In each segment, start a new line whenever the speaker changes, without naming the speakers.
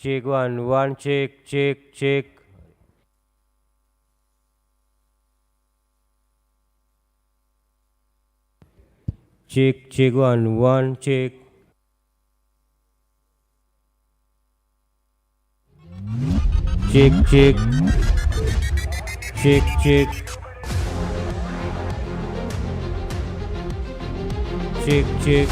check, one, check, check, check. Check, check, one, check. Check, check, check, check, check, check, check.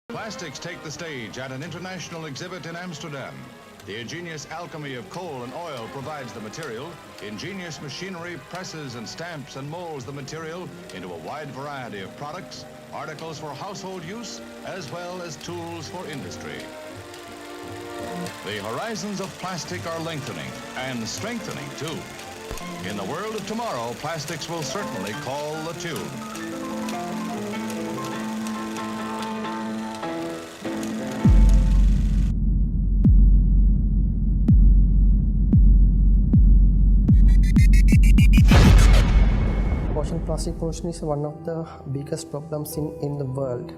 Plastics take the stage at an international exhibit in Amsterdam. The ingenious alchemy of coal and oil provides the material. Ingenious machinery presses and stamps and molds the material into a wide variety of products, articles for household use, as well as tools for industry. The horizons of plastic are lengthening and strengthening, too. In the world of tomorrow, plastics will certainly call the tune.
Plastic pollution is one of the biggest problems in the world,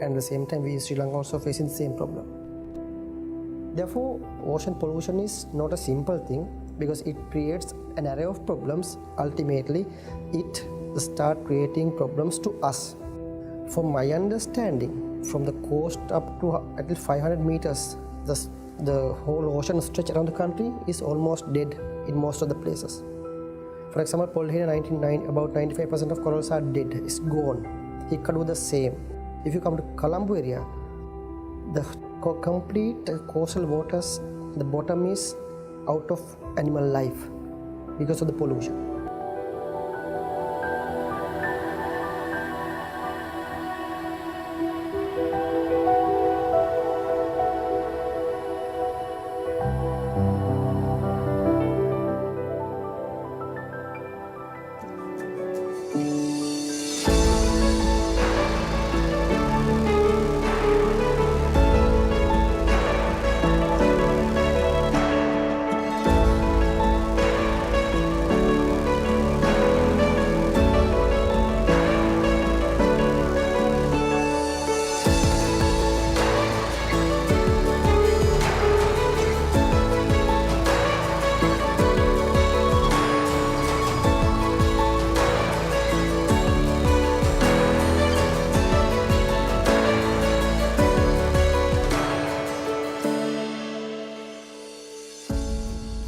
and at the same time we in Sri Lanka also facing the same problem. Therefore, ocean pollution is not a simple thing because it creates an array of problems. Ultimately, it start creating problems to us. From my understanding, from the coast up to at least 500 meters, the whole ocean stretch around the country is almost dead in most of the places. For example, Polhina 99, about 95% of corals are dead, it's gone. Hikkadu the same. If you come to Colombo area, the complete coastal waters, the bottom is out of animal life because of the pollution.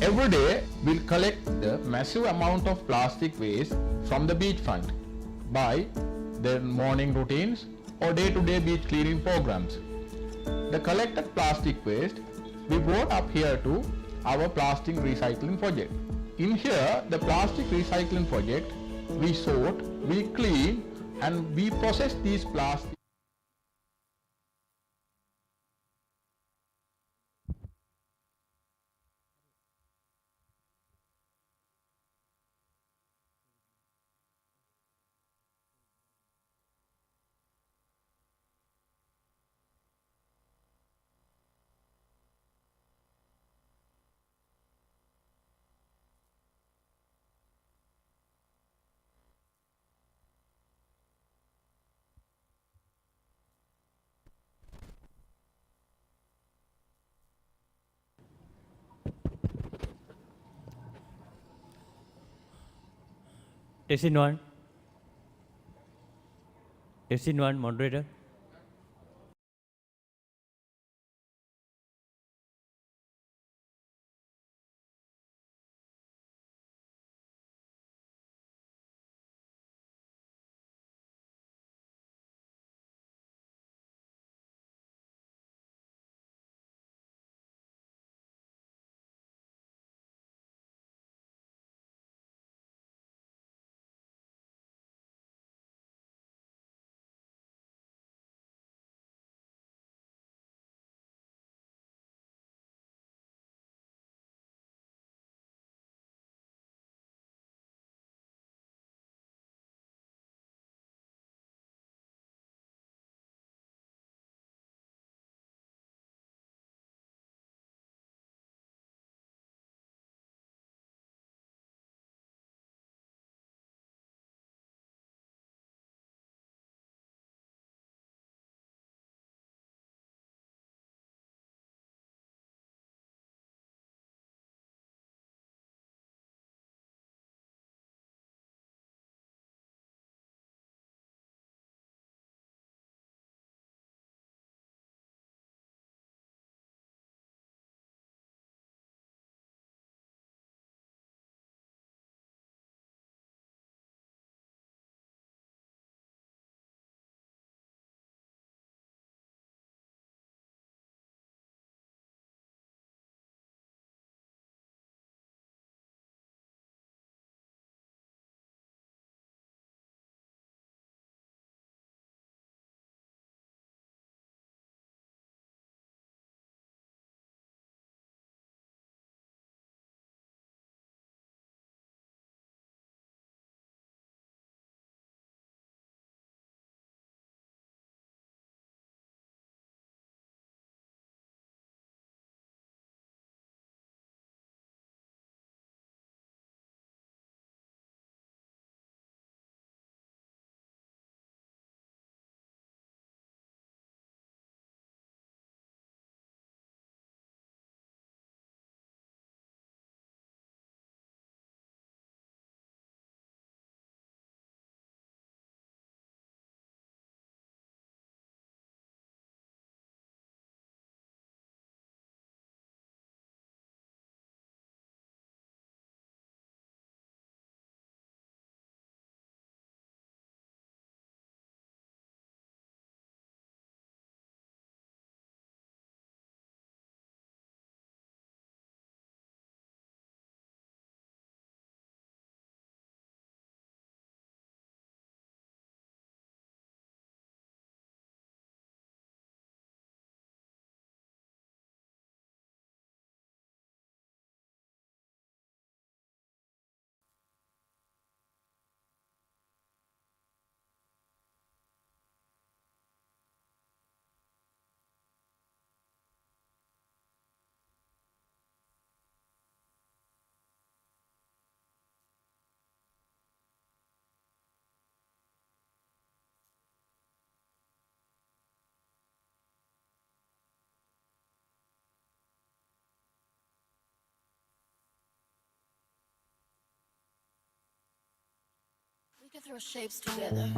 Every day, we'll collect the massive amount of plastic waste from the beachfront by their morning routines or day-to-day beach cleaning programs. The collected plastic waste we brought up here to our plastic recycling project. In here, the plastic recycling project, we sort, we clean, and we process these plastic
Testing one. Testing one, moderator.
can throw shapes together.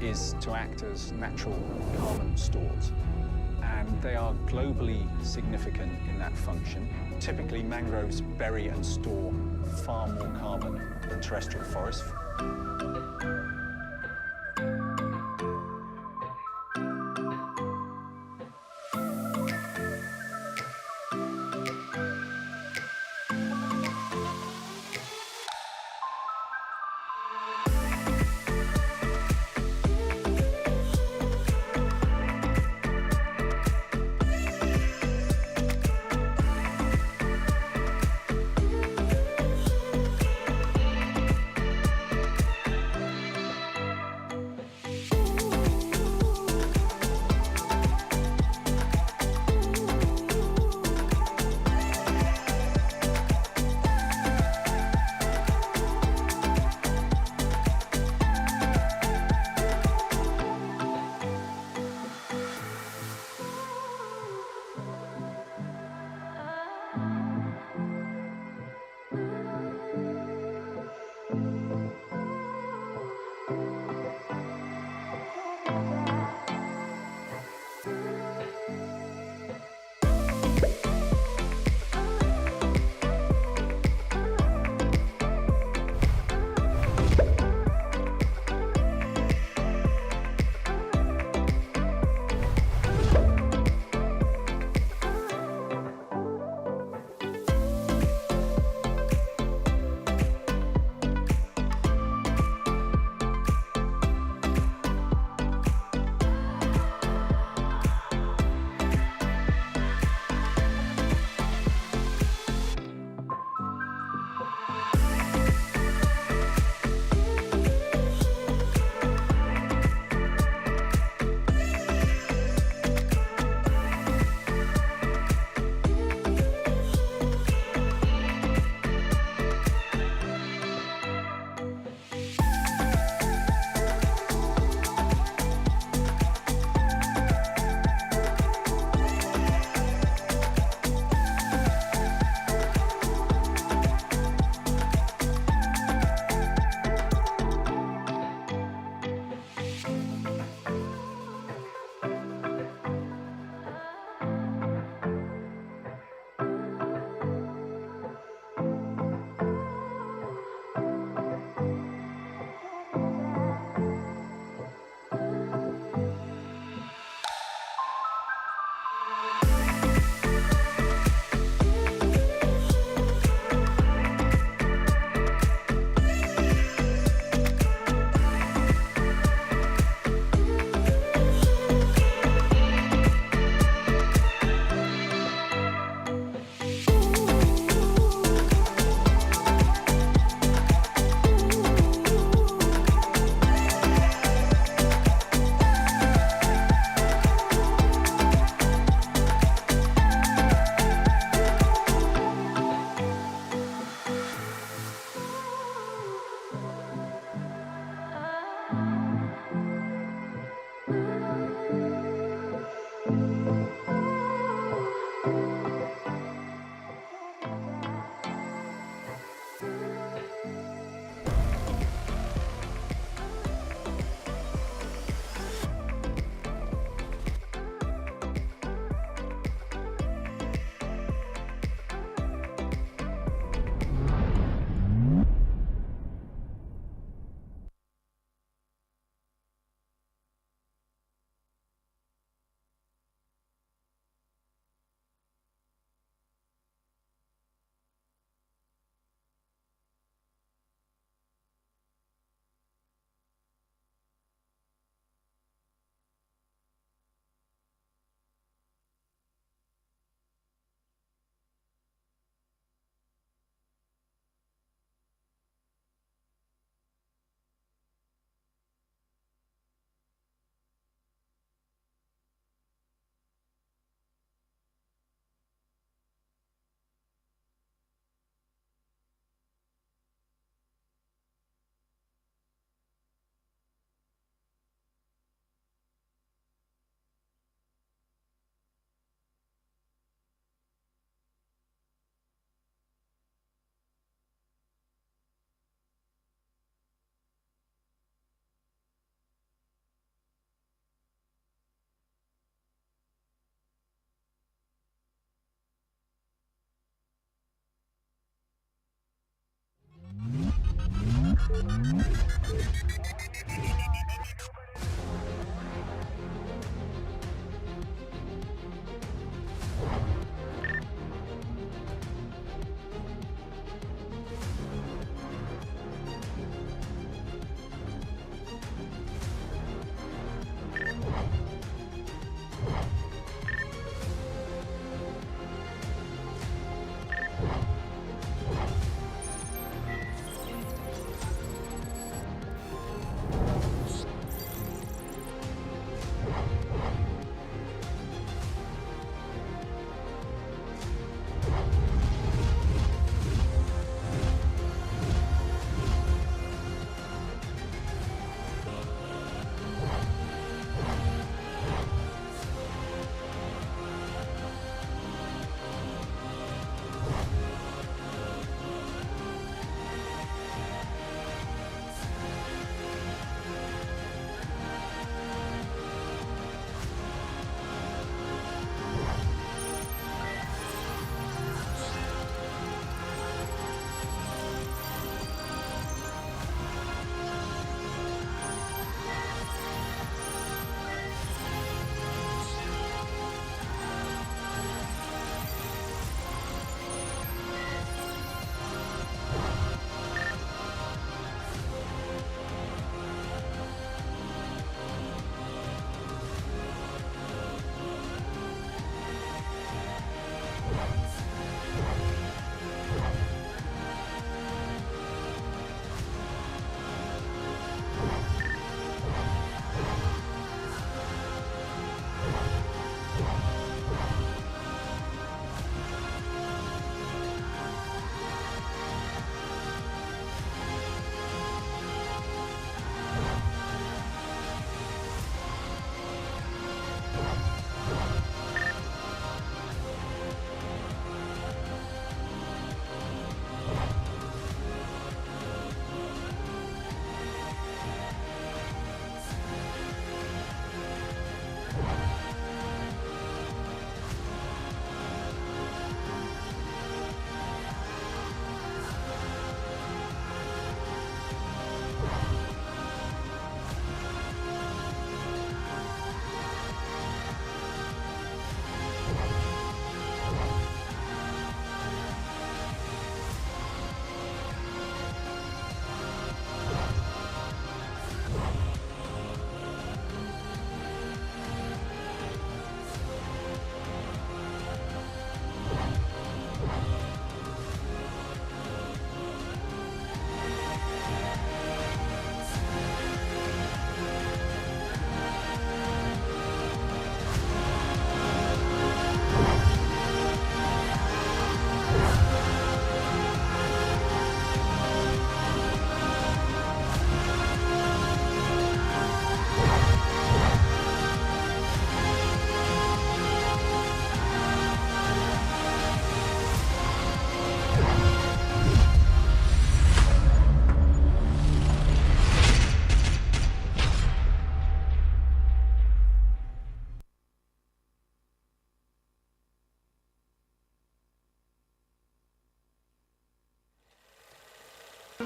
is to act as natural carbon stores. And they are globally significant in that function. Typically, mangroves bury and store far more carbon than terrestrial forests.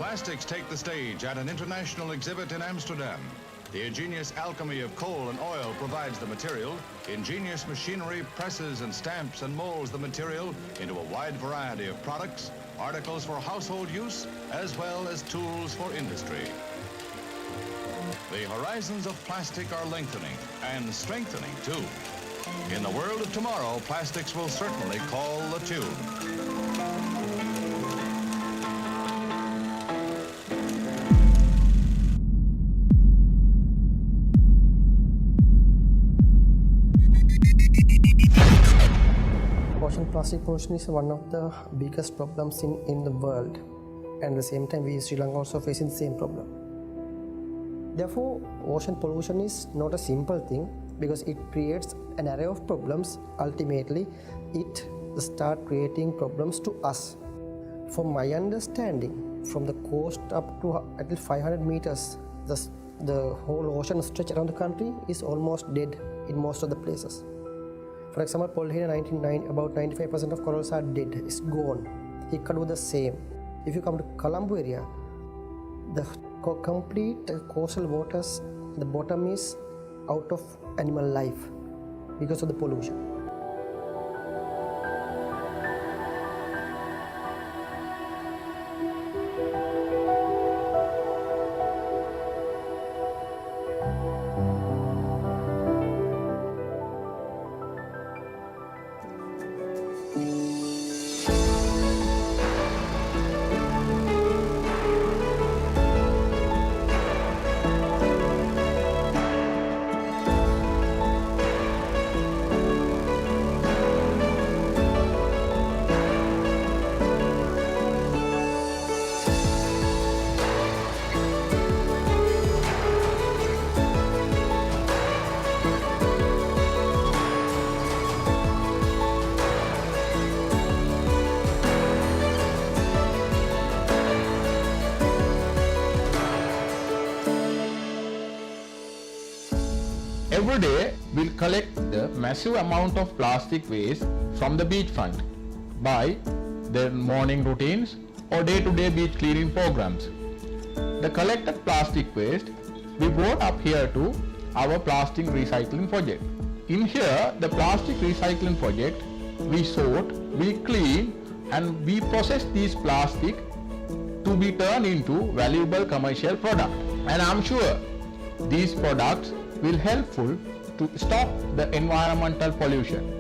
Plastics take the stage at an international exhibit in Amsterdam. The ingenious alchemy of coal and oil provides the material. Ingenious machinery presses and stamps and molds the material into a wide variety of products, articles for household use, as well as tools for industry. The horizons of plastic are lengthening and strengthening too. In the world of tomorrow, plastics will certainly call the tune.
Ocean plastic pollution is one of the biggest problems in the world, and at the same time we in Sri Lanka also facing the same problem. Therefore, ocean pollution is not a simple thing because it creates an array of problems. Ultimately, it starts creating problems to us. From my understanding, from the coast up to at least 500 meters, the whole ocean stretch around the country is almost dead in most of the places. For example, Polhina 99, about 95% of corals are dead, it's gone. Hikkadu the same. If you come to Colombo area, the complete coastal waters, the bottom is out of animal life because of the pollution.
Every day, we'll collect the massive amount of plastic waste from the beachfront by their morning routines or day-to-day beach cleaning programs. The collected plastic waste we brought up here to our plastic recycling project. In here, the plastic recycling project, we sort, we clean, and we process these plastic to be turned into valuable commercial product. And I'm sure these products will helpful to stop the environmental pollution.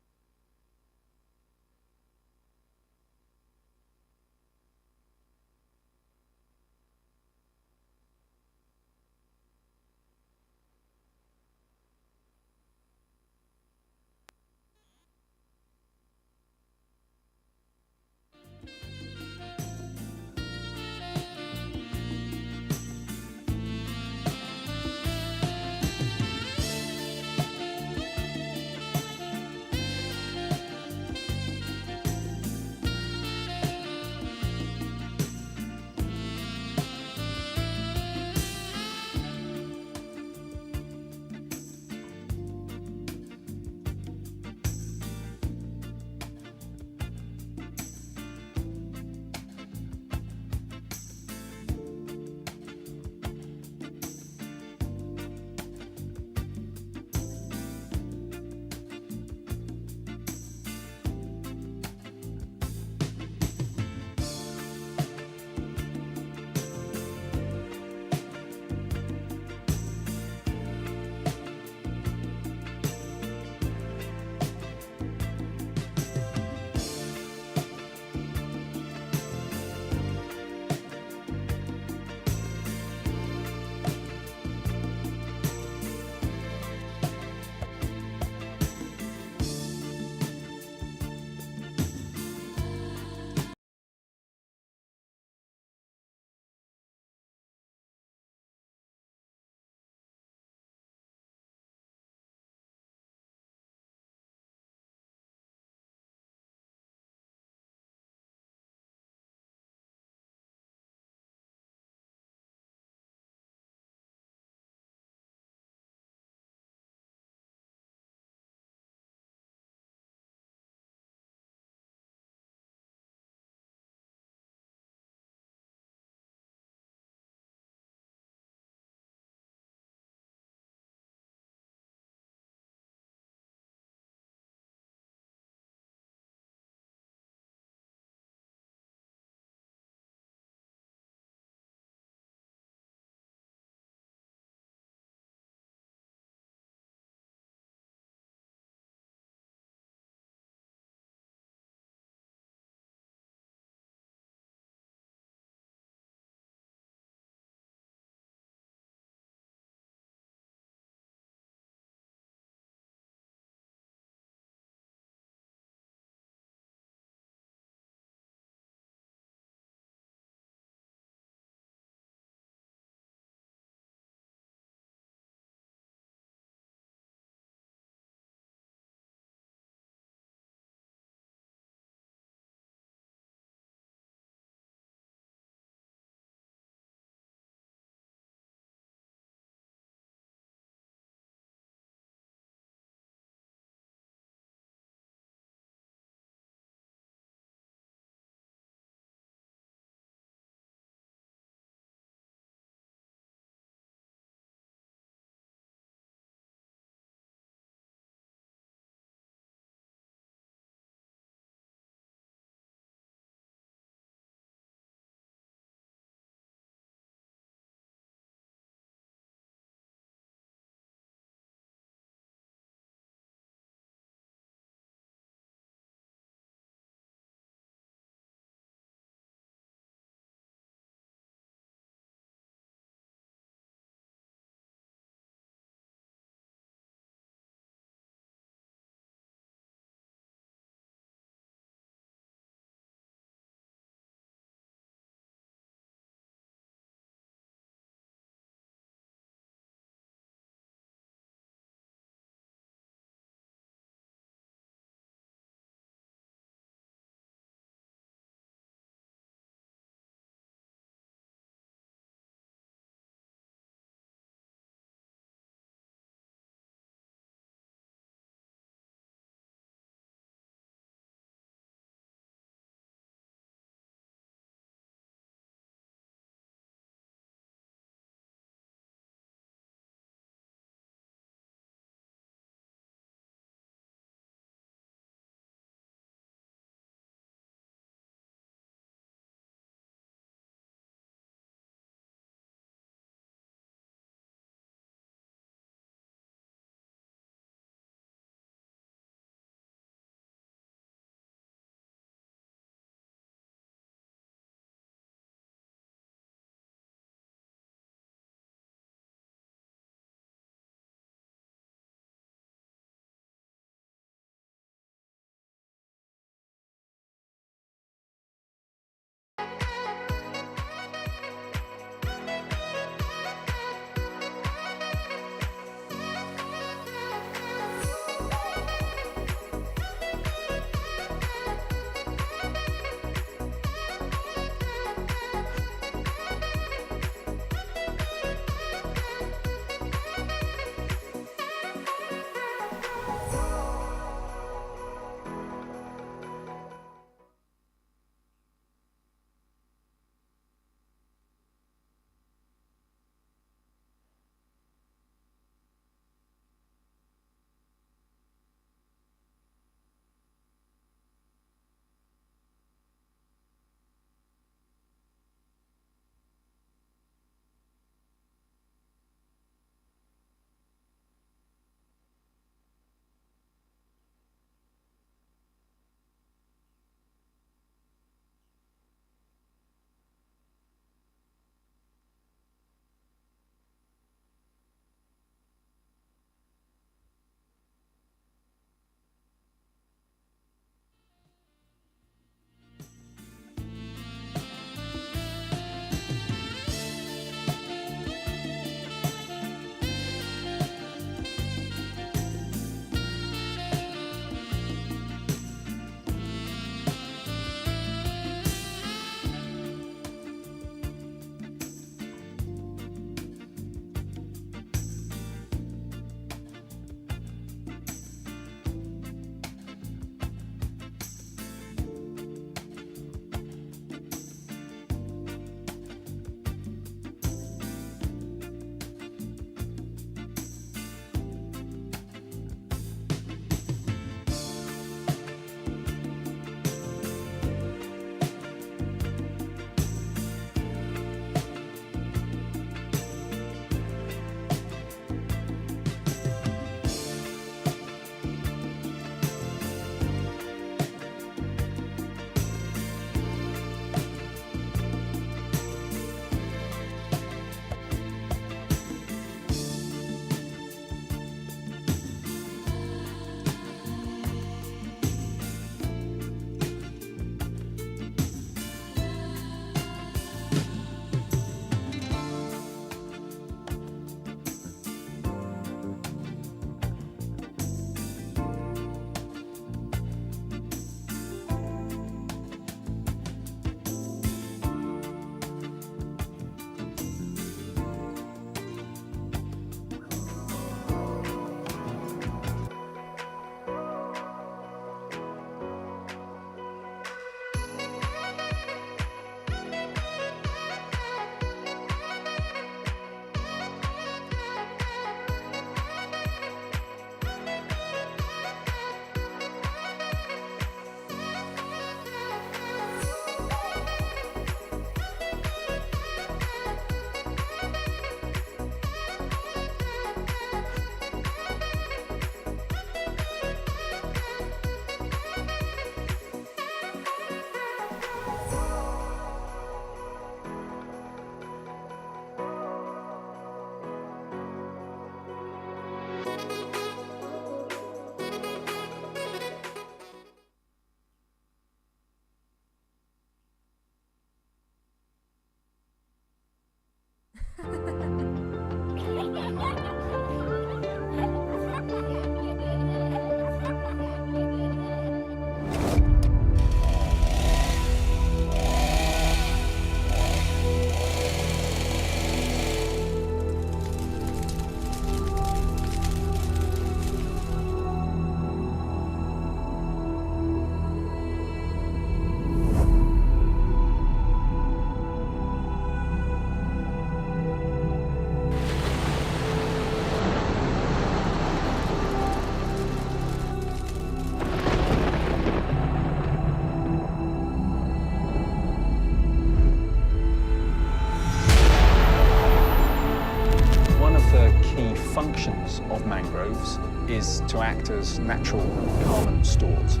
functions of mangroves is to act as natural carbon stores.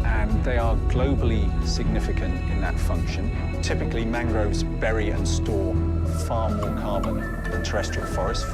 And they are globally significant in that function. Typically, mangroves bury and store far more carbon than terrestrial forests.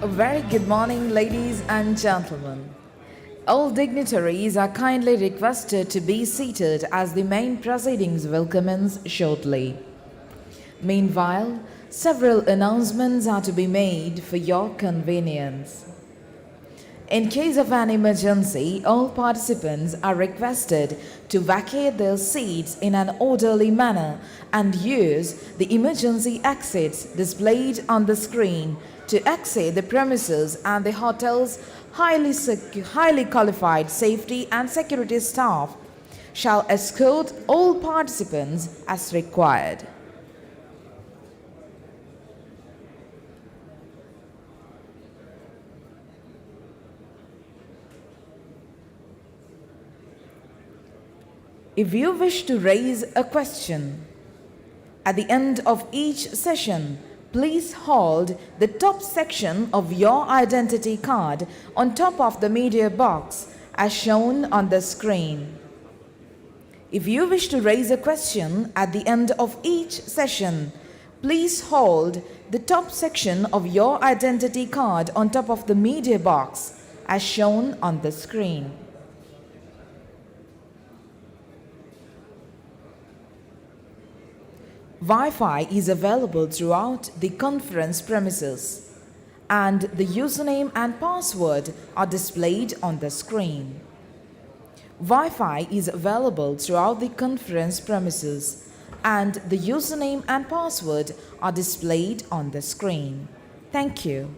A very good morning, ladies and gentlemen. All dignitaries are kindly requested to be seated as the main proceedings will commence shortly. Meanwhile, several announcements are to be made for your convenience. In case of an emergency, all participants are requested to vacate their seats in an orderly manner and use the emergency exits displayed on the screen to exit the premises, and the hotel's highly qualified safety and security staff shall escort all participants as required. If you wish to raise a question at the end of each session, please hold the top section of your identity card on top of the media box as shown on the screen. If you wish to raise a question at the end of each session, please hold the top section of your identity card on top of the media box as shown on the screen. Wi-Fi is available throughout the conference premises, and the username and password are displayed on the screen. Wi-Fi is available throughout the conference premises, and the username and password are displayed on the screen. Thank you.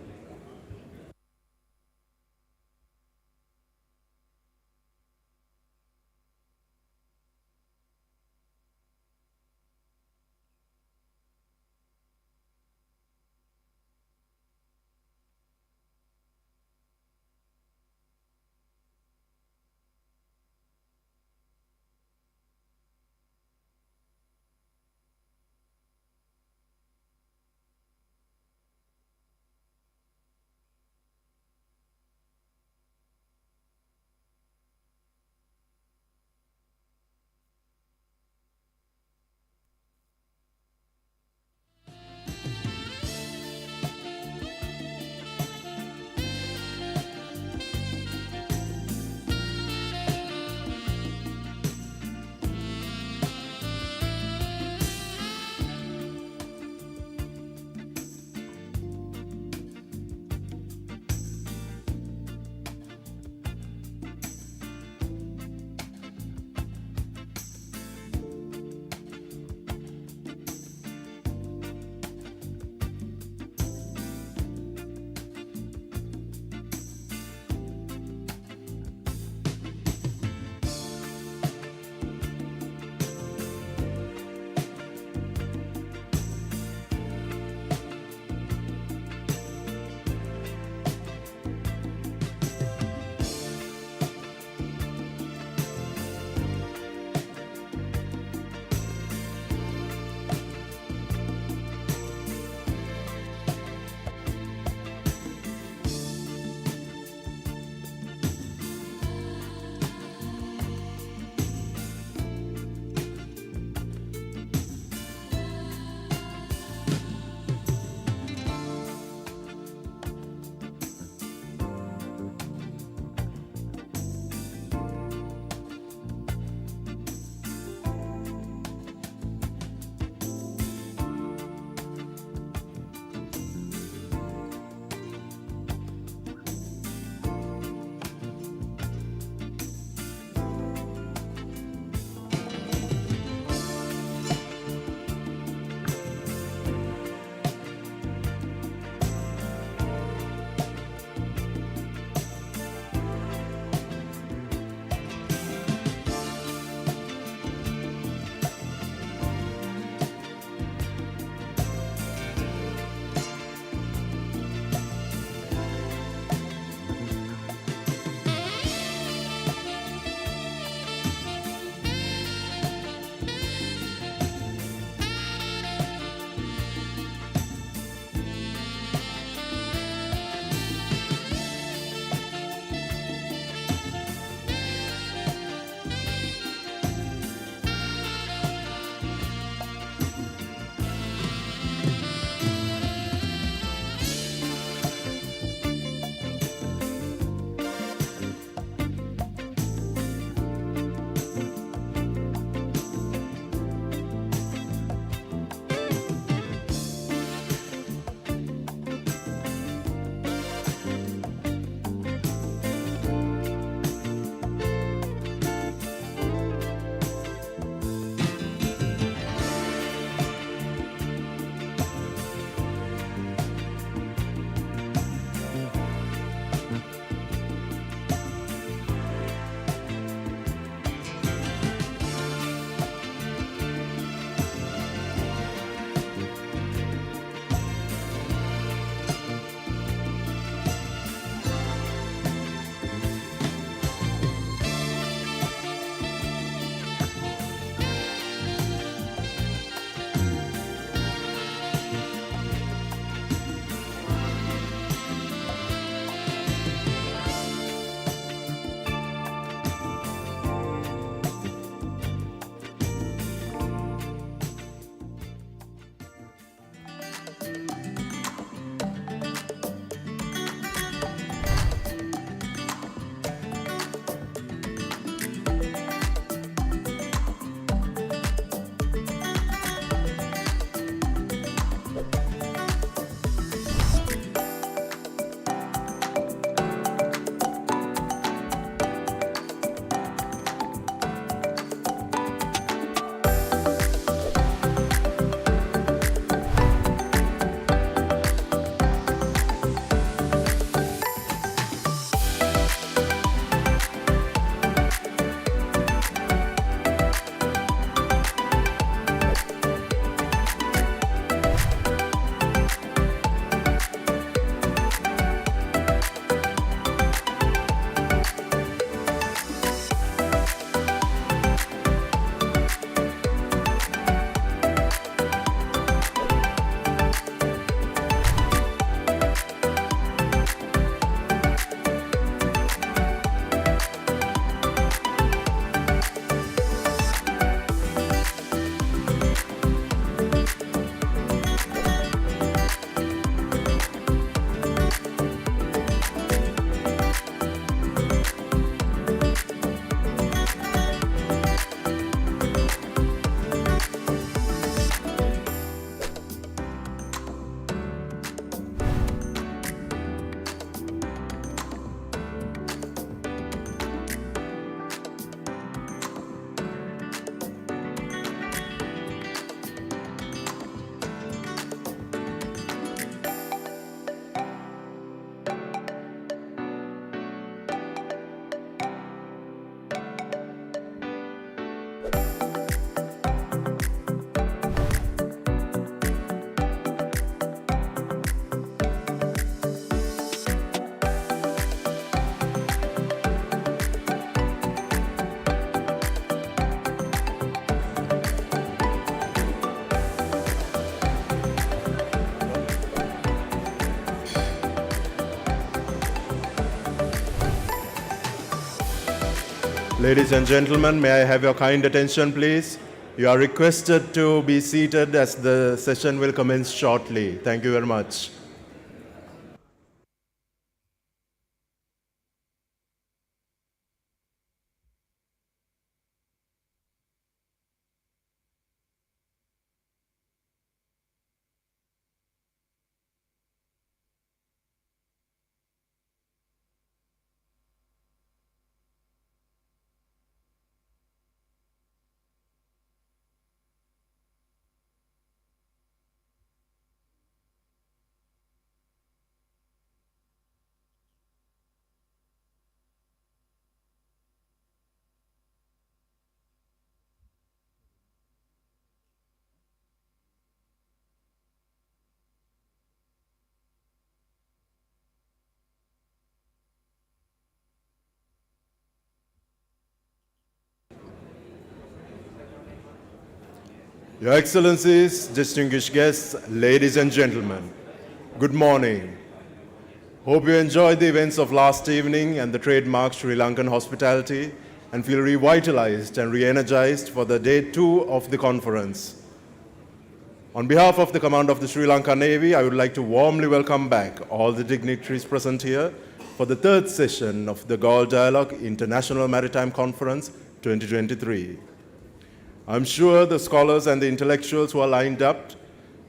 Ladies and gentlemen, may I have your kind attention, please? You are requested to be seated as the session will commence shortly. Thank you very much. Your Excellencies, distinguished guests, ladies and gentlemen, good morning. Hope you enjoyed the events of last evening and the trademark Sri Lankan hospitality and feel revitalized and re-energized for the day 2 of the conference. On behalf of the Command of the Sri Lanka Navy, I would like to warmly welcome back all the dignitaries present here for the 3rd session of the Galle Dialogue International Maritime Conference 2023. I'm sure the scholars and the intellectuals who are lined up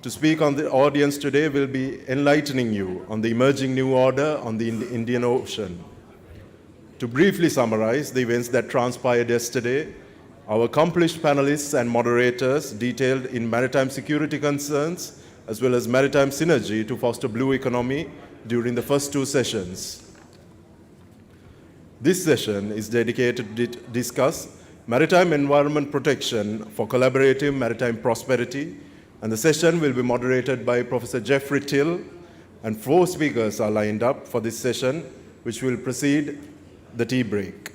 to speak on the audience today will be enlightening you on the emerging new order on the Indian Ocean. To briefly summarize the events that transpired yesterday, our accomplished panelists and moderators detailed in maritime security concerns as well as maritime synergy to foster blue economy during the first 2 sessions. This session is dedicated to discuss maritime environment protection for collaborative maritime prosperity, and the session will be moderated by Professor Jeffrey Till, and 4 speakers are lined up for this session, which will precede the tea break.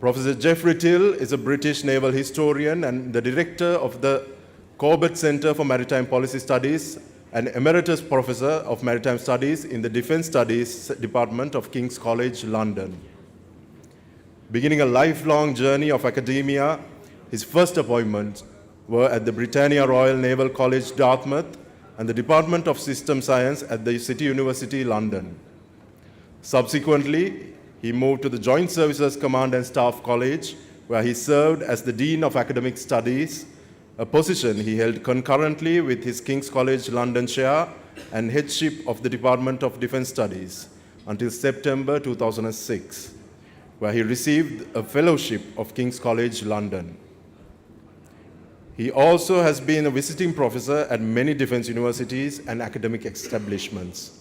Professor Jeffrey Till is a British naval historian and the director of the Corbett Centre for Maritime Policy Studies and emeritus professor of maritime studies in the Defence Studies Department of King's College, London. Beginning a lifelong journey of academia, his first appointments were at the Britannia Royal Naval College, Dartmouth, and the Department of System Science at the City University, London. Subsequently, he moved to the Joint Services Command and Staff College, where he served as the Dean of Academic Studies, a position he held concurrently with his King's College London chair and headship of the Department of Defence Studies until September 2006. Where he received a fellowship of King's College London. He also has been a visiting professor at many defense universities and academic establishments.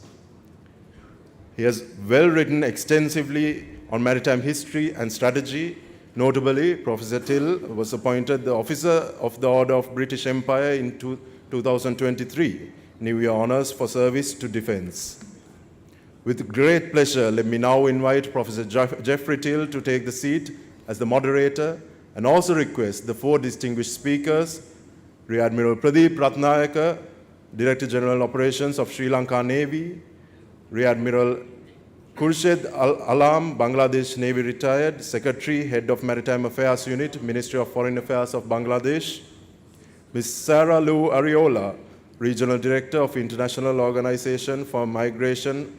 He has written extensively on maritime history and strategy. Notably, Professor Till was appointed the Officer of the Order of British Empire in 2023, New Year Honours for service to defense. With great pleasure, let me now invite Professor Jeffrey Till to take the seat as the moderator and also request the 4 distinguished speakers, Rear Admiral Pradeep Ratnayaka, Director General Operations of Sri Lanka Navy, Rear Admiral Khurshid Alam, Bangladesh Navy retired, Secretary, Head of Maritime Affairs Unit, Ministry of Foreign Affairs of Bangladesh, Ms. Sarah Lou Ariola, Regional Director of International Organization for Migration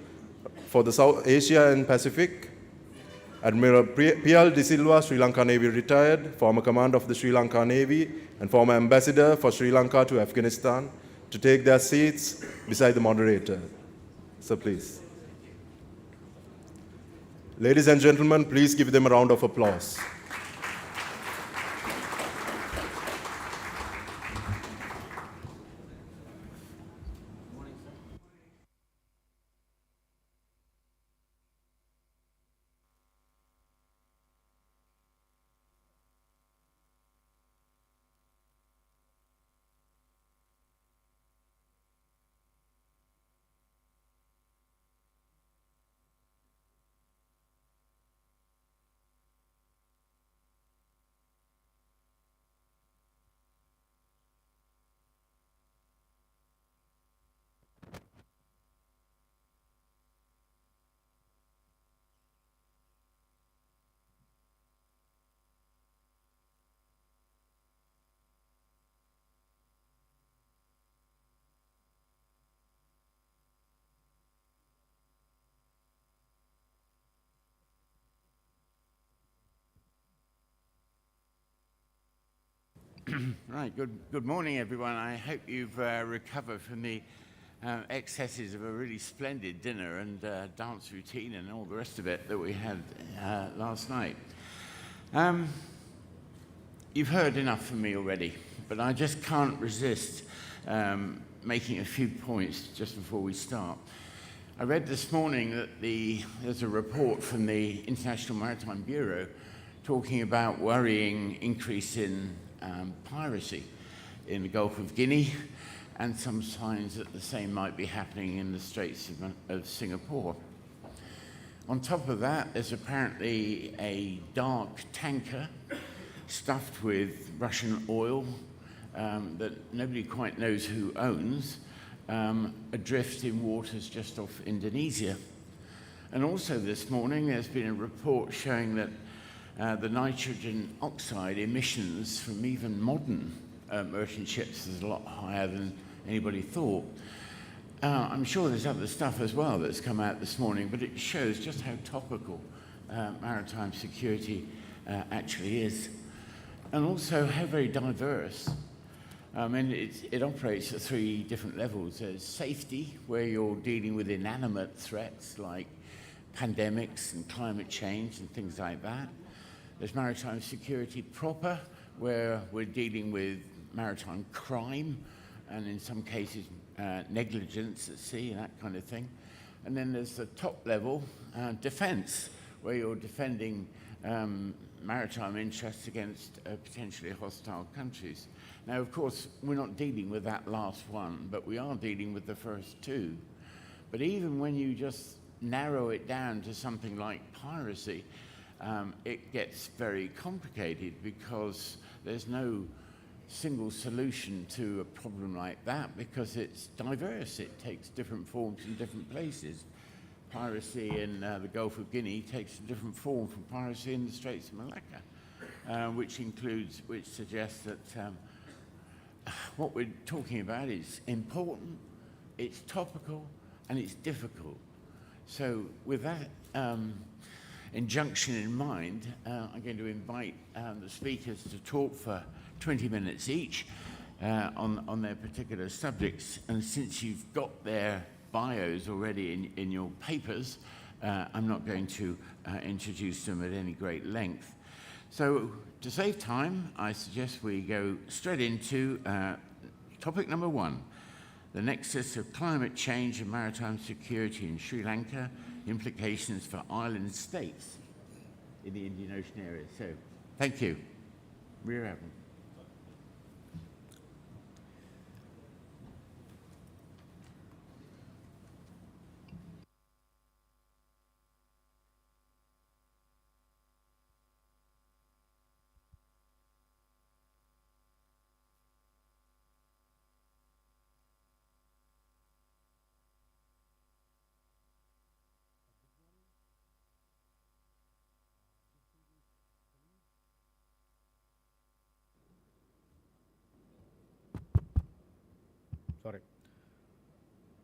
for the South Asia and Pacific, Admiral Pial De Silva, Sri Lanka Navy retired, former commander of the Sri Lanka Navy and former ambassador for Sri Lanka to Afghanistan, to take their seats beside the moderator. So please. Ladies and gentlemen, please give them a round of applause.
Right, good morning, everyone. I hope you've recovered from the excesses of a really splendid dinner and dance routine and all the rest of it that we had last night. You've heard enough from me already, but I just can't resist making a few points just before we start. I read this morning that there's a report from the International Maritime Bureau talking about worrying increase in piracy in the Gulf of Guinea and some signs that the same might be happening in the Straits of Singapore. On top of that, there's apparently a dark tanker stuffed with Russian oil that nobody quite knows who owns, adrift in waters just off Indonesia. And also this morning, there's been a report showing that the nitrogen oxide emissions from even modern merchant ships is a lot higher than anybody thought. I'm sure there's other stuff as well that's come out this morning, but it shows just how topical maritime security actually is, and also how very diverse. I mean, it operates at 3 different levels. There's safety, where you're dealing with inanimate threats like pandemics and climate change and things like that. There's maritime security proper, where we're dealing with maritime crime and in some cases negligence at sea and that kind of thing. And then there's the top level, defense, where you're defending maritime interests against potentially hostile countries. Now, of course, we're not dealing with that last one, but we are dealing with the first 2. But even when you just narrow it down to something like piracy, it gets very complicated because there's no single solution to a problem like that because it's diverse. It takes different forms in different places. Piracy in the Gulf of Guinea takes a different form from piracy in the Straits of Malacca, which suggests that what we're talking about is important, it's topical, and it's difficult. So with that injunction in mind, I'm going to invite the speakers to talk for 20 minutes each on their particular subjects. And since you've got their bios already in your papers, I'm not going to introduce them at any great length. So to save time, I suggest we go straight into topic number 1, the nexus of climate change and maritime security in Sri Lanka, implications for island states in the Indian Ocean area. So, thank you. Rear Admiral.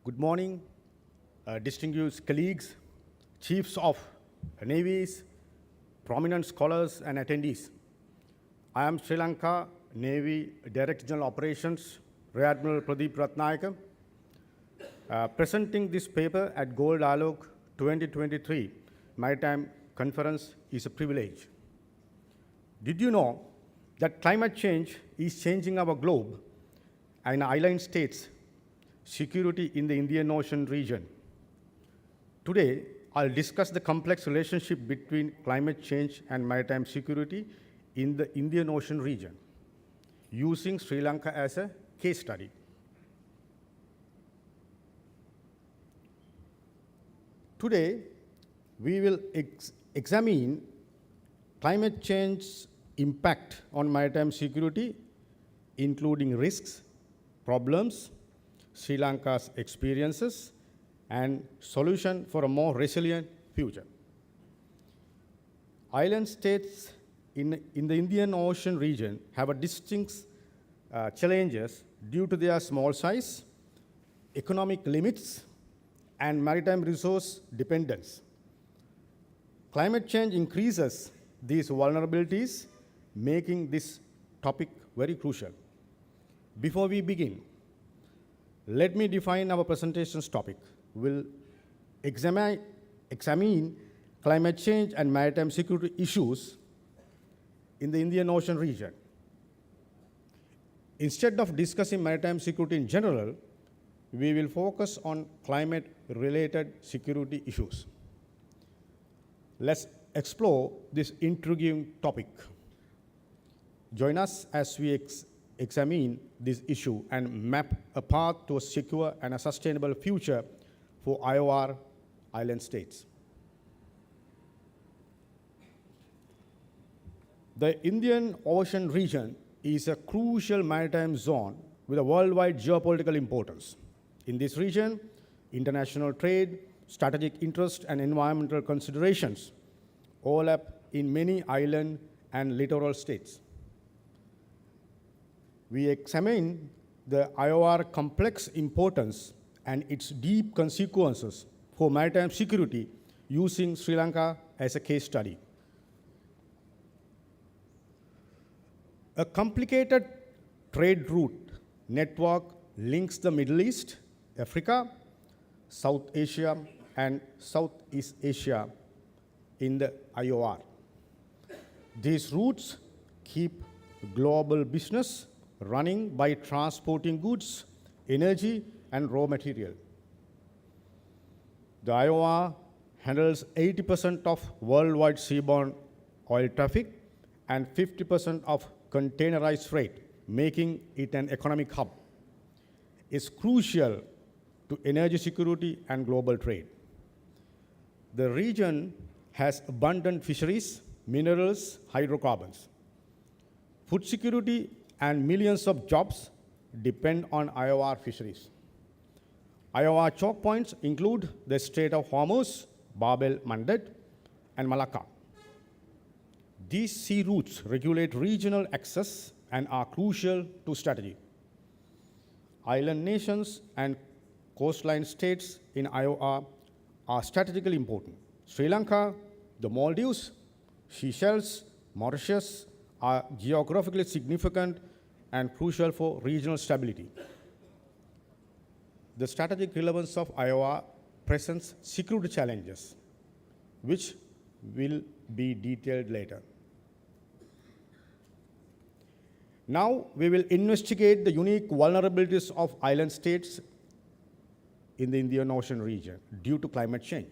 Good morning, distinguished colleagues, chiefs of navies, prominent scholars and attendees. I am Sri Lanka Navy Director General Operations, Rear Admiral Pradeep Ratnayaka, presenting this paper at Galle Dialogue 2023 Maritime Conference is a privilege. Did you know that climate change is changing our globe and island states' security in the Indian Ocean region? Today, I'll discuss the complex relationship between climate change and maritime security in the Indian Ocean region, using Sri Lanka as a case study. Today, we will examine climate change's impact on maritime security, including risks, problems, Sri Lanka's experiences, and solution for a more resilient future. Island states in the Indian Ocean region have a distinct challenges due to their small size, economic limits, and maritime resource dependence. Climate change increases these vulnerabilities, making this topic very crucial. Before we begin, let me define our presentation's topic. We'll examine climate change and maritime security issues in the Indian Ocean region. Instead of discussing maritime security in general, we will focus on climate-related security issues. Let's explore this intriguing topic. Join us as we examine this issue and map a path to a secure and a sustainable future for IOR island states. The Indian Ocean region is a crucial maritime zone with a worldwide geopolitical importance. In this region, international trade, strategic interest, and environmental considerations overlap in many island and littoral states. We examine the IOR complex importance and its deep consequences for maritime security using Sri Lanka as a case study. A complicated trade route network links the Middle East, Africa, South Asia, and Southeast Asia in the IOR. These routes keep global business running by transporting goods, energy, and raw material. The IOR handles 80% of worldwide seaborne oil traffic and 50% of containerized freight, making it an economic hub. It's crucial to energy security and global trade. The region has abundant fisheries, minerals, hydrocarbons. Food security and millions of jobs depend on IOR fisheries. IOR choke points include the Strait of Hormuz, Bab el-Mandeb, and Malacca. These sea routes regulate regional access and are crucial to strategy. Island nations and coastline states in IOR are strategically important. Sri Lanka, the Maldives, Seychelles, Mauritius are geographically significant and crucial for regional stability. The strategic relevance of IOR presents security challenges, which will be detailed later. Now, we will investigate the unique vulnerabilities of island states in the Indian Ocean region due to climate change.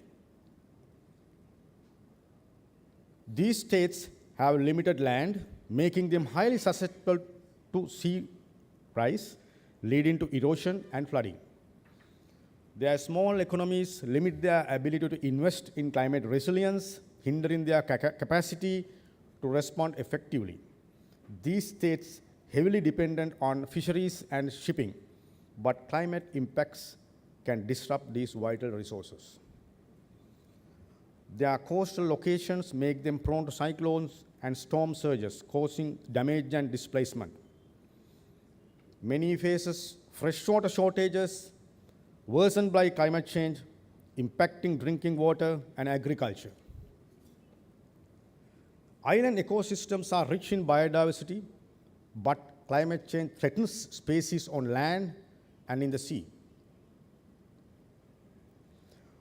These states have limited land, making them highly susceptible to sea rise, leading to erosion and flooding. Their small economies limit their ability to invest in climate resilience, hindering their capacity to respond effectively. These states heavily dependent on fisheries and shipping, but climate impacts can disrupt these vital resources. Their coastal locations make them prone to cyclones and storm surges, causing damage and displacement. Many faces freshwater shortages worsened by climate change, impacting drinking water and agriculture. Island ecosystems are rich in biodiversity, but climate change threatens species on land and in the sea.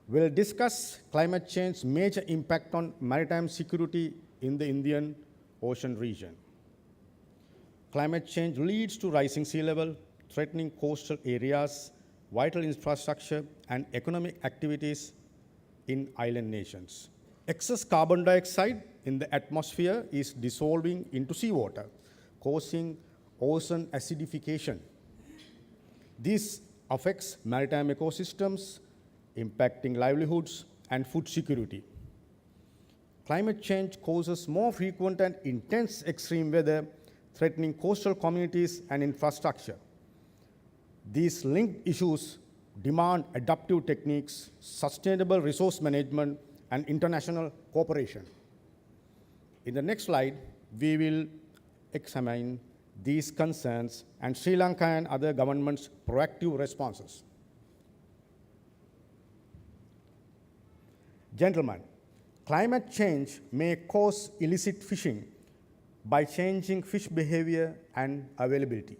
We'll discuss climate change's major impact on maritime security in the Indian Ocean region. Climate change leads to rising sea level, threatening coastal areas, vital infrastructure, and economic activities in island nations. Excess carbon dioxide in the atmosphere is dissolving into seawater, causing ocean acidification. This affects maritime ecosystems, impacting livelihoods and food security. Climate change causes more frequent and intense extreme weather, threatening coastal communities and infrastructure. These linked issues demand adaptive techniques, sustainable resource management, and international cooperation. In the next slide, we will examine these concerns and Sri Lanka and other governments' proactive responses. Gentlemen, climate change may cause illicit fishing, by changing fish behavior and availability.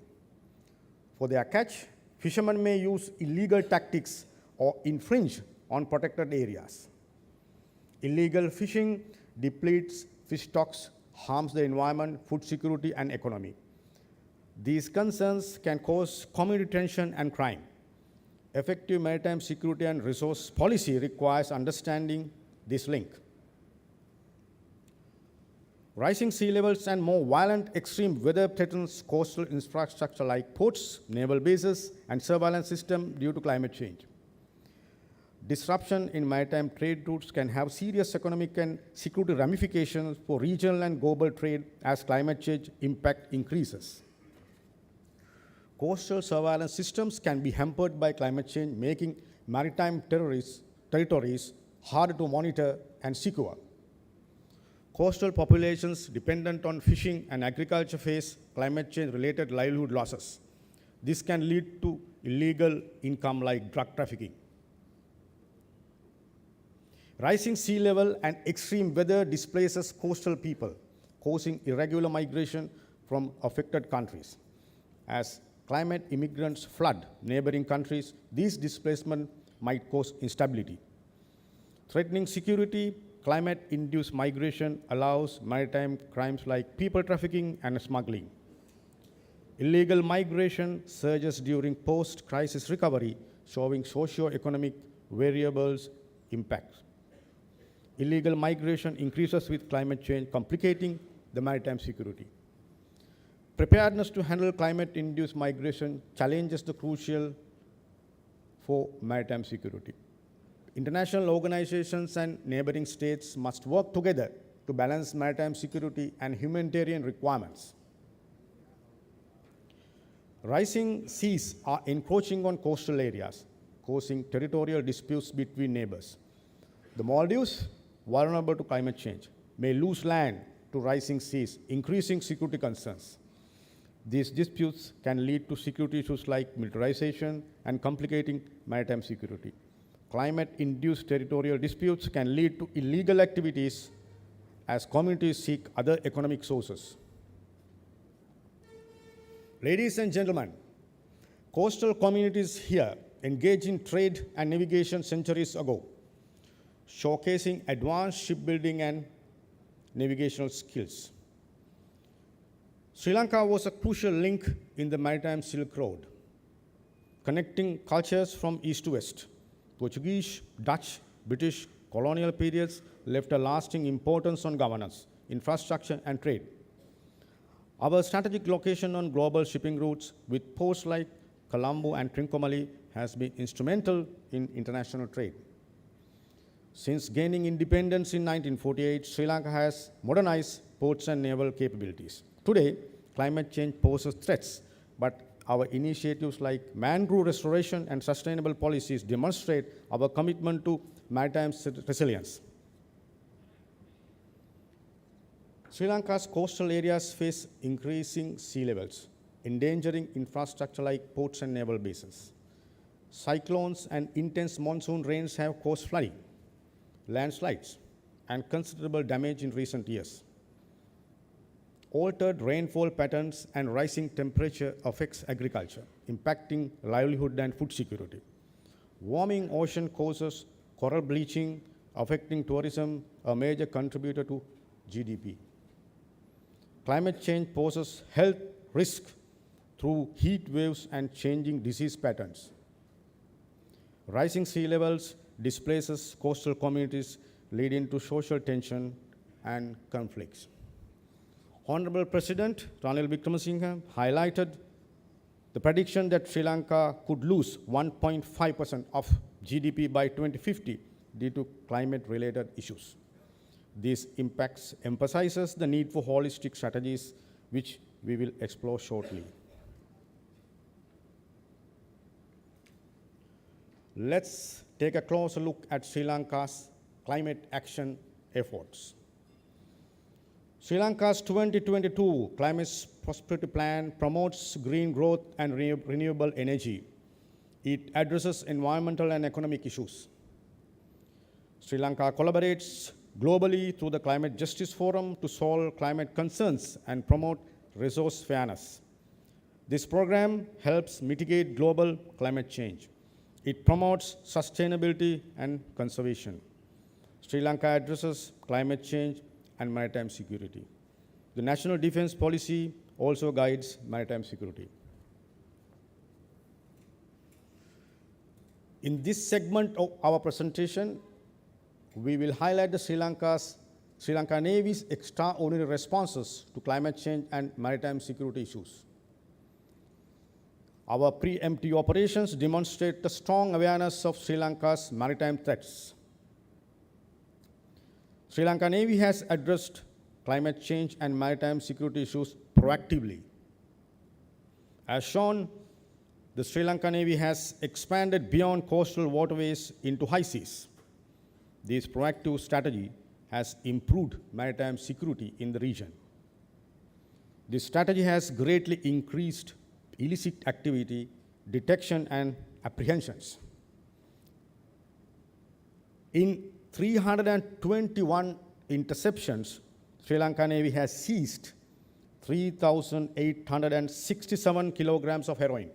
For their catch, fishermen may use illegal tactics or infringe on protected areas. Illegal fishing depletes fish stocks, harms the environment, food security, and economy. These concerns can cause community tension and crime. Effective maritime security and resource policy requires understanding this link. Rising sea levels and more violent extreme weather threatens coastal infrastructure like ports, naval bases, and surveillance systems due to climate change. Disruption in maritime trade routes can have serious economic and security ramifications for regional and global trade as climate change impact increases. Coastal surveillance systems can be hampered by climate change, making maritime territories harder to monitor and secure. Coastal populations dependent on fishing and agriculture face climate change-related livelihood losses. This can lead to illegal income like drug trafficking. Rising sea level and extreme weather displaces coastal people, causing irregular migration from affected countries. As climate immigrants flood neighboring countries, these displacements might cause instability. Threatening security, climate-induced migration allows maritime crimes like people trafficking and smuggling. Illegal migration surges during post-crisis recovery, showing socio-economic variables impact. Illegal migration increases with climate change, complicating the maritime security. Preparedness to handle climate-induced migration challenges the crucial for maritime security. International organizations and neighboring states must work together to balance maritime security and humanitarian requirements. Rising seas are encroaching on coastal areas, causing territorial disputes between neighbors. The Maldives, vulnerable to climate change, may lose land to rising seas, increasing security concerns. These disputes can lead to security issues like militarization and complicating maritime security. Climate-induced territorial disputes can lead to illegal activities as communities seek other economic sources. Ladies and gentlemen, coastal communities here engaged in trade and navigation centuries ago, showcasing advanced shipbuilding and navigational skills. Sri Lanka was a crucial link in the maritime Silk Road, connecting cultures from east to west. Portuguese, Dutch, British colonial periods left a lasting importance on governance, infrastructure, and trade. Our strategic location on global shipping routes with ports like Colombo and Trincomalee has been instrumental in international trade. Since gaining independence in 1948, Sri Lanka has modernized ports and naval capabilities. Today, climate change poses threats, but our initiatives like mangrove restoration and sustainable policies demonstrate our commitment to maritime resilience. Sri Lanka's coastal areas face increasing sea levels, endangering infrastructure like ports and naval bases. Cyclones and intense monsoon rains have caused flooding, landslides, and considerable damage in recent years. Altered rainfall patterns and rising temperature affects agriculture, impacting livelihood and food security. Warming ocean causes coral bleaching, affecting tourism, a major contributor to GDP. Climate change poses health risks through heat waves and changing disease patterns. Rising sea levels displaces coastal communities, leading to social tension and conflicts. Honorable President Ranil Wickremesinghe highlighted the prediction that Sri Lanka could lose 1.5% of GDP by 2050 due to climate-related issues. These impacts emphasizes the need for holistic strategies, which we will explore shortly. Let's take a closer look at Sri Lanka's climate action efforts. Sri Lanka's 2022 Climate Prosperity Plan promotes green growth and renewable energy. It addresses environmental and economic issues. Sri Lanka collaborates globally through the Climate Justice Forum to solve climate concerns and promote resource fairness. This program helps mitigate global climate change. It promotes sustainability and conservation. Sri Lanka addresses climate change and maritime security. The national defense policy also guides maritime security. In this segment of our presentation, we will highlight the Sri Lanka Navy's extraordinary responses to climate change and maritime security issues. Our preemptive operations demonstrate the strong awareness of Sri Lanka's maritime threats. Sri Lanka Navy has addressed climate change and maritime security issues proactively. As shown, the Sri Lanka Navy has expanded beyond coastal waterways into high seas. This proactive strategy has improved maritime security in the region. This strategy has greatly increased illicit activity, detection, and apprehensions. In 321 interceptions, Sri Lanka Navy has seized 3,867 kilograms of heroin.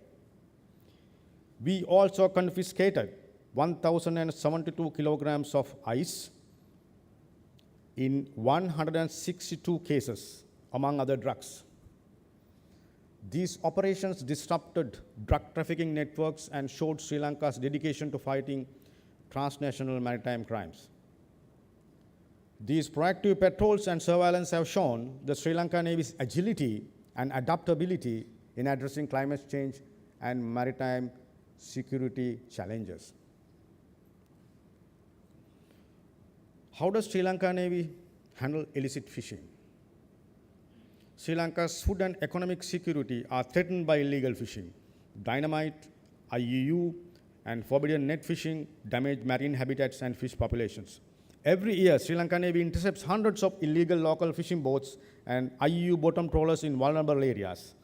We also confiscated 1,072 kilograms of ice in 162 cases, among other drugs. These operations disrupted drug trafficking networks and showed Sri Lanka's dedication to fighting transnational maritime crimes. These proactive patrols and surveillance have shown the Sri Lanka Navy's agility and adaptability in addressing climate change and maritime security challenges. How does Sri Lanka Navy handle illicit fishing? Sri Lanka's food and economic security are threatened by illegal fishing. Dynamite, IUU, and forbidden net fishing damage marine habitats and fish populations. Every year, Sri Lanka Navy intercepts hundreds of illegal local fishing boats and IUU bottom trawlers in vulnerable areas.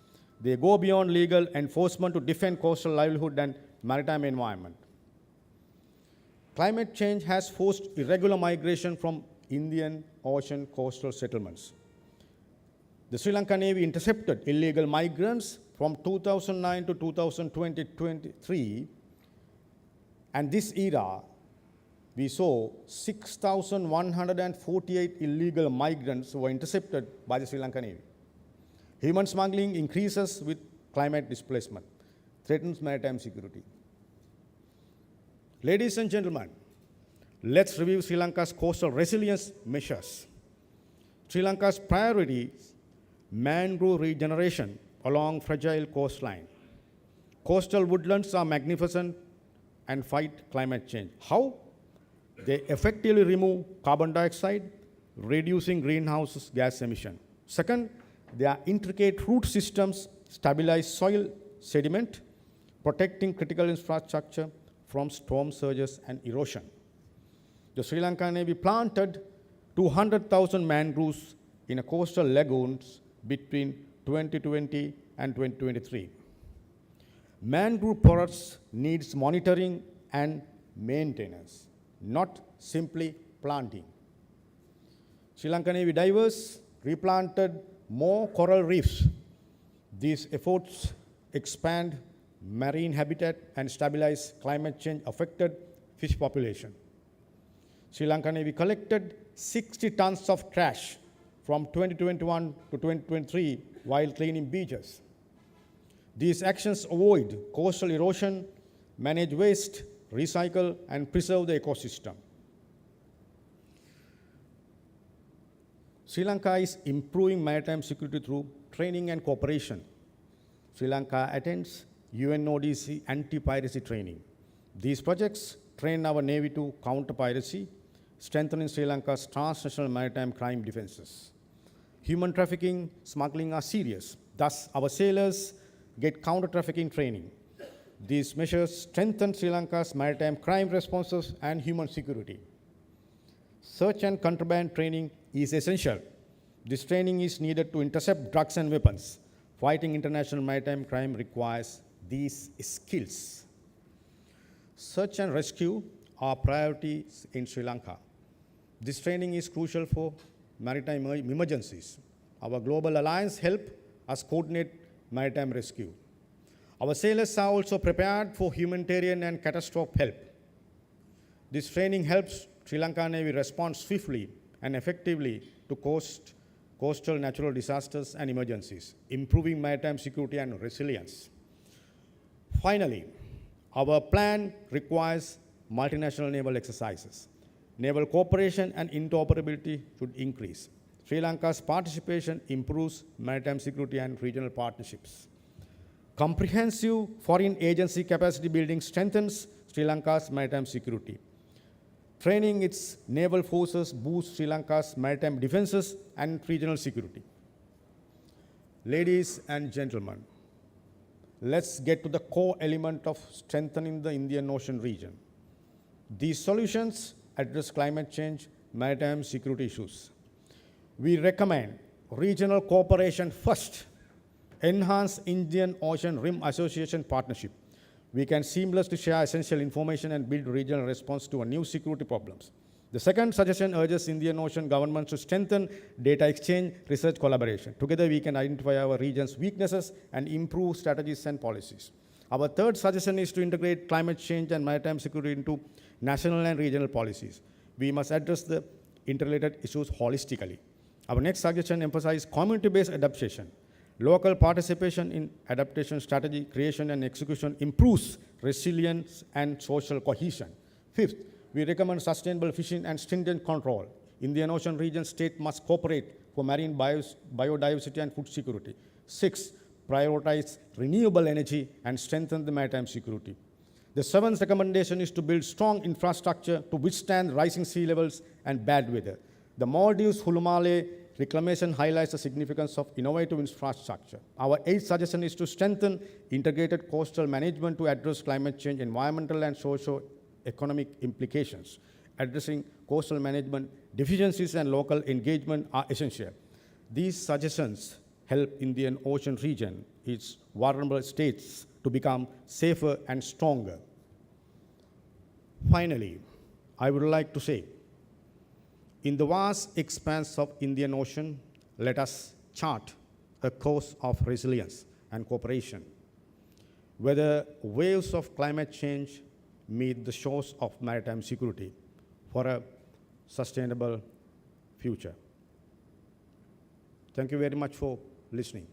They go beyond legal enforcement to defend coastal livelihood and maritime environment. Climate change has forced irregular migration from Indian Ocean coastal settlements. The Sri Lanka Navy intercepted illegal migrants from 2009 to 2023, and this era, we saw 6,148 illegal migrants were intercepted by the Sri Lanka Navy. Human smuggling increases with climate displacement, threatens maritime security. Ladies and gentlemen, let's review Sri Lanka's coastal resilience measures. Sri Lanka's priority is mangrove regeneration along fragile coastline. Coastal woodlands are magnificent and fight climate change. How? They effectively remove carbon dioxide, reducing greenhouse gas emission. Second, their intricate root systems stabilize soil sediment, protecting critical infrastructure from storm surges and erosion. The Sri Lanka Navy planted 200,000 mangroves in coastal lagoons between 2020 and 2023. Mangrove forests needs monitoring and maintenance, not simply planting. Sri Lanka Navy divers replanted more coral reefs. These efforts expand marine habitat and stabilize climate change affected fish population. Sri Lanka Navy collected 60 tons of trash from 2021 to 2023 while cleaning beaches. These actions avoid coastal erosion, manage waste, recycle, and preserve the ecosystem. Sri Lanka is improving maritime security through training and cooperation. Sri Lanka attends UNODC anti-piracy training. These projects train our Navy to counter piracy, strengthening Sri Lanka's transnational maritime crime defenses. Human trafficking, smuggling are serious. Thus, our sailors get counter-trafficking training. These measures strengthen Sri Lanka's maritime crime responses and human security. Search and contraband training is essential. This training is needed to intercept drugs and weapons. Fighting international maritime crime requires these skills. Search and rescue are priorities in Sri Lanka. This training is crucial for maritime emergencies. Our global alliance help us coordinate maritime rescue. Our sailors are also prepared for humanitarian and catastrophe help. This training helps Sri Lanka Navy respond swiftly and effectively to coastal natural disasters and emergencies, improving maritime security and resilience. Finally, our plan requires multinational naval exercises. Naval cooperation and interoperability should increase. Sri Lanka's participation improves maritime security and regional partnerships. Comprehensive foreign agency capacity building strengthens Sri Lanka's maritime security. Training its naval forces boosts Sri Lanka's maritime defenses and regional security. Ladies and gentlemen, let's get to the core element of strengthening the Indian Ocean region. These solutions address climate change, maritime security issues. We recommend regional cooperation first, enhance Indian Ocean Rim Association partnership. We can seamlessly share essential information and build regional response to our new security problems. The second suggestion urges Indian Ocean governments to strengthen data exchange, research collaboration. Together we can identify our region's weaknesses and improve strategies and policies. Our third suggestion is to integrate climate change and maritime security into national and regional policies. We must address the interrelated issues holistically. Our next suggestion emphasizes community-based adaptation. Local participation in adaptation strategy, creation and execution improves resilience and social cohesion. Fifth, we recommend sustainable fishing and stringent control. Indian Ocean region state must cooperate for marine biodiversity and food security. Sixth, prioritize renewable energy and strengthen the maritime security. The seventh recommendation is to build strong infrastructure to withstand rising sea levels and bad weather. The Maldives Hulumale reclamation highlights the significance of innovative infrastructure. Our eighth suggestion is to strengthen integrated coastal management to address climate change, environmental and socio-economic implications. Addressing coastal management deficiencies and local engagement are essential. These suggestions help Indian Ocean region, its vulnerable states, to become safer and stronger. Finally, I would like to say, in the vast expanse of Indian Ocean, let us chart a course of resilience and cooperation. Whether waves of climate change meet the shores of maritime security for a sustainable future. Thank you very much for listening.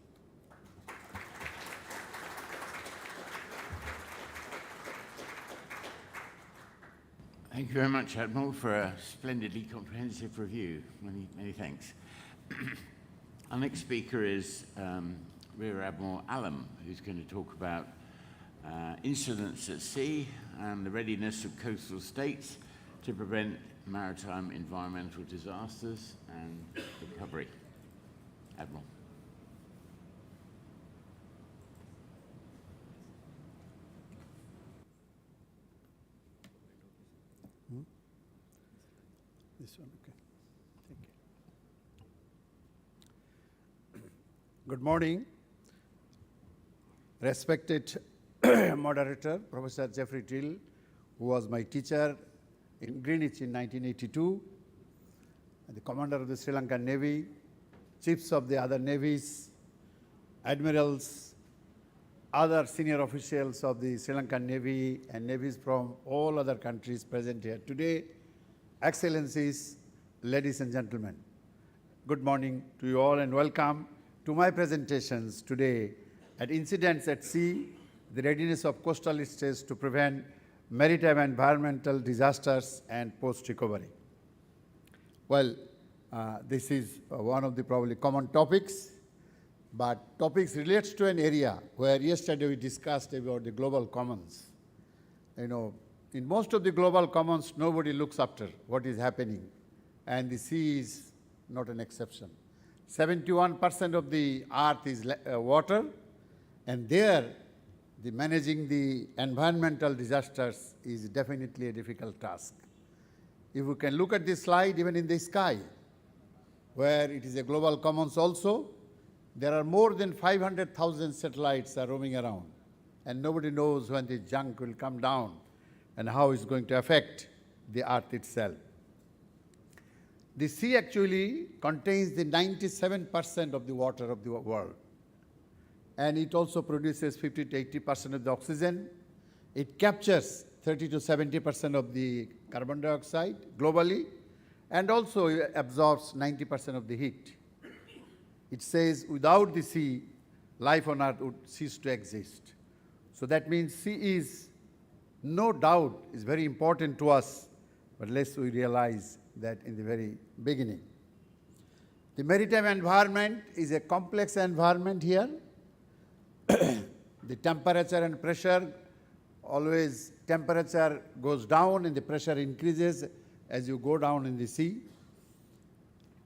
Thank you very much, Admiral, for a splendidly comprehensive review. Many thanks. Our next speaker is Rear Admiral Allam, who's going to talk about incidents at sea and the readiness of coastal states to prevent maritime environmental disasters and recovery. Admiral.
This one, okay. Thank you. Good morning, respected moderator, Professor Jeffrey Till, who was my teacher in Greenwich in 1982, and the commander of the Sri Lankan Navy, chiefs of the other navies, admirals, other senior officials of the Sri Lankan Navy and navies from all other countries present here today, Excellencies, ladies and gentlemen, good morning to you all and welcome to my presentations today at Incidents at Sea, the readiness of coastal states to prevent maritime environmental disasters and post-recovery. Well, this is one of the probably common topics, but topics relates to an area where yesterday we discussed about the global commons. You know, in most of the global commons, nobody looks after what is happening, and the sea is not an exception. 71% of the earth is water, and there, managing the environmental disasters is definitely a difficult task. If we can look at this slide, even in the sky, where it is a global commons also, there are more than 500,000 satellites are roaming around, and nobody knows when the junk will come down and how it's going to affect the earth itself. The sea actually contains the 97% of the water of the world. And it also produces 50 to 80% of the oxygen. It captures 30 to 70% of the carbon dioxide globally, and also absorbs 90% of the heat. It says without the sea, life on earth would cease to exist. So that means sea is, no doubt, is very important to us, but less we realize that in the very beginning. The maritime environment is a complex environment here. The temperature and pressure, always temperature goes down and the pressure increases as you go down in the sea.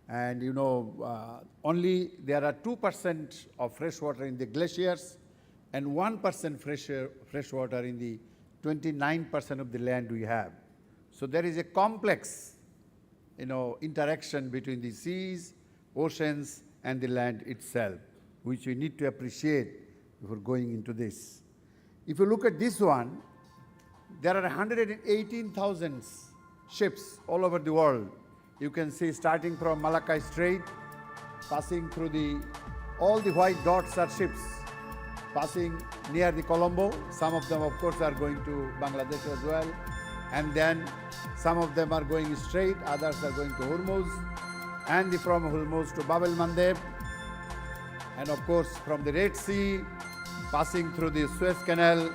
And you know, only there are 2% of fresh water in the glaciers and 1% fresh water in the 29% of the land we have. So there is a complex, interaction between the seas, oceans, and the land itself, which we need to appreciate before going into this. If you look at this one, there are 118,000 ships all over the world. You can see starting from Malacca Strait, passing through all the white dots are ships, passing near the Colombo. Some of them, of course, are going to Bangladesh as well. And then some of them are going straight, others are going to Hormuz, and from Hormuz to Bab el-Mandeb. And of course, from the Red Sea, passing through the Suez Canal,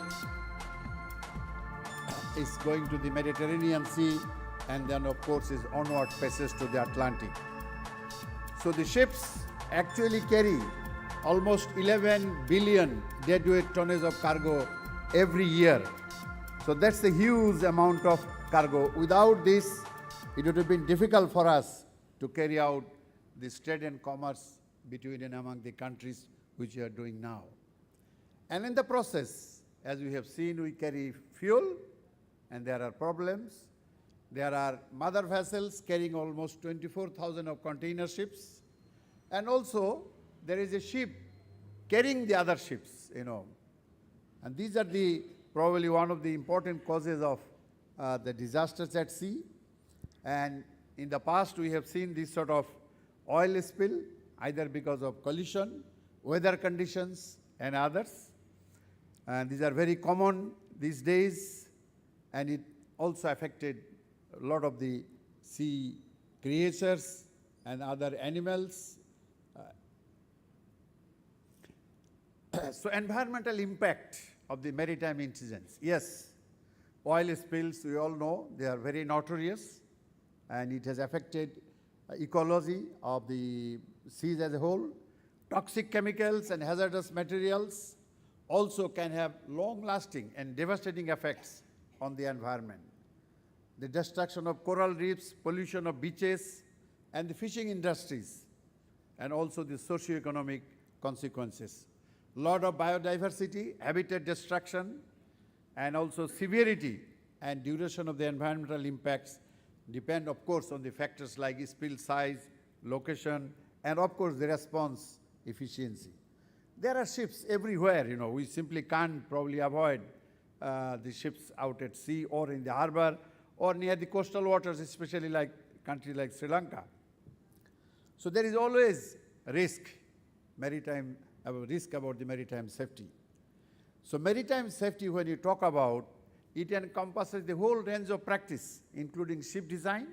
is going to the Mediterranean Sea, and then of course is onward passes to the Atlantic. So the ships actually carry almost 11 billion deadweight tonnage of cargo every year. So that's a huge amount of cargo. Without this, it would have been difficult for us to carry out this trade and commerce between and among the countries which we are doing now. And in the process, as we have seen, we carry fuel, and there are problems. There are mother vessels carrying almost 24,000 of container ships. And also, there is a ship carrying the other ships, And these are probably one of the important causes of the disasters at sea. And in the past, we have seen this sort of oil spill, either because of collision, weather conditions, and others. And these are very common these days, and it also affected a lot of the sea creatures and other animals. So environmental impact of the maritime incidents. Yes, oil spills, we all know, they are very notorious, and it has affected ecology of the seas as a whole. Toxic chemicals and hazardous materials also can have long-lasting and devastating effects on the environment. The destruction of coral reefs, pollution of beaches, and the fishing industries, and also the socio-economic consequences. Lot of biodiversity, habitat destruction, and also severity and duration of the environmental impacts depend, of course, on the factors like spill size, location, and of course the response efficiency. There are ships everywhere, we simply can't probably avoid the ships out at sea or in the harbor or near the coastal waters, especially like country like Sri Lanka. So there is always risk about the maritime safety. So maritime safety, when you talk about, it encompasses the whole range of practice, including ship design,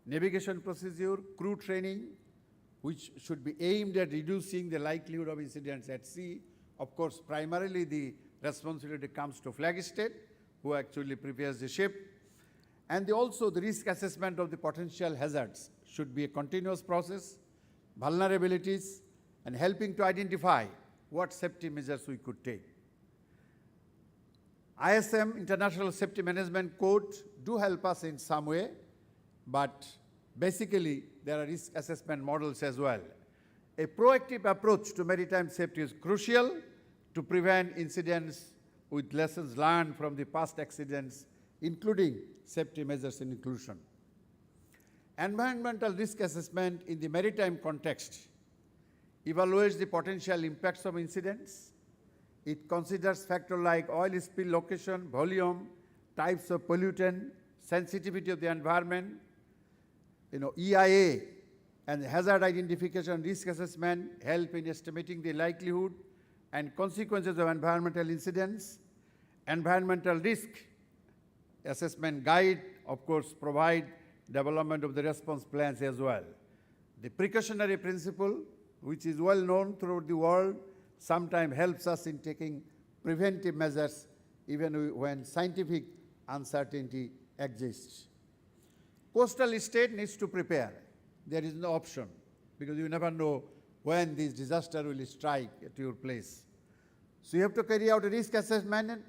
navigation procedure, crew training, which should be aimed at reducing the likelihood of incidents at sea. Of course, primarily the responsibility comes to flag state, who actually prepares the ship. And also the risk assessment of the potential hazards should be a continuous process, vulnerabilities, and helping to identify what safety measures we could take. ISM, International Safety Management Code, do help us in some way, but basically there are risk assessment models as well. A proactive approach to maritime safety is crucial to prevent incidents with lessons learned from the past accidents, including safety measures in inclusion. Environmental risk assessment in the maritime context evaluates the potential impacts of incidents. It considers factors like oil spill location, volume, types of pollutant, sensitivity of the environment, EIA and hazard identification risk assessment help in estimating the likelihood and consequences of environmental incidents. Environmental risk assessment guide, of course, provide development of the response plans as well. The precautionary principle, which is well known throughout the world, sometimes helps us in taking preventive measures even when scientific uncertainty exists. Coastal state needs to prepare. There is no option because you never know when this disaster will strike at your place. So you have to carry out a risk assessment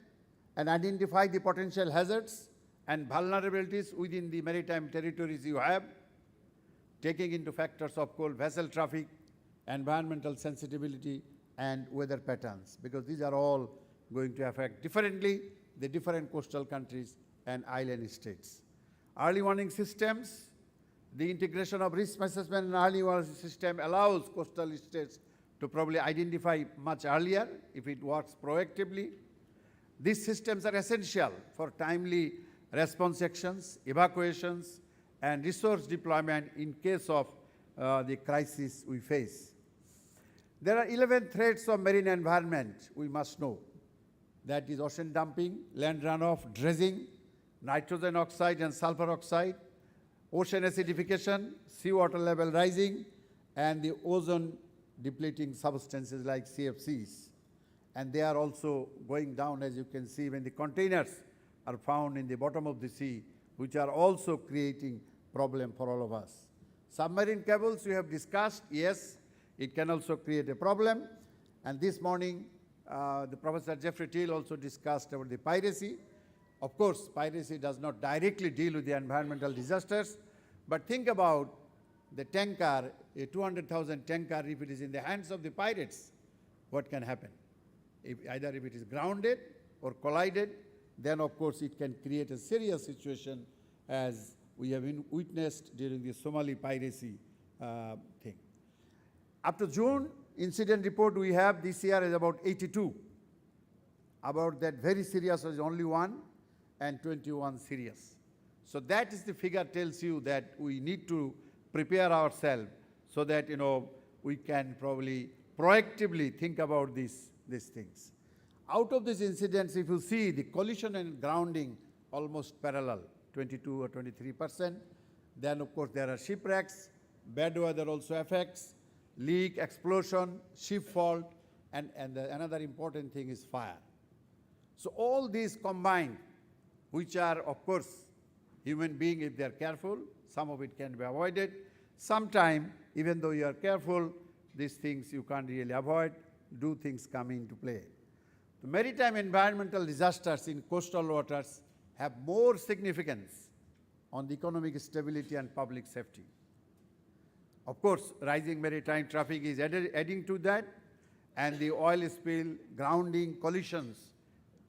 and identify the potential hazards and vulnerabilities within the maritime territories you have, taking into factors of course vessel traffic, environmental sensitivity, and weather patterns, because these are all going to affect differently the different coastal countries and island states. Early warning systems, the integration of risk assessment and early warning system allows coastal states to probably identify much earlier if it works proactively. These systems are essential for timely response actions, evacuations, and resource deployment in case of the crisis we face. There are 11 threats of marine environment we must know. That is ocean dumping, land runoff, dredging, nitrogen oxide and sulfur oxide, ocean acidification, seawater level rising, and the ozone depleting substances like CFCs. And they are also going down, as you can see, when the containers are found in the bottom of the sea, which are also creating problem for all of us. Submarine cables we have discussed, yes, it can also create a problem. And this morning, the Professor Jeffrey Till also discussed about the piracy. Of course, piracy does not directly deal with the environmental disasters, but think about the tanker, a 200,000 tanker, if it is in the hands of the pirates, what can happen? Either if it is grounded or collided, then of course it can create a serious situation as we have witnessed during the Somali piracy thing. Up to June, incident report we have this year is about 82. About that very serious was only 1 and 21 serious. So that is the figure tells you that we need to prepare ourselves so that we can probably proactively think about these things. Out of these incidents, if you see the collision and grounding almost parallel, 22 or 23%. Then of course there are shipwrecks, bad weather also affects, leak, explosion, ship fault, and another important thing is fire. So all these combined, which are of course human being, if they are careful, some of it can be avoided. Sometime, even though you are careful, these things you can't really avoid, do things come into play. The maritime environmental disasters in coastal waters have more significance on the economic stability and public safety. Of course, rising maritime traffic is adding to that, and the oil spill, grounding, collisions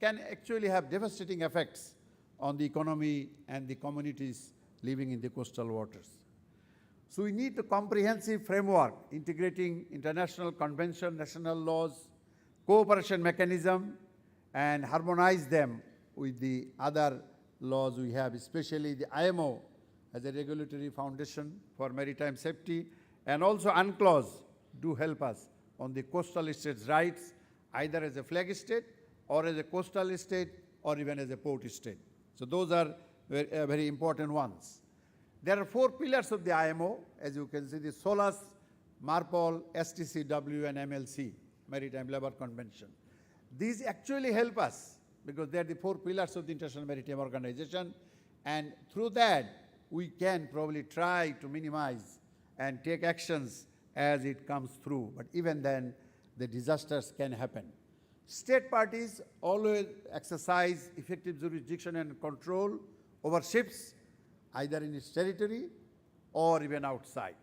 can actually have devastating effects on the economy and the communities living in the coastal waters. So we need a comprehensive framework integrating international convention, national laws, cooperation mechanism, and harmonize them with the other laws we have, especially the IMO as a regulatory foundation for maritime safety, and also UNCLOS do help us on the coastal states' rights, either as a flag state or as a coastal state or even as a port state. So those are very important ones. There are 4 pillars of the IMO, as you can see, the SOLAS, MARPOL, STCW, and MLC, Maritime Labour Convention. These actually help us because they are the 4 pillars of the International Maritime Organization, and through that we can probably try to minimize and take actions as it comes through. But even then, the disasters can happen. State parties always exercise effective jurisdiction and control over ships, either in its territory or even outside.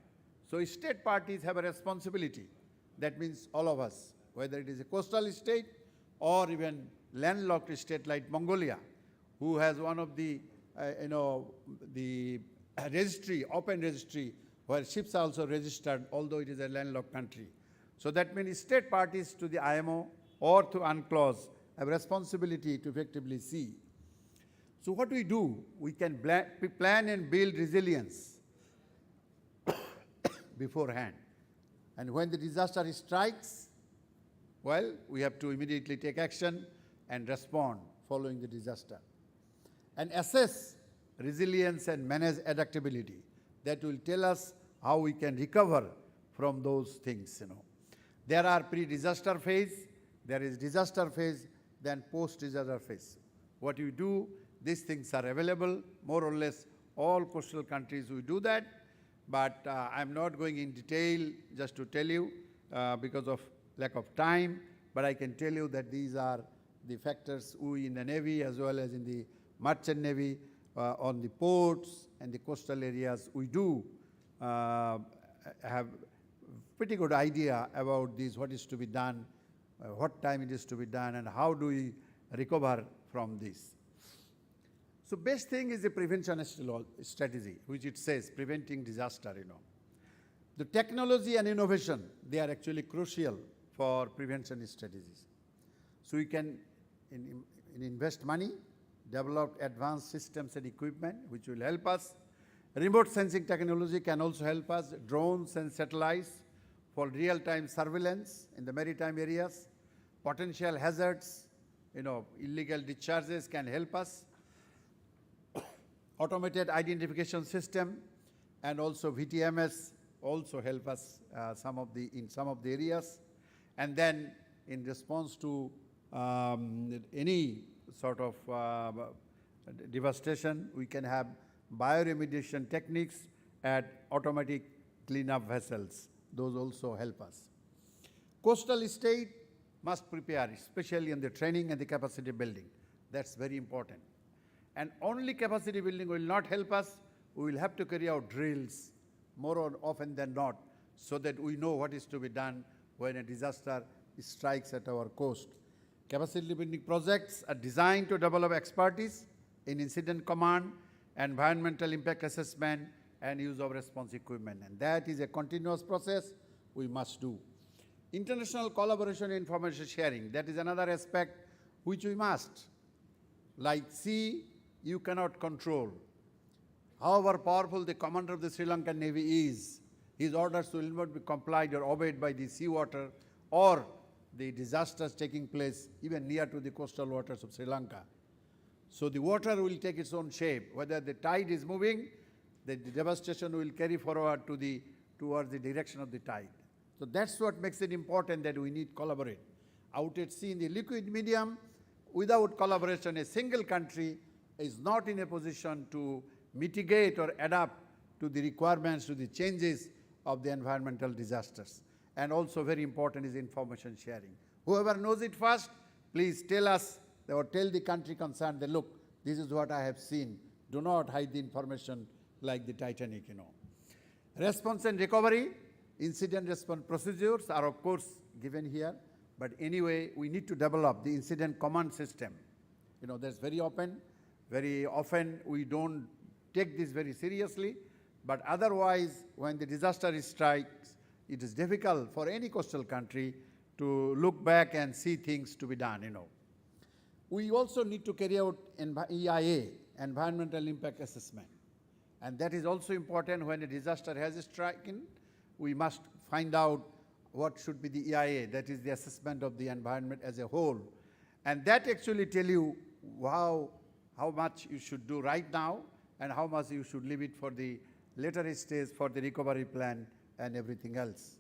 So state parties have a responsibility. That means all of us, whether it is a coastal state or even landlocked state like Mongolia, who has one of the, the registry, open registry, where ships are also registered, although it is a landlocked country. So that means state parties to the IMO or to UNCLOS have responsibility to effectively see. So what we do, we can plan and build resilience beforehand. And when the disaster strikes, well, we have to immediately take action and respond following the disaster. And assess resilience and manage adaptability. That will tell us how we can recover from those things, There are pre-disaster phase, there is disaster phase, then post-disaster phase. What you do, these things are available, more or less all coastal countries will do that, but I'm not going in detail just to tell you because of lack of time, but I can tell you that these are the factors we in the Navy as well as in the Merchant Navy on the ports and the coastal areas, we do have pretty good idea about this, what is to be done, what time it is to be done, and how do we recover from this. So best thing is the prevention strategy, which it says, preventing disaster, The technology and innovation, they are actually crucial for prevention strategies. So we can invest money, develop advanced systems and equipment, which will help us. Remote sensing technology can also help us, drones and satellites for real-time surveillance in the maritime areas. Potential hazards, illegal discharges can help us. Automated identification system and also VTMS also help us in some of the areas. And then in response to any sort of devastation, we can have bioremediation techniques at automatic cleanup vessels. Those also help us. Coastal state must prepare, especially in the training and the capacity building. That's very important. And only capacity building will not help us. We will have to carry out drills more often than not so that we know what is to be done when a disaster strikes at our coast. Capacity building projects are designed to develop expertise in incident command, environmental impact assessment, and use of response equipment. And that is a continuous process we must do. International collaboration and information sharing, that is another aspect which we must. Like sea, you cannot control. However powerful the commander of the Sri Lankan Navy is, his orders will not be complied or obeyed by the seawater or the disasters taking place even near to the coastal waters of Sri Lanka. So the water will take its own shape. Whether the tide is moving, the devastation will carry forward towards the direction of the tide. So that's what makes it important that we need collaborate. Out at sea in the liquid medium, without collaboration, a single country is not in a position to mitigate or adapt to the requirements, to the changes of the environmental disasters. And also very important is information sharing. Whoever knows it first, please tell us or tell the country concerned that, look, this is what I have seen. Do not hide the information like the Titanic, Response and recovery, incident response procedures are of course given here. But anyway, we need to develop the incident command system. That's very often we don't take this very seriously, but otherwise when the disaster strikes, it is difficult for any coastal country to look back and see things to be done, We also need to carry out EIA, Environmental Impact Assessment. And that is also important when a disaster has stricken. We must find out what should be the EIA, that is the assessment of the environment as a whole. And that actually tell you how much you should do right now and how much you should leave it for the later stage for the recovery plan and everything else.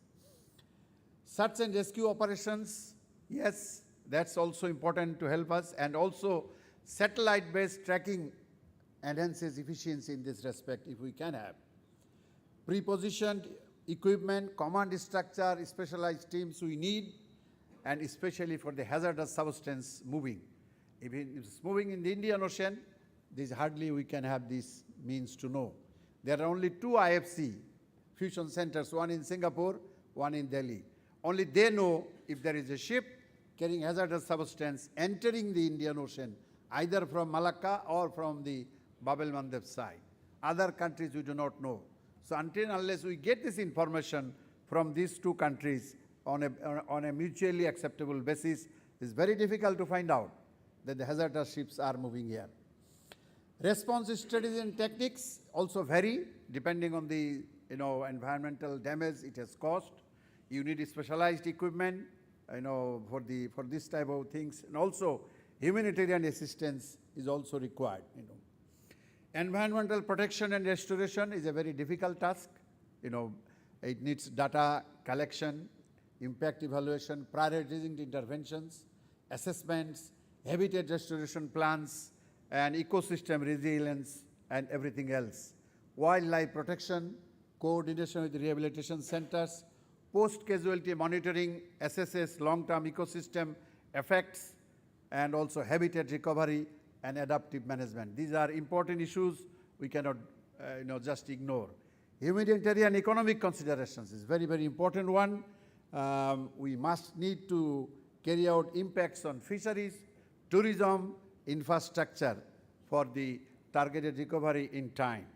Search and rescue operations, yes, that's also important to help us, and also satellite-based tracking enhances efficiency in this respect if we can have. Pre-positioned equipment, command structure, specialized teams we need, and especially for the hazardous substance moving. If it's moving in the Indian Ocean, this hardly we can have these means to know. There are only 2 IFC fusion centers, one in Singapore, one in Delhi. Only they know if there is a ship carrying hazardous substance entering the Indian Ocean, either from Malacca or from the Bab el Mandeb side. Other countries we do not know. So until and unless we get this information from these 2 countries on a mutually acceptable basis, it's very difficult to find out that the hazardous ships are moving here. Response strategies and techniques also vary depending on the environmental damage it has caused. You need specialized equipment, for this type of things, and also humanitarian assistance is also required. Environmental protection and restoration is a very difficult task. It needs data collection, impact evaluation, prioritizing the interventions, assessments, habitat restoration plans, and ecosystem resilience, and everything else. Wildlife protection, coordination with rehabilitation centers, post-casualty monitoring, assesses long-term ecosystem effects, and also habitat recovery and adaptive management. These are important issues we cannot just ignore. Humanitarian economic considerations is very, very important one. We must need to carry out impacts on fisheries, tourism, infrastructure for the targeted recovery in time.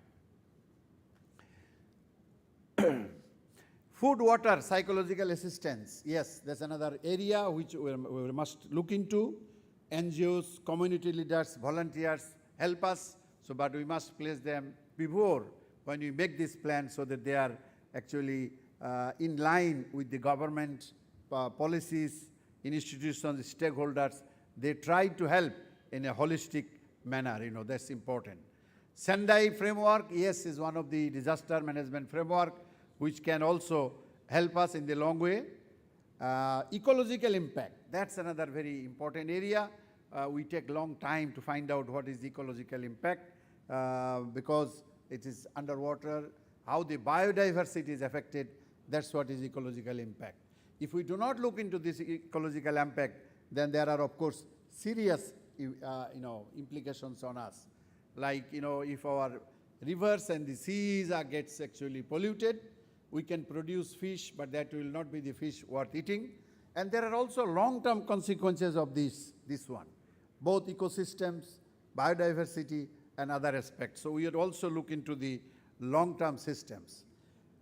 Food, water, psychological assistance. Yes, that's another area which we must look into. NGOs, community leaders, volunteers help us, but we must place them before when we make this plan so that they are actually in line with the government policies, institutions, stakeholders. They try to help in a holistic manner, that's important. Sendai framework, yes, is one of the disaster management framework which can also help us in the long way. Ecological impact, that's another very important area. We take long time to find out what is ecological impact because it is underwater, how the biodiversity is affected, that's what is ecological impact. If we do not look into this ecological impact, then there are of course serious implications on us. Like, if our rivers and the seas gets actually polluted, we can produce fish, but that will not be the fish worth eating. And there are also long-term consequences of this one, both ecosystems, biodiversity, and other aspects. So we would also look into the long-term systems.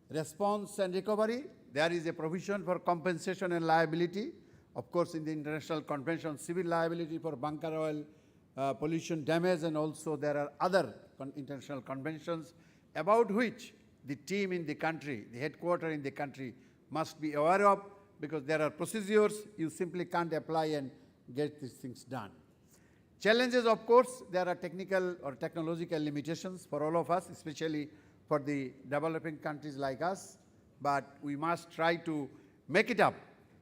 Response and recovery, there is a provision for compensation and liability. Of course, in the International Convention on Civil Liability for bunker oil pollution damage, and also there are other international conventions about which the team in the country, the headquarters in the country must be aware of, because there are procedures you simply can't apply and get these things done. Challenges, of course, there are technical or technological limitations for all of us, especially for the developing countries like us, but we must try to make it up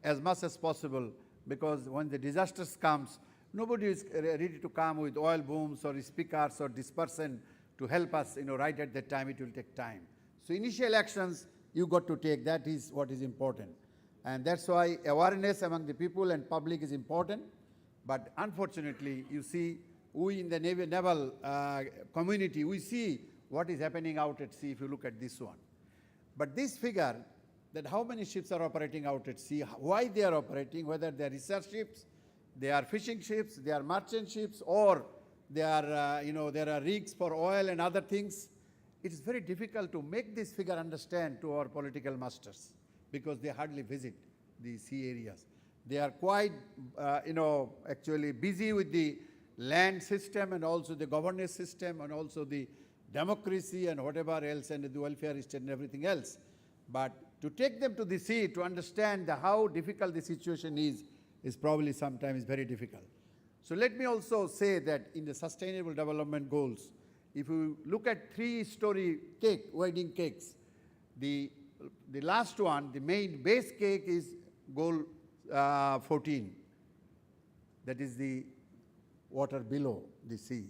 as much as possible, because when the disasters comes, nobody is ready to come with oil booms or speakers or dispersion to help us, right at that time. It will take time. So initial actions you got to take, that is what is important. And that's why awareness among the people and public is important. But unfortunately, you see, we in the naval community, we see what is happening out at sea if you look at this one. But this figure, that how many ships are operating out at sea, why they are operating, whether they are research ships, they are fishing ships, they are merchant ships, or they are, there are rigs for oil and other things. It is very difficult to make this figure understand to our political masters, because they hardly visit the sea areas. They are quite, actually busy with the land system and also the governance system and also the democracy and whatever else, and the welfare state and everything else. But to take them to the sea to understand how difficult the situation is probably sometimes very difficult. So let me also say that in the Sustainable Development Goals, if you look at 3-story cake, wedding cakes, the last one, the main base cake is goal 14. That is the water below the sea.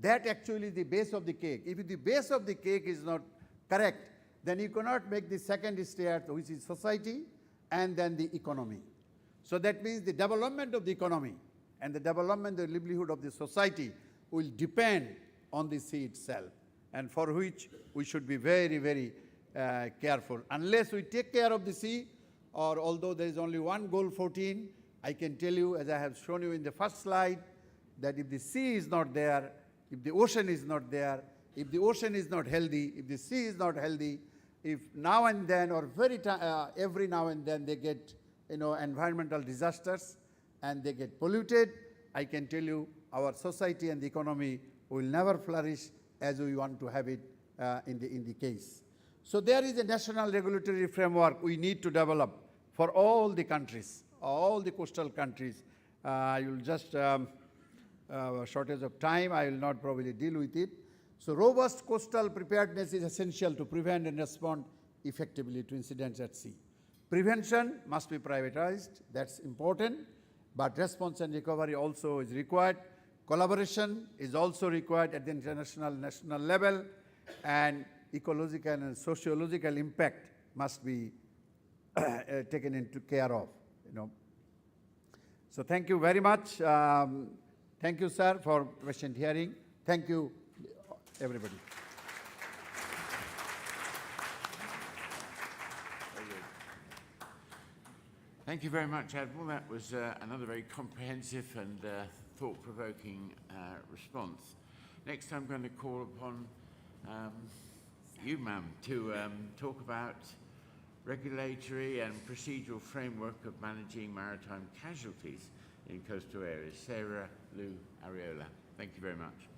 That actually is the base of the cake. If the base of the cake is not correct, then you cannot make the second stair, which is society, and then the economy. So that means the development of the economy and the development, the livelihood of the society will depend on the sea itself, and for which we should be very, very careful. Unless we take care of the sea, or although there is only one goal 14, I can tell you, as I have shown you in the first slide, that if the sea is not there, if the ocean is not there, if the ocean is not healthy, if the sea is not healthy, if now and then or every now and then they get environmental disasters and they get polluted, I can tell you our society and the economy will never flourish as we want to have it in the case. So there is a national regulatory framework we need to develop for all the countries, all the coastal countries. I will just, shortage of time, I will not probably deal with it. So robust coastal preparedness is essential to prevent and respond effectively to incidents at sea. Prevention must be privatized, that's important, but response and recovery also is required. Collaboration is also required at the international, national level, and ecological and sociological impact must be taken into care of. So thank you very much. Thank you, sir, for patient hearing. Thank you, everybody.
Thank you very much, Admiral. That was another very comprehensive and thought-provoking response. Next, I'm going to call upon you, ma'am, to talk about regulatory and procedural framework of managing maritime casualties in coastal areas. Sarah Lou Ariola. Thank you very much.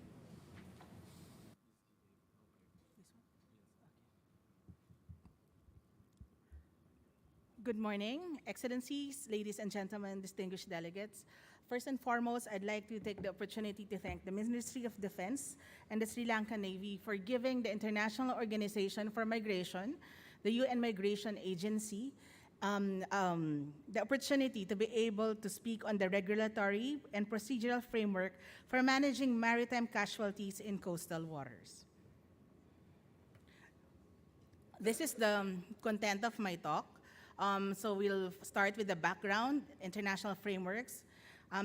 Good morning, Excellencies, ladies and gentlemen, distinguished delegates. First and foremost, I'd like to take the opportunity to thank the Ministry of Defense and the Sri Lankan Navy for giving the International Organization for Migration, the UN Migration Agency, the opportunity to be able to speak on the regulatory and procedural framework for managing maritime casualties in coastal waters. This is the content of my talk. So we'll start with the background, international frameworks,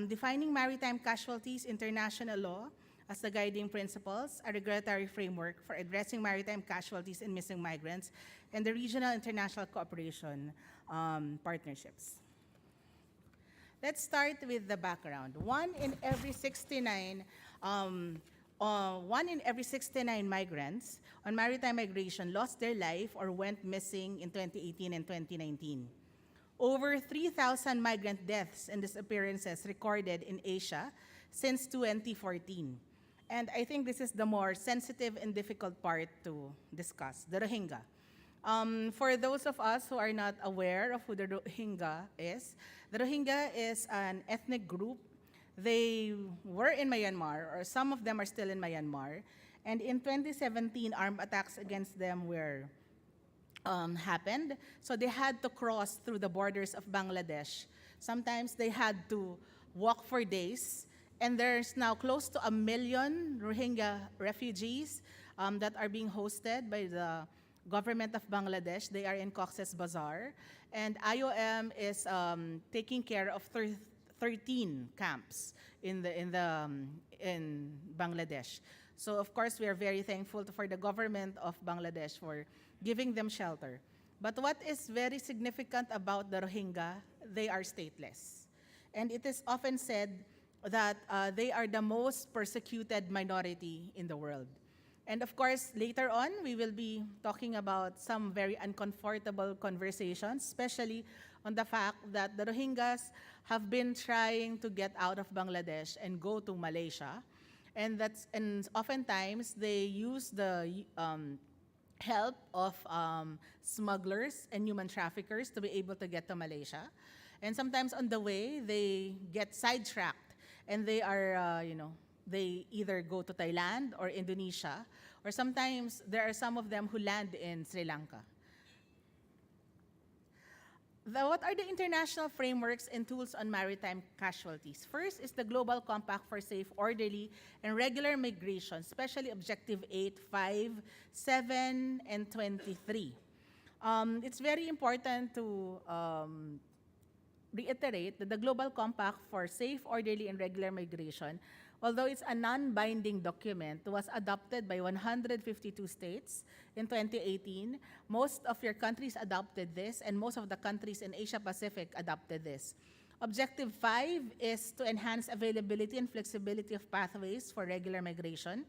defining maritime casualties, international law as the guiding principles, a regulatory framework for addressing maritime casualties and missing migrants, and the regional international cooperation partnerships. Let's start with the background. One in every 69 migrants on maritime migration lost their life or went missing in 2018 and 2019. Over 3,000 migrant deaths and disappearances recorded in Asia since 2014. And I think this is the more sensitive and difficult part to discuss, the Rohingya. For those of us who are not aware of who the Rohingya is an ethnic group. They were in Myanmar, or some of them are still in Myanmar, and in 2017, armed attacks against them were happened. So they had to cross through the borders of Bangladesh. Sometimes they had to walk for days, and there's now close to 1 million Rohingya refugees that are being hosted by the government of Bangladesh. They are in Cox's Bazar, and IOM is taking care of 13 camps in Bangladesh. So of course we are very thankful for the government of Bangladesh for giving them shelter. But what is very significant about the Rohingya, they are stateless. And it is often said that they are the most persecuted minority in the world. And of course, later on, we will be talking about some very uncomfortable conversations, especially on the fact that the Rohingyas have been trying to get out of Bangladesh and go to Malaysia. And oftentimes, they use the help of smugglers and human traffickers to be able to get to Malaysia. And sometimes on the way, they get sidetracked and they are, they either go to Thailand or Indonesia, or sometimes there are some of them who land in Sri Lanka. What are the international frameworks and tools on maritime casualties? First is the Global Compact for Safe, Orderly, and Regular Migration, especially Objective 8, 5, 7, and 23. It's very important to reiterate that the Global Compact for Safe, Orderly, and Regular Migration, although it's a non-binding document, was adopted by 152 states in 2018. Most of your countries adopted this, and most of the countries in Asia-Pacific adopted this. Objective 5 is to enhance availability and flexibility of pathways for regular migration.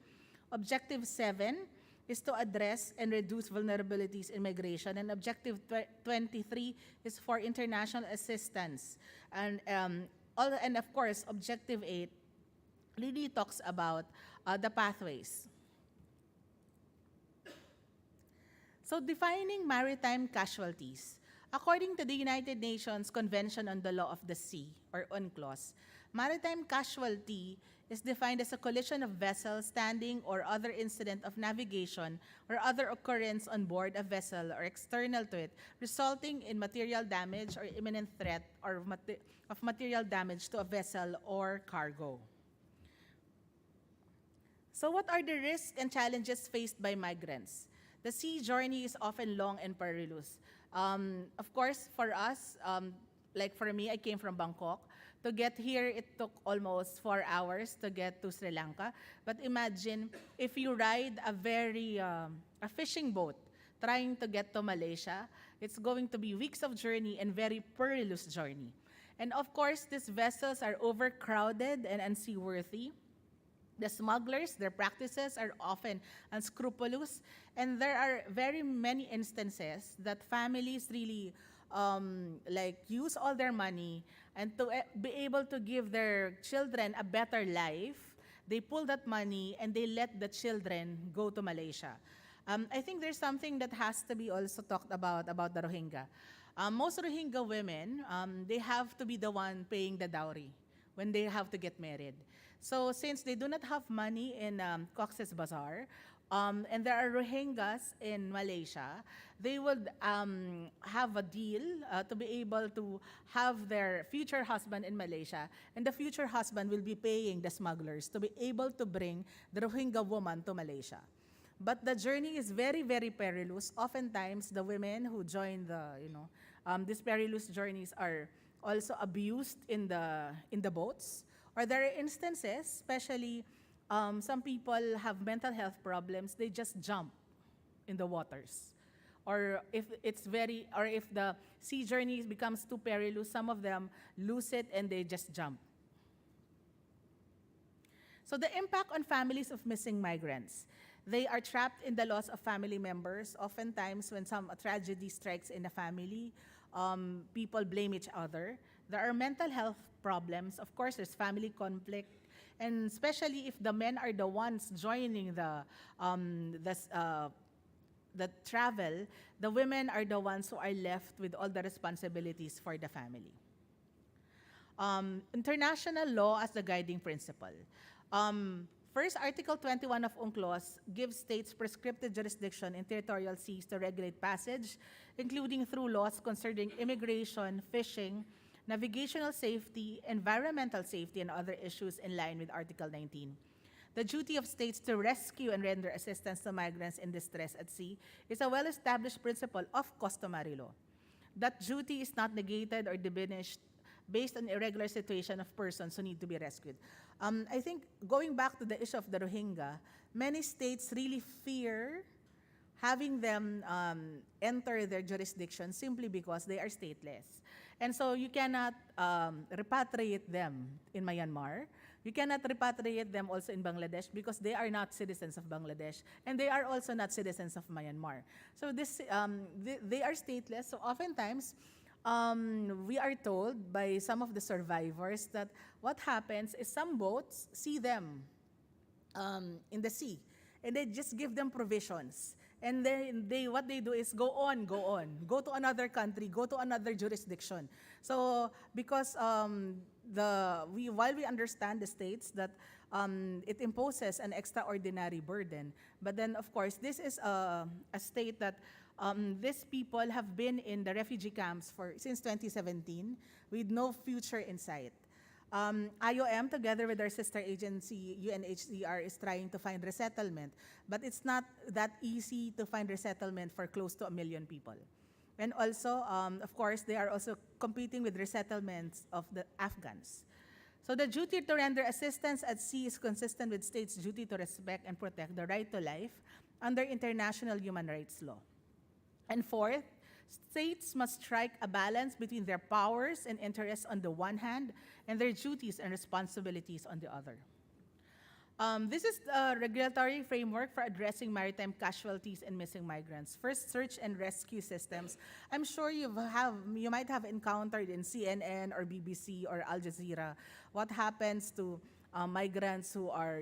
Objective 7 is to address and reduce vulnerabilities in migration. And Objective 23 is for international assistance. And of course, Objective 8 really talks about the pathways. So defining maritime casualties. According to the United Nations Convention on the Law of the Sea, or UNCLOS, maritime casualty is defined as a collision of vessels, standing, or other incident of navigation or other occurrence on board a vessel or external to it, resulting in material damage or imminent threat or of material damage to a vessel or cargo. So what are the risks and challenges faced by migrants? The sea journey is often long and perilous. Of course, for us, like for me, I came from Bangkok. To get here, it took almost 4 hours to get to Sri Lanka. But imagine if you ride a fishing boat trying to get to Malaysia, it's going to be weeks of journey and very perilous journey. And of course, these vessels are overcrowded and unseaworthy. The smugglers, their practices are often unscrupulous, and there are very many instances that families really use all their money and to be able to give their children a better life, they pull that money and they let the children go to Malaysia. I think there's something that has to be also talked about the Rohingya. Most Rohingya women, they have to be the one paying the dowry when they have to get married. So since they do not have money in Cox's Bazar, and there are Rohingyas in Malaysia, they would have a deal to be able to have their future husband in Malaysia, and the future husband will be paying the smugglers to be able to bring the Rohingya woman to Malaysia. But the journey is very, very perilous. Oftentimes, the women who join these perilous journeys are also abused in the boats. Or there are instances, especially some people have mental health problems, they just jump in the waters. Or if the sea journey becomes too perilous, some of them lose it and they just jump. So the impact on families of missing migrants. They are trapped in the loss of family members. Oftentimes, when some tragedy strikes in a family, people blame each other. There are mental health problems. Of course, there's family conflict. And especially if the men are the ones joining the travel, the women are the ones who are left with all the responsibilities for the family. International law as the guiding principle. First, Article 21 of UNCLOS gives states prescriptive jurisdiction in territorial seas to regulate passage, including through laws concerning immigration, fishing, navigational safety, environmental safety, and other issues in line with Article 19. The duty of states to rescue and render assistance to migrants in distress at sea is a well-established principle of customary law. That duty is not negated or diminished based on irregular situation of persons who need to be rescued. I think going back to the issue of the Rohingya, many states really fear having them enter their jurisdiction simply because they are stateless. And so you cannot repatriate them in Myanmar. You cannot repatriate them also in Bangladesh because they are not citizens of Bangladesh, and they are also not citizens of Myanmar. So they are stateless. So oftentimes, we are told by some of the survivors that what happens is some boats see them in the sea, and they just give them provisions. And then what they do is go to another country, go to another jurisdiction. So because while we understand the states that it imposes an extraordinary burden, but then of course this is a state that these people have been in the refugee camps since 2017 with no future in sight. IOM, together with our sister agency, UNHCR, is trying to find resettlement, but it's not that easy to find resettlement for close to 1 million people. And also, of course, they are also competing with resettlements of the Afghans. So the duty to render assistance at sea is consistent with states' duty to respect and protect the right to life under international human rights law. And fourth, states must strike a balance between their powers and interests on the one hand and their duties and responsibilities on the other. This is the regulatory framework for addressing maritime casualties and missing migrants. First, search and rescue systems. I'm sure you might have encountered in CNN or BBC or Al Jazeera what happens to migrants who are,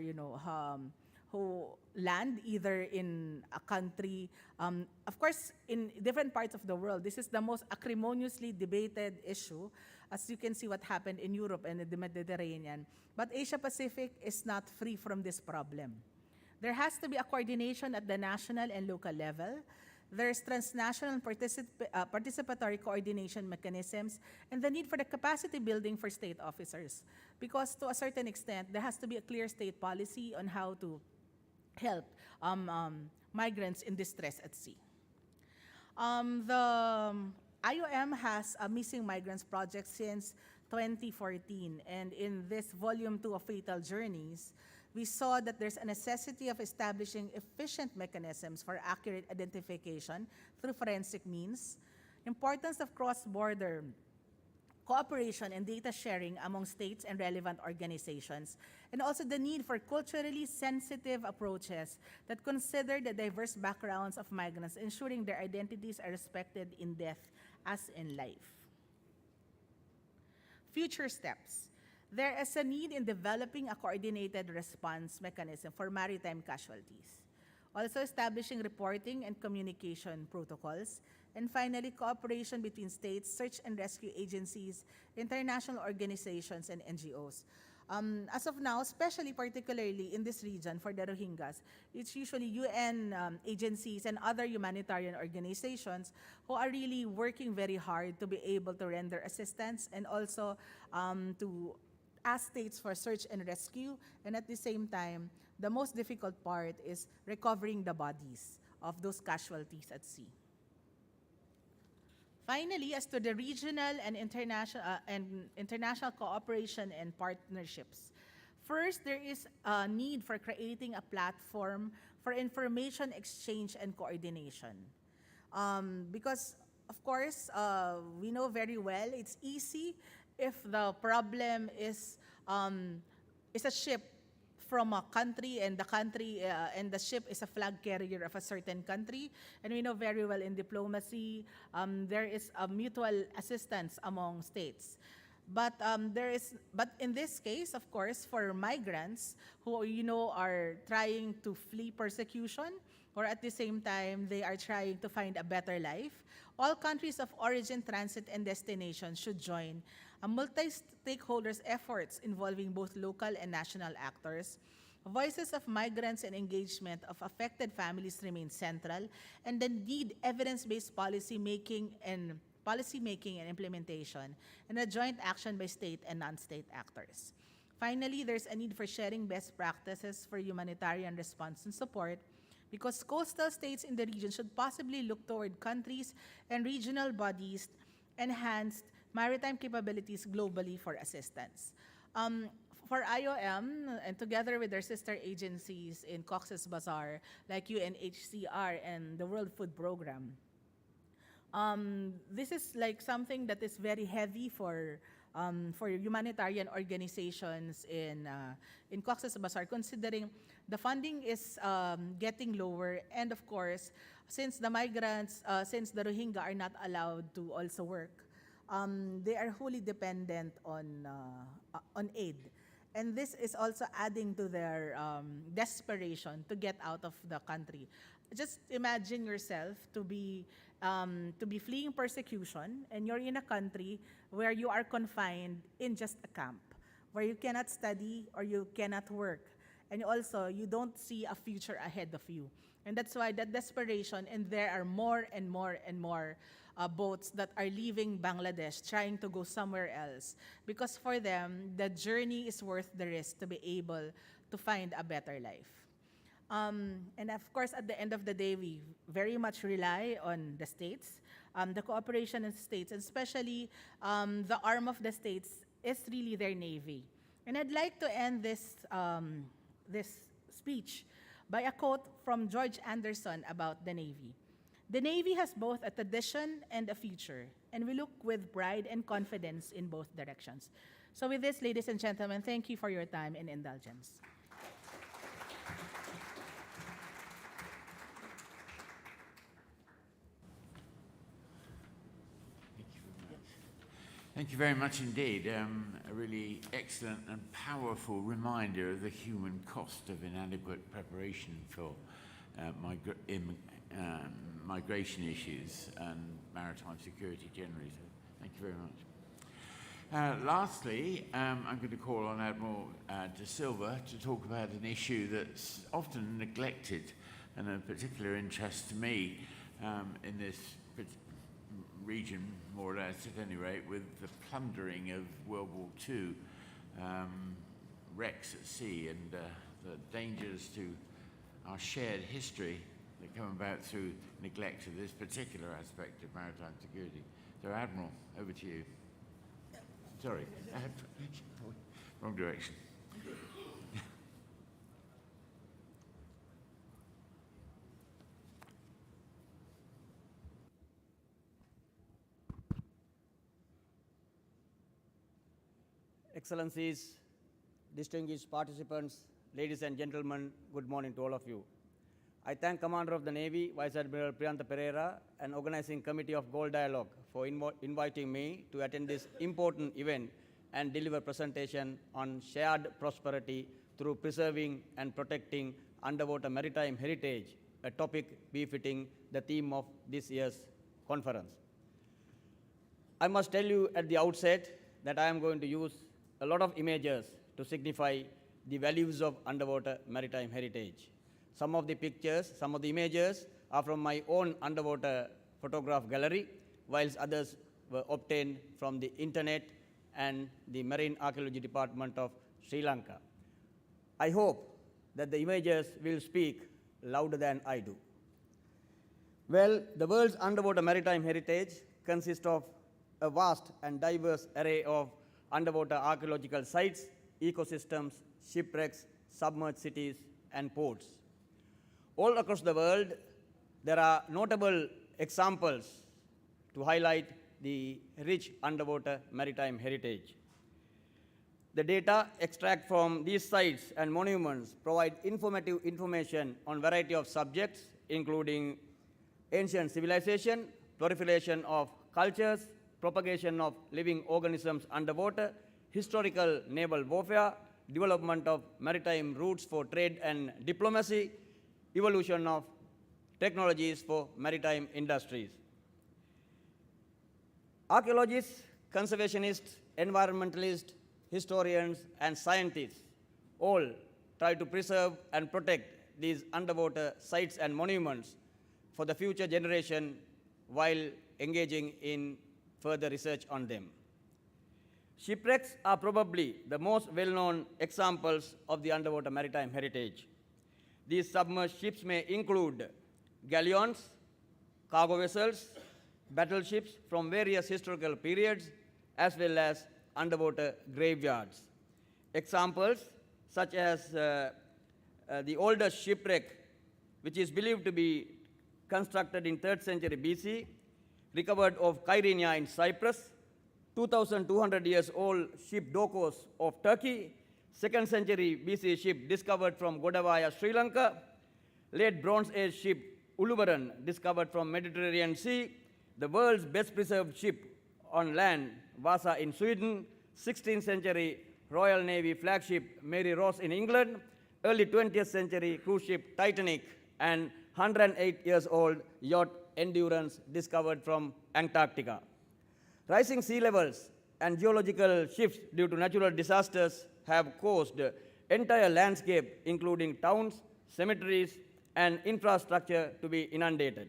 who land either in a country, of course, in different parts of the world. This is the most acrimoniously debated issue, as you can see what happened in Europe and the Mediterranean. But Asia Pacific is not free from this problem. There has to be a coordination at the national and local level. There's transnational participatory coordination mechanisms and the need for the capacity building for state officers. Because to a certain extent, there has to be a clear state policy on how to help migrants in distress at sea. The IOM has a missing migrants project since 2014, and in this volume 2 of Fatal Journeys, we saw that there's a necessity of establishing efficient mechanisms for accurate identification through forensic means, importance of cross-border cooperation and data sharing among states and relevant organizations, and also the need for culturally sensitive approaches that consider the diverse backgrounds of migrants, ensuring their identities are respected in death as in life. Future steps. There is a need in developing a coordinated response mechanism for maritime casualties. Also establishing reporting and communication protocols. And finally, cooperation between states, search and rescue agencies, international organizations, and NGOs. As of now, especially particularly in this region for the Rohingyas, it's usually UN agencies and other humanitarian organizations who are really working very hard to be able to render assistance and also to ask states for search and rescue. And at the same time, the most difficult part is recovering the bodies of those casualties at sea. Finally, as to the regional and international cooperation and partnerships. First, there is a need for creating a platform for information exchange and coordination. Because, of course, we know very well it's easy if the problem is a ship from a country and the ship is a flag carrier of a certain country, and we know very well in diplomacy there is a mutual assistance among states. But in this case, of course, for migrants who are trying to flee persecution, or at the same time they are trying to find a better life, all countries of origin, transit, and destination should join a multi-stakeholders efforts involving both local and national actors. Voices of migrants and engagement of affected families remain central, and the need evidence-based policy making and implementation, and a joint action by state and non-state actors. Finally, there's a need for sharing best practices for humanitarian response and support, because coastal states in the region should possibly look toward countries and regional bodies enhanced maritime capabilities globally for assistance. For IOM, and together with their sister agencies in Cox's Bazar, like UNHCR and the World Food Program, this is like something that is very heavy for humanitarian organizations in Cox's Bazar, considering the funding is getting lower, and of course, since the migrants, since the Rohingya are not allowed to also work, they are wholly dependent on aid. And this is also adding to their desperation to get out of the country. Just imagine yourself to be fleeing persecution, and you're in a country where you are confined in just a camp, where you cannot study or you cannot work, and also you don't see a future ahead of you. And that's why that desperation, and there are more and more and more boats that are leaving Bangladesh, trying to go somewhere else, because for them, the journey is worth the risk to be able to find a better life. And of course, at the end of the day, we very much rely on the states, the cooperation of states, and especially the arm of the states is really their Navy. And I'd like to end this speech by a quote from George Anderson about the Navy. The Navy has both a tradition and a future, and we look with pride and confidence in both directions. So with this, ladies and gentlemen, thank you for your time and indulgence.
Thank you very much indeed. A really excellent and powerful reminder of the human cost of inadequate preparation for migration issues and maritime security generally. So thank you very much. Lastly, I'm going to call on Admiral De Silva to talk about an issue that's often neglected and of particular interest to me in this region, more or less at any rate, with the plundering of World War II wrecks at sea and the dangers to our shared history that come about through neglect of this particular aspect of maritime security. So, Admiral, over to you. Sorry, wrong direction.
Excellencies, distinguished participants, ladies and gentlemen, good morning to all of you. I thank Commander of the Navy, Vice Admiral Priyantha Pereira, and organizing committee of Galle Dialogue for inviting me to attend this important event and deliver presentation on shared prosperity through preserving and protecting underwater maritime heritage, a topic befitting the theme of this year's conference. I must tell you at the outset that I am going to use a lot of images to signify the values of underwater maritime heritage. Some of the pictures, some of the images are from my own underwater photograph gallery, whilst others were obtained from the internet and the Marine Archaeology Department of Sri Lanka. I hope that the images will speak louder than I do. Well, the world's underwater maritime heritage consists of a vast and diverse array of underwater archaeological sites, ecosystems, shipwrecks, submerged cities, and ports. All across the world, there are notable examples to highlight the rich underwater maritime heritage. The data extracted from these sites and monuments provide informative information on a variety of subjects, including ancient civilization, proliferation of cultures, propagation of living organisms underwater, historical naval warfare, development of maritime routes for trade and diplomacy, evolution of technologies for maritime industries. Archaeologists, conservationists, environmentalists, historians, and scientists all try to preserve and protect these underwater sites and monuments for the future generation while engaging in further research on them. Shipwrecks are probably the most well-known examples of the underwater maritime heritage. These submerged ships may include galleons, cargo vessels, battleships from various historical periods, as well as underwater graveyards. Examples such as the oldest shipwreck, which is believed to be constructed in 3rd century BC, recovered of Kyrenia in Cyprus, 2,200 years old ship Dokos of Turkey, 2nd century BC ship discovered from Godavaya, Sri Lanka, late Bronze Age ship Uluvaran discovered from Mediterranean Sea, the world's best preserved ship on land, Vasa in Sweden, 16th century Royal Navy flagship Mary Ross in England, early 20th century cruise ship Titanic, and 108 years old yacht Endurance discovered from Antarctica. Rising sea levels and geological shifts due to natural disasters have caused entire landscape, including towns, cemeteries, and infrastructure to be inundated.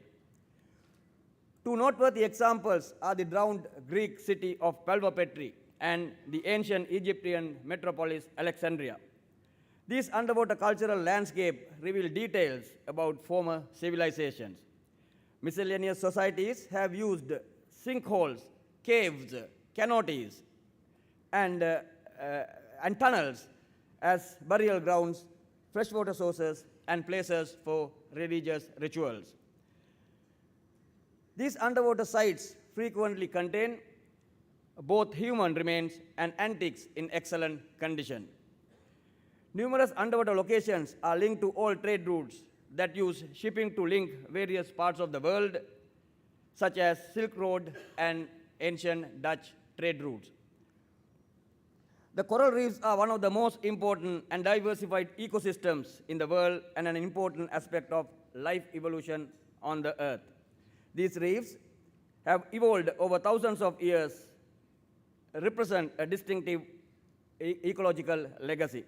Two noteworthy examples are the drowned Greek city of Pelvopetri and the ancient Egyptian metropolis Alexandria. These underwater cultural landscapes reveal details about former civilizations. Miscellaneous societies have used sinkholes, caves, canopies, and tunnels as burial grounds, freshwater sources, and places for religious rituals. These underwater sites frequently contain both human remains and antiques in excellent condition. Numerous underwater locations are linked to all trade routes that use shipping to link various parts of the world, such as Silk Road and ancient Dutch trade routes. The coral reefs are one of the most important and diversified ecosystems in the world and an important aspect of life evolution on the earth. These reefs have evolved over thousands of years, represent a distinctive ecological legacy.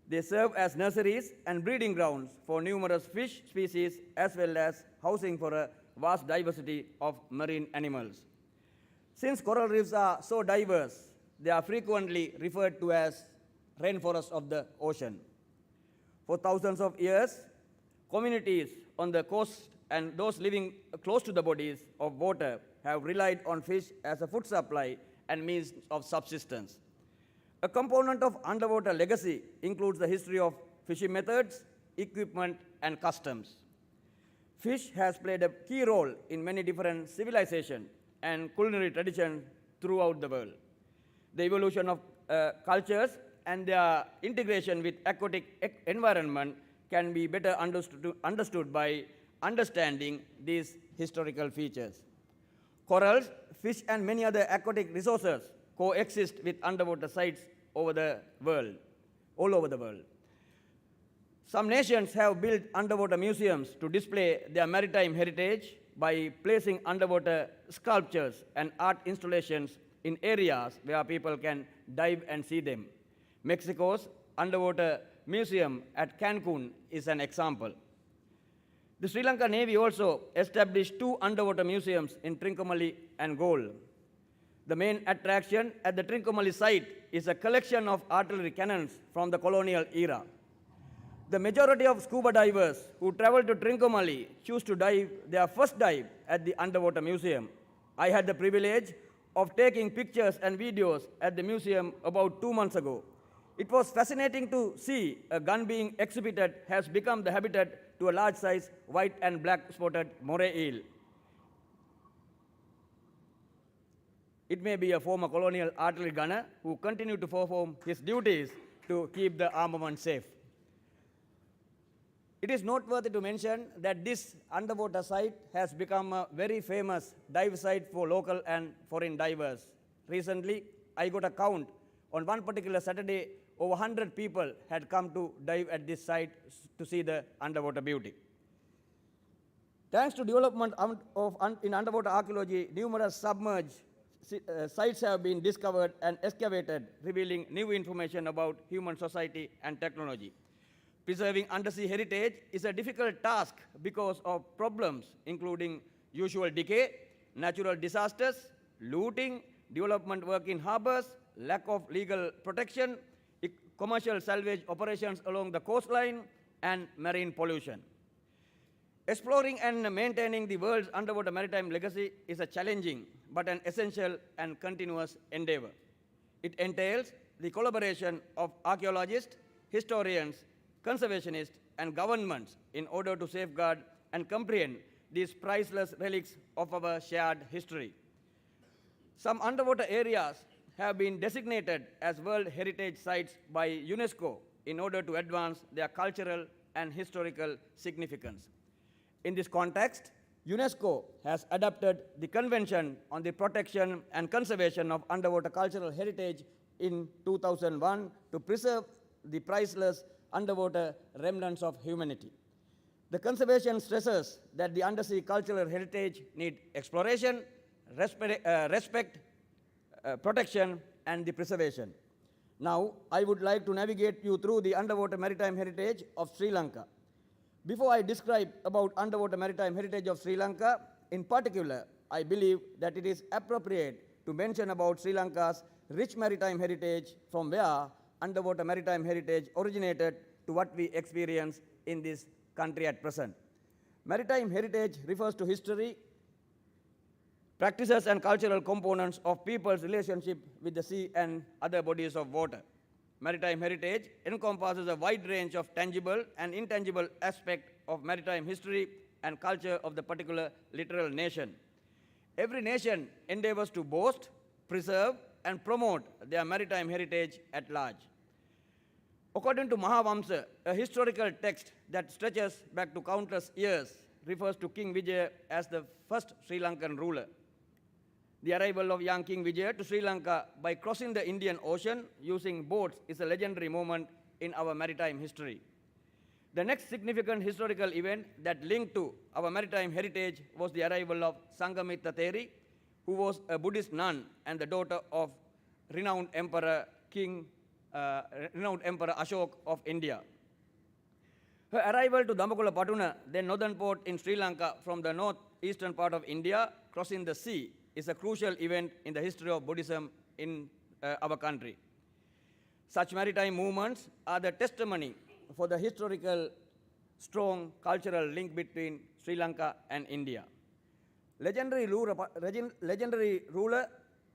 They serve as nurseries and breeding grounds for numerous fish species as well as housing for a vast diversity of marine animals. Since coral reefs are so diverse, they are frequently referred to as rainforests of the ocean. For thousands of years, communities on the coast and those living close to the bodies of water have relied on fish as a food supply and means of subsistence. A component of underwater legacy includes the history of fishing methods, equipment, and customs. Fish has played a key role in many different civilizations and culinary traditions throughout the world. The evolution of cultures and their integration with aquatic environment can be better understood by understanding these historical features. Corals, fish, and many other aquatic resources coexist with underwater sites all over the world. Some nations have built underwater museums to display their maritime heritage by placing underwater sculptures and art installations in areas where people can dive and see them. Mexico's underwater museum at Cancun is an example. The Sri Lanka Navy also established 2 underwater museums in Trincomalee and Galle. The main attraction at the Trincomalee site is a collection of artillery cannons from the colonial era. The majority of scuba divers who travel to Trincomalee choose to dive their first dive at the underwater museum. I had the privilege of taking pictures and videos at the museum about 2 months ago. It was fascinating to see a gun being exhibited has become the habitat to a large size white and black spotted moray eel. It may be a former colonial artillery gunner who continued to perform his duties to keep the armament safe. It is noteworthy to mention that this underwater site has become a very famous dive site for local and foreign divers. Recently, I got a count. On one particular Saturday, over 100 people had come to dive at this site to see the underwater beauty. Thanks to development in underwater archaeology, numerous submerged sites have been discovered and excavated, revealing new information about human society and technology. Preserving undersea heritage is a difficult task because of problems including usual decay, natural disasters, looting, development work in harbors, lack of legal protection, commercial salvage operations along the coastline, and marine pollution. Exploring and maintaining the world's underwater maritime legacy is a challenging but an essential and continuous endeavor. It entails the collaboration of archaeologists, historians, conservationists, and governments in order to safeguard and comprehend these priceless relics of our shared history. Some underwater areas have been designated as World Heritage Sites by UNESCO in order to advance their cultural and historical significance. In this context, UNESCO has adopted the Convention on the Protection and Conservation of Underwater Cultural Heritage in 2001 to preserve the priceless underwater remnants of humanity. The conservation stresses that the undersea cultural heritage need exploration, respect, protection, and the preservation. Now, I would like to navigate you through the underwater maritime heritage of Sri Lanka. Before I describe about underwater maritime heritage of Sri Lanka, in particular, I believe that it is appropriate to mention about Sri Lanka's rich maritime heritage from where underwater maritime heritage originated to what we experience in this country at present. Maritime heritage refers to history, practices and cultural components of people's relationship with the sea and other bodies of water. Maritime heritage encompasses a wide range of tangible and intangible aspects of maritime history and culture of the particular littoral nation. Every nation endeavors to boast, preserve, and promote their maritime heritage at large. According to Mahavamsa, a historical text that stretches back to countless years refers to King Vijaya as the first Sri Lankan ruler. The arrival of young King Vijaya to Sri Lanka by crossing the Indian Ocean using boats is a legendary moment in our maritime history. The next significant historical event that linked to our maritime heritage was the arrival of Sanghamitta Theri, who was a Buddhist nun and the daughter of renowned Emperor Ashok of India. Her arrival to Damakula Patuna, then northern port in Sri Lanka from the northeastern part of India, crossing the sea, is a crucial event in the history of Buddhism in our country. Such maritime movements are the testimony for the historical, strong cultural link between Sri Lanka and India. Legendary ruler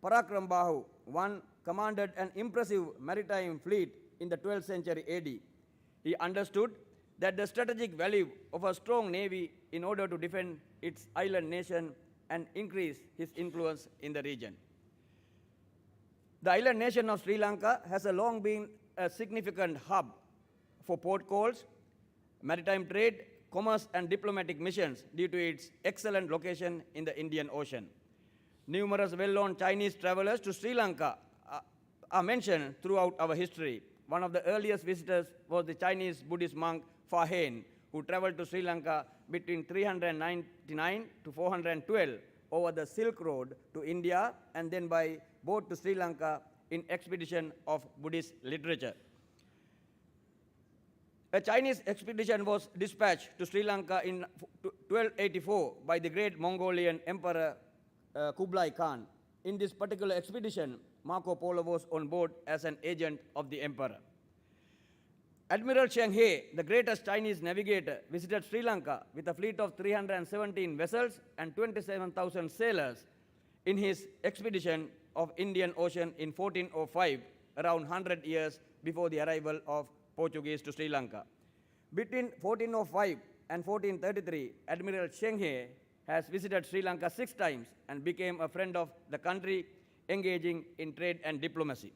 Parakram Bahu I commanded an impressive maritime fleet in the 12th century AD. He understood that the strategic value of a strong navy in order to defend its island nation and increase his influence in the region. The island nation of Sri Lanka has long been a significant hub for port calls, maritime trade, commerce, and diplomatic missions due to its excellent location in the Indian Ocean. Numerous well-known Chinese travelers to Sri Lanka are mentioned throughout our history. One of the earliest visitors was the Chinese Buddhist monk Fa Hien, who traveled to Sri Lanka between 399 to 412 over the Silk Road to India and then by boat to Sri Lanka in expedition of Buddhist literature. A Chinese expedition was dispatched to Sri Lanka in 1284 by the great Mongolian Emperor Kublai Khan. In this particular expedition, Marco Polo was on board as an agent of the emperor. Admiral Cheng He, the greatest Chinese navigator, visited Sri Lanka with a fleet of 317 vessels and 27,000 sailors in his expedition of Indian Ocean in 1405, around 100 years before the arrival of Portuguese to Sri Lanka. Between 1405 and 1433, Admiral Cheng He has visited Sri Lanka 6 times and became a friend of the country, engaging in trade and diplomacy.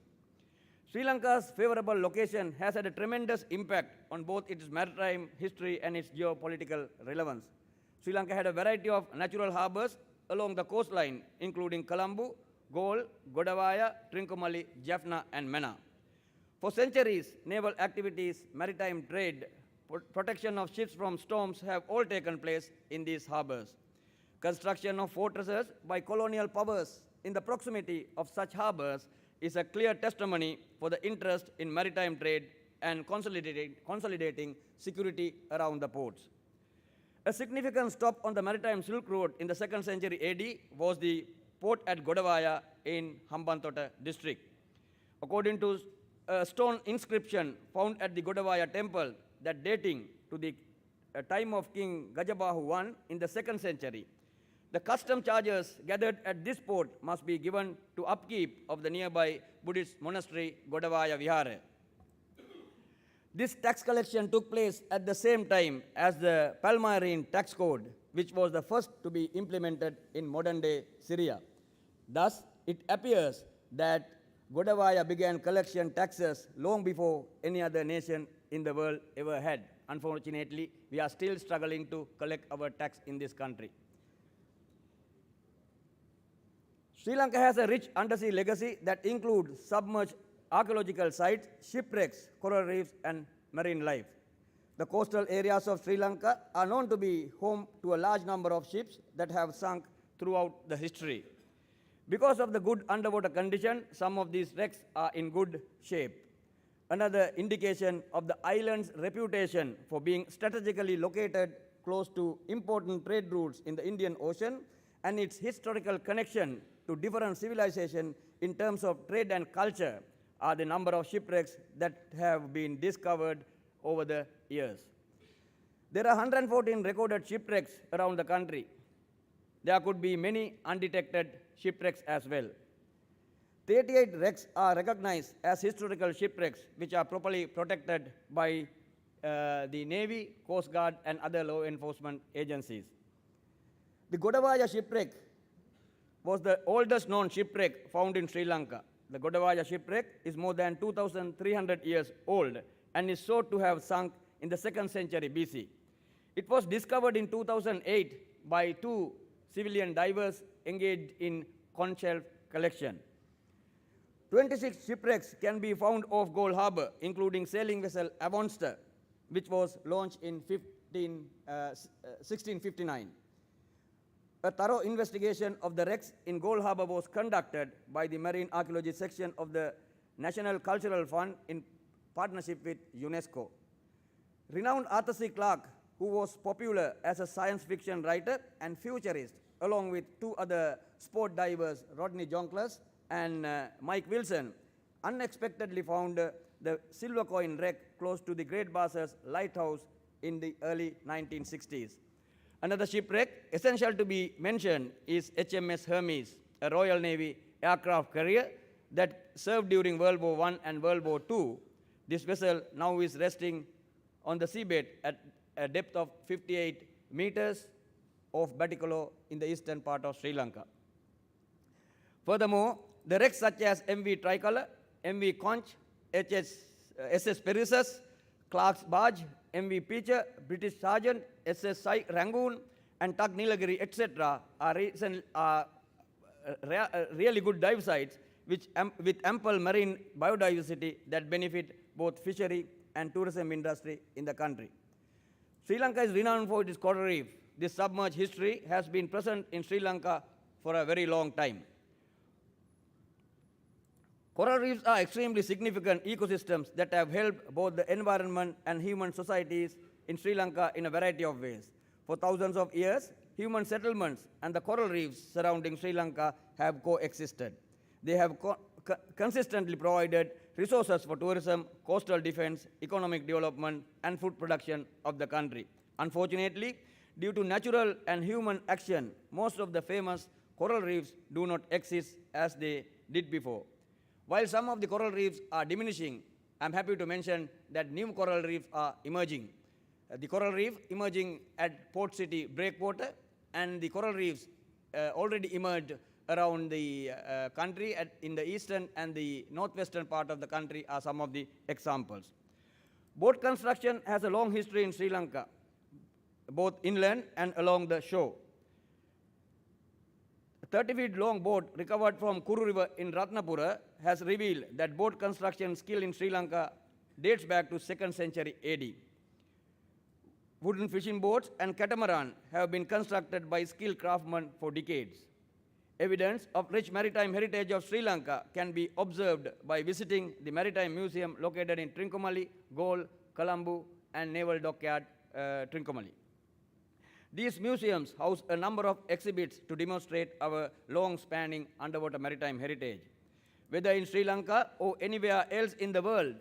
Sri Lanka's favorable location has had a tremendous impact on both its maritime history and its geopolitical relevance. Sri Lanka had a variety of natural harbors along the coastline, including Colombo, Galle, Godavaya, Trincomalee, Jaffna, and Mena. For centuries, naval activities, maritime trade, protection of ships from storms have all taken place in these harbors. Construction of fortresses by colonial powers in the proximity of such harbors is a clear testimony for the interest in maritime trade and consolidating security around the ports. A significant stop on the maritime Silk Road in the 2nd century AD was the port at Godavaya in Hambantota district. According to a stone inscription found at the Godavaya temple that dating to the time of King Gajabahu I in the 2nd century, the custom charges gathered at this port must be given to upkeep of the nearby Buddhist monastery Godavaya Vihara. This tax collection took place at the same time as the Palmyrene tax code, which was the first to be implemented in modern-day Syria. Thus, it appears that Godavaya began collection taxes long before any other nation in the world ever had. Unfortunately, we are still struggling to collect our tax in this country. Sri Lanka has a rich undersea legacy that includes submerged archaeological sites, shipwrecks, coral reefs, and marine life. The coastal areas of Sri Lanka are known to be home to a large number of ships that have sunk throughout the history. Because of the good underwater condition, some of these wrecks are in good shape. Another indication of the island's reputation for being strategically located close to important trade routes in the Indian Ocean and its historical connection to different civilizations in terms of trade and culture are the number of shipwrecks that have been discovered over the years. There are 114 recorded shipwrecks around the country. There could be many undetected shipwrecks as well. 38 wrecks are recognized as historical shipwrecks, which are properly protected by the Navy, Coast Guard, and other law enforcement agencies. The Godavaya shipwreck was the oldest known shipwreck found in Sri Lanka. The Godavaya shipwreck is more than 2,300 years old and is thought to have sunk in the 2nd century BC. It was discovered in 2008 by 2 civilian divers engaged in conch shell collection. 26 shipwrecks can be found off Galle Harbour, including sailing vessel Avonster, which was launched in 1659. A thorough investigation of the wrecks in Galle Harbour was conducted by the Marine Archaeology section of the National Cultural Fund in partnership with UNESCO. Renowned Arthur C. Clarke, who was popular as a science fiction writer and futurist, along with two other sport divers, Rodney Jonklers and Mike Wilson, unexpectedly found the silver coin wreck close to the Great Bass's lighthouse in the early 1960s. Another shipwreck essential to be mentioned is HMS Hermes, a Royal Navy aircraft carrier that served during World War I and World War II. This vessel now is resting on the seabed at a depth of 58 meters off Batticaloa in the eastern part of Sri Lanka. Furthermore, the wrecks such as MV Tricolour, MV Conch, SS Perissus, Clark's Barge, MV Peacher, British Sergeant, SS Rangoon, and Tug Nilagiri, etc. are really good dive sites with ample marine biodiversity that benefit both fishery and tourism industry in the country. Sri Lanka is renowned for its coral reef. This submerged history has been present in Sri Lanka for a very long time. Coral reefs are extremely significant ecosystems that have helped both the environment and human societies in Sri Lanka in a variety of ways. For thousands of years, human settlements and the coral reefs surrounding Sri Lanka have coexisted. They have consistently provided resources for tourism, coastal defense, economic development, and food production of the country. Unfortunately, due to natural and human action, most of the famous coral reefs do not exist as they did before. While some of the coral reefs are diminishing, I'm happy to mention that new coral reefs are emerging. The coral reef emerging at Port City Breakwater, and the coral reefs already emerged around the country in the eastern and the northwestern part of the country are some of the examples. Boat construction has a long history in Sri Lanka, both inland and along the shore. A 30-feet long boat recovered from Kuru River in Ratnapura has revealed that boat construction skill in Sri Lanka dates back to 2nd century AD. Wooden fishing boats and catamaran have been constructed by skilled craftsmen for decades. Evidence of rich maritime heritage of Sri Lanka can be observed by visiting the Maritime Museum located in Trincomalee, Galle, Colombo, and Naval Dockyard, Trincomalee. These museums house a number of exhibits to demonstrate our long-spanning underwater maritime heritage. Whether in Sri Lanka or anywhere else in the world,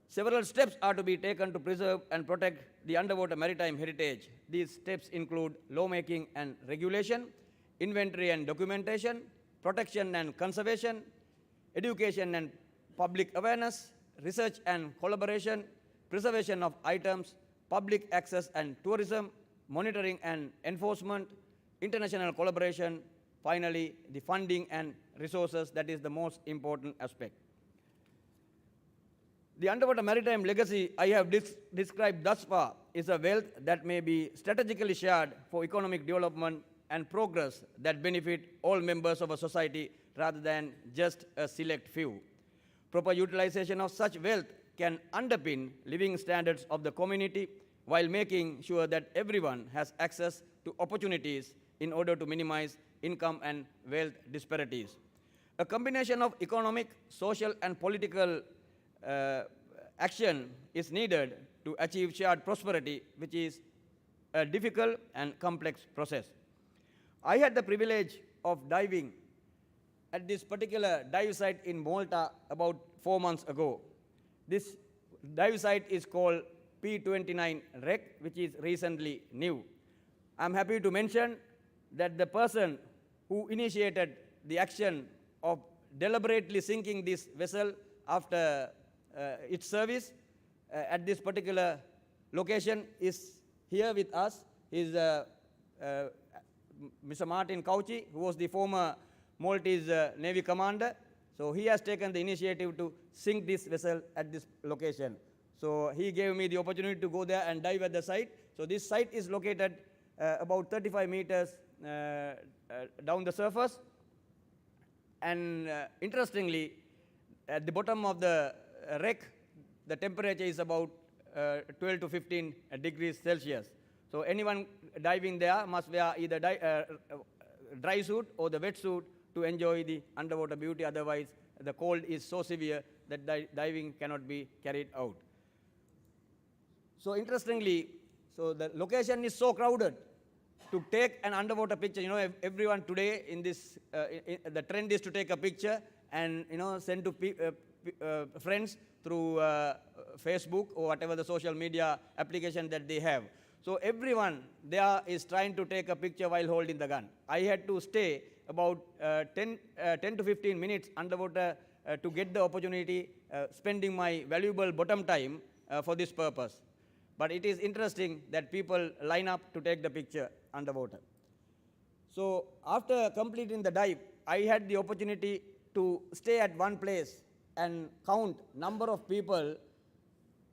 several steps are to be taken to preserve and protect the underwater maritime heritage. These steps include lawmaking and regulation, inventory and documentation, protection and conservation, education and public awareness, research and collaboration, preservation of items, public access and tourism, monitoring and enforcement, international collaboration, finally, the funding and resources, that is the most important aspect. The underwater maritime legacy I have described thus far is a wealth that may be strategically shared for economic development and progress that benefit all members of a society rather than just a select few. Proper utilization of such wealth can underpin living standards of the community while making sure that everyone has access to opportunities in order to minimize income and wealth disparities. A combination of economic, social, and political action is needed to achieve shared prosperity, which is a difficult and complex process. I had the privilege of diving at this particular dive site in Malta about 4 months ago. This dive site is called P29 wreck, which is recently new. I'm happy to mention that the person who initiated the action of deliberately sinking this vessel after its service at this particular location is here with us. He's Mr. Martin Cauchi, who was the former Maltese Navy commander. So he has taken the initiative to sink this vessel at this location. So he gave me the opportunity to go there and dive at the site. So this site is located about 35 meters down the surface, And interestingly, at the bottom of the wreck, the temperature is about 12 to 15 degrees Celsius. So anyone diving there must wear either dry suit or the wet suit to enjoy the underwater beauty. Otherwise, the cold is so severe that diving cannot be carried out. So interestingly, so the location is so crowded to take an underwater picture. You know, everyone today in this, the trend is to take a picture and, you know, send to friends through Facebook or whatever the social media application that they have. So everyone there is trying to take a picture while holding the gun. I had to stay about 10 to 15 minutes underwater to get the opportunity, spending my valuable bottom time for this purpose. But it is interesting that people line up to take the picture underwater. So after completing the dive, I had the opportunity to stay at one place and count number of people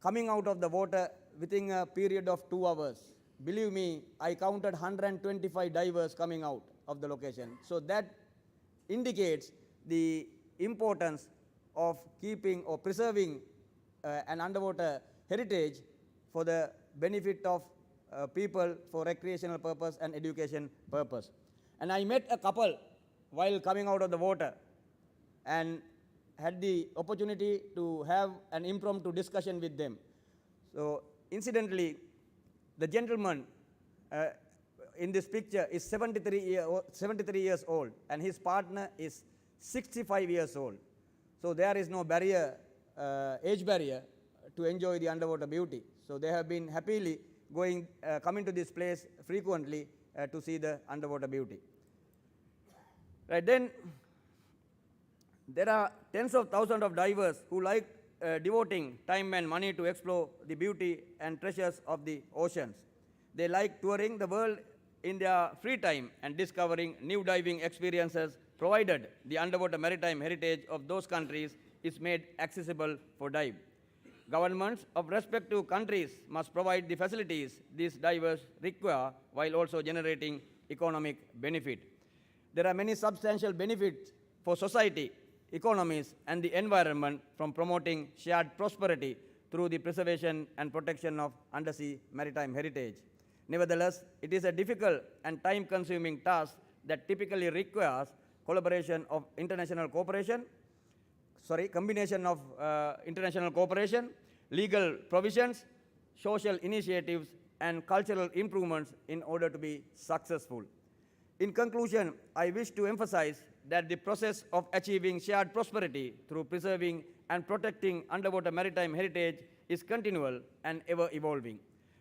coming out of the water within a period of 2 hours. Believe me, I counted 125 divers coming out of the location. So that indicates the importance of keeping or preserving an underwater heritage for the benefit of people for recreational purpose and education purpose. And I met a couple while coming out of the water and had the opportunity to have an impromptu discussion with them. So incidentally, the gentleman in this picture is 73 years old and his partner is 65 years old. So there is no barrier, age barrier to enjoy the underwater beauty. So they have been happily coming to this place frequently to see the underwater beauty. Right, then there are tens of thousands of divers who like devoting time and money to explore the beauty and treasures of the oceans. They like touring the world in their free time and discovering new diving experiences, provided the underwater maritime heritage of those countries is made accessible for dive. Governments of respective countries must provide the facilities these divers require while also generating economic benefit. There are many substantial benefits for society, economies, and the environment from promoting shared prosperity through the preservation and protection of undersea maritime heritage. Nevertheless, it is a difficult and time-consuming task that typically requires combination of international cooperation, legal provisions, social initiatives, and cultural improvements in order to be successful. In conclusion, I wish to emphasize that the process of achieving shared prosperity through preserving and protecting underwater maritime heritage is continual and ever evolving.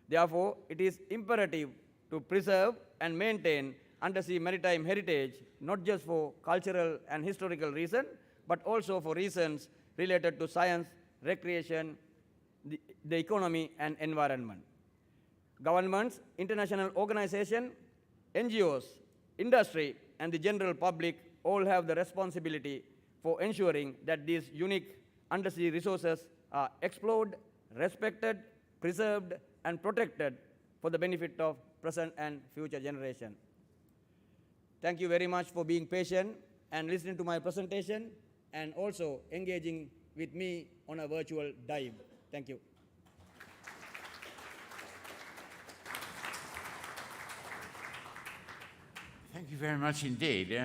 Therefore, it is imperative to preserve and maintain undersea maritime heritage, not just for cultural and historical reasons, but also for reasons related to science, recreation, the economy, and environment. Governments, international organizations, NGOs, industry, and the general public all have the responsibility for ensuring that these unique undersea resources are explored, respected, preserved, and protected for the benefit of present and future generations. Thank you very much for being patient and listening to my presentation and also engaging with me on a virtual dive. Thank you.
Thank you very much indeed.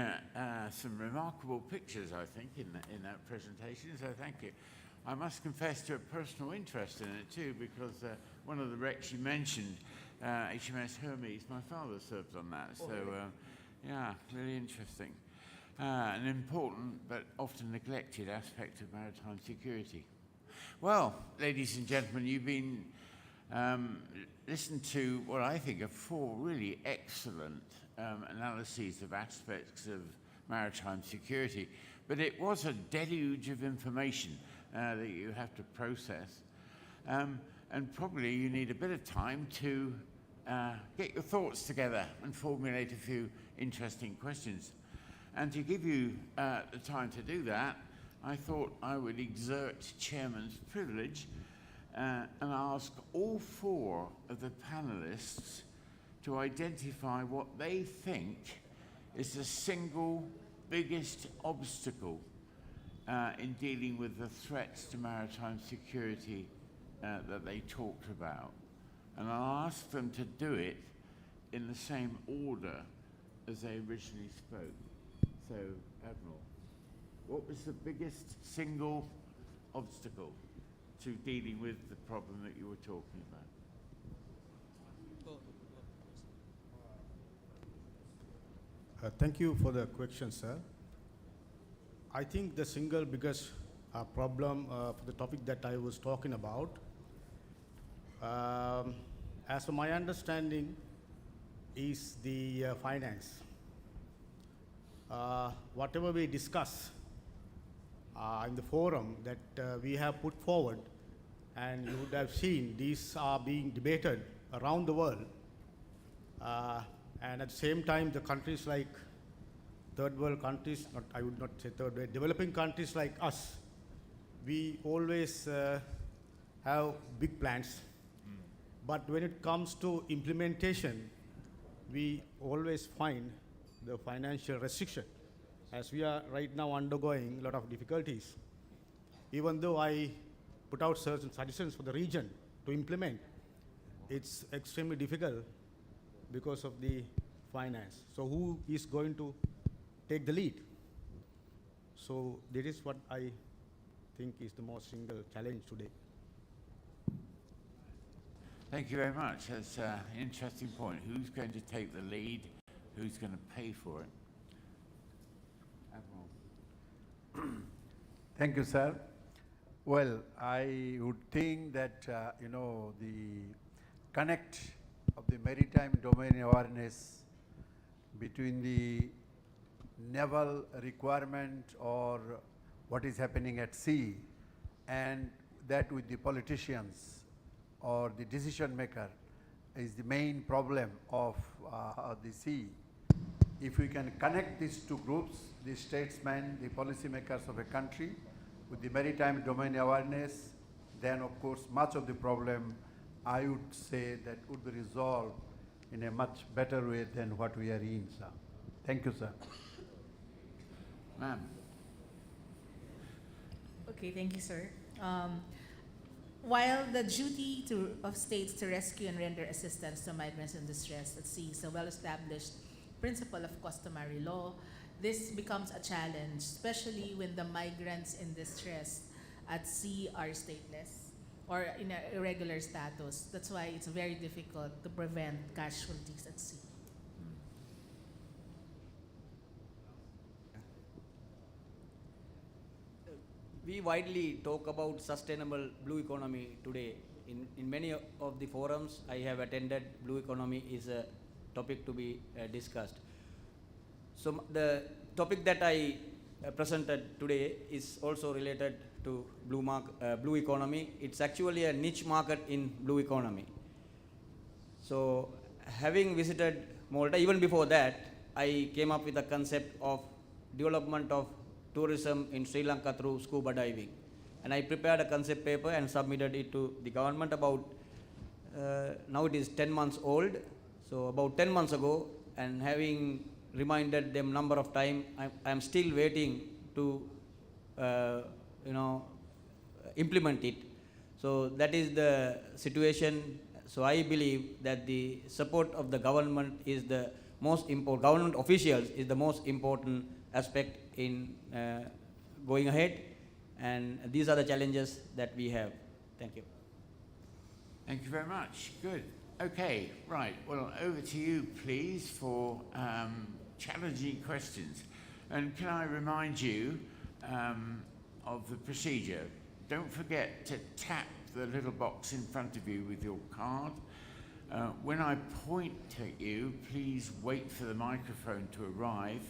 Some remarkable pictures, I think, in that presentation, so thank you. I must confess to a personal interest in it too, because one of the wrecks you mentioned, HMS Hermes, my father served on that, so yeah, really interesting. An important but often neglected aspect of maritime security. Well, ladies and gentlemen, you've been listened to what I think are 4 really excellent analyses of aspects of maritime security, but it was a deluge of information that you have to process, and probably you need a bit of time to get your thoughts together and formulate a few interesting questions. And to give you the time to do that, I thought I would exert Chairman's privilege and ask all 4 of the panelists to identify what they think is the single biggest obstacle in dealing with the threats to maritime security that they talked about. And I'll ask them to do it in the same order as they originally spoke. So, Admiral, what was the biggest single obstacle to dealing with the problem that you were talking about?
Thank you for the question, sir. I think the single biggest problem for the topic that I was talking about, as per my understanding, is the finance. Whatever we discuss in the forum that we have put forward, and you would have seen these are being debated around the world. And at the same time, the countries like third world countries, I would not say third world, developing countries like us, we always have big plans. But when it comes to implementation, we always find the financial restriction, as we are right now undergoing a lot of difficulties. Even though I put out certain suggestions for the region to implement, it's extremely difficult because of the finance. So who is going to take the lead? So that is what I think is the most single challenge today.
Thank you very much. That's an interesting point. Who's going to take the lead? Who's going to pay for it? Admiral.
Thank you, sir. Well, I would think that, the connect of the maritime domain awareness between the naval requirement or what is happening at sea and that with the politicians or the decision maker is the main problem of the sea. If we can connect these two groups, the statesmen, the policymakers of a country, with the maritime domain awareness, then of course much of the problem, I would say, that would be resolved in a much better way than what we are in, sir. Thank you, sir.
Ma'am.
Okay, thank you, sir. While the duty of states to rescue and render assistance to migrants in distress at sea is a well-established principle of customary law, this becomes a challenge, especially when the migrants in distress at sea are stateless or in an irregular status. That's why it's very difficult to prevent casualties at sea.
We widely talk about sustainable blue economy today. In many of the forums I have attended, blue economy is a topic to be discussed. So the topic that I presented today is also related to blue economy. It's actually a niche market in blue economy. So having visited Malta, even before that, I came up with a concept of development of tourism in Sri Lanka through scuba diving. And I prepared a concept paper and submitted it to the government about, now it is 10 months old. So about 10 months ago, and having reminded them number of times, I am still waiting to implement it. So that is the situation. So I believe that the support of the government is the most important, government officials is the most important aspect in going ahead, and these are the challenges that we have. Thank you.
Thank you very much. Good. Okay, right. Well, over to you, please, for challenging questions. And can I remind you of the procedure? Don't forget to tap the little box in front of you with your card. When I point at you, please wait for the microphone to arrive.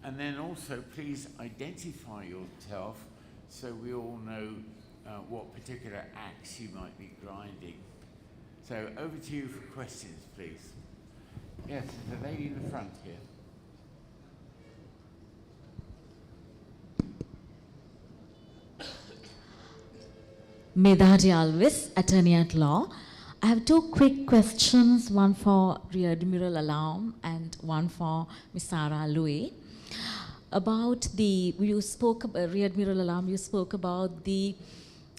And then also, please identify yourself so we all know what particular axe you might be grinding. So over to you for questions, please. Yes, the lady in the front here.
Medhati Alvis, attorney at law. I have two quick questions, one for Rear Admiral Alarm and one for Ms. Sarah Louis. about you spoke, Rear Admiral Alam, you spoke about the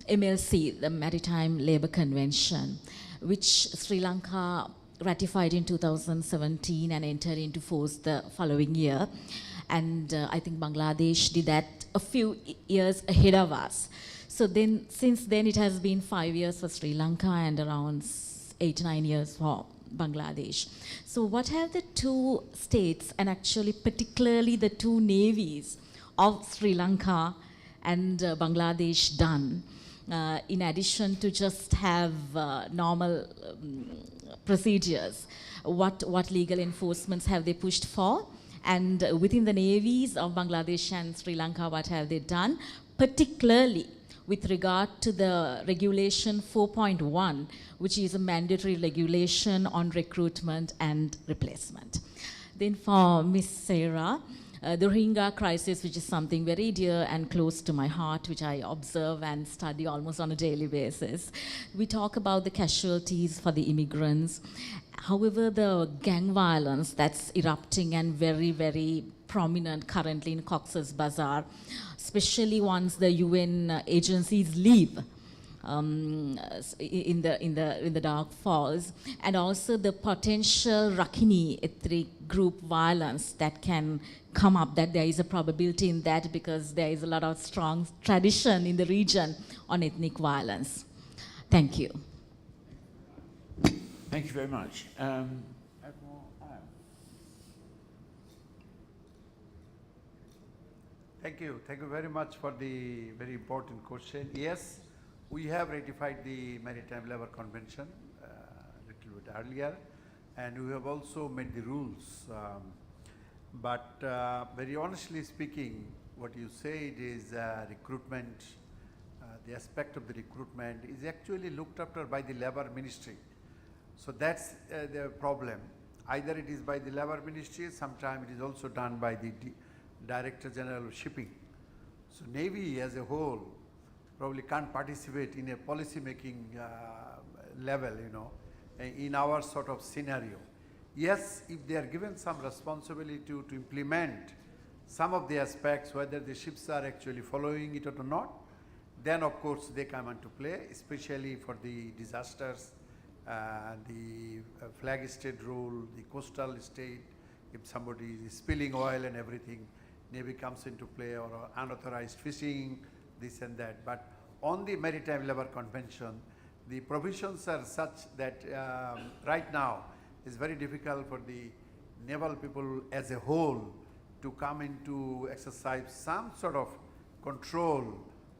MLC, the Maritime Labour Convention, which Sri Lanka ratified in 2017 and entered into force the following year. And I think Bangladesh did that a few years ahead of us. So then, since then, it has been 5 years for Sri Lanka and around 8-9 years for Bangladesh. So what have the two states, and actually particularly the two navies of Sri Lanka and Bangladesh done, in addition to just have normal procedures? What legal enforcements have they pushed for? And within the navies of Bangladesh and Sri Lanka, what have they done, particularly with regard to the regulation 4.1, which is a mandatory regulation on recruitment and replacement. Then for Ms. Sarah, the Rohingya crisis, which is something very dear and close to my heart, which I observe and study almost on a daily basis. We talk about the casualties for the immigrants. However, the gang violence that's erupting and very, very prominent currently in Cox's Bazar, especially once the UN agencies leave in the Dark Falls, and also the potential Rakhine ethnic group violence that can come up, that there is a probability in that because there is a lot of strong tradition in the region on ethnic violence. Thank you.
Thank you very much.
Thank you. Thank you very much for the very important question. Yes, we have ratified the Maritime Labour Convention a little bit earlier, and we have also made the rules. But very honestly speaking, what you said is recruitment, the aspect of the recruitment is actually looked after by the Labour Ministry. So that's the problem. Either it is by the Labour Ministry, sometimes it is also done by the Director General of Shipping. So Navy as a whole probably can't participate in a policy making level, you know, in our sort of scenario. Yes, if they are given some responsibility to implement some of the aspects, whether the ships are actually following it or not, then of course they come into play, especially for the disasters, the flag state rule, the coastal state, if somebody is spilling oil and everything, Navy comes into play, or unauthorized fishing, this and that. But on the Maritime Labour Convention, the provisions are such that right now it's very difficult for the naval people as a whole to come into exercise some sort of control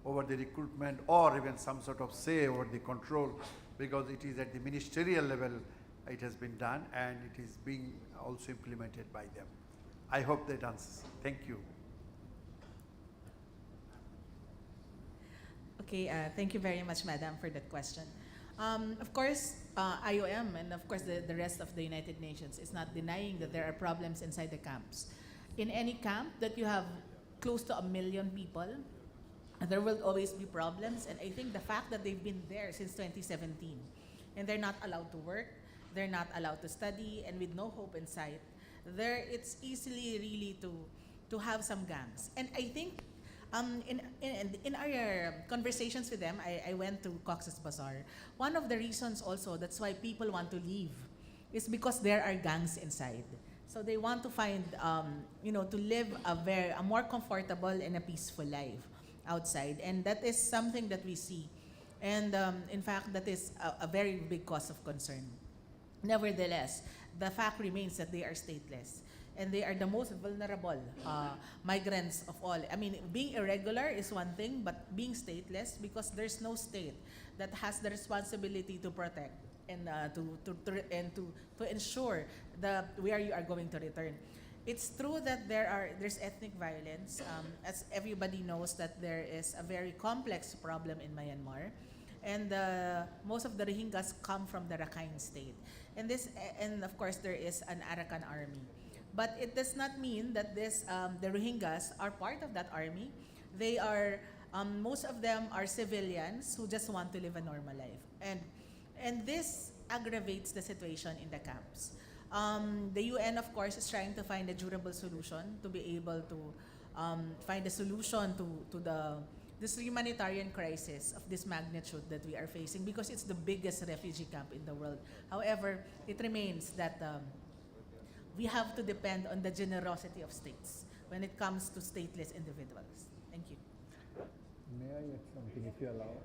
over the recruitment or even some sort of say over the control, because it is at the ministerial level it has been done and it is being also implemented by them. I hope that answers. Thank you.
Okay, thank you very much, Madam, for that question. Of course, IOM and of course the rest of the United Nations is not denying that there are problems inside the camps. In any camp that you have close to 1 million people, there will always be problems, and I think the fact that they've been there since 2017 and they're not allowed to work, they're not allowed to study, and with no hope in sight, it's easily really to have some gangs. And I think in our conversations with them, I went to Cox's Bazar. One of the reasons also that's why people want to leave is because there are gangs inside. So they want to find, to live a more comfortable and a peaceful life outside, and that is something that we see, and in fact that is a very big cause of concern. Nevertheless, the fact remains that they are stateless, and they are the most vulnerable migrants of all. I mean, being irregular is one thing, but being stateless, because there's no state that has the responsibility to protect and to ensure where you are going to return. It's true that there's ethnic violence. As everybody knows, that there is a very complex problem in Myanmar, and most of the Rohingyas come from the Rakhine state, and of course there is an Arakan army. But it does not mean that the Rohingyas are part of that army. They are most of them are civilians who just want to live a normal life, and this aggravates the situation in the camps. The UN, of course, is trying to find a durable solution to be able to find a solution to this humanitarian crisis of this magnitude that we are facing, because it's the biggest refugee camp in the world. However, it remains that we have to depend on the generosity of states when it comes to stateless individuals. Thank you.
May I add something, if you allow?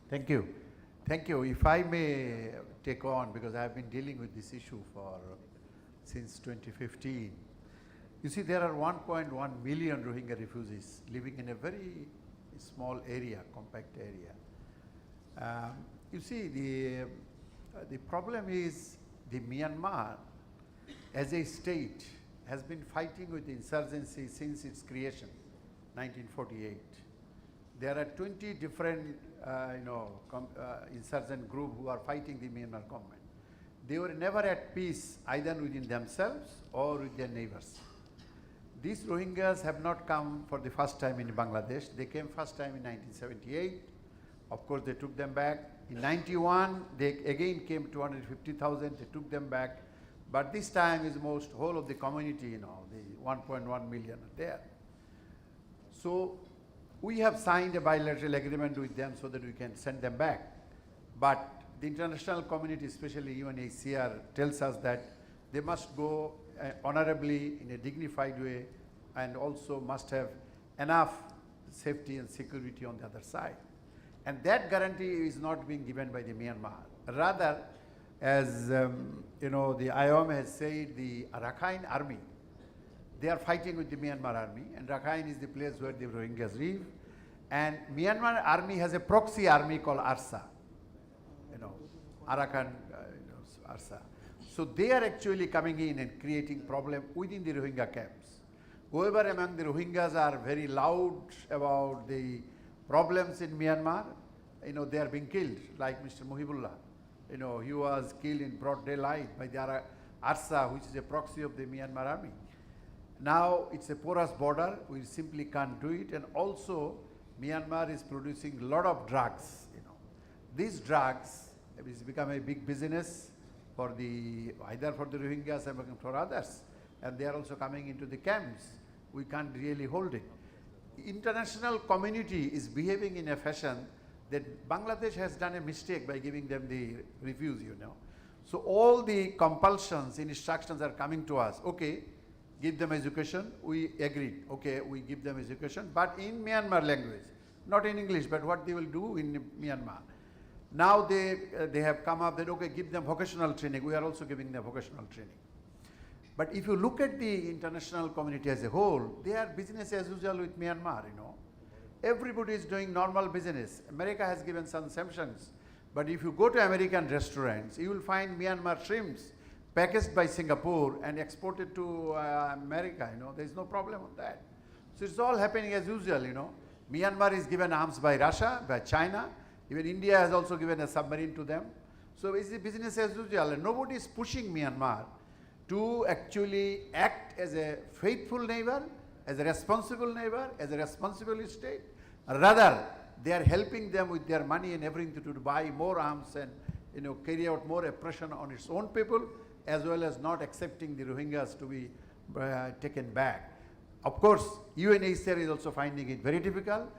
Thank you. Thank you. If I may take on, because I have been dealing with this issue since 2015. You see, there are 1.1 million Rohingya refugees living in a very small area, compact area. You see, the problem is the Myanmar, as a state, has been fighting with insurgency since its creation, 1948. There are 20 different, insurgent groups who are fighting the Myanmar government. They were never at peace either within themselves or with their neighbors. These Rohingyas have not come for the first time in Bangladesh. They came first time in 1978. Of course, they took them back. In 91, they again came 250,000. They took them back. But this time is most whole of the community, the 1.1 million are there. So we have signed a bilateral agreement with them so that we can send them back. But the international community, especially UNHCR, tells us that they must go honorably in a dignified way, and also must have enough safety and security on the other side. And that guarantee is not being given by the Myanmar. Rather, as the IOM has said, the Rakhine army, they are fighting with the Myanmar army, and Rakhine is the place where the Rohingyas live. And Myanmar army has a proxy army called ARSA, Arakan, ARSA. So they are actually coming in and creating problem within the Rohingya camps. Whoever among the Rohingyas are very loud about the problems in Myanmar, they are being killed, like Mr. Muhibullah. He was killed in broad daylight by the ARSA, which is a proxy of the Myanmar army. Now it's a porous border, we simply can't do it, and also Myanmar is producing a lot of drugs. These drugs has become a big business for either for the Rohingyas or for others, and they are also coming into the camps. We can't really hold it. International community is behaving in a fashion that Bangladesh has done a mistake by giving them the refuse, So all the compulsions, instructions are coming to us. Okay, give them education. We agreed. Okay, we give them education, but in Myanmar language, not in English, but what they will do in Myanmar. Now they have come up that, okay, give them vocational training. We are also giving them vocational training. But if you look at the international community as a whole, they are business as usual with Myanmar, Everybody is doing normal business. America has given some sanctions. But if you go to American restaurants, you will find Myanmar shrimps packaged by Singapore and exported to America, There is no problem with that. So it's all happening as usual, Myanmar is given arms by Russia, by China. Even India has also given a submarine to them. So it's business as usual, and nobody is pushing Myanmar to actually act as a faithful neighbor, as a responsible neighbor, as a responsible state. Rather, they are helping them with their money and everything to buy more arms and carry out more oppression on its own people, as well as not accepting the Rohingyas to be taken back. Of course, UNHCR is also finding it very difficult.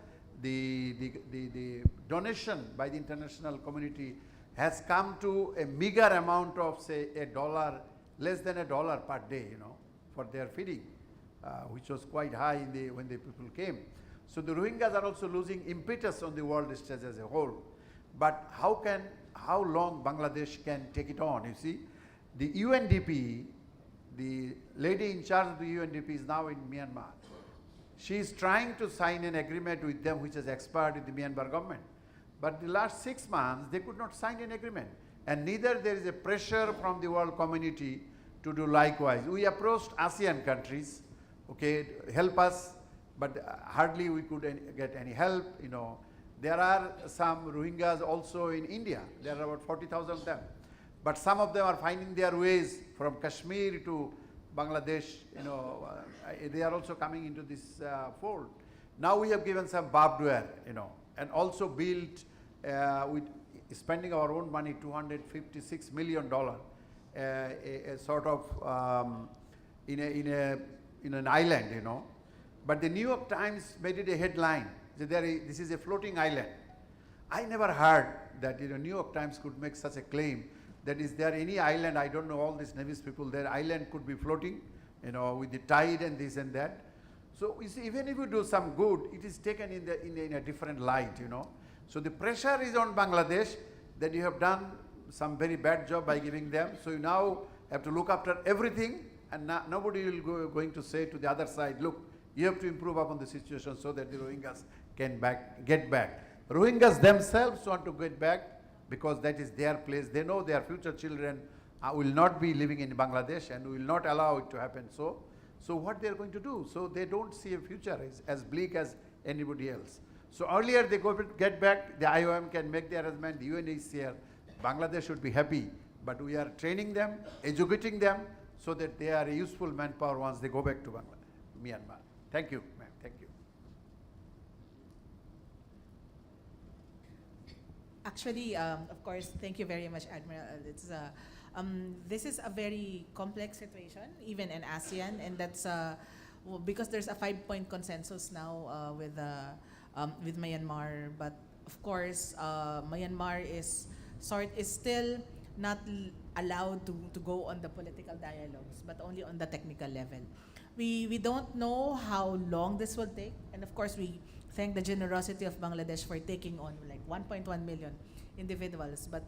The donation by the international community has come to a meager amount of, say, $1, less than $1 per day, for their feeding, which was quite high when the people came. So the Rohingyas are also losing impetus on the world stage as a whole. But how long Bangladesh can take it on? You see, the UNDP, the lady in charge of the UNDP is now in Myanmar. She is trying to sign an agreement with them which has expired with the Myanmar government. But the last 6 months, they could not sign an agreement. And neither there is a pressure from the world community to do likewise. We approached ASEAN countries, okay, help us, but hardly we could get any help, There are some Rohingyas also in India. There are about 40,000 of them. But some of them are finding their ways from Kashmir to Bangladesh, they are also coming into this fold. Now we have given some barbed wire, and also built, with spending our own money, $256 million, a sort of, in an island, But the New York Times made it a headline. This is a floating island. I never heard that New York Times could make such a claim that is there any island, I don't know all these Navy's people, their island could be floating, with the tide and this and that. So you see, even if you do some good, it is taken in a different light, So the pressure is on Bangladesh that you have done some very bad job by giving them. So you now have to look after everything, and nobody will going to say to the other side, look, you have to improve upon the situation so that the Rohingyas can get back. Rohingyas themselves want to get back because that is their place. They know their future children will not be living in Bangladesh and will not allow it to happen so. So what they are going to do? So they don't see a future as bleak as anybody else. So earlier they get back, the IOM can make the arrangement, the UNHCR, Bangladesh should be happy, but we are training them, educating them so that they are a useful manpower once they go back to Myanmar. Thank you, ma'am. Thank you.
Actually, of course, thank you very much, Admiral. This is a very complex situation, even in ASEAN, and that's because there's a 5-point consensus now with Myanmar. But of course, Myanmar is still not allowed to go on the political dialogues, but only on the technical level. We don't know how long this will take, and of course we thank the generosity of Bangladesh for taking on like 1.1 million individuals, but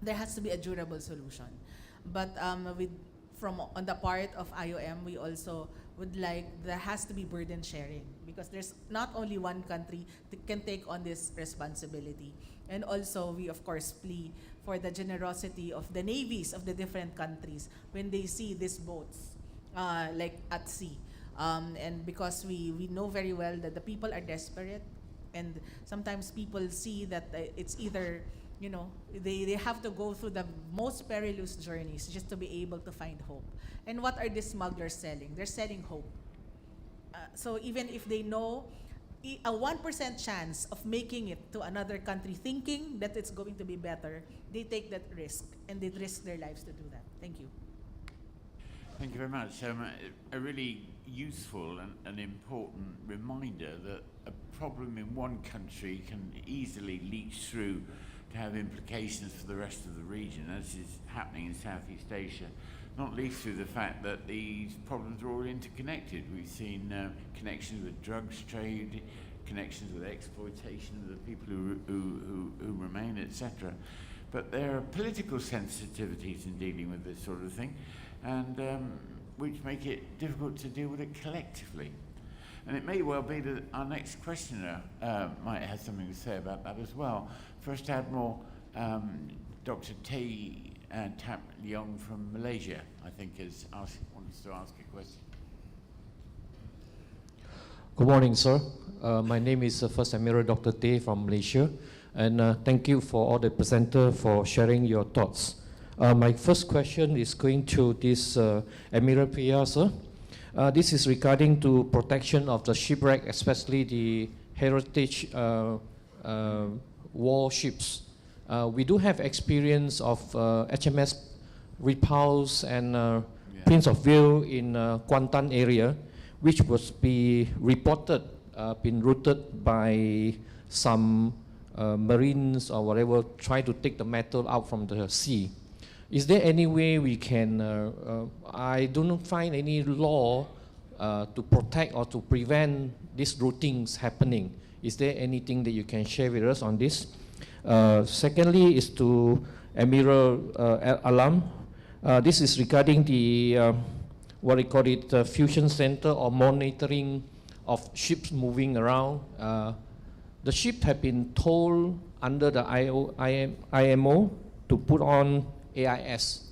there has to be a durable solution. But on the part of IOM, we also would there has to be burden sharing, because there's not only one country that can take on this responsibility. And also we of course plea for the generosity of the navies of the different countries when they see these boats like at sea. And because we know very well that the people are desperate, and sometimes people see that it's either, they have to go through the most perilous journeys just to be able to find hope. And what are these smugglers selling? They're selling hope. So even if they know a 1% chance of making it to another country thinking that it's going to be better, they take that risk, and they risk their lives to do that. Thank you.
Thank you very much. A really useful and important reminder that a problem in one country can easily leach through to have implications for the rest of the region, as is happening in Southeast Asia, not least through the fact that these problems are all interconnected. We've seen connections with drugs trade, connections with exploitation of the people who remain, etc. But there are political sensitivities in dealing with this sort of thing, and which make it difficult to deal with it collectively. And it may well be that our next questioner might have something to say about that as well. First Admiral Dr. Tap Leong from Malaysia, I think, wants to ask a question.
Good morning, sir. My name is First Admiral Dr. Tay from Malaysia, and thank you for all the presenters for sharing your thoughts. My first question is going to this Admiral Priya, sir. This is regarding to protection of the shipwreck, especially the heritage warships. We do have experience of HMS Repulse and Prince of Wales in Kuantan area, which was reported been routed by some marines or whatever, try to take the metal out from the sea. Is there any way we can, I do not find any law to protect or to prevent these routings happening. Is there anything that you can share with us on this? Secondly is to Admiral Alam. This is regarding the, what we call it, fusion center or monitoring of ships moving around. The ships have been told under the IMO to put on AIS.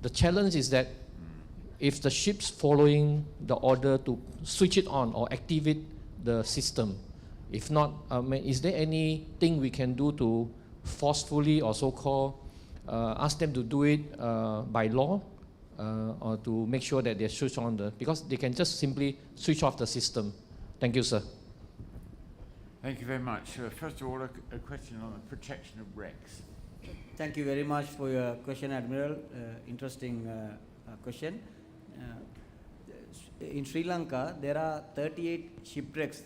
The challenge is that if the ship's following the order to switch it on or activate the system, if not, is there anything we can do to forcefully or so-called ask them to do it by law or to make sure that they switch on because they can just simply switch off the system. Thank you, sir.
Thank you very much. First of all, a question on the protection of wrecks.
Thank you very much for your question, Admiral. Interesting question. in Sri Lanka, there are 38 shipwrecks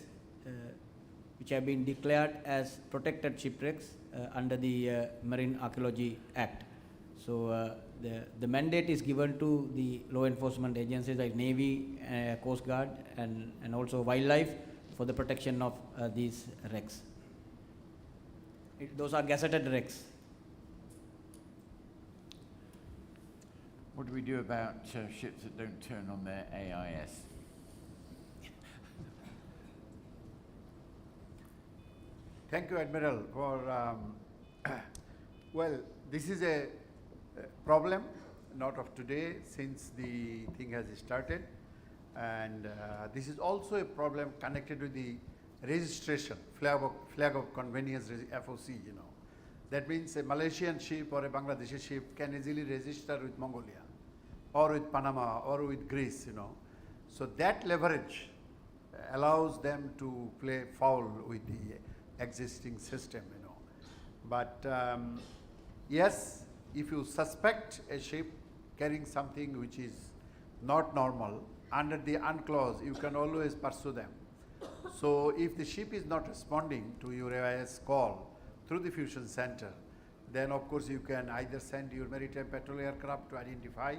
which have been declared as protected shipwrecks under the Marine Archaeology Act. So the mandate is given to the law enforcement agencies like Navy, Coast Guard, and also wildlife for the protection of these wrecks. Those are gazetted wrecks.
What do we do about ships that don't turn on their AIS?
Thank you, Admiral, for well, this is a problem, not of today, since the thing has started, and this is also a problem connected with the registration, flag of convenience, FOC, you know. That means a Malaysian ship or a Bangladeshi ship can easily register with Mongolia, or with Panama, or with Greece, you know. So that leverage allows them to play foul with the existing system, you know. But yes, if you suspect a ship carrying something which is not normal, under the UNCLAUSE, you can always pursue them. So if the ship is not responding to your AIS call through the fusion center, then of course you can either send your maritime patrol aircraft to identify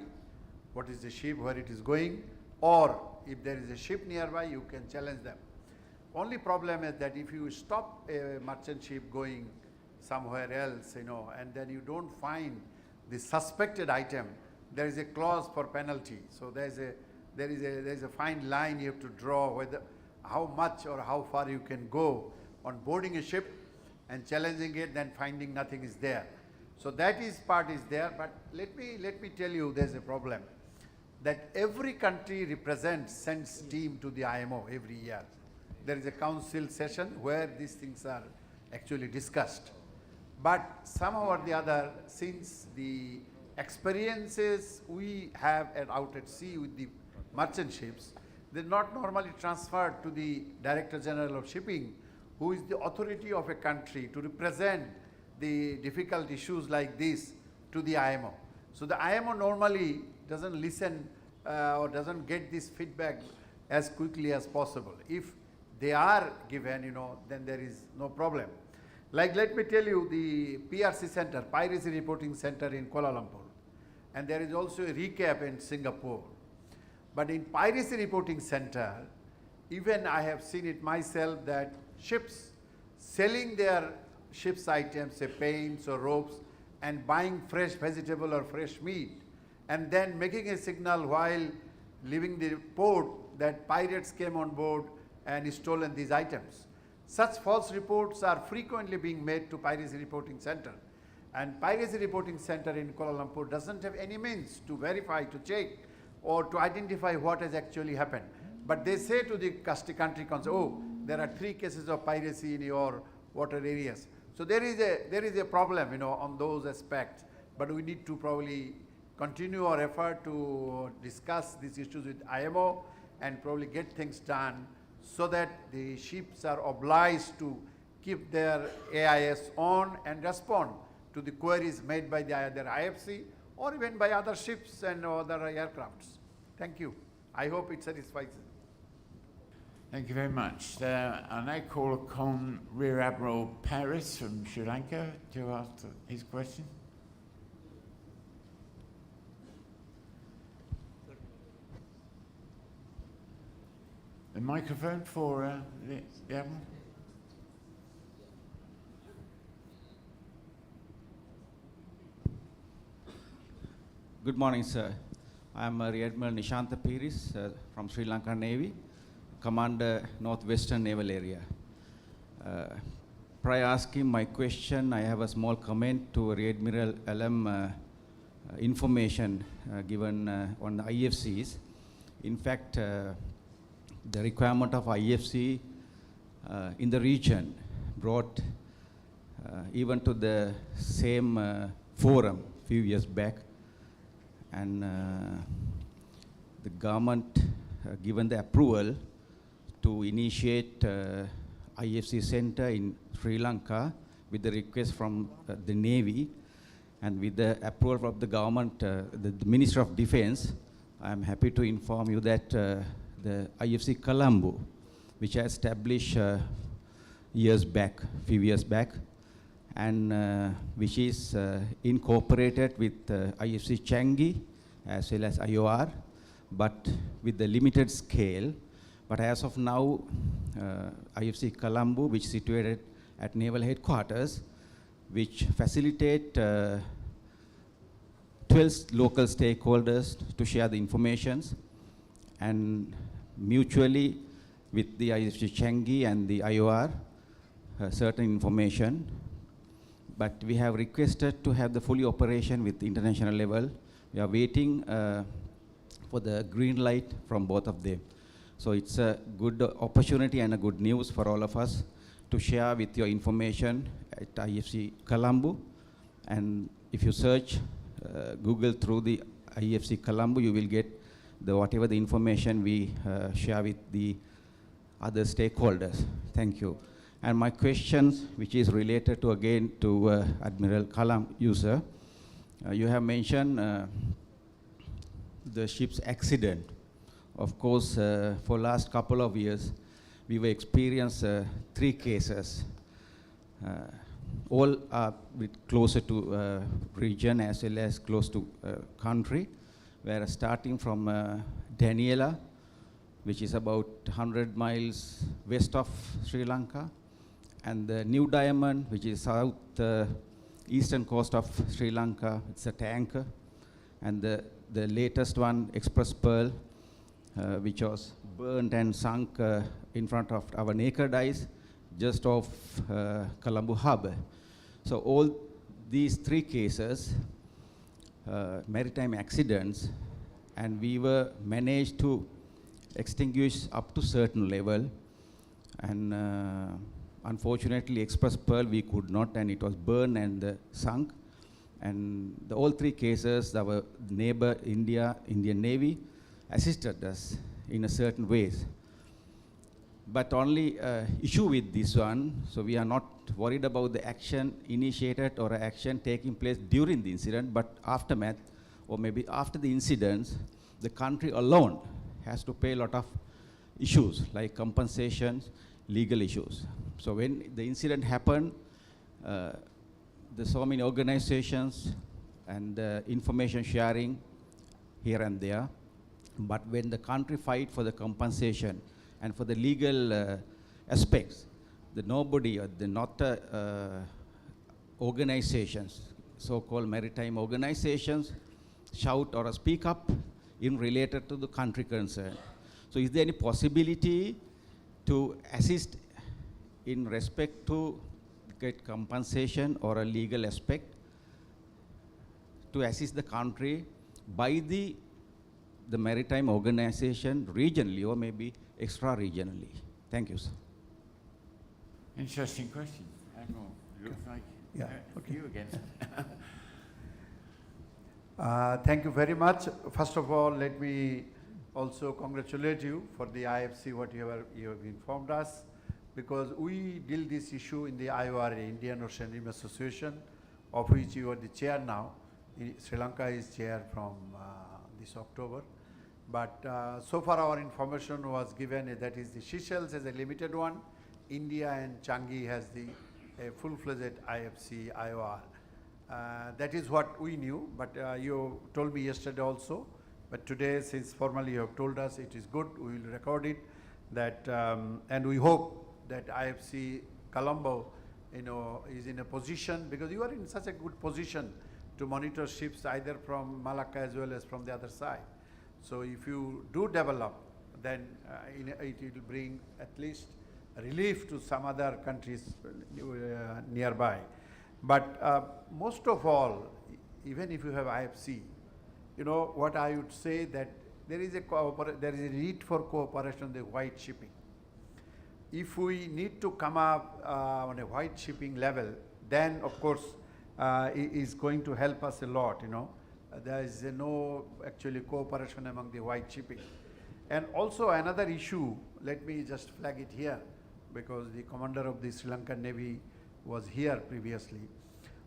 what is the ship, where it is going, or if there is a ship nearby, you can challenge them. Only problem is that if you stop a merchant ship going somewhere else, you know, and then you don't find the suspected item, there is a clause for penalty. So there is a fine line you have to draw, whether how much or how far you can go on boarding a ship and challenging it, then finding nothing is there. So that part is there, but let me tell you, there's a problem that every country sends team to the IMO every year. There is a council session where these things are actually discussed. But somehow or the other, since the experiences we have out at sea with the merchant ships, they're not normally transferred to the Director General of Shipping, who is the authority of a country to represent the difficult issues like this to the IMO. So the IMO normally doesn't listen or doesn't get this feedback as quickly as possible. If they are given, you know, then there is no problem. Like, let me tell you, the PRC Center, Piracy Reporting Center in Kuala Lumpur, and there is also a recap in Singapore. But in Piracy Reporting Center, even I have seen it myself that ships selling their ship's items, say paints or ropes, and buying fresh vegetable or fresh meat, and then making a signal while leaving the port that pirates came on board and stolen these items. Such false reports are frequently being made to Piracy Reporting Center. And Piracy Reporting Center in Kuala Lumpur doesn't have any means to verify, to check, or to identify what has actually happened. But they say to the country council, oh, there are 3 cases of piracy in your water areas. So there is a problem, you know, on those aspects. But we need to probably continue our effort to discuss these issues with IMO and probably get things done so that the ships are obliged to keep their AIS on and respond to the queries made by either IFC or even by other ships and other aircrafts. Thank you. I hope it satisfies.
Thank you very much. I now call upon Rear Admiral Paris from Sri Lanka to ask his question. The microphone for the Admiral.
Good morning, sir. I am Rear Admiral Nishantha Piris from Sri Lanka Navy, Commander Northwestern Naval Area. Prior asking my question, I have a small comment to Rear Admiral LM information given on the IFCs. In fact, the requirement of IFC in the region brought even to the same forum a few years back, and the government given the approval to initiate IFC center in Sri Lanka with the request from the Navy, and with the approval of the government, the Minister of Defense, I'm happy to inform you that the IFC Colombo, which I established few years back, and which is incorporated with IFC Changi as well as IOR, but with the limited scale. But as of now, IFC Colombo, which is situated at Naval Headquarters, which facilitate 12 local stakeholders to share the informations, and mutually with the IFC Changi and the IOR, certain information. But we have requested to have the fully operation with the international level. We are waiting for the green light from both of them. So it's a good opportunity and a good news for all of us to share with your information at IFC Colombo. And if you search Google through the IFC Colombo, you will get whatever the information we share with the other stakeholders. Thank you. And my questions, which is related to Admiral Kalam, you sir. You have mentioned the ship's accident. Of course, for last couple of years, we were experienced 3 cases. All are closer to region as well as close to country, where starting from Daniela, which is about 100 miles west of Sri Lanka, and the New Diamond, which is south eastern coast of Sri Lanka. It's a tanker. And the latest one, Express Pearl, which was burned and sunk in front of our naked eyes, just off Colombo Harbour. So all these 3 cases, maritime accidents, and we were managed to extinguish up to certain level, and unfortunately Express Pearl we could not, and it was burned and sunk. And all 3 cases, our neighbor Indian Navy assisted us in a certain ways. But only issue with this one, so we are not worried about the action initiated or action taking place during the incident, but aftermath, or maybe after the incidents, the country alone has to pay a lot of issues like compensations, legal issues. So when the incident happened, there's so many organizations and information sharing here and there. But when the country fight for the compensation and for the legal aspects, nobody, or organizations, so-called maritime organizations, shout or speak up in related to the country concern. So is there any possibility to assist in respect to get compensation or a legal aspect to assist the country by the maritime organization regionally or maybe extra-regionally? Thank you, sir.
Interesting question. Admiral, looks like you again.
Thank you very much. First of all, let me also congratulate you for the IFC, what you have informed us, because we deal this issue in the IORA, Indian Ocean Association, of which you are the chair now. Sri Lanka is chair from this October. But so far our information was given that is the Seychelles has a limited one, India and Changi has the full-fledged IFC IOR. That is what we knew, but you told me yesterday also. But today, since formally you have told us, it is good. We will record it. That and we hope that IFC Colombo, is in a position, because you are in such a good position to monitor ships either from Malacca as well as from the other side. So if you do develop, then it will bring at least relief to some other countries nearby. But most of all, even if you have IFC, what I would say that there is a need for cooperation on the white shipping. If we need to come up on a white shipping level, then of course it is going to help us a lot. There is no actually cooperation among the white shipping. And also another issue, let me just flag it here, because the commander of the Sri Lankan Navy was here previously.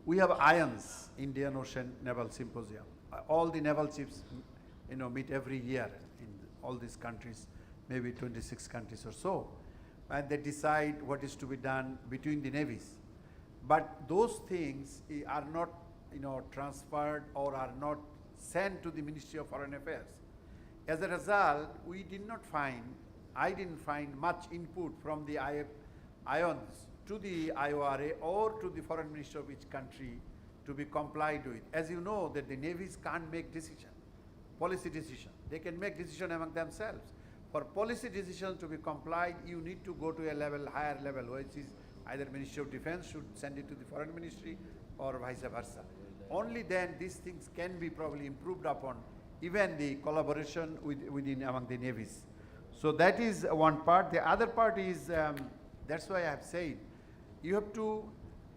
We have IONS, Indian Ocean Naval Symposium. All the naval ships meet every year in all these countries, maybe 26 countries or so, and they decide what is to be done between the navies. But those things are not, transferred or are not sent to the Ministry of Foreign Affairs. As a result, I didn't find much input from the IONs to the IORA or to the Foreign Minister of each country to be complied with. As you know, that the navies can't make decision, policy decision. They can make decision among themselves. For policy decisions to be complied, you need to go to a level, higher level, which is either Ministry of Defense should send it to the Foreign Ministry or vice versa. Only then these things can be probably improved upon, even the collaboration within among the navies. So that is one part. The other part is, that's why I have said, you have to,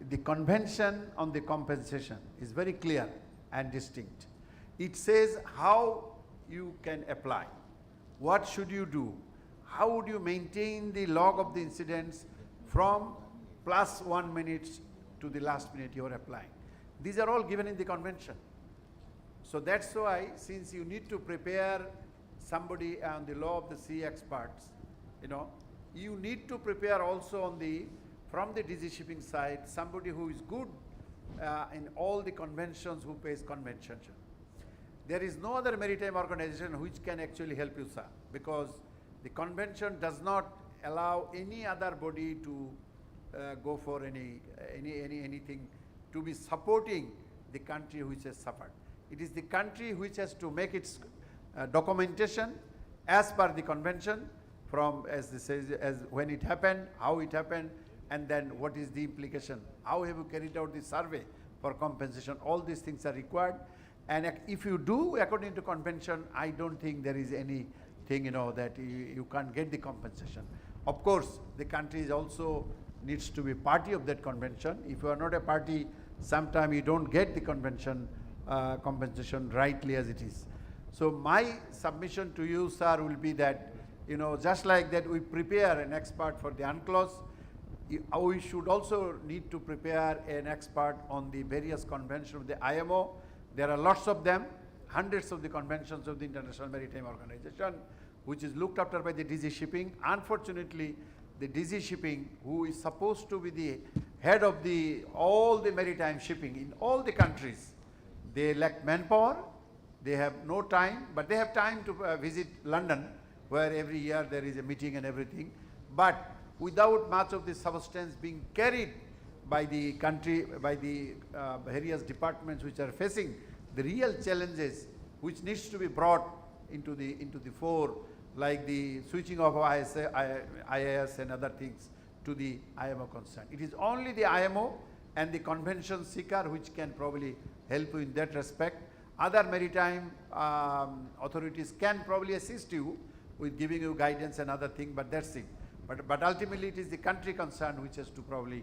the convention on the compensation is very clear and distinct. It says how you can apply, what should you do, how would you maintain the log of the incidents from plus 1 minute to the last minute you are applying. These are all given in the convention. So that's why, since you need to prepare somebody on the law of the sea experts, you need to prepare also on from the DG shipping side, somebody who is good in all the conventions, who pays convention. There is no other maritime organization which can actually help you, sir, because the convention does not allow any other body to go for anything to be supporting the country which has suffered. It is the country which has to make its documentation as per the convention, from as when it happened, how it happened, and then what is the implication, how have you carried out the survey for compensation. All these things are required, and if you do according to convention, I don't think there is anything that you can't get the compensation. Of course, the country is also needs to be party of that convention. If you are not a party, sometime you don't get the convention compensation rightly as it is. So my submission to you, sir, will be that, just like that we prepare an expert for the UNCLOS, we should also need to prepare an expert on the various conventions of the IMO. There are lots of them, hundreds of the conventions of the International Maritime Organization, which is looked after by the DG Shipping. Unfortunately, the DG Shipping, who is supposed to be the head of all the maritime shipping in all the countries, they lack manpower, they have no time, but they have time to visit London, where every year there is a meeting and everything. But without much of the substance being carried by the country, by the various departments which are facing the real challenges which needs to be brought into the fore, like the switching of IAS and other things to the IMO concern. It is only the IMO and the convention seeker which can probably help you in that respect. Other maritime authorities can probably assist you with giving you guidance and other things, but that's it. But ultimately it is the country concerned which has to probably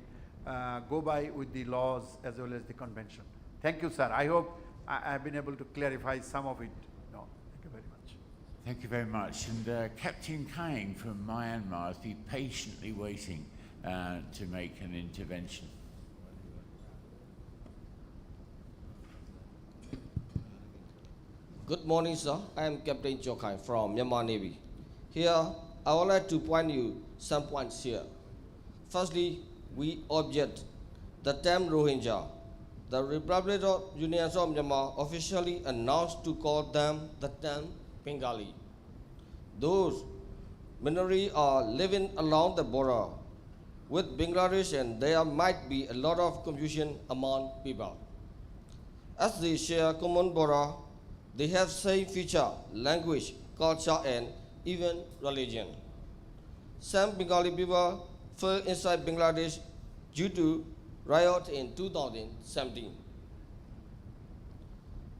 go by with the laws as well as the convention. Thank you, sir. I hope I have been able to clarify some of it. No, thank you very much.
Thank you very much. And Captain Kang from Myanmar has been patiently waiting to make an intervention.
Good morning, sir. I am Captain Chokai from Myanmar Navy. Here, I would like to point you some points here. Firstly, we object the term Rohingya. The Republic of Union of Myanmar officially announced to call them the term Bengali. Those minorities are living along the border with Bangladesh, and there might be a lot of confusion among people. As they share common border, they have same feature, language, culture, and even religion. Some Bengali people fell inside Bangladesh due to riot in 2017.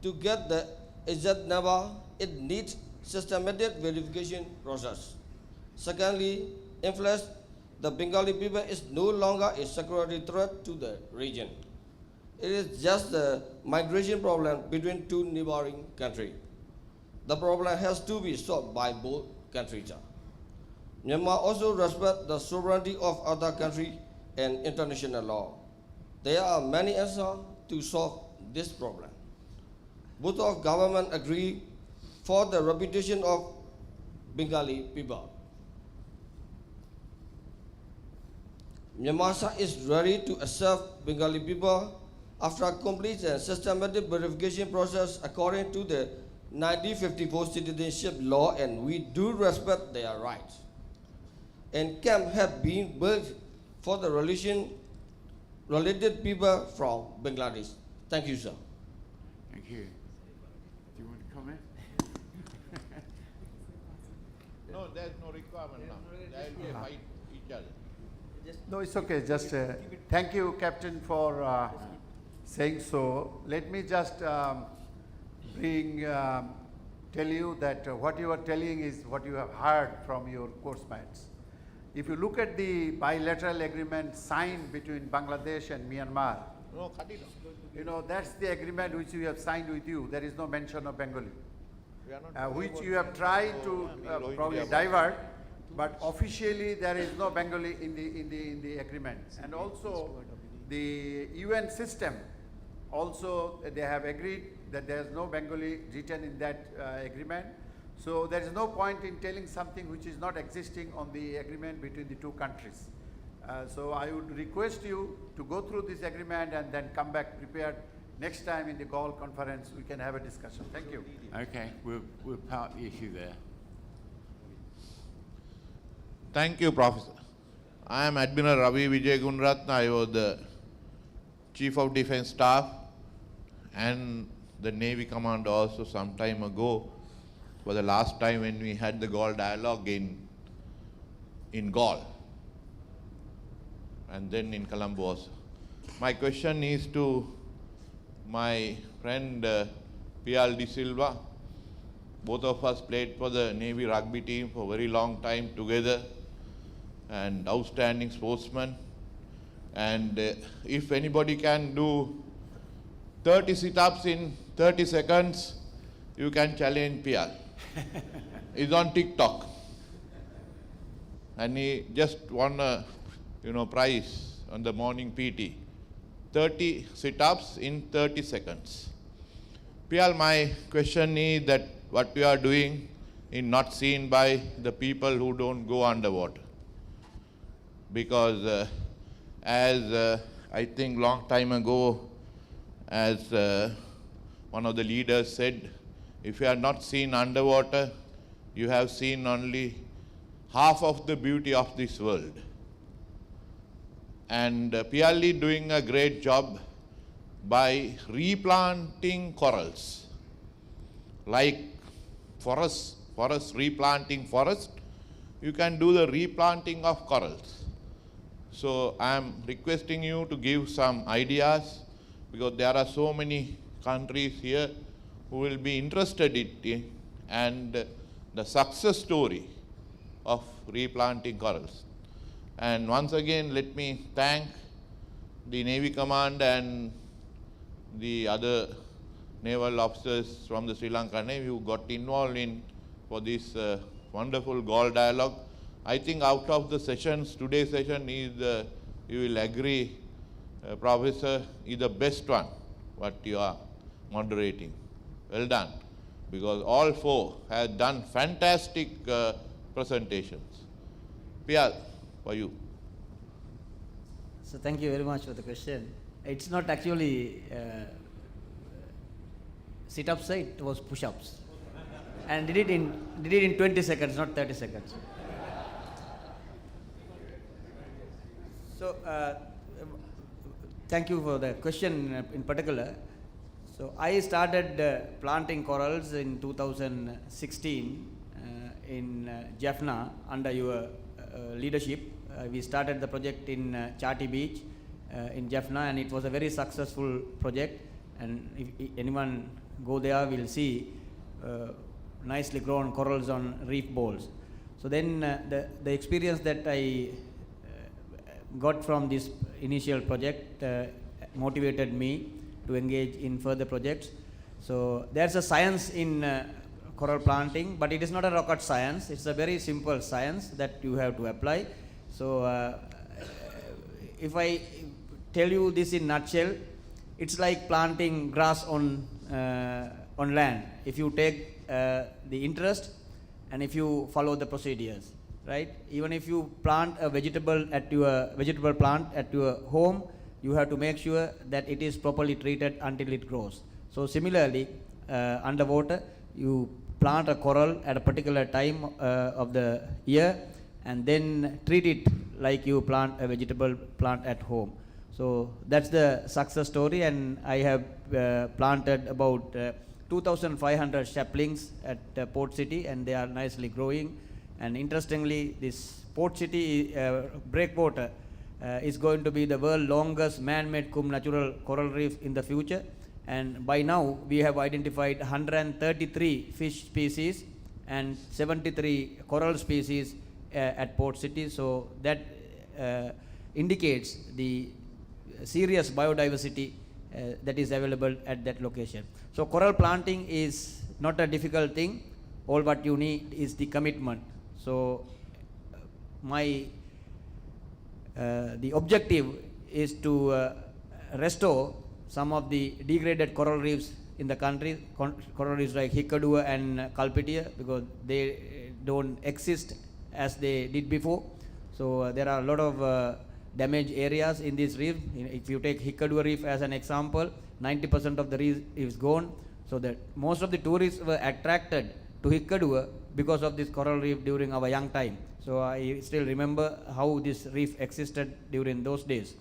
To get the exact number, it needs systematic verification process. Secondly, influence the Bengali people is no longer a security threat to the region. It is just a migration problem between two neighboring countries. The problem has to be solved by both countries. Myanmar also respects the sovereignty of other countries and international law. There are many answers to solve this problem. Both of government agree for the reputation of Bengali people. Myanmar is ready to accept Bengali people after a complete and systematic verification process according to the 1954 citizenship law, and we do respect their rights. And camp have been built for the related people from Bangladesh. Thank you, sir.
Thank you. Do you want to comment?
No, there's no requirement now. There will be a fight each other.
No, it's okay. Just thank you, Captain, for saying so. Let me just tell you that what you are telling is what you have heard from your course mates. If you look at the bilateral agreement signed between Bangladesh and Myanmar,
No, cut it off.
you know, that's the agreement which we have signed with you. There is no mention of Bengali,
We are not
which you have tried to probably divert, but officially there is no Bengali in the agreement. And also the UN system, also they have agreed that there is no Bengali written in that agreement. So there is no point in telling something which is not existing on the agreement between the two countries. So I would request you to go through this agreement and then come back prepared. Next time in the Galle conference, we can have a discussion. Thank you.
Okay, we'll park the issue there.
Thank you, Professor. I am Admiral Ravi Vijay Gunratna. I was the Chief of Defence Staff and the Navy Commander also some time ago, for the last time when we had the Galle Dialogue in Galle, and then in Colombo also. My question is to my friend Pial De Silva. Both of us played for the Navy rugby team for a very long time together, and outstanding sportsman. And if anybody can do 30 sit-ups in 30 seconds, you can challenge Pial. He's on TikTok. And he just won a prize on the morning PT. 30 sit-ups in 30 seconds. Pial, my question is that what we are doing is not seen by the people who don't go underwater. Because as I think long time ago, as one of the leaders said, if you are not seen underwater, you have seen only half of the beauty of this world. And Piali doing a great job by replanting corals. Like forest replanting forest, you can do the replanting of corals. So I am requesting you to give some ideas, because there are so many countries here who will be interested in it, and the success story of replanting corals. And once again, let me thank the Navy Command and the other naval officers from the Sri Lanka Navy who got involved for this wonderful Galle Dialogue. I think out of the sessions, today's session is, you will agree, Professor, is the best one, what you are moderating. Well done, because all four have done fantastic presentations. Pial, for you.
So thank you very much for the question. It's not actually sit-ups, it was push-ups. And did it in 20 seconds, not 30 seconds. So thank you for the question in particular. So I started planting corals in 2016 in Jaffna under your leadership. We started the project in Chati Beach in Jaffna, and it was a very successful project. And if anyone go there, will see nicely grown corals on reef balls. So then the experience that I got from this initial project motivated me to engage in further projects. So there's a science in coral planting, but it is not a rocket science. It's a very simple science that you have to apply. So if I tell you this in nutshell, it's like planting grass on on land if you take the interest and if you follow the procedures, right? Even if you plant a vegetable plant at your home, you have to make sure that it is properly treated until it grows. So similarly, underwater, you plant a coral at a particular time of the year and then treat it like you plant a vegetable plant at home. So that's the success story, and I have planted about 2,500 saplings at Port City, and they are nicely growing. And interestingly, this Port City breakwater is going to be the world's longest man-made cum natural coral reef in the future. And by now, we have identified 133 fish species and 73 coral species at Port City. So that indicates the serious biodiversity that is available at that location. So coral planting is not a difficult thing. All what you need is the commitment. So the objective is to restore some of the degraded coral reefs in the country, coral reefs like Hikkaduwa and Kalpitia, because they don't exist as they did before. So there are a lot of damaged areas in this reef. If you take Hikkaduwa reef as an example, 90% of the reef is gone. So that most of the tourists were attracted to Hikkaduwa because of this coral reef during our young time. So I still remember how this reef existed during those days.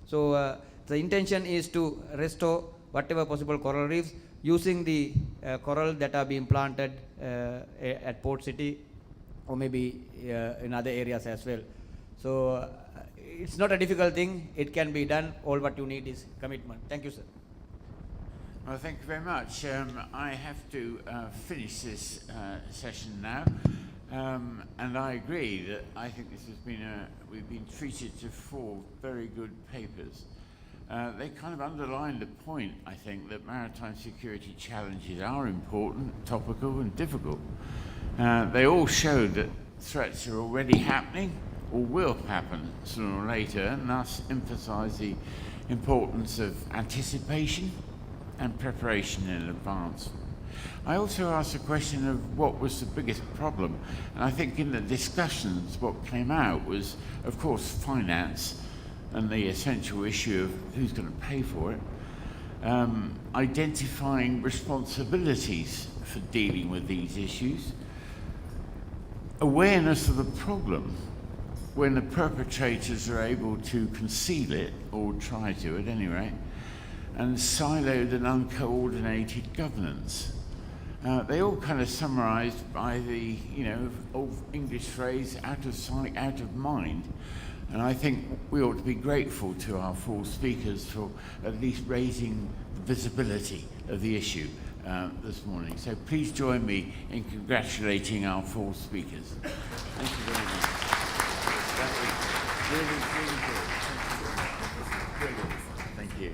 So the intention is to restore whatever possible coral reefs using the coral that are being planted at Port City or maybe in other areas as well. So it's not a difficult thing. It can be done. All what you need is commitment. Thank you, sir.
Well, thank you very much. I have to finish this session now. And I agree that I think this has been we've been treated to 4 very good papers. They kind of underline the point, I think, that maritime security challenges are important, topical and difficult. They all show that threats are already happening or will happen sooner or later, and thus emphasize the importance of anticipation and preparation in advance. I also asked the question of what was the biggest problem, and I think in the discussions what came out was, of course, finance and the essential issue of who's going to pay for it, identifying responsibilities for dealing with these issues, awareness of the problem when the perpetrators are able to conceal it, or try to at any rate, and siloed and uncoordinated governance. They all kind of summarized by the old English phrase, out of sight, out of mind. And I think we ought to be grateful to our 4 speakers for at least raising the visibility of the issue this morning. So please join me in congratulating our 4 speakers. Thank you very much. That was really, really good. Brilliant. Thank you.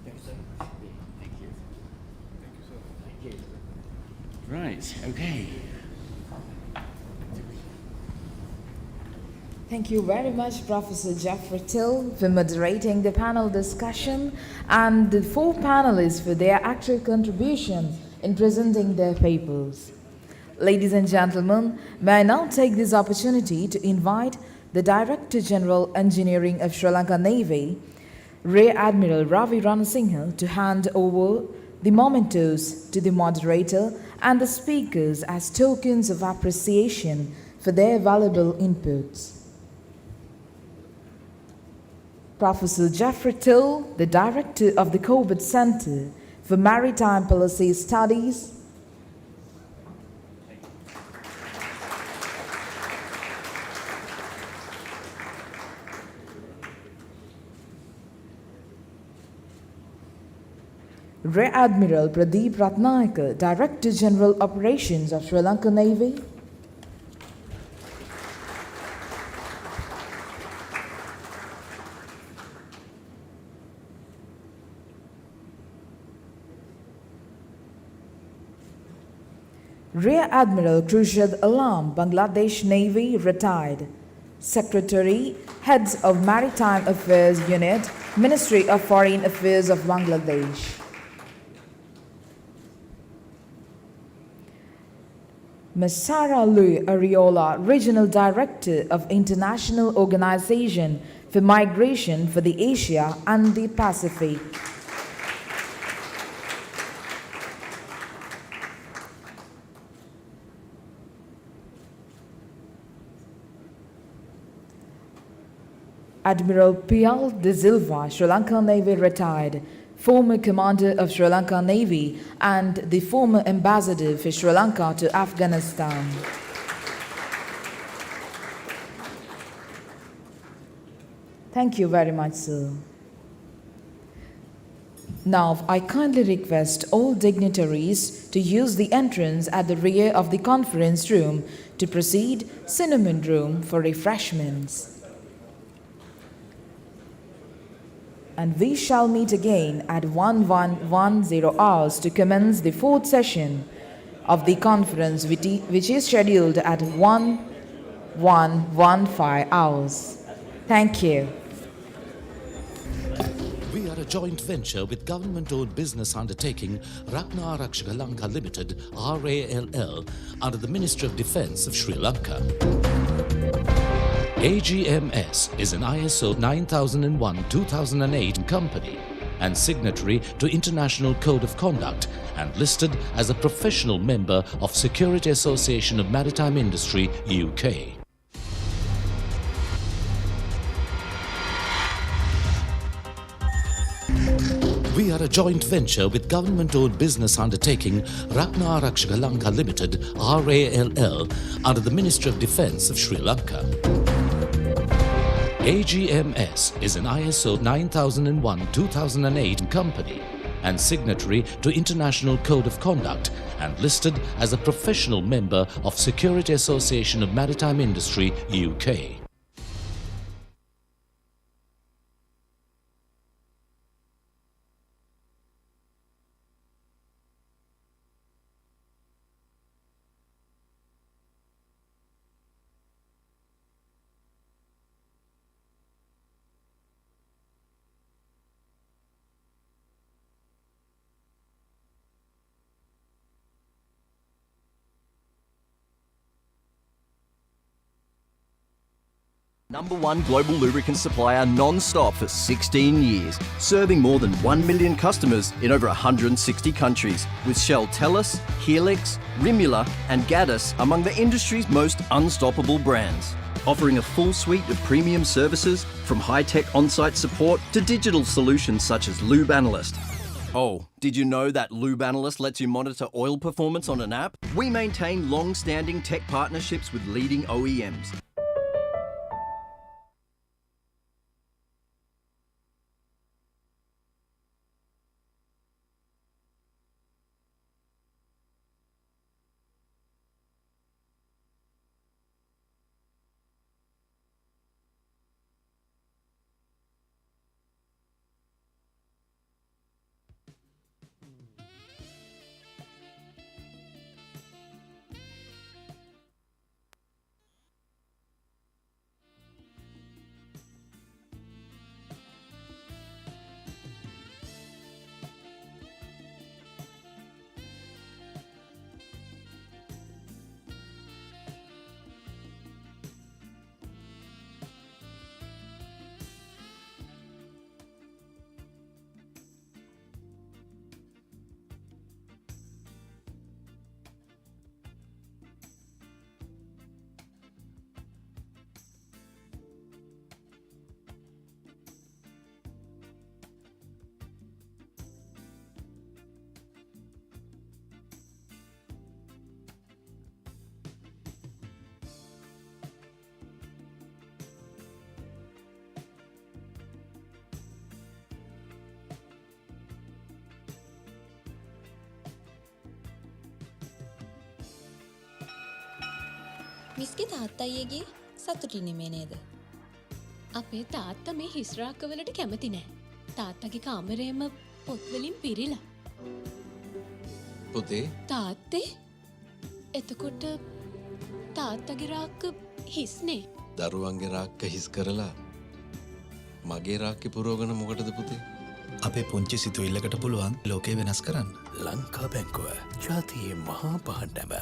Thank you, sir. Thank you. Thank you, sir. Thank you. Right, okay.
Thank you very much, Professor Jeffrey Till, for moderating the panel discussion, and the 4 panelists for their active contribution in presenting their papers. Ladies and gentlemen, may I now take this opportunity to invite the Director General Engineering of Sri Lanka Navy, Rear Admiral Ravi Ranasinghe, to hand over the mementos to the moderator and the speakers as tokens of appreciation for their valuable inputs. Professor Jeffrey Till, the Director of the Corbett Center for Maritime Policy Studies, Rear Admiral Pradeep Ratnayake, Director General Operations of Sri Lanka Navy, Rear Admiral Khurshid Alam, Bangladesh Navy, retired, Secretary, Heads of Maritime Affairs Unit, Ministry of Foreign Affairs of Bangladesh. Ms. Sarah Lu Ariola, Regional Director of International Organization for Migration for the Asia and the Pacific. Admiral Pial de Silva, Sri Lankan Navy retired, former commander of Sri Lankan Navy and the former ambassador for Sri Lanka to Afghanistan. Thank you very much, sir. Now, I kindly request all dignitaries to use the entrance at the rear of the conference room to proceed cinnamon room for refreshments. And we shall meet again at 1110 hours to commence the fourth session of the conference, which is scheduled at 1115 hours. Thank you.
We are a joint venture with government-owned business undertaking Ratna Arakshaka Lanka Limited, RALL, under the Ministry of Defence of Sri Lanka. AGMS is an ISO 9001-2008 company and signatory to International Code of Conduct and listed as a professional member of Security Association of Maritime Industry, UK. We are a joint venture with government-owned business undertaking Ratna Arakshaka Lanka Limited, RALL, under the Ministry of Defence of Sri Lanka. AGMS is an ISO 9001-2008 company and signatory to International Code of Conduct and listed as a professional member of Security Association of Maritime Industry, UK.
#1 global lubricant supplier non-stop for 16 years, serving more than 1 million customers in over 160 countries, with Shell Tellus, Helix, Rimula and Gaddis among the industry's most unstoppable brands. Offering a full suite of premium services, from high-tech on-site support to digital solutions such as Lube Analyst. Oh, did you know that Lube Analyst lets you monitor oil performance on an app? We maintain long-standing tech partnerships with leading OEMs.
මිස්ගේ තාත්තයියගේ සතුටිනිමේ නේද? අපේ තාත්තා මේ හිස්රාක්කවලට කැමති නෑ. තාත්තගේ කාමරේම පොත්වලින් පිරිලා.
පුතේ
තාත්තේ? එතකොට තාත්තගේ රාක්ක හිස්නේ?
දරුවන්ගේ රාක්ක හිස් කරලා මගේ රාක්කේ පුරවගෙන මොකටද පුතේ?
අපේ පුංචි සිතුවිල්ලකට පුළුවන් ලෝකේ වෙනස් කරන්න. ලංකා බැංකුව ජාතියේ මහා පහඬම.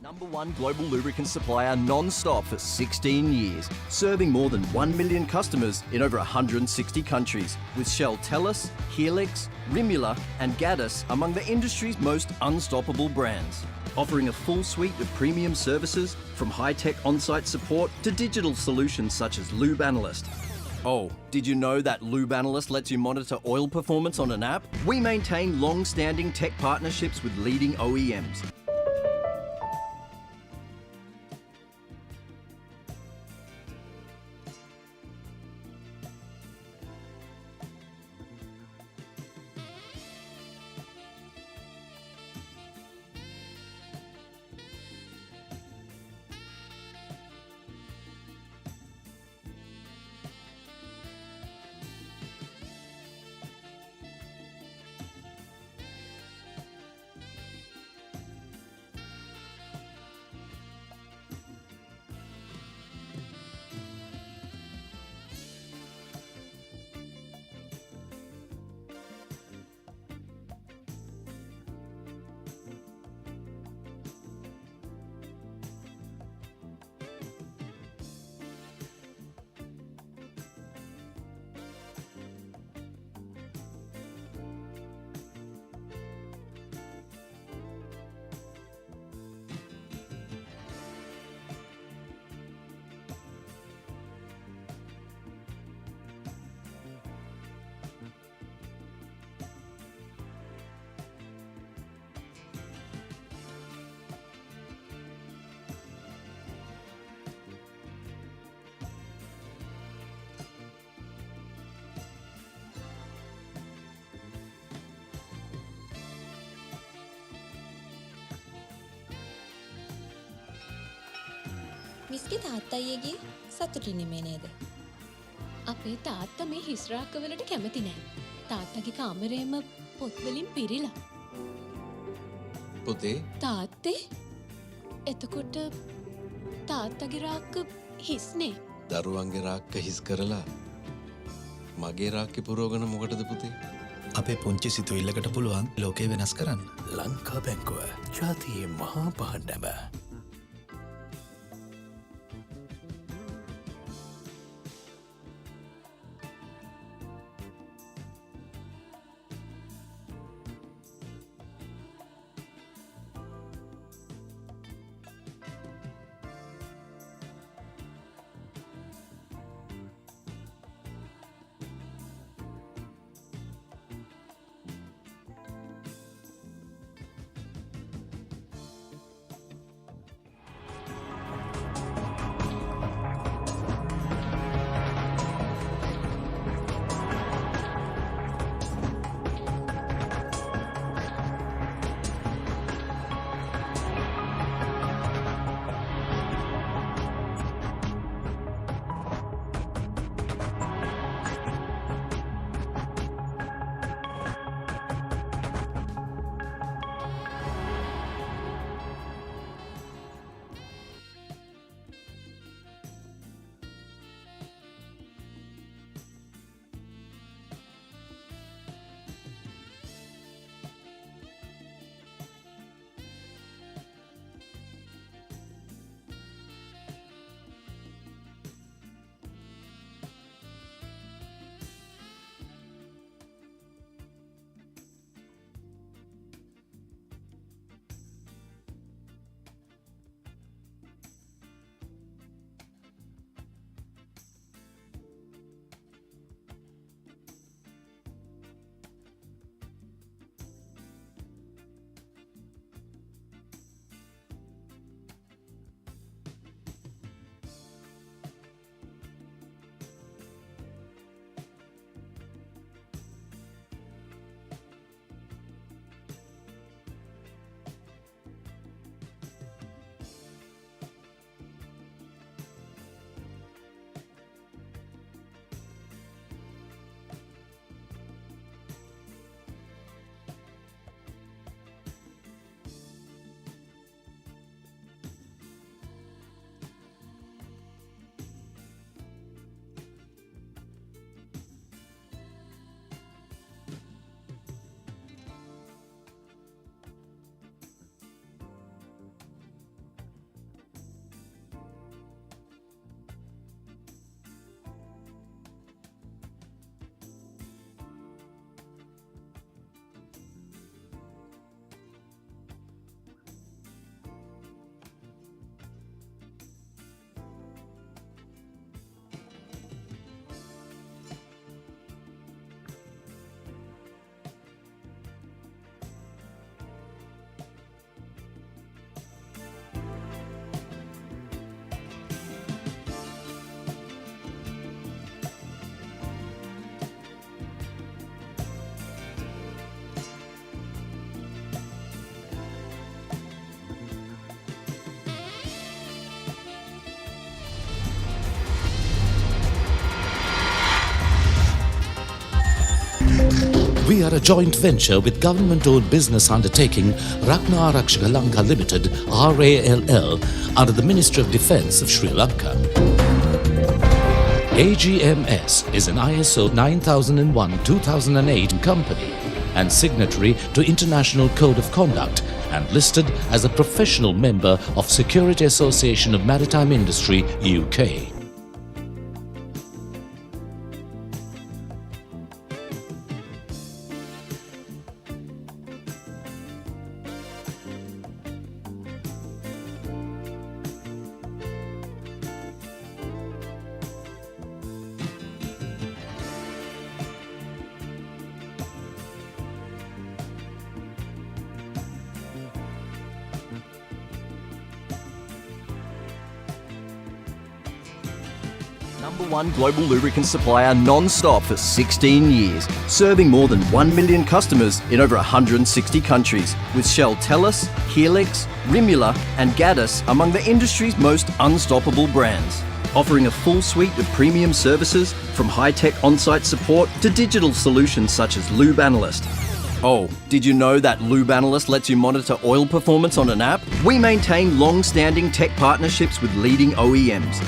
#1 global lubricant supplier non-stop for 16 years, serving more than 1 million customers in over 160 countries, with Shell Tellus, Helix, Rimula and Gaddis among the industry's most unstoppable brands. Offering a full suite of premium services, from high-tech on-site support to digital solutions such as Lube Analyst. Oh, did you know that Lube Analyst lets you monitor oil performance on an app? We maintain long-standing tech partnerships with leading OEMs.
මිස්ගේ තාත්තයියගේ සතුටින් නෙමේ නේද? අපේ තාත්තා මේ හිස්රාක්කවලට කැමති නෑ. තාත්තගේ කාමරේම පොත්වලින් පිරිලා.
පුතේ
තාත්තේ? එතකොට තාත්තගේ රාක්ක හිස්නේ?
දරුවන්ගේ රාක්ක හිස් කරලා මගේ රාක්කේ පුරෝගන මොකටද පුතේ?
අපේ පුංචි සිතුවිල්ලකට පුළුවන් ලෝකය වෙනස් කරන්න. ලංකා බැංකුව ජාතියේ මහා පහඬැබ.
We are a joint venture with government-owned business undertaking Ragnar Rakshaka Lanka Limited, RALL, under the Ministry of Defence of Sri Lanka. AGMS is an ISO 9001-2008 company and signatory to International Code of Conduct and listed as a professional member of Security Association of Maritime Industry, UK.
#1 global lubricant supplier non-stop for 16 years, serving more than 1 million customers in over 160 countries, with Shell Tellus, Helix, Rimula and Gaddis among the industry's most unstoppable brands. Offering a full suite of premium services, from high-tech on-site support to digital solutions such as Lube Analyst. Oh, did you know that Lube Analyst lets you monitor oil performance on an app? We maintain long-standing tech partnerships with leading OEMs.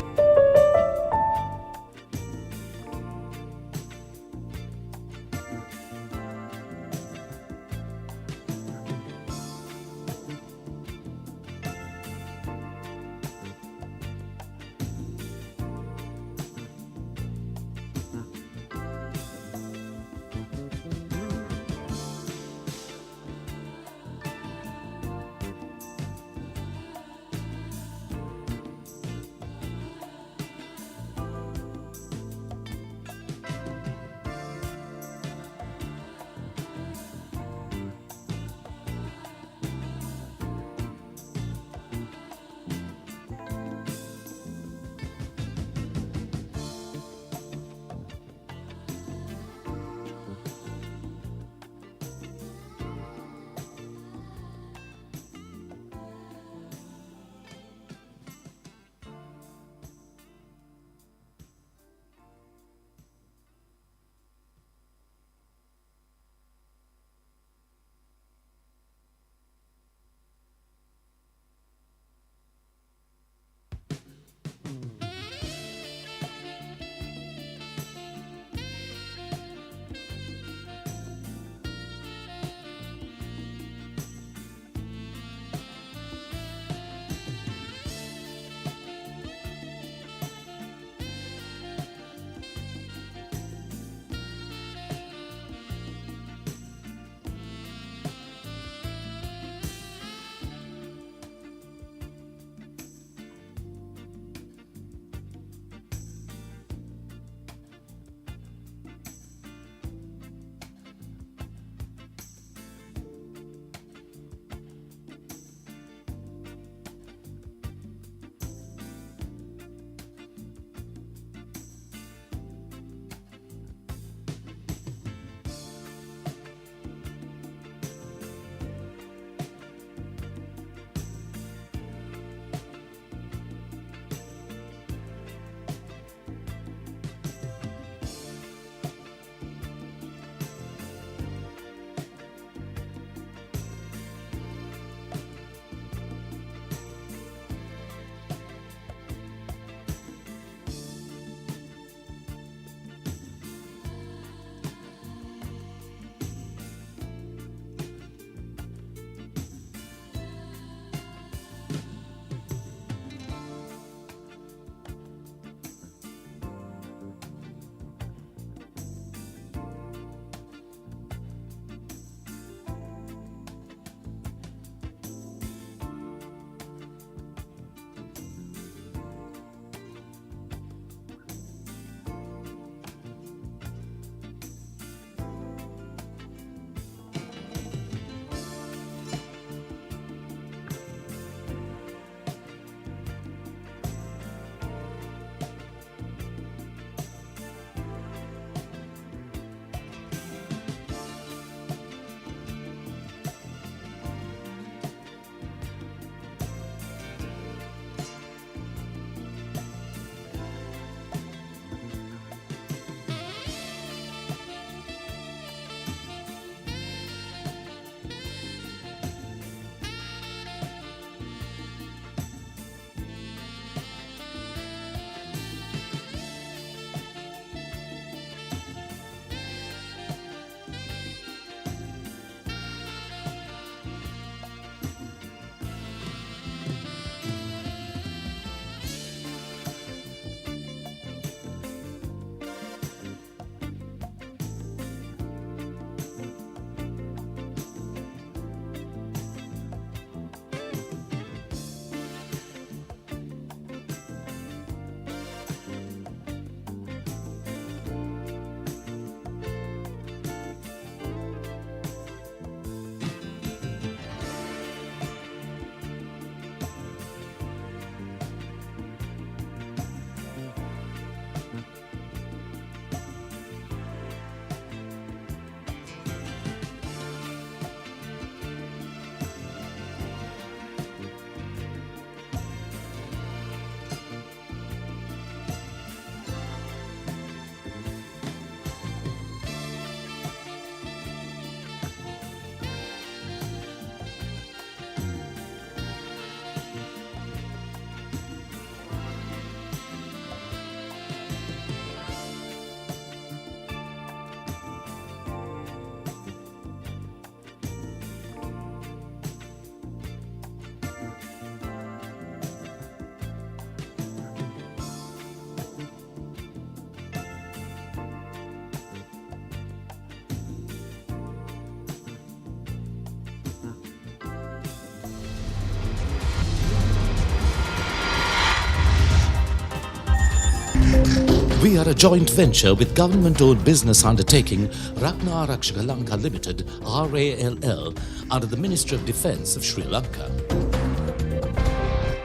We are a joint venture with government-owned business undertaking Ragnar Rakshagalanka Limited, RALL, under the Ministry of Defence of Sri Lanka.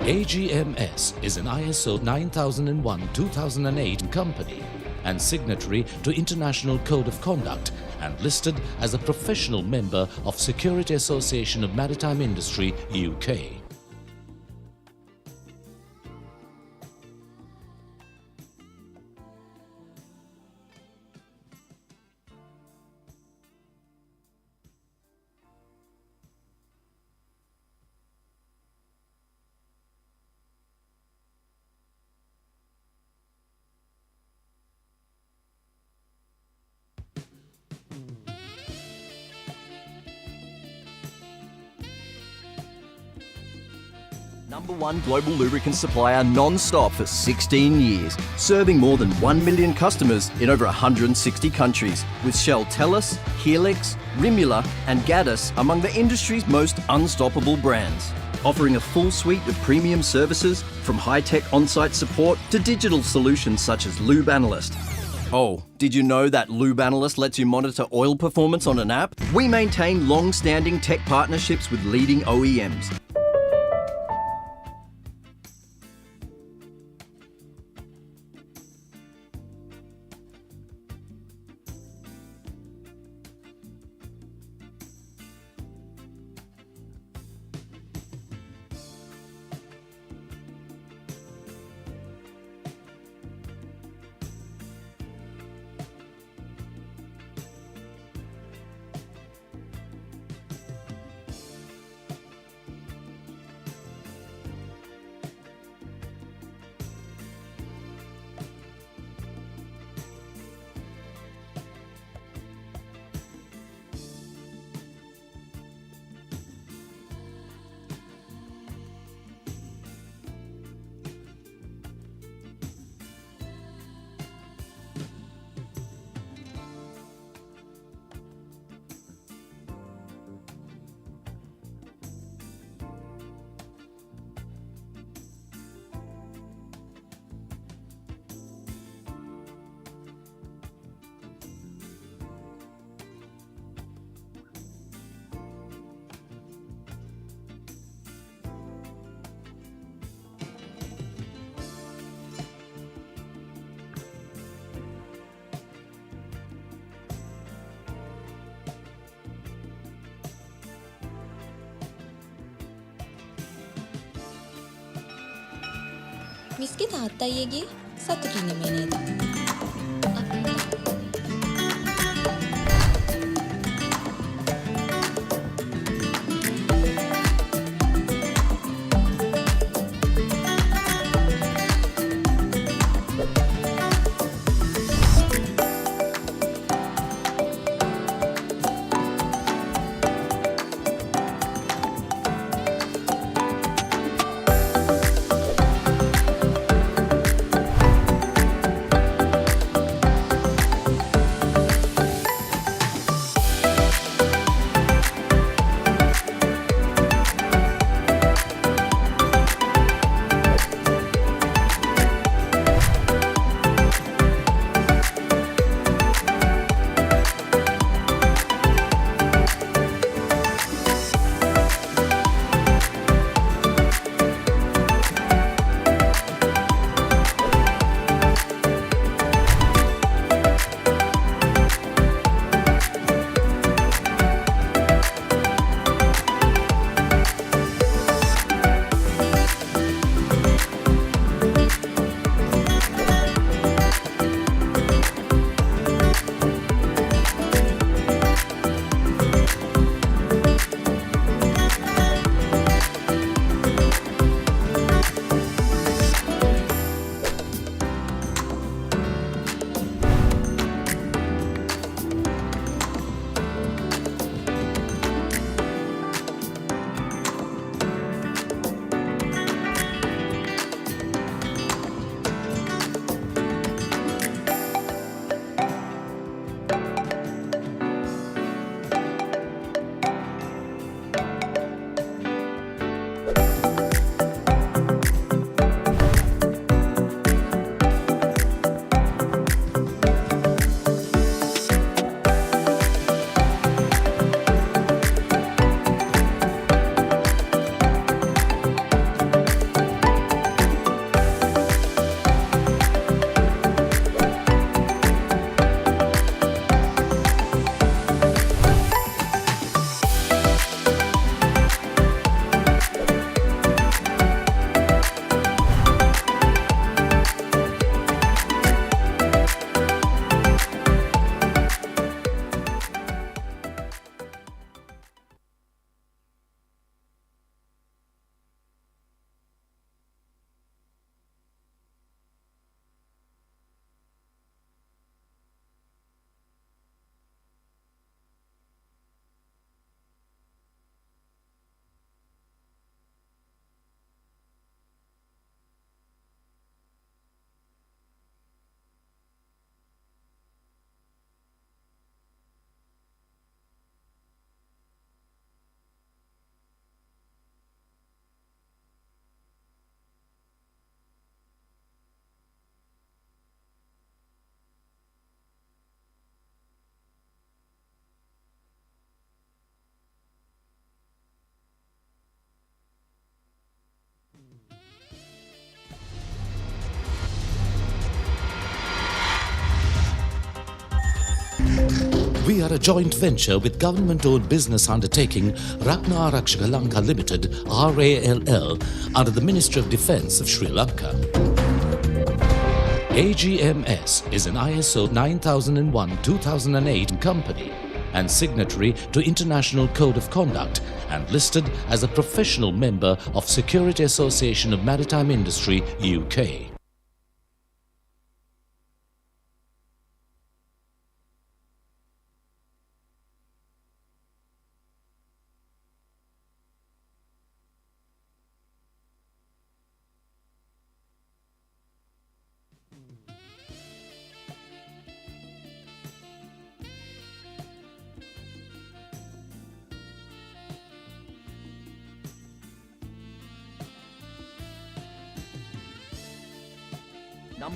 AGMS is an ISO 9001-2008 company and signatory to International Code of Conduct and listed as a professional member of Security Association of Maritime Industry, UK.
#1 global lubricant supplier non-stop for 16 years, serving more than 1 million customers in over 160 countries, with Shell Tellus, Helix, Rimula and Gaddis among the industry's most unstoppable brands. Offering a full suite of premium services, from high-tech on-site support to digital solutions such as Lube Analyst. Oh, did you know that Lube Analyst lets you monitor oil performance on an app? We maintain long-standing tech partnerships with leading OEMs.
මිස්ගේ තාත්තා අයියගේ සතුටු නෙමෙයි නේද?
We are a joint venture with government-owned business undertaking Ragnar Rakshaka Lanka Limited, RALL, under the Ministry of Defence of Sri Lanka. AGMS is an ISO 9001-2008 company and signatory to International Code of Conduct and listed as a professional member of Security Association of Maritime Industry, UK.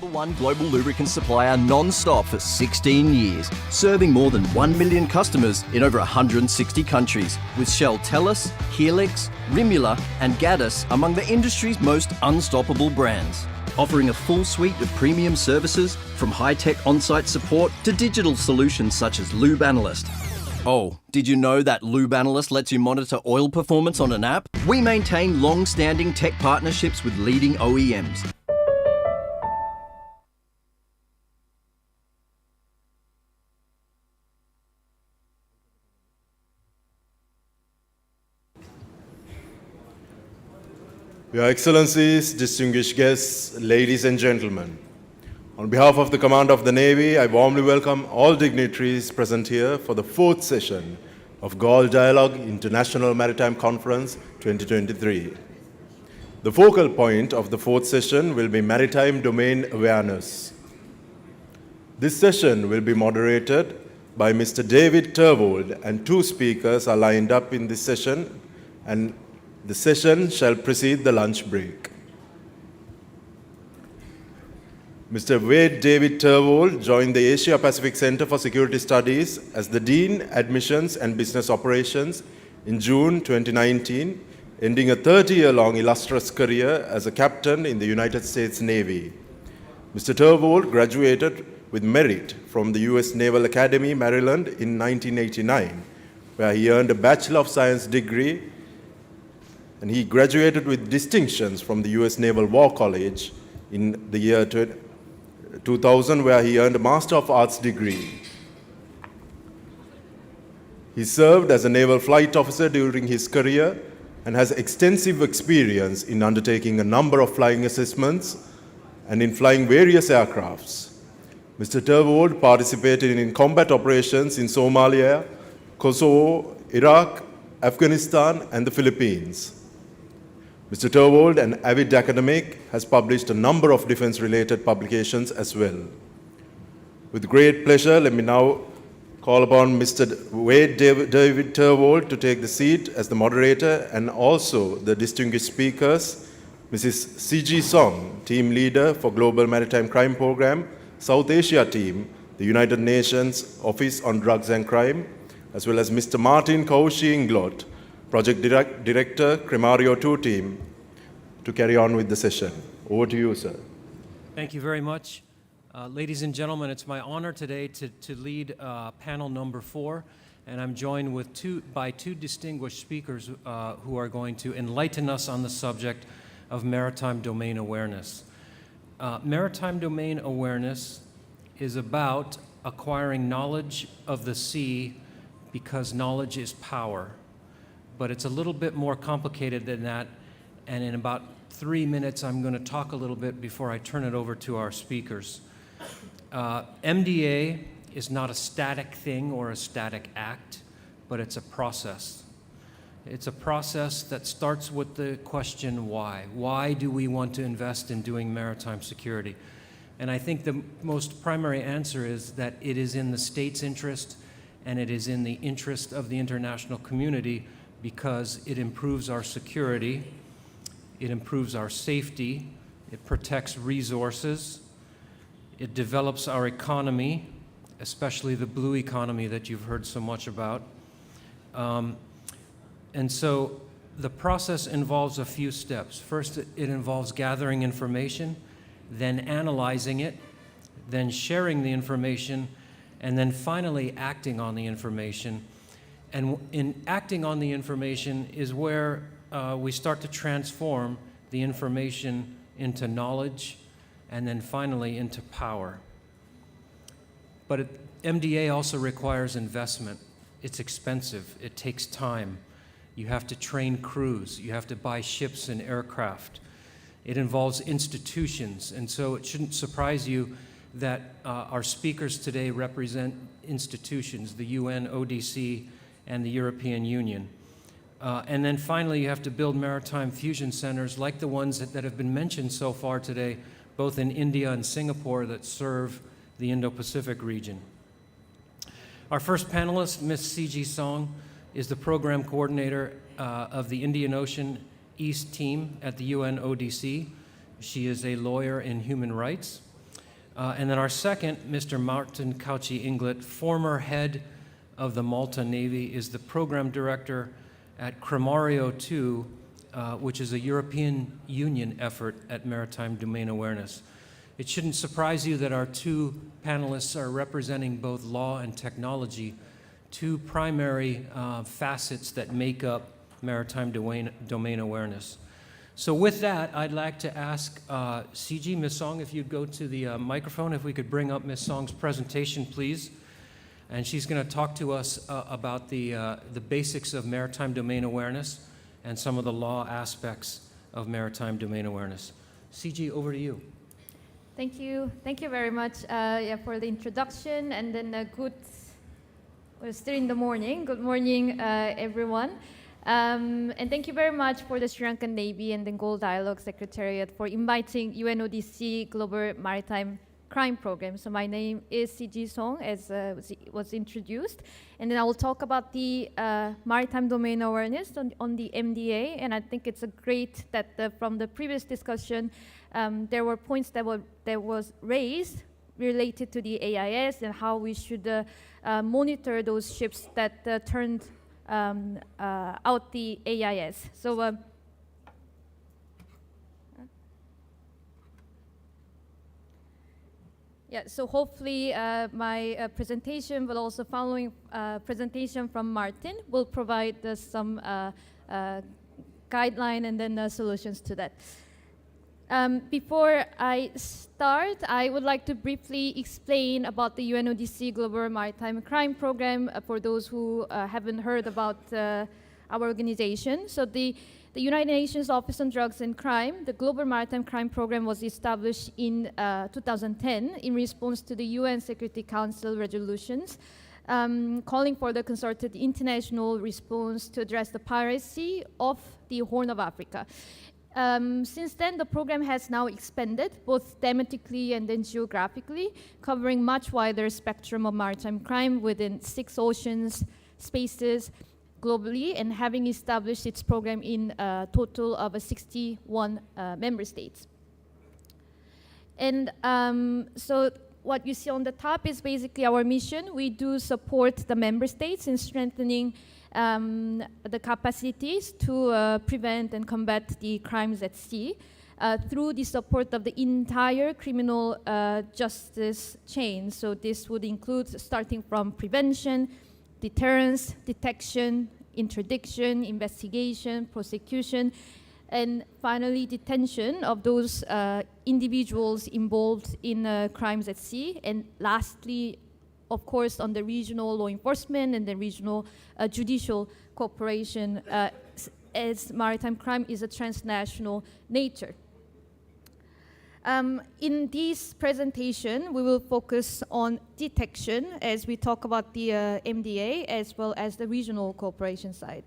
#1 global lubricant supplier non-stop for 16 years, serving more than 1 million customers in over 160 countries, with Shell Tellus, Helix, Rimula and Gaddis among the industry's most unstoppable brands. Offering a full suite of premium services, from high-tech on-site support to digital solutions such as Lube Analyst. Oh, did you know that Lube Analyst lets you monitor oil performance on an app? We maintain long-standing tech partnerships with leading OEMs.
Your Excellencies, distinguished guests, ladies and gentlemen, on behalf of the Commander of the Navy, I warmly welcome all dignitaries present here for the 4th session of Galle Dialogue International Maritime Conference 2023. The focal point of the 4th session will be maritime domain awareness. This session will be moderated by Mr. David Terwold, and 2 speakers are lined up in this session, and the session shall precede the lunch break. Mr. Wade David Terwold joined the Asia Pacific Center for Security Studies as the Dean, Admissions and Business Operations in June 2019, ending a 30-year-long illustrious career as a captain in the United States Navy. Mr. Terwold graduated with merit from the U.S. Naval Academy, Maryland in 1989, where he earned a Bachelor of Science degree, and he graduated with distinctions from the U.S. Naval War College in the year 2000, where he earned a Master of Arts degree. He served as a naval flight officer during his career and has extensive experience in undertaking a number of flying assessments and in flying various aircrafts. Mr. Terwold participated in combat operations in Somalia, Kosovo, Iraq, Afghanistan, and the Philippines. Mr. Terwold, an avid academic, has published a number of defense-related publications as well. With great pleasure, let me now call upon Mr. Wade David Terwold to take the seat as the moderator, and also the distinguished speakers, Mrs. C.G. Song, Team Leader for Global Maritime Crime Program, South Asia Team, the United Nations Office on Drugs and Crime, as well as Mr. Martin Kaushi Inglot, Project Director, Cremario 2 Team, to carry on with the session. Over to you, sir.
Thank you very much. Ladies and gentlemen, it's my honor today to lead panel number 4, and I'm joined by two distinguished speakers who are going to enlighten us on the subject of maritime domain awareness. Maritime domain awareness is about acquiring knowledge of the sea because knowledge is power. But it's a little bit more complicated than that, and in about 3 minutes I'm going to talk a little bit before I turn it over to our speakers. MDA is not a static thing or a static act, but it's a process. It's a process that starts with the question why. Why do we want to invest in doing maritime security? And I think the most primary answer is that it is in the state's interest and it is in the interest of the international community, because it improves our security, it improves our safety, it protects resources, it develops our economy, especially the blue economy that you've heard so much about. And so the process involves a few steps. First, it involves gathering information, then analyzing it, then sharing the information, and then finally acting on the information. And in acting on the information is where we start to transform the information into knowledge and then finally into power. But MDA also requires investment. It's expensive, it takes time. You have to train crews, you have to buy ships and aircraft. It involves institutions, and so it shouldn't surprise you that our speakers today represent institutions, the UN, ODC, and the European Union. And then finally, you have to build maritime fusion centers like the ones that have been mentioned so far today, both in India and Singapore, that serve the Indo-Pacific region. Our first panelist, Ms. CG Song, is the program coordinator of the Indian Ocean East team at the UN ODC. She is a lawyer in human rights. And then our second, Mr. Martin Cauchi-Inglet, former head of the Malta Navy, is the program director at Cremario 2, which is a European Union effort at maritime domain awareness. It shouldn't surprise you that our two panelists are representing both law and technology, two primary facets that make up maritime domain awareness. So with that, I'd like to ask CG, Ms. Song, if you'd go to the microphone, if we could bring up Ms. Song's presentation, please. And she's going to talk to us about the basics of maritime domain awareness and some of the law aspects of maritime domain awareness. CG, over to you.
Thank you. Thank you very much for the introduction, and then we're still in the morning. Good morning, everyone. And thank you very much for the Sri Lankan Navy and the Galle Dialogue Secretariat for inviting UNODC Global Maritime Crime Program. So my name is CG Song, as was introduced. And then I will talk about the maritime domain awareness on the MDA. And I think it's great that from the previous discussion, there were points that was raised related to the AIS and how we should monitor those ships that turned out the AIS. So yeah, so hopefully my presentation, but also following presentation from Martin, will provide some guideline and then solutions to that. Before I start, I would like to briefly explain about the UNODC Global Maritime Crime Program for those who haven't heard about our organization. So the United Nations Office on Drugs and Crime, the Global Maritime Crime Program, was established in 2010 in response to the UN Security Council resolutions calling for the concerted international response to address the piracy of the Horn of Africa. Since then, the program has now expanded, both thematically and then geographically, covering much wider spectrum of maritime crime within 6 oceans, spaces, globally, and having established its program in a total of 61 member states. And so what you see on the top is basically our mission. We do support the member states in strengthening the capacities to prevent and combat the crimes at sea through the support of the entire criminal justice chain. So this would include starting from prevention, deterrence, detection, interdiction, investigation, prosecution, and finally detention of those individuals involved in crimes at sea, and lastly, of course, on the regional law enforcement and the regional judicial cooperation, as maritime crime is a transnational nature. In this presentation, we will focus on detection as we talk about the MDA as well as the regional cooperation side.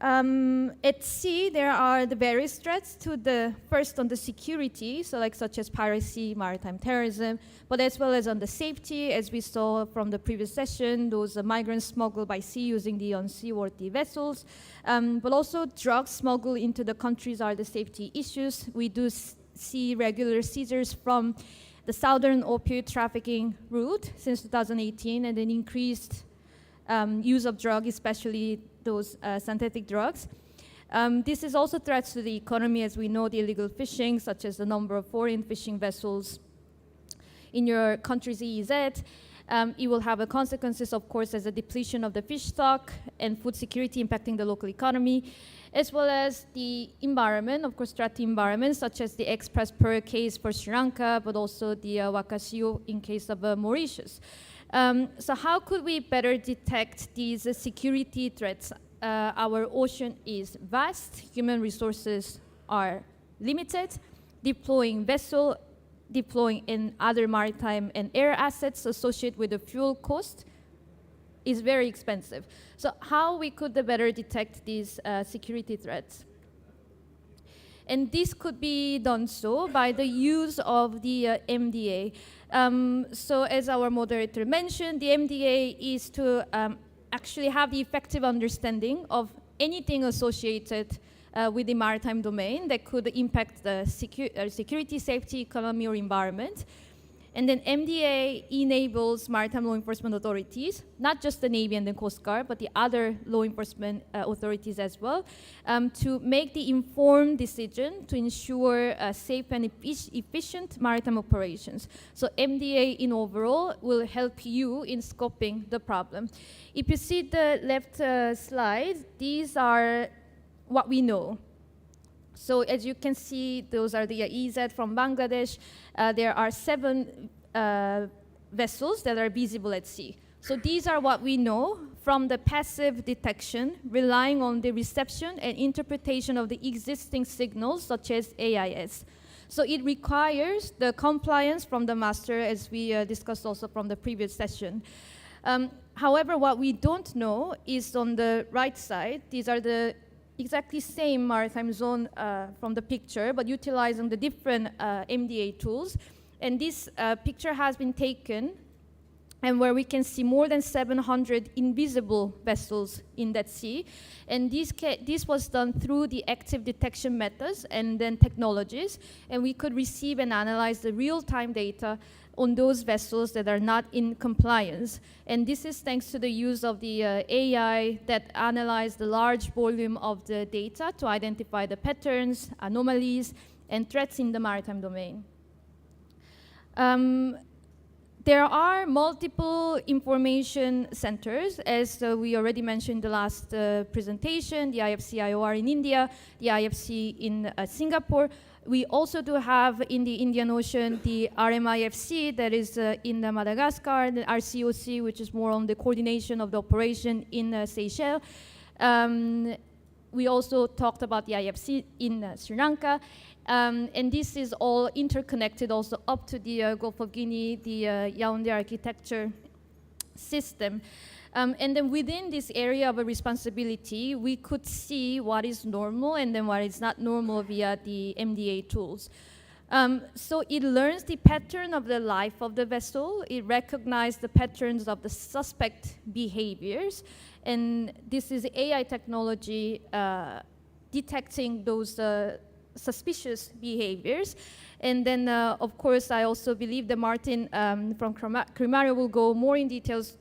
At sea, there are the various threats to the, first on the security, so like such as piracy, maritime terrorism, but as well as on the safety, as we saw from the previous session, those migrants smuggled by sea using the unseaworthy vessels, but also drugs smuggled into the countries are the safety issues. We do see regular seizures from the southern opioid trafficking route since 2018, and an increased use of drugs, especially those synthetic drugs. This is also threats to the economy, as we know the illegal fishing, such as the number of foreign fishing vessels in your country's EEZ, It will have a consequences, of course, as a depletion of the fish stock and food security impacting the local economy, as well as the environment, of course, threat to environment, such as the express per case for Sri Lanka, but also the Wakasio in case of Mauritius. So how could we better detect these security threats? Our ocean is vast, human resources are limited, deploying in other maritime and air assets associated with the fuel cost is very expensive. So how we could better detect these security threats? And this could be done so by the use of the MDA. So as our moderator mentioned, the MDA is to actually have the effective understanding of anything associated with the maritime domain that could impact the security, safety, economy, or environment. And then MDA enables maritime law enforcement authorities, not just the Navy and the Coast Guard, but the other law enforcement authorities as well, to make the informed decision to ensure safe and efficient maritime operations. So MDA in overall will help you in scoping the problem. If you see the left slide, these are what we know. So as you can see, those are the EZ from Bangladesh. There are 7 vessels that are visible at sea. So these are what we know from the passive detection, relying on the reception and interpretation of the existing signals, such as AIS. So it requires the compliance from the master, as we discussed also from the previous session. However, what we don't know is on the right side, these are the exactly same maritime zone from the picture, but utilizing the different MDA tools. And this picture has been taken, and where we can see more than 700 invisible vessels in that sea. And this was done through the active detection methods and then technologies, and we could receive and analyze the real-time data on those vessels that are not in compliance. And this is thanks to the use of the AI that analyze the large volume of the data to identify the patterns, anomalies, and threats in the maritime domain. There are multiple information centers, as we already mentioned in the last presentation, the IFC IOR in India, the IFC in Singapore. We also do have in the Indian Ocean the RMIFC that is in Madagascar, the RCOC, which is more on the coordination of the operation in Seychelles. We also talked about the IFC in Sri Lanka. And this is all interconnected also up to the Gulf of Guinea, the Yaoundé architecture system. And then within this area of a responsibility, we could see what is normal and then what is not normal via the MDA tools. So it learns the pattern of the life of the vessel. It recognizes the patterns of the suspect behaviors. And this is AI technology detecting those suspicious behaviors. And then, of course, I also believe that Martin from Crimario will go more in details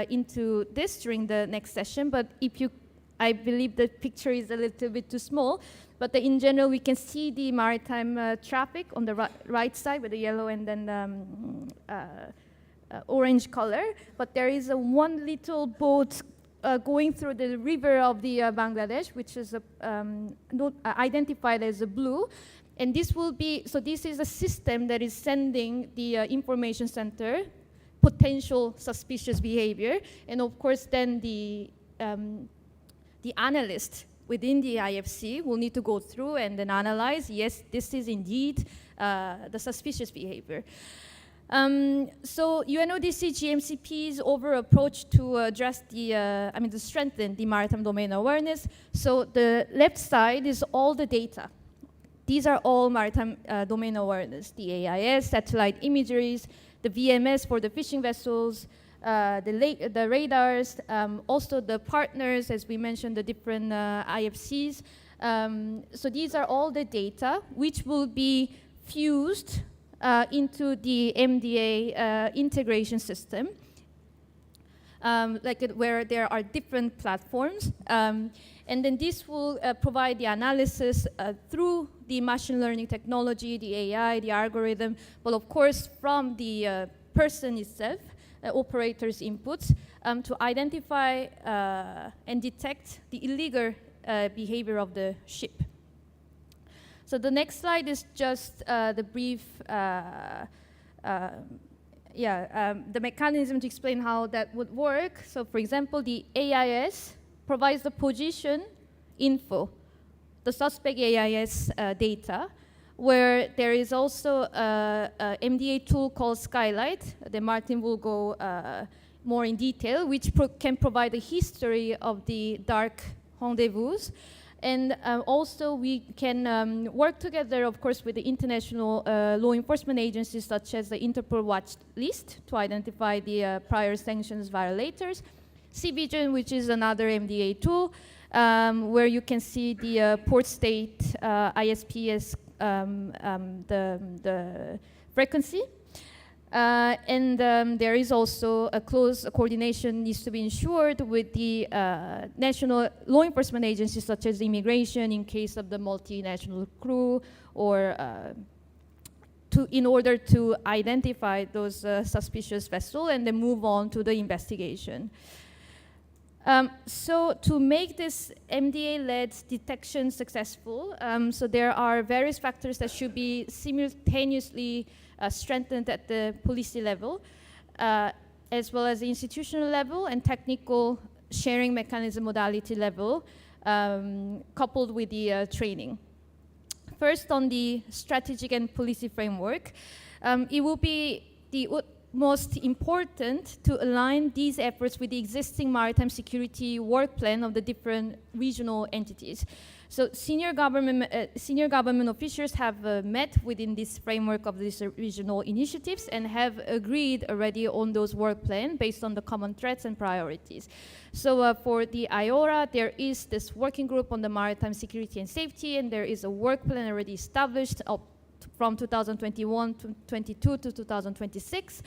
into this during the next session. But I believe the picture is a little bit too small. But in general, we can see the maritime traffic on the right side with the yellow and then orange color. But there is one little boat going through the river of the Bangladesh, which is identified as a blue. And this will be, so this is a system that is sending the information center potential suspicious behavior. And of course, then the analyst within the IFC will need to go through and then analyze, yes, this is indeed the suspicious behavior. So UNODC GMCP's overall approach to address to strengthen the maritime domain awareness. So the left side is all the data. These are all maritime domain awareness, the AIS, satellite imageries, the VMS for the fishing vessels, the radars, also the partners, as we mentioned, the different IFCs. So these are all the data which will be fused into the MDA integration system, where there are different platforms. And then this will provide the analysis through the machine learning technology, the AI, the algorithm, but of course from the person itself, operators' inputs to identify and detect the illegal behavior of the ship. So the next slide is just the brief, the mechanism to explain how that would work. So for example, the AIS provides the position info, the suspect AIS data, where there is also a MDA tool called Skylight. The Martin will go more in detail, which can provide a history of the dark rendezvous. And also we can work together, of course, with the international law enforcement agencies such as the Interpol Watch List to identify the prior sanctions violators. CVision, which is another MDA tool, where you can see the port state ISPS, the frequency. And there is also a close coordination needs to be ensured with the national law enforcement agencies such as immigration in case of the multinational crew, or in order to identify those suspicious vessels and then move on to the investigation. So to make this MDA-led detection successful, so there are various factors that should be simultaneously strengthened at the policy level, as well as the institutional level and technical sharing mechanism modality level, coupled with the training. First, on the strategic and policy framework, it will be the most important to align these efforts with the existing maritime security work plan of the different regional entities. So senior government officials have met within this framework of these regional initiatives and have agreed already on those work plans based on the common threats and priorities. So for the IORA, there is this working group on the maritime security and safety, and there is a work plan already established from 2021 to 22 to 2026.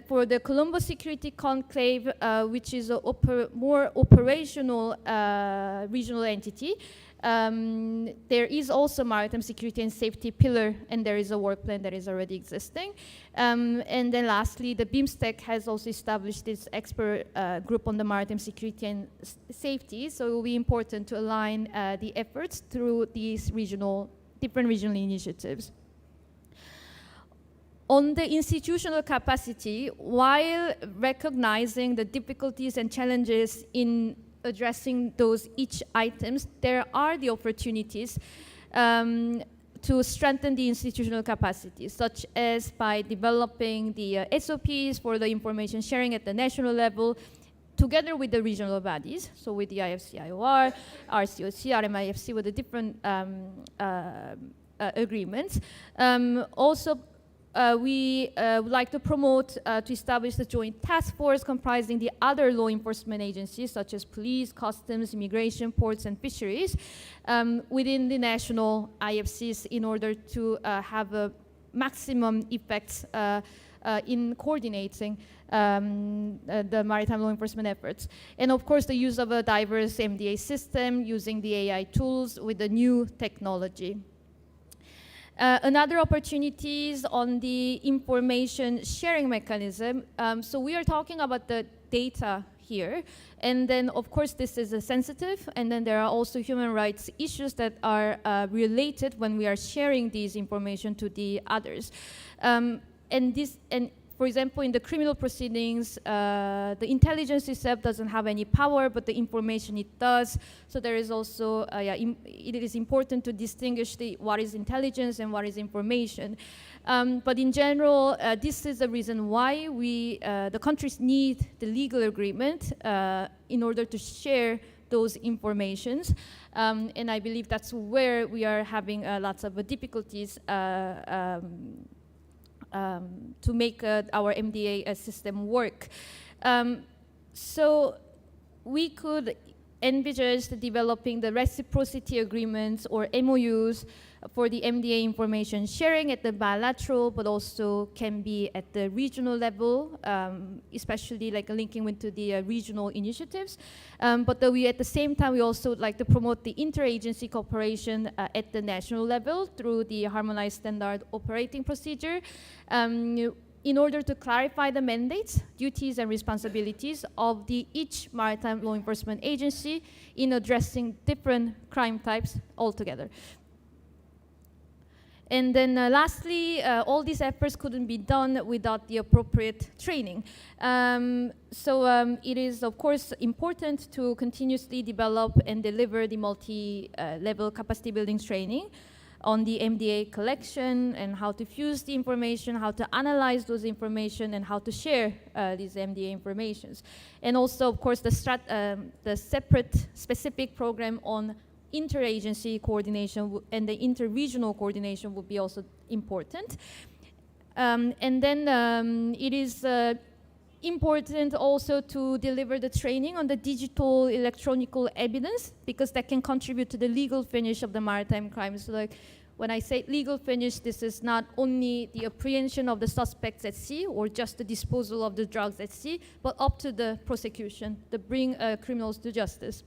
For the Colombo Security Conclave, which is a more operational regional entity, there is also maritime security and safety pillar, and there is a work plan that is already existing. And then lastly, the BIMSTEC has also established this expert group on the maritime security and safety, so it will be important to align the efforts through these different regional initiatives. On the institutional capacity, while recognizing the difficulties and challenges in addressing those each items, there are the opportunities to strengthen the institutional capacity, such as by developing the SOPs for the information sharing at the national level, together with the regional bodies, so with the IFC-IOR, RCOC, RMIFC, with the different agreements. Also, we would like to promote to establish a joint task force comprising the other law enforcement agencies such as police, customs, immigration, ports, and fisheries within the national IFCs in order to have a maximum effects in coordinating the maritime law enforcement efforts. And of course, the use of a diverse MDA system using the AI tools with the new technology. Another opportunities on the information sharing mechanism. So we are talking about the data here. And then, of course, this is a sensitive. And then there are also human rights issues that are related when we are sharing these information to the others. For example, in the criminal proceedings, the intelligence itself doesn't have any power, but the information it does. So there is also, it is important to distinguish what is intelligence and what is information. But in general, this is the reason why the countries need the legal agreement in order to share those informations. And I believe that's where we are having lots of difficulties to make our MDA system work. So we could envisage developing the reciprocity agreements or MOUs for the MDA information sharing at the bilateral, but also can be at the regional level, especially like linking into the regional initiatives. But at the same time, we also would like to promote the interagency cooperation at the national level through the harmonized standard operating procedure. in order to clarify the mandates, duties, and responsibilities of each maritime law enforcement agency in addressing different crime types altogether. And then lastly, all these efforts couldn't be done without the appropriate training. It is, of course, important to continuously develop and deliver the multi-level capacity building training on the MDA collection and how to fuse the information, how to analyze those information, and how to share these MDA informations. And also, of course, the separate specific program on interagency coordination and the interregional coordination would be also important. And then it is important also to deliver the training on the digital electronical evidence, because that can contribute to the legal finish of the maritime crimes. So like when I say legal finish, this is not only the apprehension of the suspects at sea or just the disposal of the drugs at sea, but up to the prosecution, to bring criminals to justice.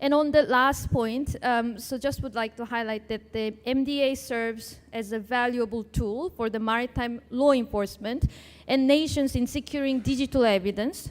And on the last point, so just would like to highlight that the MDA serves as a valuable tool for the maritime law enforcement and nations in securing digital evidence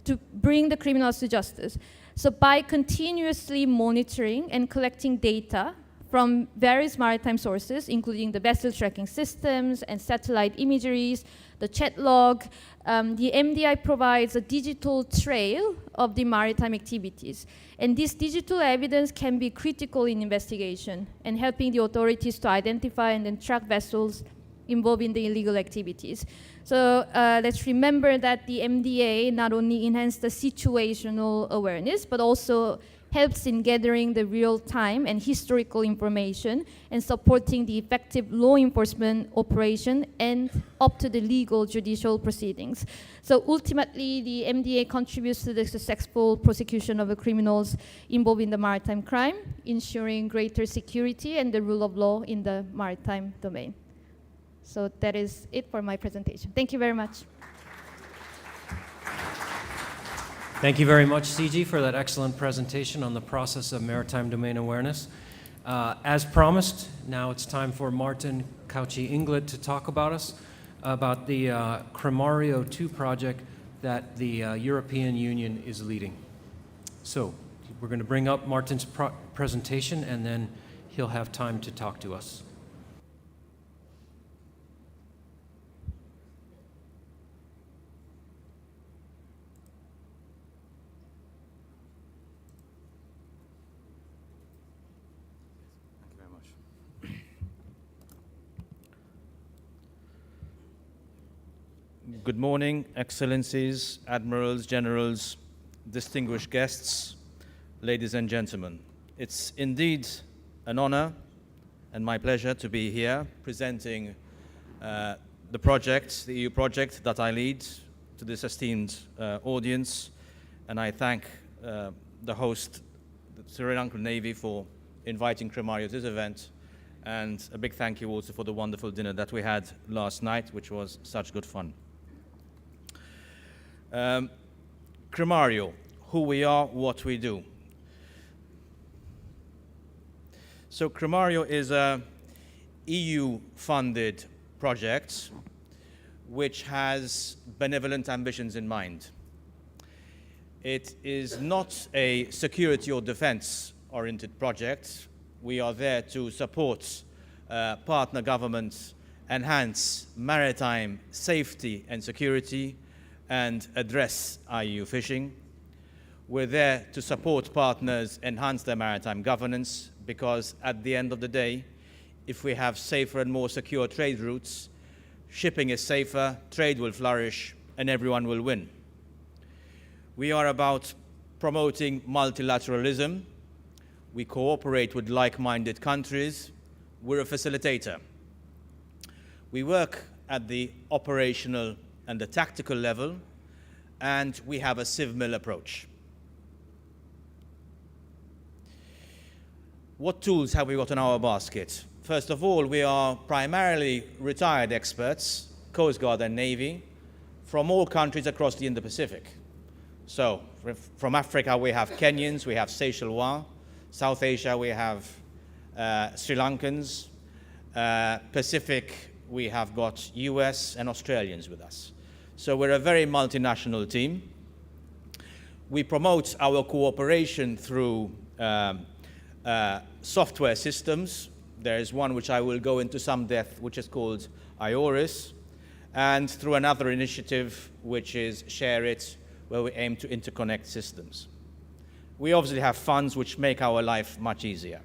to bring the criminals to justice. So by continuously monitoring and collecting data from various maritime sources, including the vessel tracking systems and satellite imageries, the chat log, the MDI provides a digital trail of the maritime activities. And this digital evidence can be critical in investigation and helping the authorities to identify and then track vessels involved in the illegal activities. So let's remember that the MDA not only enhances the situational awareness, but also helps in gathering the real-time and historical information and supporting the effective law enforcement operation and up to the legal judicial proceedings. So ultimately, the MDA contributes to the successful prosecution of the criminals involved in the maritime crime, ensuring greater security and the rule of law in the maritime domain. So that is it for my presentation. Thank you very much.
Thank you very much, CG, for that excellent presentation on the process of maritime domain awareness. As promised, now it's time for Martin Cauchi-Inglet to talk about the Cremario 2 project that the European Union is leading. So we're going to bring up Martin's presentation, and then he'll have time to talk to us.
Good morning, Excellencies, Admirals, Generals, distinguished guests, ladies and gentlemen. It's indeed an honor and my pleasure to be here presenting the project, the EU project that I lead to this esteemed audience. And I thank the host, the Sri Lankan Navy, for inviting Cremario to this event. And a big thank you also for the wonderful dinner that we had last night, which was such good fun. Cremario, who we are, what we do. So Cremario is a EU-funded project which has benevolent ambitions in mind. It is not a security or defense-oriented project. We are there to support partner governments, enhance maritime safety and security, and address IUU fishing. We're there to support partners enhance their maritime governance, because at the end of the day, if we have safer and more secure trade routes, shipping is safer, trade will flourish, and everyone will win. We are about promoting multilateralism. We cooperate with like-minded countries. We're a facilitator. We work at the operational and the tactical level, and we have a civ-mil approach. What tools have we got in our basket? First of all, we are primarily retired experts, Coast Guard and Navy, from all countries across the Indo-Pacific. So, from Africa we have Kenyans, we have Seychellois, South Asia we have Sri Lankans, Pacific we have got US and Australians with us. So we're a very multinational team. We promote our cooperation through software systems. There is one which I will go into some depth, which is called IORIS, and through another initiative, which is Share It, where we aim to interconnect systems. We obviously have funds which make our life much easier.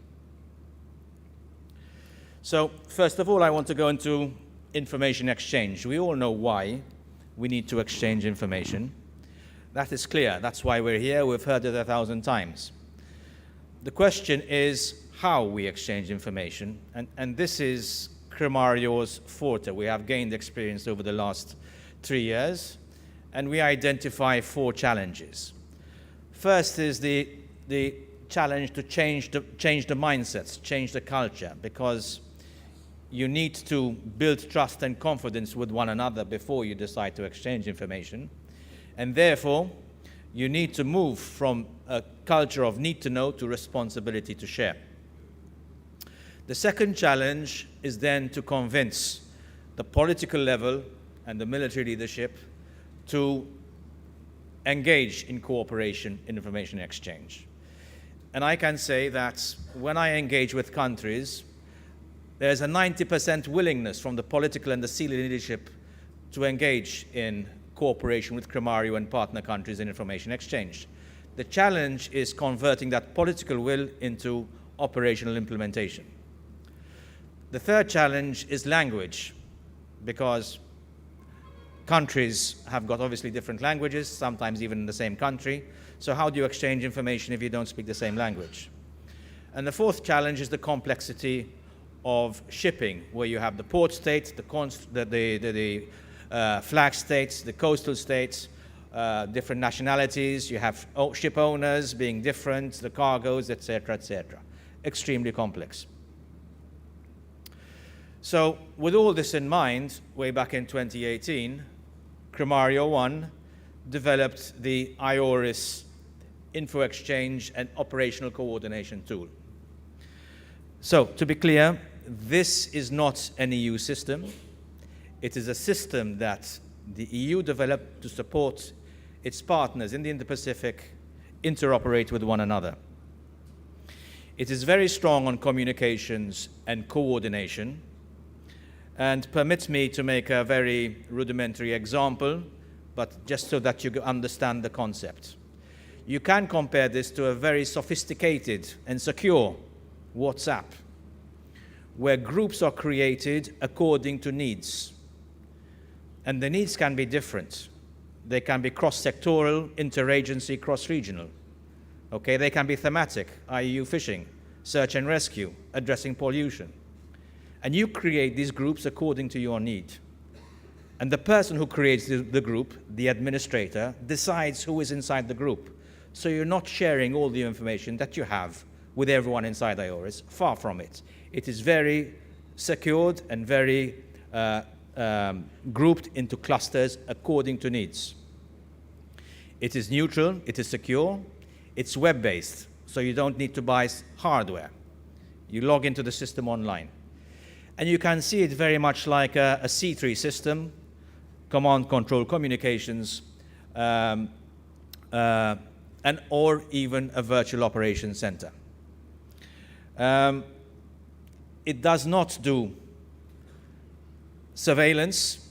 So, first of all, I want to go into information exchange. We all know why we need to exchange information. That is clear. That's why we're here. We've heard it 1,000 times. The question is how we exchange information, and this is Crimario's forte. We have gained experience over the last 3 years, and we identify 4 challenges. First is the challenge to change the mindsets, change the culture, because you need to build trust and confidence with one another before you decide to exchange information. And therefore, you need to move from a culture of need to know to responsibility to share. The second challenge is then to convince the political level and the military leadership to engage in cooperation in information exchange. And I can say that when I engage with countries, there's a 90% willingness from the political and the senior leadership to engage in cooperation with Crimario and partner countries in information exchange. The challenge is converting that political will into operational implementation. The third challenge is language, because countries have got obviously different languages, sometimes even in the same country. So how do you exchange information if you don't speak the same language? And the fourth challenge is the complexity of shipping, where you have the port states, the flag states, the coastal states, different nationalities, you have ship owners being different, the cargoes, etc., etc. Extremely complex. So with all this in mind, way back in 2018, Crimario 1 developed the IORIS info exchange and operational coordination tool. So to be clear, this is not an EU system. It is a system that the EU developed to support its partners in the Indo-Pacific interoperate with one another. It is very strong on communications and coordination. And permit me to make a very rudimentary example, but just so that you understand the concept. You can compare this to a very sophisticated and secure WhatsApp, where groups are created according to needs. And the needs can be different. They can be cross-sectoral, interagency, cross-regional. Okay, they can be thematic, i.e. fishing, search and rescue, addressing pollution. And you create these groups according to your need. And the person who creates the group, the administrator, decides who is inside the group. So you're not sharing all the information that you have with everyone inside IORIS. Far from it. It is very secured and very grouped into clusters according to needs. It is neutral, it is secure, it's web-based, so you don't need to buy hardware. You log into the system online. And you can see it very much like a C3 system, command, control, communications, and or even a virtual operation center. It does not do surveillance.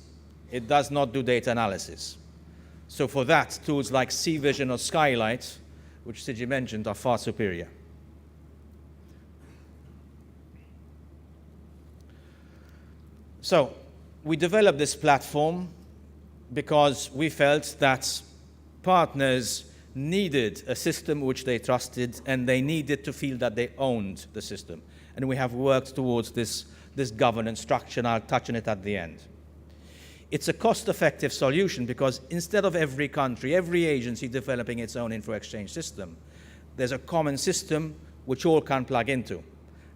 It does not do data analysis. So for that, tools like C-Vision or Skylight, which Siji mentioned, are far superior. So we developed this platform because we felt that partners needed a system which they trusted, and they needed to feel that they owned the system. And we have worked towards this governance structure, and I'll touch on it at the end. It's a cost-effective solution because instead of every country, every agency developing its own info exchange system, there's a common system which all can plug into.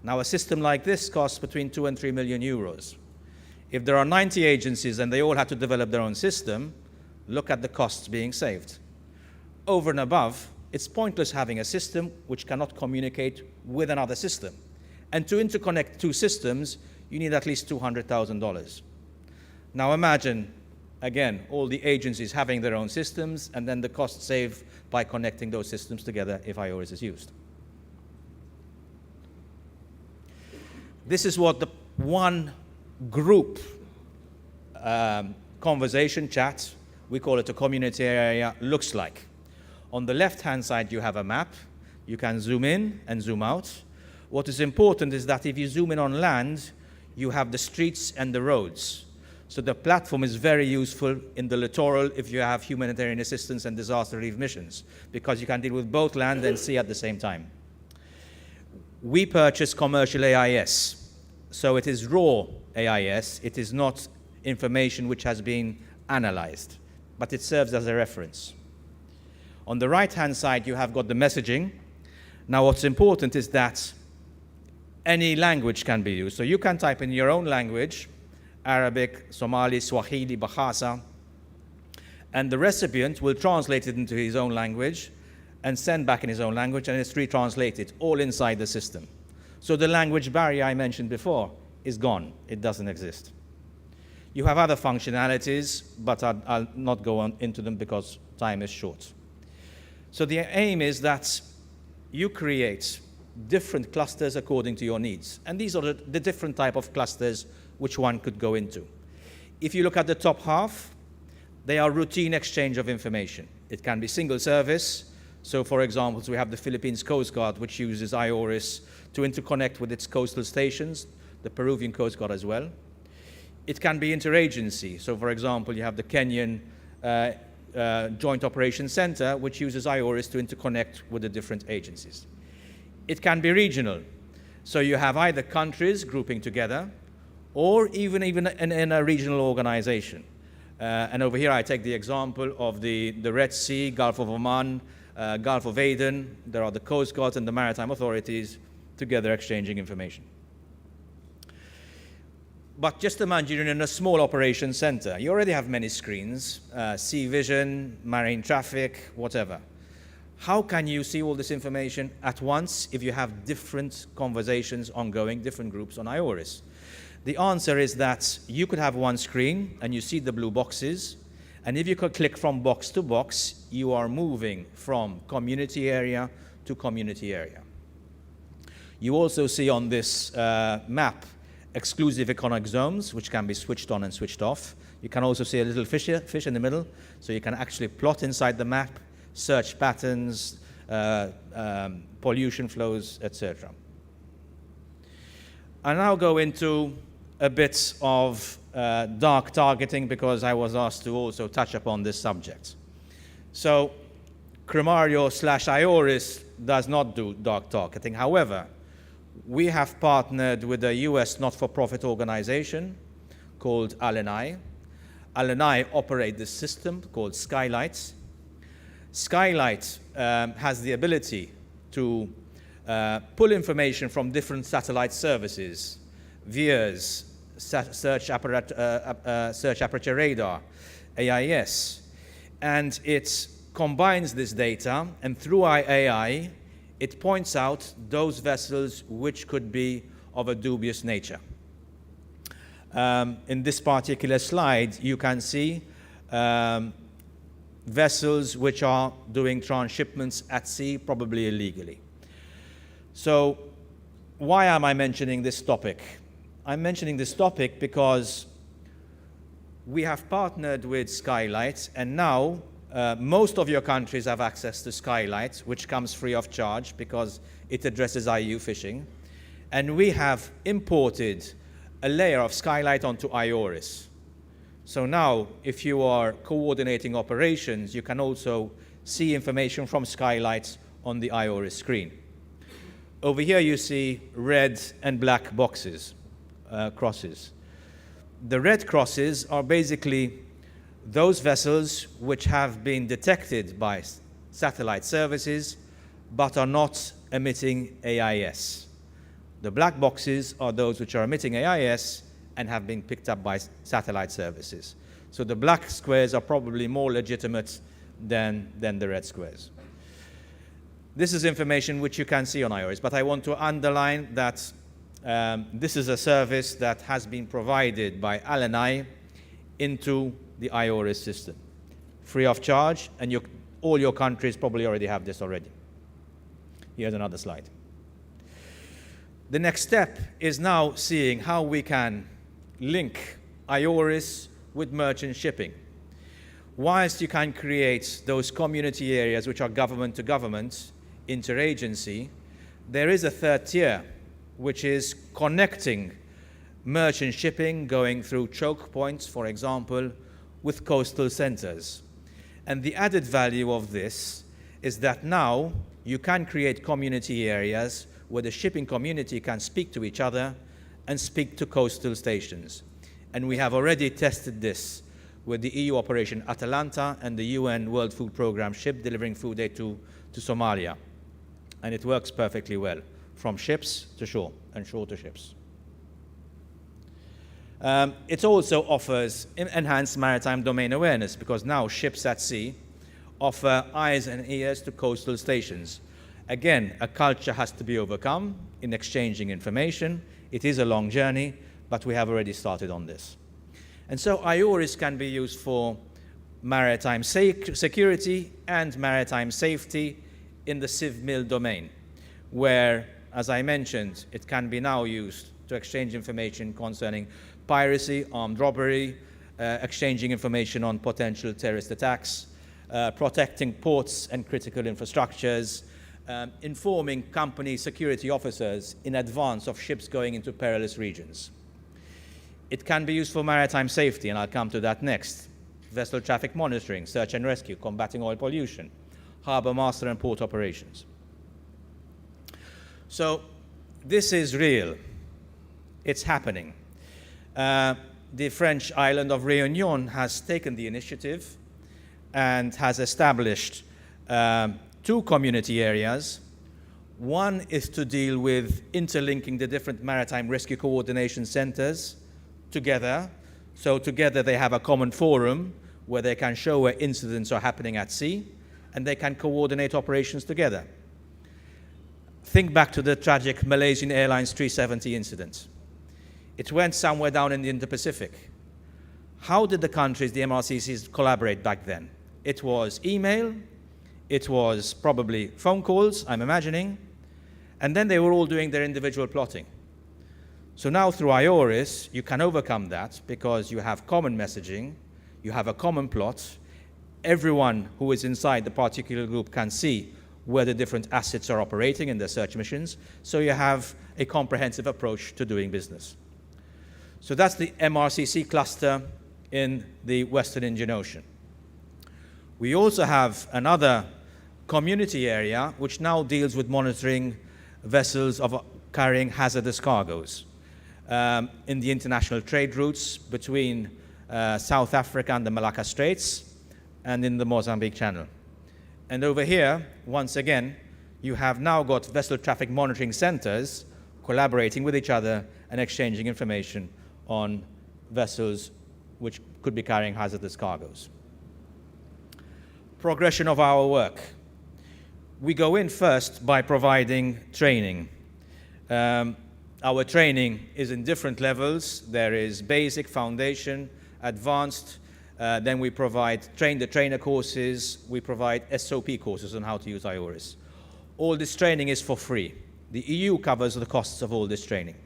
Now, a system like this costs between 2 and 3 million euros. If there are 90 agencies and they all had to develop their own system, look at the costs being saved. Over and above, it's pointless having a system which cannot communicate with another system. And to interconnect two systems, you need at least $200,000. Now imagine, again, all the agencies having their own systems, and then the cost saved by connecting those systems together if iORIS is used. This is what the one group conversation chat, we call it a community area, looks like. On the left-hand side, you have a map. You can zoom in and zoom out. What is important is that if you zoom in on land, you have the streets and the roads. So the platform is very useful in the littoral if you have humanitarian assistance and disaster relief missions, because you can deal with both land and sea at the same time. We purchase commercial AIS, so it is raw AIS. It is not information which has been analyzed, but it serves as a reference. On the right-hand side, you have got the messaging. Now, what's important is that any language can be used. So you can type in your own language, Arabic, Somali, Swahili, Bahasa, and the recipient will translate it into his own language and send back in his own language, and it's retranslated, all inside the system. So the language barrier I mentioned before is gone. It doesn't exist. You have other functionalities, but I'll not go on into them because time is short. So the aim is that you create different clusters according to your needs. And these are the different type of clusters which one could go into. If you look at the top half, they are routine exchange of information. It can be single service. So for example, we have the Philippines Coast Guard, which uses iORIS to interconnect with its coastal stations, the Peruvian Coast Guard as well. It can be interagency. So for example, you have the Kenyan Joint Operations Center, which uses iORIS to interconnect with the different agencies. It can be regional. So you have either countries grouping together, or even in a regional organization. And over here I take the example of the Red Sea, Gulf of Oman, Gulf of Aden. There are the Coast Guards and the maritime authorities together exchanging information. But just imagine you're in a small operations center. You already have many screens, sea vision, marine traffic, whatever. How can you see all this information at once if you have different conversations ongoing, different groups on iORIS? The answer is that you could have one screen and you see the blue boxes, and if you could click from box to box, you are moving from community area to community area. You also see on this map exclusive economic zones, which can be switched on and switched off. You can also see a little fish in the middle, so you can actually plot inside the map, search patterns, pollution flows, etc. I now go into a bit of dark targeting because I was asked to also touch upon this subject. So Cremario/iORIS does not do dark targeting. However, we have partnered with a US not-for-profit organization called ALNI. ALNI operate this system called Skylight. Skylight has the ability to pull information from different satellite services, VIIRS, search aperture radar, AIS, and it combines this data, and through AI, it points out those vessels which could be of a dubious nature. In this particular slide, you can see vessels which are doing transshipments at sea, probably illegally. So why am I mentioning this topic? I'm mentioning this topic because we have partnered with Skylight, and now most of your countries have access to Skylight, which comes free of charge because it addresses IU fishing. And we have imported a layer of Skylight onto iORIS. So now, if you are coordinating operations, you can also see information from Skylight on the iORIS screen. Over here you see red and black boxes, crosses. The red crosses are basically those vessels which have been detected by satellite services but are not emitting AIS. The black boxes are those which are emitting AIS and have been picked up by satellite services. So the black squares are probably more legitimate than the red squares. This is information which you can see on iORIS, but I want to underline that This is a service that has been provided by LNI into the IORIS system, free of charge, and all your countries probably already have this already. Here's another slide. The next step is now seeing how we can link IORIS with merchant shipping. Whilst you can create those community areas which are government to government, interagency, there is a third tier, which is connecting merchant shipping going through choke points, for example, with coastal centers. And the added value of this is that now you can create community areas where the shipping community can speak to each other and speak to coastal stations. And we have already tested this with the EU Operation Atalanta and the UN World Food Programme ship delivering food aid to Somalia. And it works perfectly well, from ships to shore and shore to ships. It also offers enhanced maritime domain awareness, because now ships at sea offer eyes and ears to coastal stations. Again, a culture has to be overcome in exchanging information. It is a long journey, but we have already started on this. And so IORIS can be used for maritime security and maritime safety in the civ-mil domain, where, as I mentioned, it can be now used to exchange information concerning piracy, armed robbery, exchanging information on potential terrorist attacks, protecting ports and critical infrastructures, informing company security officers in advance of ships going into perilous regions. It can be used for maritime safety, and I'll come to that next. Vessel traffic monitoring, search and rescue, combating oil pollution, harbor master and port operations. So this is real. It's happening. The French island of Réunion has taken the initiative and has established 2 community areas. One is to deal with interlinking the different maritime rescue coordination centers together. So together they have a common forum where they can show where incidents are happening at sea, and they can coordinate operations together. Think back to the tragic Malaysian Airlines 370 incident. It went somewhere down in the Indo-Pacific. How did the countries, the MRCCs, collaborate back then? It was email, it was probably phone calls, I'm imagining, and then they were all doing their individual plotting. So now through IORIS, you can overcome that because you have common messaging, you have a common plot, everyone who is inside the particular group can see where the different assets are operating in their search missions, so you have a comprehensive approach to doing business. So that's the MRCC cluster in the Western Indian Ocean. We also have another community area which now deals with monitoring vessels carrying hazardous cargoes in the international trade routes between South Africa and the Malacca Straits and in the Mozambique Channel. And over here, once again, you have now got vessel traffic monitoring centers collaborating with each other and exchanging information on vessels which could be carrying hazardous cargoes. Progression of our work. We go in first by providing training. Our training is in different levels. There is basic, foundation, advanced, then we provide train-the-trainer courses, we provide SOP courses on how to use IORIS. All this training is for free. The EU covers the costs of all this training.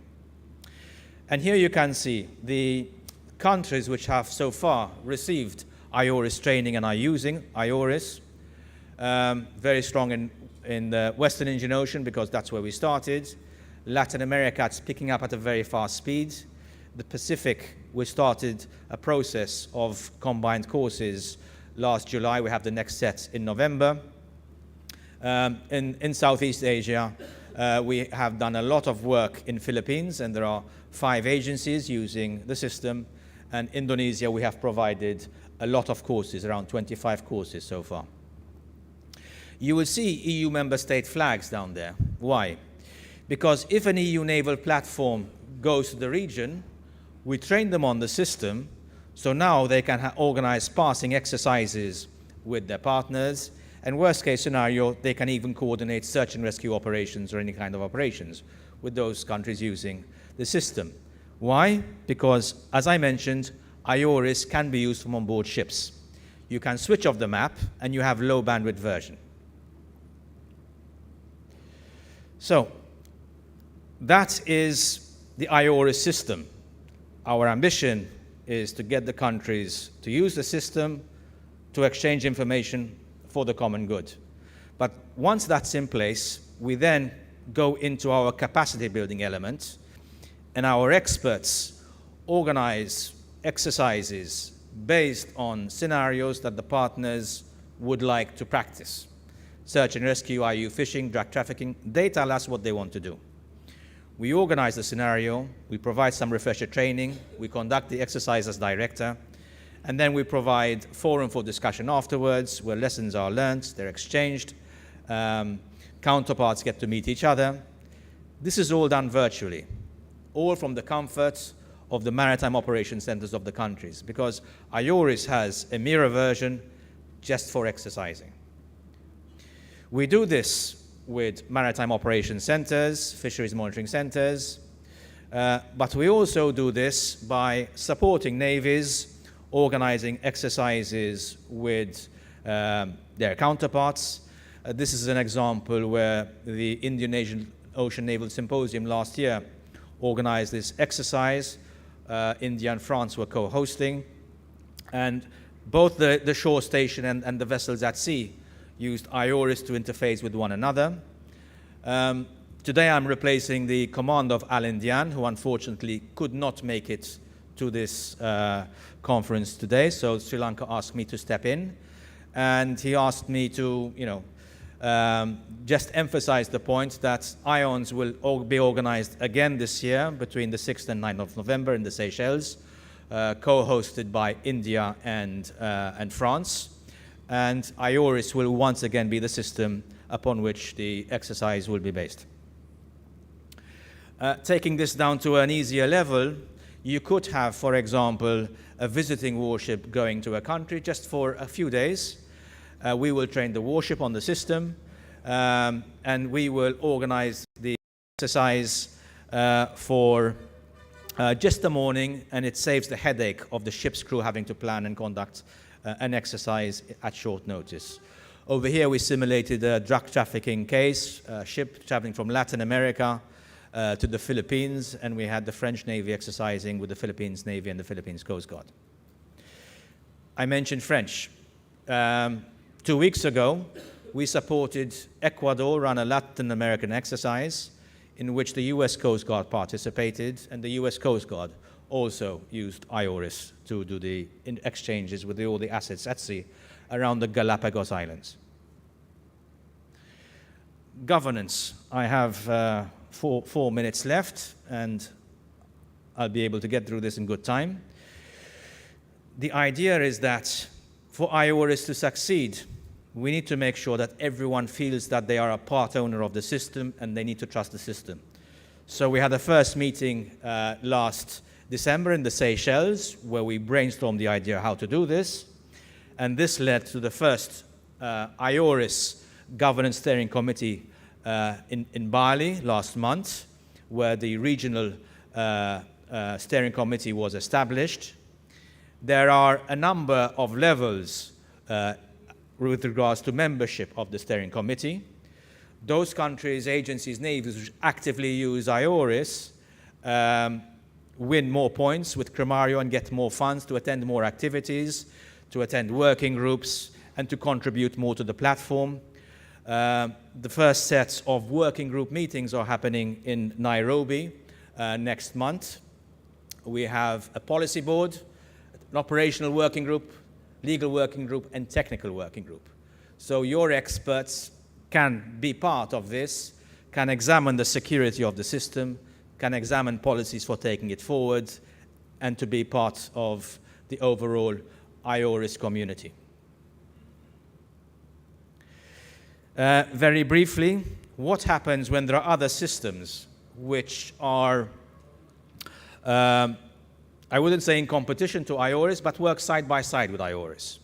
And here you can see the countries which have so far received IORIS training and are using IORIS. Very strong in the Western Indian Ocean because that's where we started. Latin America, it's picking up at a very fast speed. The Pacific, we started a process of combined courses last July. We have the next set in November. In Southeast Asia, we have done a lot of work in Philippines, and there are 5 agencies using the system. And Indonesia, we have provided a lot of courses, around 25 courses so far. You will see EU member state flags down there. Why? Because if an EU naval platform goes to the region, we train them on the system, so now they can organize passing exercises with their partners, and worst case scenario, they can even coordinate search and rescue operations or any kind of operations with those countries using the system. Why? Because, as I mentioned, IORIS can be used from on board ships. You can switch off the map and you have low bandwidth version. So, that is the IORIS system. Our ambition is to get the countries to use the system to exchange information for the common good. But once that's in place, we then go into our capacity building element, and our experts organize exercises based on scenarios that the partners would like to practice. Search and rescue, IU fishing, drug trafficking, they tell us what they want to do. We organize the scenario, we provide some refresher training, we conduct the exercise as director, and then we provide forum for discussion afterwards where lessons are learned, they're exchanged, counterparts get to meet each other. This is all done virtually, all from the comfort of the maritime operation centers of the countries, because IORIS has a mirror version just for exercising. We do this with maritime operation centers, fisheries monitoring centers, but we also do this by supporting navies, organizing exercises with their counterparts. This is an example where the Indian Ocean Naval Symposium last year organized this exercise. India and France were co-hosting, and both the shore station and the vessels at sea used IORIS to interface with one another. Today I'm replacing the command of Al Indian, who unfortunately could not make it to this conference today, so Sri Lanka asked me to step in, and he asked me to, just emphasize the point that IONS will be organized again this year between the 6th and 9th of November in the Seychelles, co-hosted by India and France. And IORIS will once again be the system upon which the exercise will be based. Taking this down to an easier level, you could have, for example, a visiting warship going to a country just for a few days. We will train the warship on the system, and we will organize the exercise for just the morning, and it saves the headache of the ship's crew having to plan and conduct an exercise at short notice. Over here, we simulated a drug trafficking case, a ship traveling from Latin America to the Philippines, and we had the French Navy exercising with the Philippines Navy and the Philippines Coast Guard. I mentioned French. 2 weeks ago, we supported Ecuador run a Latin American exercise in which the US Coast Guard participated, and the US Coast Guard also used IORIS to do the exchanges with all the assets at sea around the Galapagos Islands. Governance. I have 4 minutes left, and I'll be able to get through this in good time. The idea is that for IORIS to succeed, we need to make sure that everyone feels that they are a part owner of the system and they need to trust the system. So we had a first meeting last December in the Seychelles, where we brainstormed the idea how to do this, and this led to the first IORIS Governance Steering Committee in Bali last month, where the regional steering committee was established. There are a number of levels with regards to membership of the steering committee. Those countries, agencies, navies which actively use IORIS win more points with Cremario and get more funds to attend more activities, to attend working groups, and to contribute more to the platform. The first sets of working group meetings are happening in Nairobi next month. We have a policy board, an operational working group, legal working group, and technical working group. So your experts can be part of this, can examine the security of the system, can examine policies for taking it forward, and to be part of the overall IORIS community. Very briefly, what happens when there are other systems which are, I wouldn't say in competition to IORIS, but work side by side with IORIS?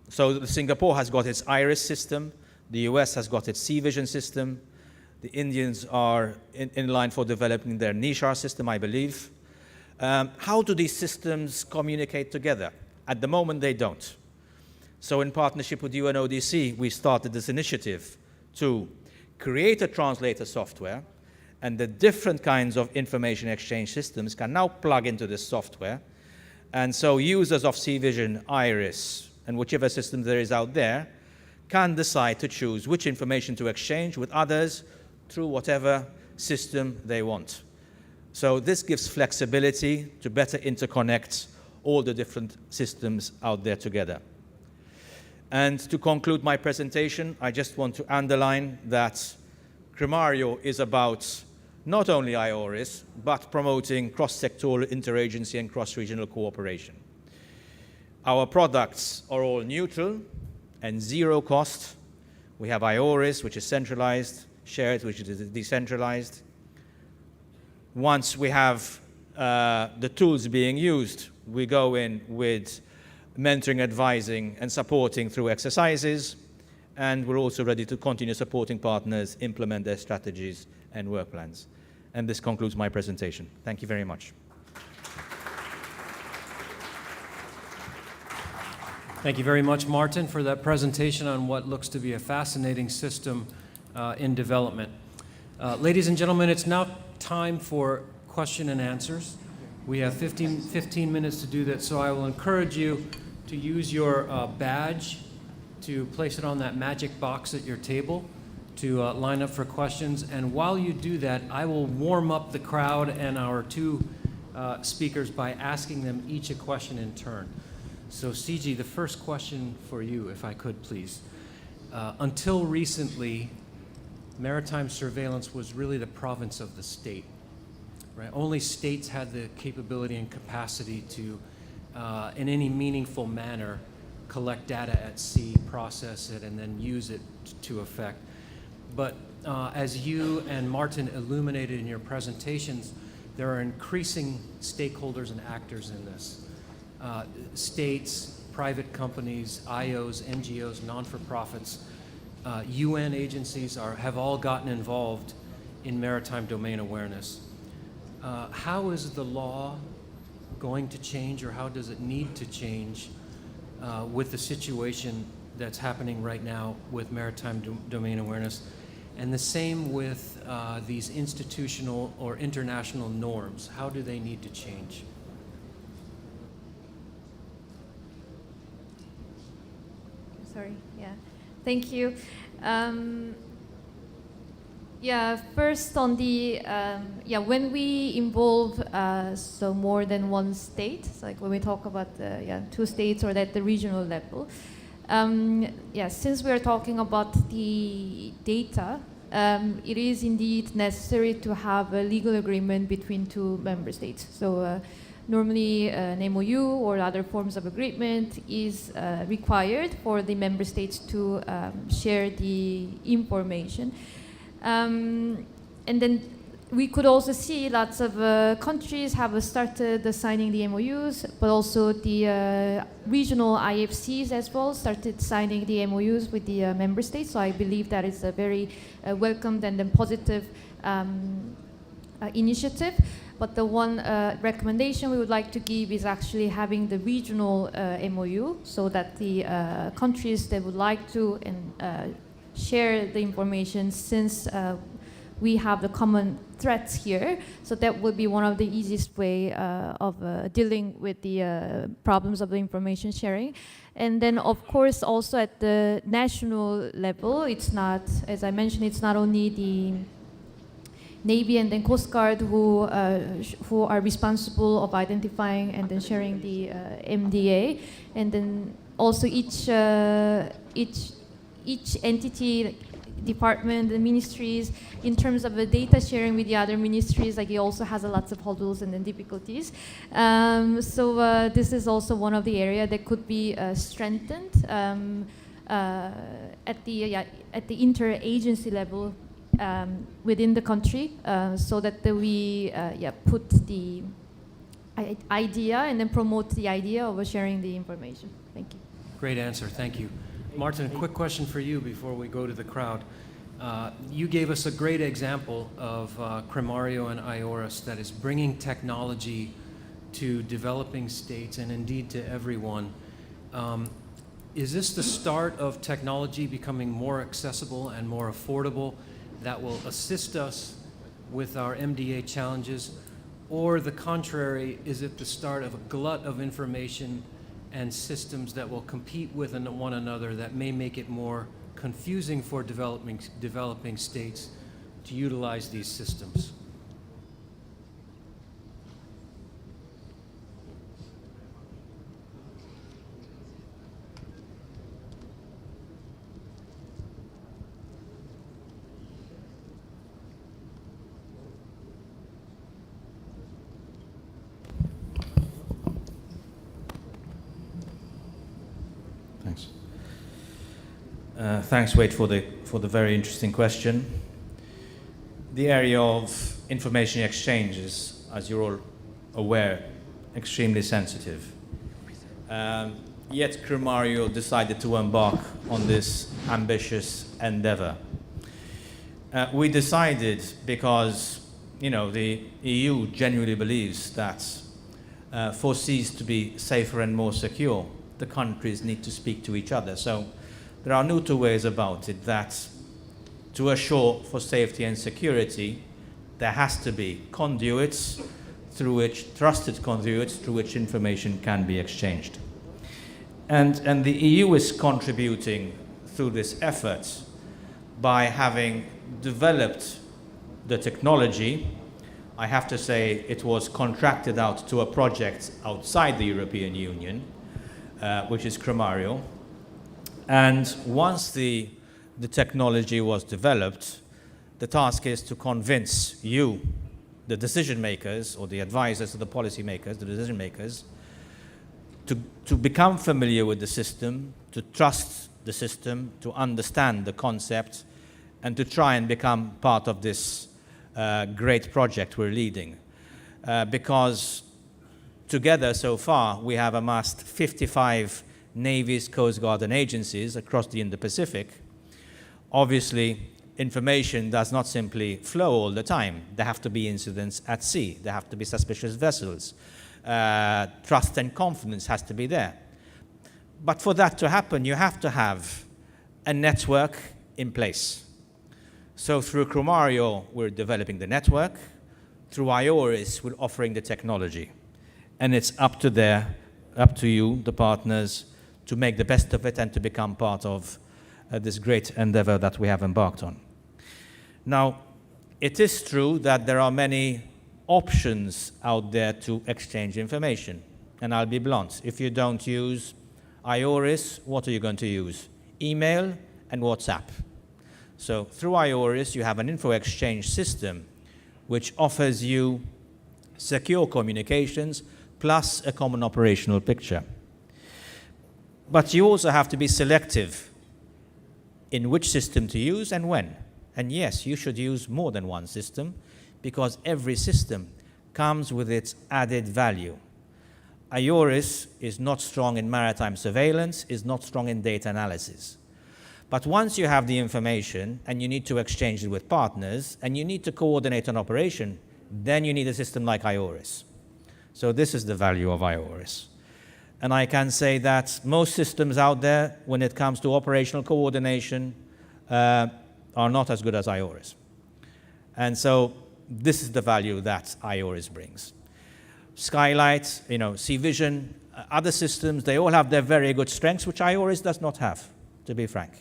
So Singapore has got its IRIS system, the US has got its Sea Vision system, The Indians are in line for developing their Nishar system, I believe. How do these systems communicate together? At the moment, they don't. So in partnership with UNODC, we started this initiative to create a translator software, and the different kinds of information exchange systems can now plug into this software. And so users of CVision, Iris, and whichever system there is out there can decide to choose which information to exchange with others through whatever system they want. So this gives flexibility to better interconnect all the different systems out there together. And to conclude my presentation, I just want to underline that Crimario is about not only IORIS, but promoting cross-sectoral interagency and cross-regional cooperation. Our products are all neutral and zero cost. We have IORIS, which is centralized, Shared, which is decentralized. Once we have the tools being used, we go in with mentoring, advising, and supporting through exercises, and we're also ready to continue supporting partners implement their strategies and work plans. And this concludes my presentation. Thank you very much.
Thank you very much, Martin, for that presentation on what looks to be a fascinating system in development. Ladies and gentlemen, it's now time for question and answers. We have 15 minutes to do that, so I will encourage you to use your badge to place it on that magic box at your table to line up for questions. And while you do that, I will warm up the crowd and our two speakers by asking them each a question in turn. So CG, the first question for you, if I could please. Until recently, maritime surveillance was really the province of the state, right? Only states had the capability and capacity to, in any meaningful manner, collect data at sea, process it, and then use it to effect. But as you and Martin illuminated in your presentations, there are increasing stakeholders and actors in this. States, private companies, IOs, NGOs, non-for-profits, UN agencies have all gotten involved in maritime domain awareness. How is the law going to change, or how does it need to change with the situation that's happening right now with maritime domain awareness? And the same with these institutional or international norms. How do they need to change?
Sorry, yeah. Thank you. Yeah, first on the, when we involve so more than one state, so like when we talk about two states or at the regional level, since we are talking about the data, it is indeed necessary to have a legal agreement between two member states. So normally an MOU or other forms of agreement is required for the member states to share the information. And then we could also see lots of countries have started signing the MOUs, but also the regional IFCs as well started signing the MOUs with the member states. So I believe that is a very welcomed and positive initiative. But the one recommendation we would like to give is actually having the regional MOU, so that the countries that would like to share the information, since we have the common threats here. So that would be one of the easiest way of dealing with the problems of the information sharing. And then, of course, also at the national level, it's not, as I mentioned, it's not only the Navy and then Coast Guard who are responsible of identifying and then sharing the MDA, and then also each entity, department, the ministries, in terms of the data sharing with the other ministries, like it also has a lots of hurdles and then difficulties. So this is also one of the areas that could be strengthened at the interagency level within the country, so that we put the idea and then promote the idea of sharing the information. Thank you.
Great answer, thank you. Martin, a quick question for you before we go to the crowd. You gave us a great example of Crimario and IORIS that is bringing technology to developing states and indeed to everyone. Is this the start of technology becoming more accessible and more affordable that will assist us with our MDA challenges? Or the contrary, is it the start of a glut of information and systems that will compete with one another that may make it more confusing for developing states to utilize these systems?
Thanks. Thanks, Wade, for the very interesting question. The area of information exchange is, as you're all aware, extremely sensitive. Yet Crimario decided to embark on this ambitious endeavor. We decided because, the EU genuinely believes that for seas to be safer and more secure, the countries need to speak to each other. So there are no two ways about it, that to assure for safety and security, there has to be conduits through which, trusted conduits through which information can be exchanged. And the EU is contributing through this effort by having developed the technology. I have to say it was contracted out to a project outside the European Union, which is Crimario. And once the technology was developed, the task is to convince you, the decision makers, or the advisors to the policy makers, the decision makers, to become familiar with the system, to trust the system, to understand the concept, and to try and become part of this great project we're leading. Because together so far, we have amassed 55 navies, coast guard, and agencies across the Indo-Pacific. Obviously, information does not simply flow all the time. There have to be incidents at sea. There have to be suspicious vessels. Trust and confidence has to be there. But for that to happen, you have to have a network in place. So through Crimario, we're developing the network. Through IORIS, we're offering the technology. And it's up to you, the partners, to make the best of it and to become part of this great endeavor that we have embarked on. Now, it is true that there are many options out there to exchange information. And I'll be blunt. If you don't use IORIS, what are you going to use? Email and WhatsApp. So through IORIS, you have an info exchange system which offers you secure communications plus a common operational picture. But you also have to be selective in which system to use and when. And yes, you should use more than one system because every system comes with its added value. IORIS is not strong in maritime surveillance, is not strong in data analysis. But once you have the information and you need to exchange it with partners and you need to coordinate an operation, then you need a system like IORIS. So this is the value of IORIS. And I can say that most systems out there, when it comes to operational coordination, are not as good as IORIS. And so this is the value that IORIS brings. Skylight, Sea Vision, other systems, they all have their very good strengths, which IORIS does not have, to be frank.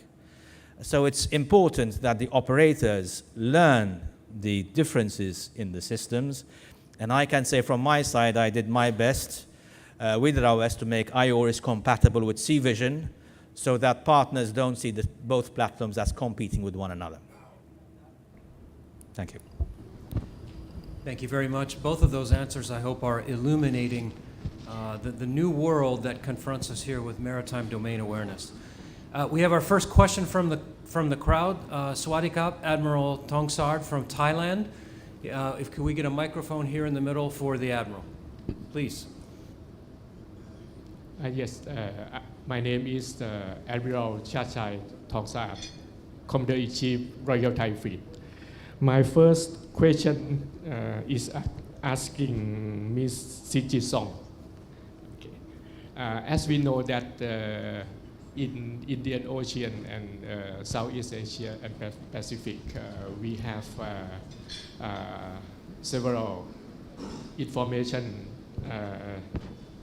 So it's important that the operators learn the differences in the systems. And I can say from my side, I did my best. We did our best to make IORIS compatible with Sea Vision so that partners don't see both platforms as competing with one another. Thank you.
Thank you very much. Both of those answers, I hope, are illuminating the new world that confronts us here with maritime domain awareness. We have our first question from the crowd. Swadikap, Admiral Tongsard from Thailand. Could we get a microphone here in the middle for the Admiral, please?
Yes, my name is Admiral Chachai Tongsard. Commander-in-Chief Royal Thai Fleet. My first question is asking Ms. Siji Song. Okay. As we know that in Indian Ocean and Southeast Asia and Pacific, we have several information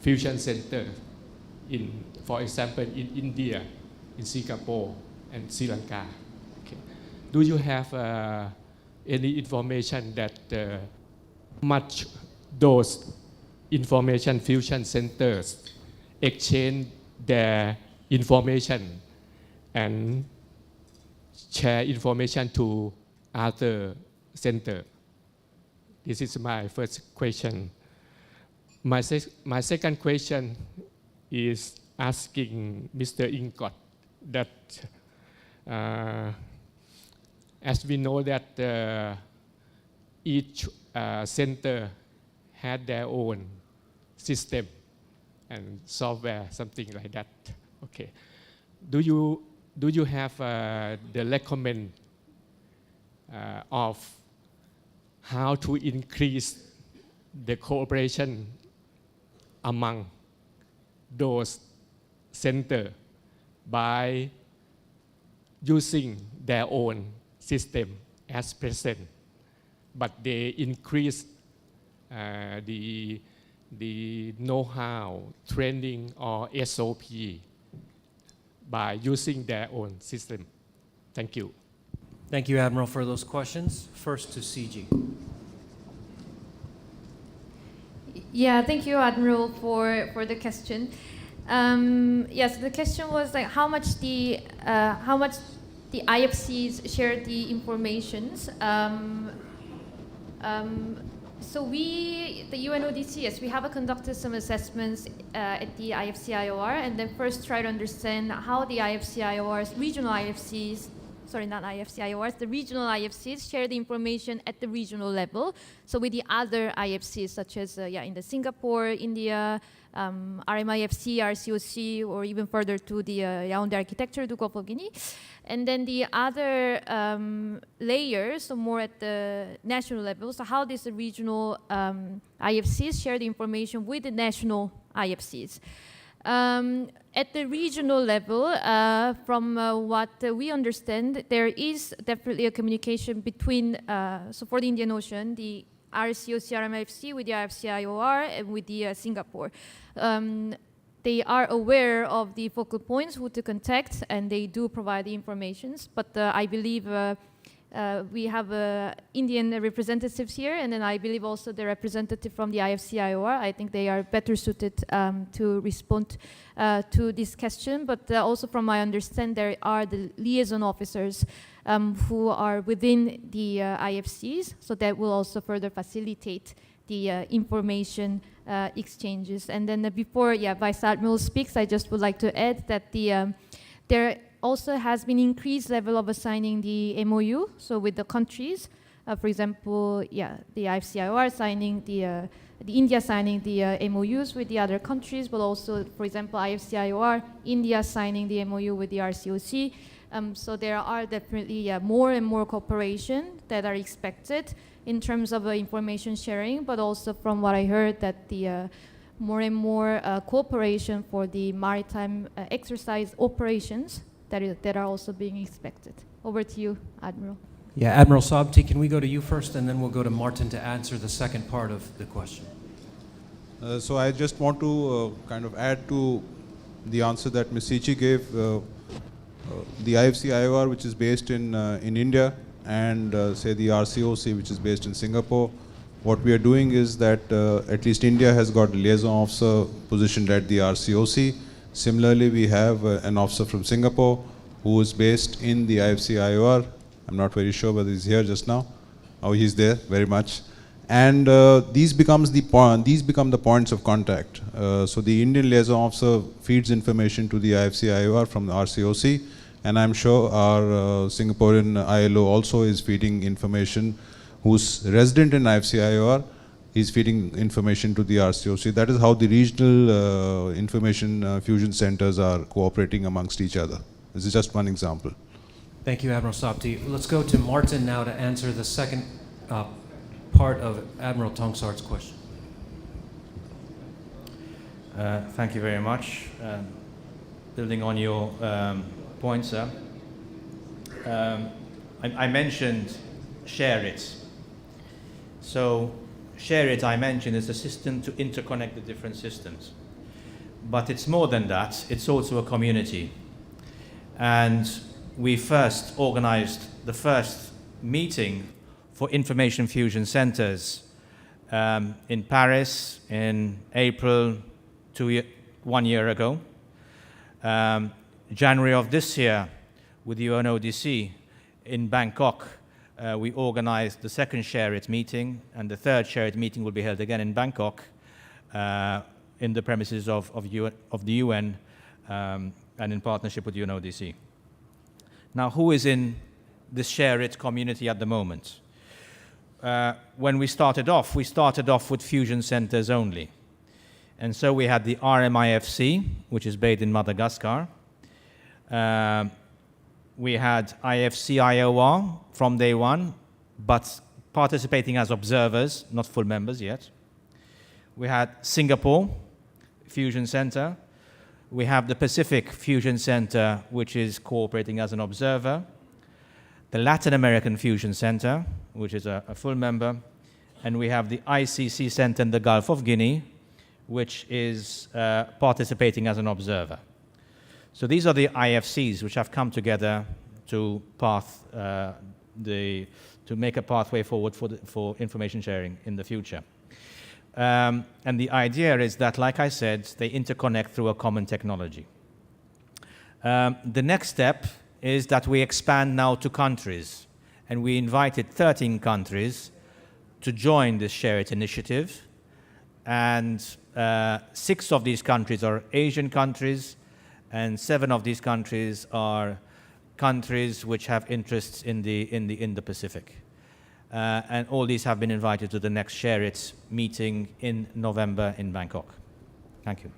fusion center for example, in India, in Singapore, and Sri Lanka. Okay. Do you have any information that much those information fusion centers exchange their information and share information to other center? This is my first question. My second question is asking Mr. Ingott that as we know that each center had their own system and software, something like that. Okay. Do you have the recommend of how to increase the cooperation among those center by using their own system as present, but they increase the know-how, training, or SOP by using their own system? Thank you.
Thank you, Admiral, for those questions. First to CG.
Yeah, thank you, Admiral, for the question. Yes, the question was like how much the IFCs share the informations. So the UNODC, yes, we have conducted some assessments at the IFC-IOR, and then first try to understand how the IFC-IORs, regional IFCs, sorry, not IFC-IORs, the regional IFCs share the information at the regional level. So with the other IFCs, such as in the Singapore, India, RMIFC, RCOC, or even further to the Yaoundé Architecture du Gulf of Guinea. And then the other layers, so more at the national level, so how does the regional IFCs share the information with the national IFCs? At the regional level, from what we understand, there is definitely a communication between, so for the Indian Ocean, the RCOC, RMIFC with the IFC-IOR and with the Singapore. They are aware of the focal points, who to contact, and they do provide the informations. But I believe we have Indian representatives here, and then I believe also the representative from the IFC-IOR. I think they are better suited to respond to this question. But also from my understanding, there are the liaison officers who are within the IFCs, so that will also further facilitate the information exchanges. And then before Vice Admiral speaks, I just would like to add that there also has been increased level of assigning the MOU, so with the countries. For example, the IFC-IOR signing the India signing the MOUs with the other countries, but also, for example, IFC-IOR, India signing the MOU with the RCOC. So there are definitely more and more cooperation that are expected in terms of information sharing, but also from what I heard that the more and more cooperation for the maritime exercise operations that are also being expected. Over to you, Admiral.
Yeah, Admiral Sabti, can we go to you first, and then we'll go to Martin to answer the second part of the question.
So I just want to kind of add to the answer that Ms. Sichi gave. The IFC-IOR, which is based in India, and say the RCOC, which is based in Singapore, what we are doing is that at least India has got a liaison officer positioned at the RCOC. Similarly, we have an officer from Singapore who is based in the IFC-IOR. I'm not very sure whether he's here just now. Oh, he's there, very much. And these become the points of contact. So the Indian liaison officer feeds information to the IFC-IOR from the RCOC, and I'm sure our Singaporean ILO also is feeding information, who's resident in IFC-IOR, is feeding information to the RCOC. That is how the regional information fusion centers are cooperating amongst each other. This is just one example.
Thank you, Admiral Sapti. Let's go to Martin now to answer the second part of Admiral Tongsar's question.
Thank you very much. Building on your point, sir, I mentioned Share It. So Share It, I mentioned, is a system to interconnect the different systems. But it's more than that. It's also a community. And we first organized the first meeting for information fusion centers in Paris in April 1 year ago. January of this year with UNODC in Bangkok, we organized the second Share It meeting, and the third Share It meeting will be held again in Bangkok in the premises of the UN and in partnership with UNODC. Now, who is in this Share It community at the moment? When we started off with fusion centers only. And so we had the RMIFC, which is based in Madagascar. We had IFC IOR from day one, but participating as observers, not full members yet. We had Singapore Fusion Center. We have the Pacific Fusion Center, which is cooperating as an observer. The Latin American Fusion Center, which is a full member. And we have the ICC Center in the Gulf of Guinea, which is participating as an observer. So these are the IFCs which have come together to make a pathway forward for information sharing in the future. And the idea is that, like I said, they interconnect through a common technology. The next step is that we expand now to countries, and we invited 13 countries to join this Share It initiative, and 6 of these countries are Asian countries, and 7 of these countries are countries which have interests in the Indo-Pacific. And all these have been invited to the next Share It meeting in November in Bangkok. Thank you.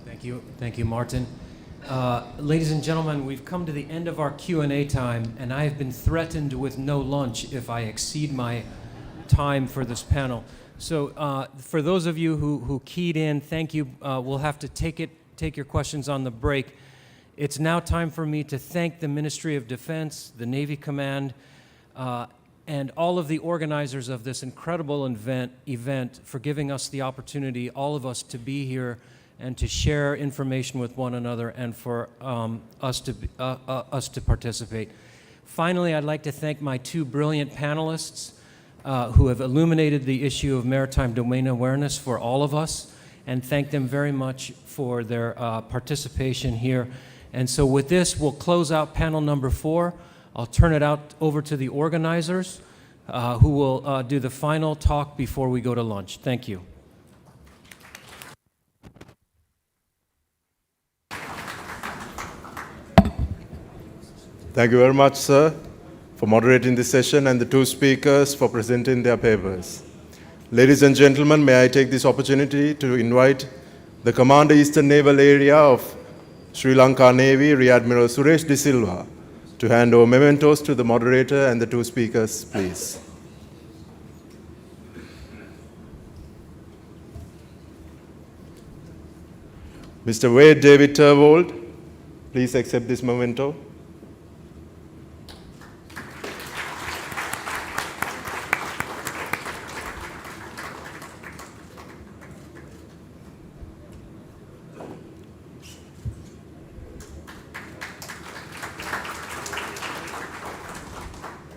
Thank you. Thank you, Martin. Ladies and gentlemen, we've come to the end of our Q&A time, and I have been threatened with no lunch if I exceed my time for this panel. So for those of you who keyed in, thank you. We'll have to take your questions on the break. It's now time for me to thank the Ministry of Defense, the Navy Command, and all of the organizers of this incredible event for giving us the opportunity, all of us, to be here and to share information with one another, and for us to participate. Finally, I'd like to thank my 2 brilliant panelists who have illuminated the issue of maritime domain awareness for all of us, and thank them very much for their participation here. And so with this, we'll close out panel number 4. I'll turn it out over to the organizers who will do the final talk before we go to lunch. Thank you.
Thank you very much, sir, for moderating this session, and the 2 speakers for presenting their papers. Ladies and gentlemen, may I take this opportunity to invite the Commander Eastern Naval Area of Sri Lanka Navy, Rear Admiral Suresh De Silva, to hand over mementos to the moderator and the 2 speakers, please. Mr. Wade David Turvold, please accept this memento.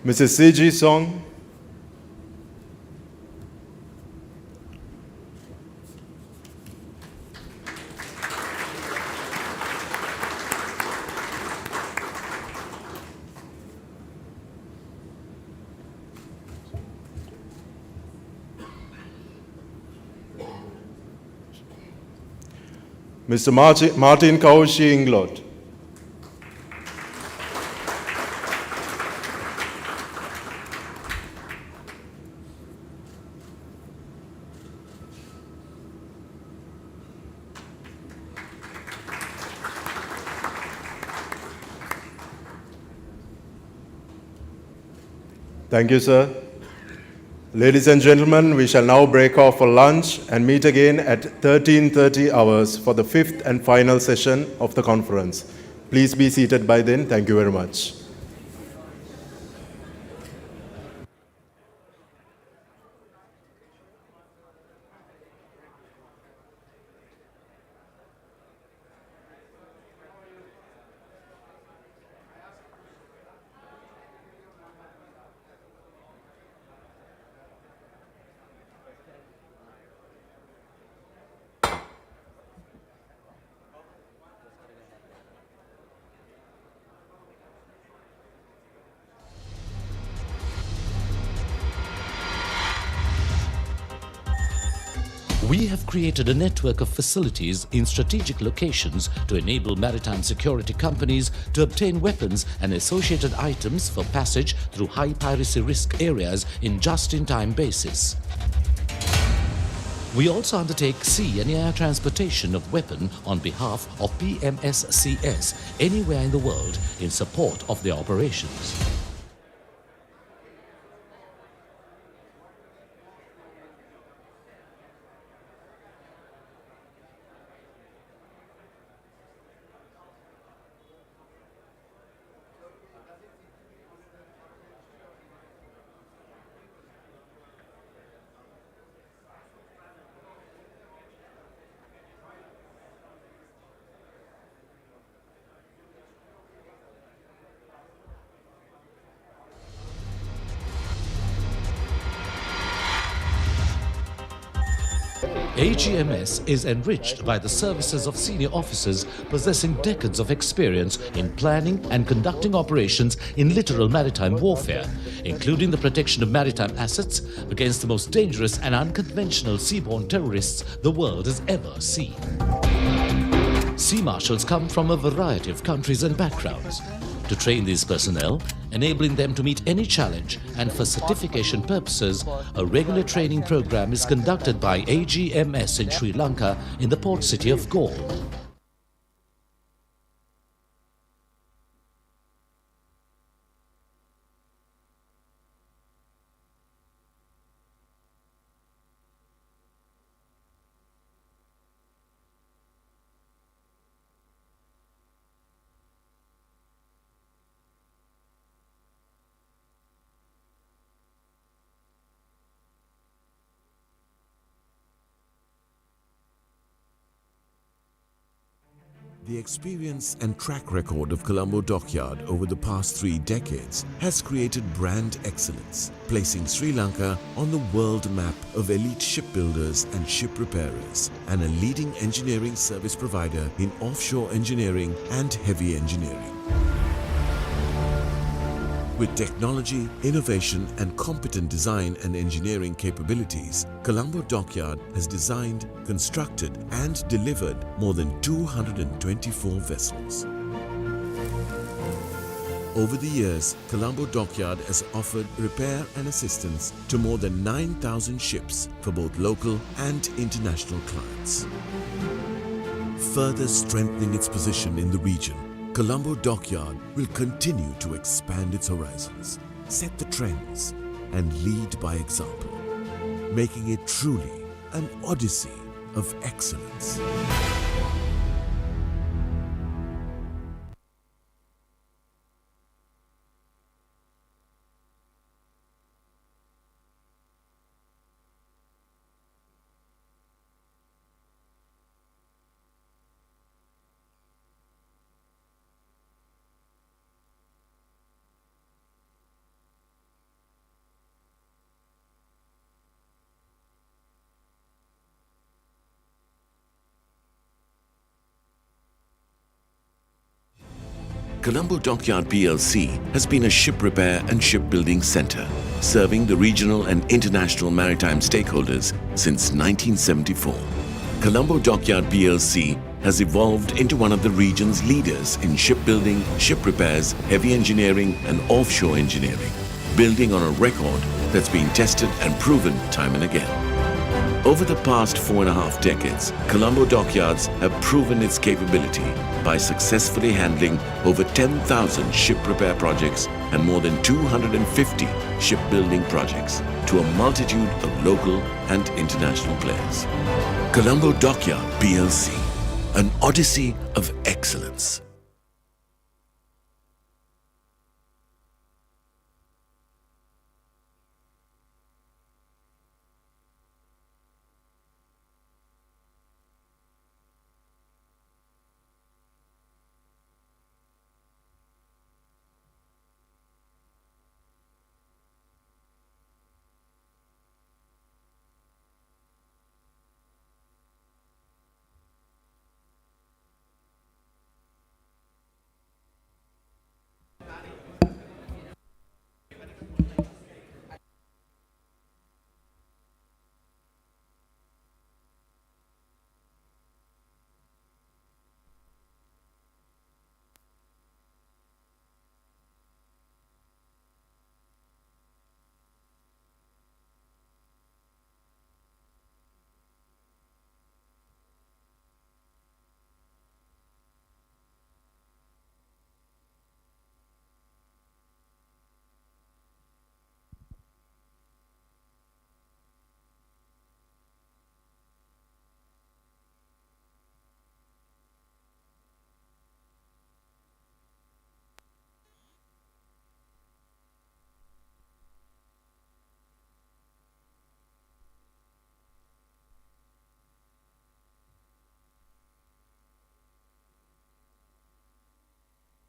Mrs. C.G. Song. Mr. Martin Kaushi Inglot. Thank you, sir. Ladies and gentlemen, we shall now break off for lunch and meet again at 13:30 hours for the fifth and final session of the conference. Please be seated by then. Thank you very much.
We have created a network of facilities in strategic locations to enable maritime security companies to obtain weapons and associated items for passage through high piracy risk areas in just-in-time basis. We also undertake sea and air transportation of weapon on behalf of PMSCS anywhere in the world in support of their operations. AGMS is enriched by the services of senior officers possessing decades of experience in planning and conducting operations in littoral maritime warfare, including the protection of maritime assets against the most dangerous and unconventional seaborne terrorists the world has ever seen. Sea marshals come from a variety of countries and backgrounds. To train these personnel, enabling them to meet any challenge, and for certification purposes, a regular training program is conducted by AGMS in Sri Lanka in the port city of Galle.
The experience and track record of Colombo Dockyard over the past 3 decades has created brand excellence, placing Sri Lanka on the world map of elite shipbuilders and ship repairers, and a leading engineering service provider in offshore engineering and heavy engineering. With technology, innovation and competent design and engineering capabilities, Colombo Dockyard has designed, constructed and delivered more than 224 vessels. Over the years, Colombo Dockyard has offered repair and assistance to more than 9,000 ships for both local and international clients. Further strengthening its position in the region, Colombo Dockyard will continue to expand its horizons, set the trends, and lead by example, making it truly an odyssey of excellence. Colombo Dockyard PLC has been a ship repair and shipbuilding center, serving the regional and international maritime stakeholders since 1974. Colombo Dockyard PLC has evolved into one of the region's leaders in shipbuilding, ship repairs, heavy engineering and offshore engineering, building on a record that's been tested and proven time and again. Over the past 4.5 decades, Colombo Dockyards have proven its capability by successfully handling over 10,000 ship repair projects and more than 250 shipbuilding projects to a multitude of local and international players. Colombo Dockyard PLC, an odyssey of excellence.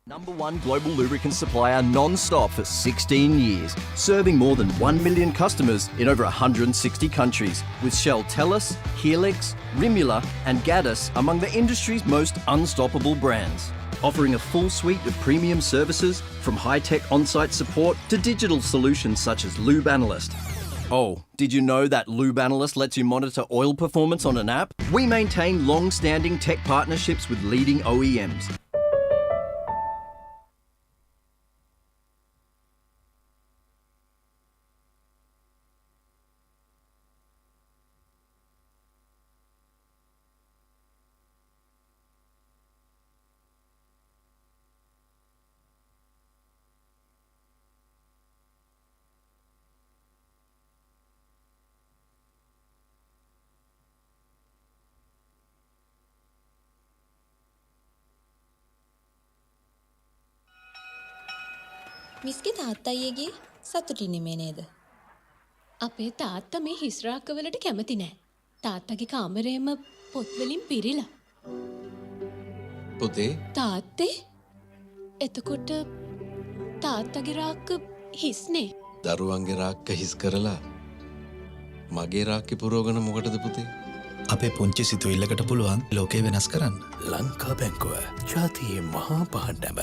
#1 global lubricant supplier non-stop for 16 years, serving more than 1 million customers in over 160 countries, with Shell Tellus, Helix, Rimula and Gaddis among the industry's most unstoppable brands. Offering a full suite of premium services, from high-tech on-site support to digital solutions such as Lube Analyst. Oh, did you know that Lube Analyst lets you monitor oil performance on an app? We maintain long-standing tech partnerships with leading OEMs.
මිස්ගේ තාත්තයි ගියේ සතුටින් නෙමේ නේද?
අපේ තාත්තා මේ හිස්රාක්කවලට කැමති නෑ. තාත්තගේ කාමරේම පොත් වලින් පිරීලා.
පුතේ
තාත්තේ? එතකොට තාත්තගේ රාක්ක හිස්නේ.
දරුවන්ගේ රාක්ක හිස් කරලා මගේ රාක්කේ පුරවගෙන මොකටද පුතේ?
අපේ පුංචි සිතුවිල්ලකට පුළුවන් ලෝකය වෙනස් කරන්න. ලංකා බැංකුව ජාතියේ මහා පහඬැබ.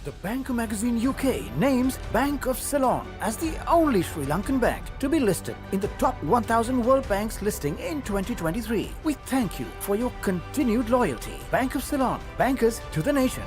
The Banker Magazine UK names Bank of Ceylon as the only Sri Lankan bank to be listed in the top 1000 World Banks listing in 2023. We thank you for your continued loyalty. Bank of Ceylon, bankers to the nation.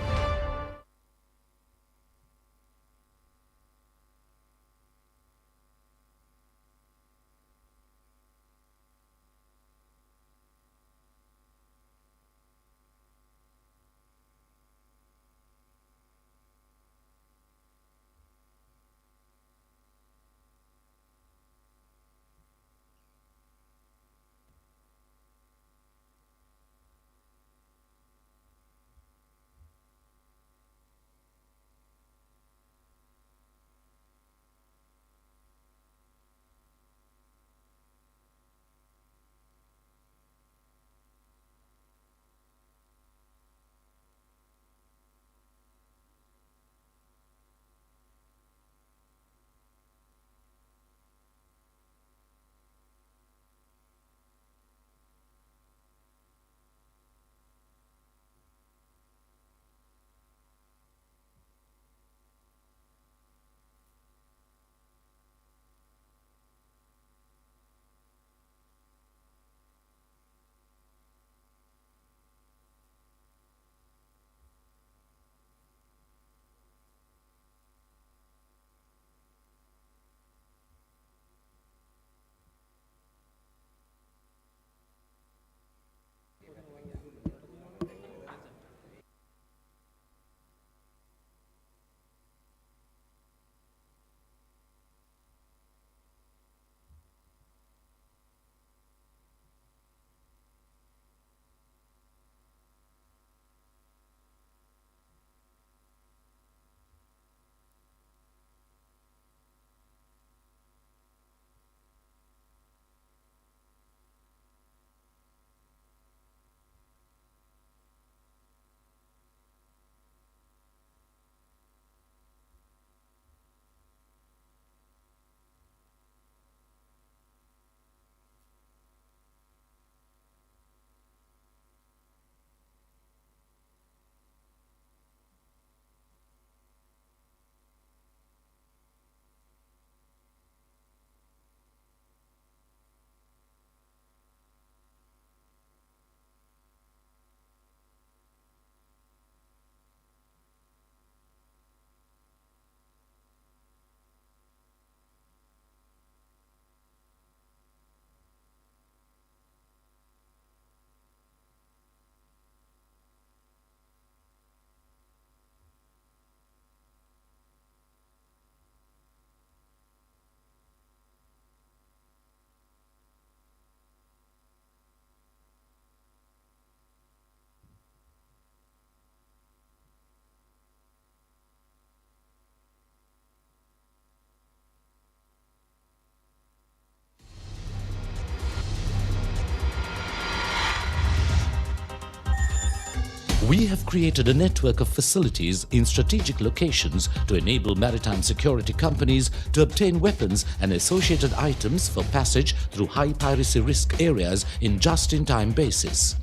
We have created a network of facilities in strategic locations to enable maritime security companies to obtain weapons and associated items for passage through high piracy risk areas in just-in-time basis.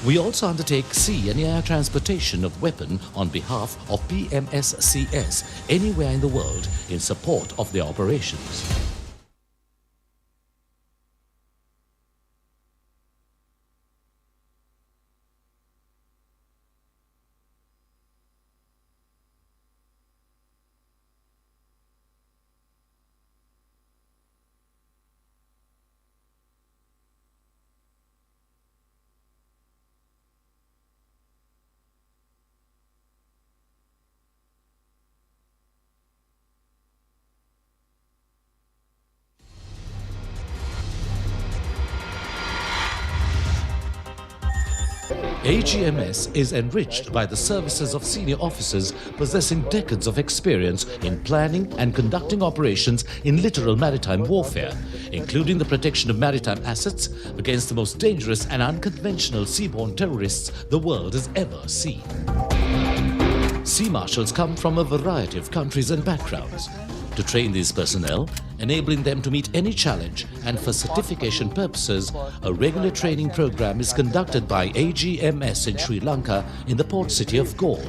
We also undertake sea and air transportation of weapon on behalf of PMSCS anywhere in the world in support of their operations. AGMS is enriched by the services of senior officers possessing decades of experience in planning and conducting operations in littoral maritime warfare, including the protection of maritime assets against the most dangerous and unconventional seaborne terrorists the world has ever seen. Sea marshals come from a variety of countries and backgrounds. To train these personnel, enabling them to meet any challenge, and for certification purposes, a regular training program is conducted by AGMS in Sri Lanka in the port city of Galle.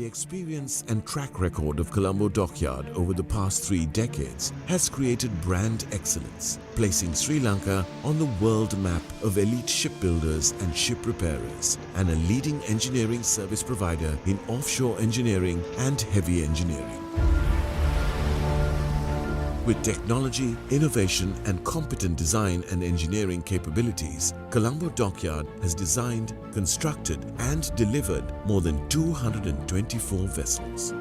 The experience and track record of Colombo Dockyard over the past 3 decades has created brand excellence, placing Sri Lanka on the world map of elite shipbuilders and ship repairers, and a leading engineering service provider in offshore engineering and heavy engineering. With technology, innovation and competent design and engineering capabilities, Colombo Dockyard has designed, constructed and delivered more than 224 vessels.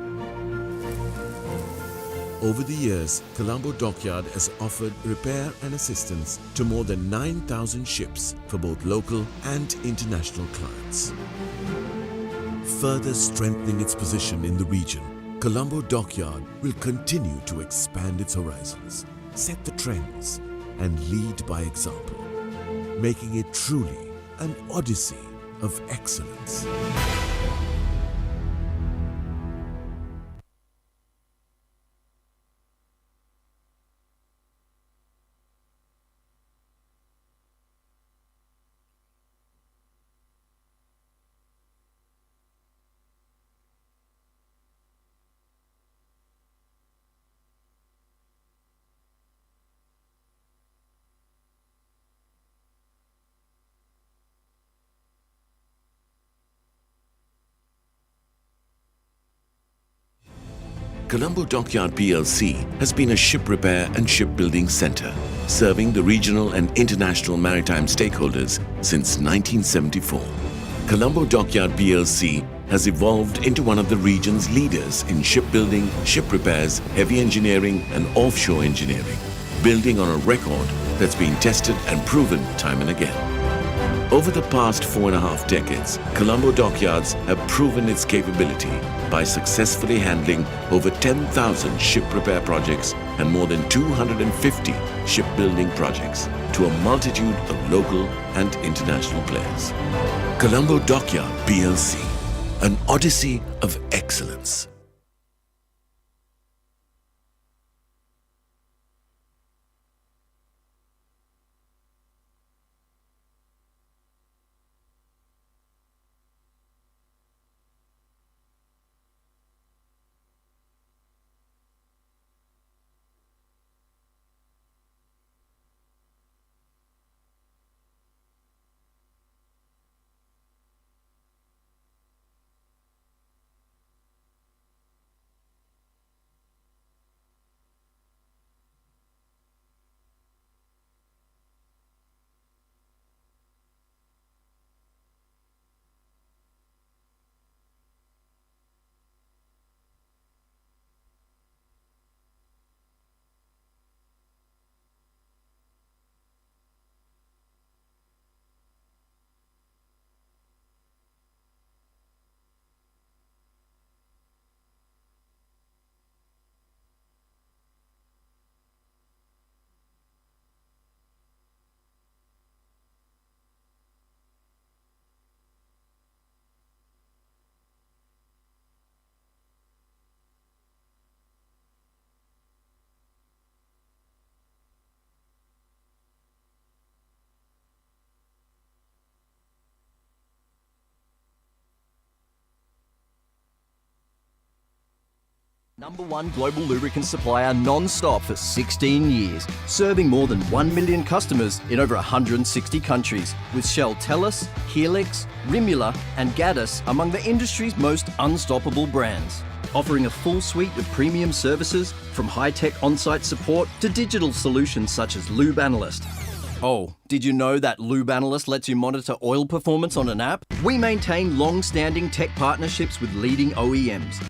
Over the years, Colombo Dockyard has offered repair and assistance to more than 9,000 ships for both local and international clients. Further strengthening its position in the region, Colombo Dockyard will continue to expand its horizons, set the trends, and lead by example, making it truly an odyssey of excellence. Colombo Dockyard PLC has been a ship repair and shipbuilding center, serving the regional and international maritime stakeholders since 1974. Colombo Dockyard PLC has evolved into one of the region's leaders in shipbuilding, ship repairs, heavy engineering and offshore engineering, building on a record that's been tested and proven time and again. Over the past 4.5 decades, Colombo Dockyards have proven its capability by successfully handling over 10,000 ship repair projects and more than 250 shipbuilding projects to a multitude of local and international players. Colombo Dockyard PLC, an odyssey of excellence.
#1 global lubricant supplier non-stop for 16 years, serving more than 1 million customers in over 160 countries, with Shell Tellus, Helix, Rimula and Gaddis among the industry's most unstoppable brands. Offering a full suite of premium services, from high-tech on-site support to digital solutions such as Lube Analyst. Oh, did you know that Lube Analyst lets you monitor oil performance on an app? We maintain long-standing tech partnerships with leading OEMs.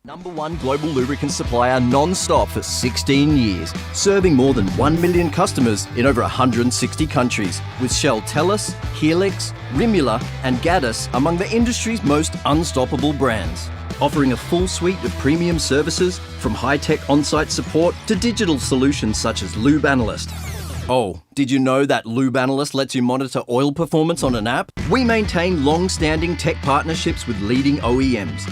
#1 global lubricant supplier non-stop for 16 years, serving more than 1 million customers in over 160 countries, with Shell Tellus, Helix, Rimula and Gaddis among the industry's most unstoppable brands. Offering a full suite of premium services, from high-tech on-site support to digital solutions such as Lube Analyst. Oh, did you know that Lube Analyst lets you monitor oil performance on an app? We maintain long-standing tech partnerships with leading OEMs.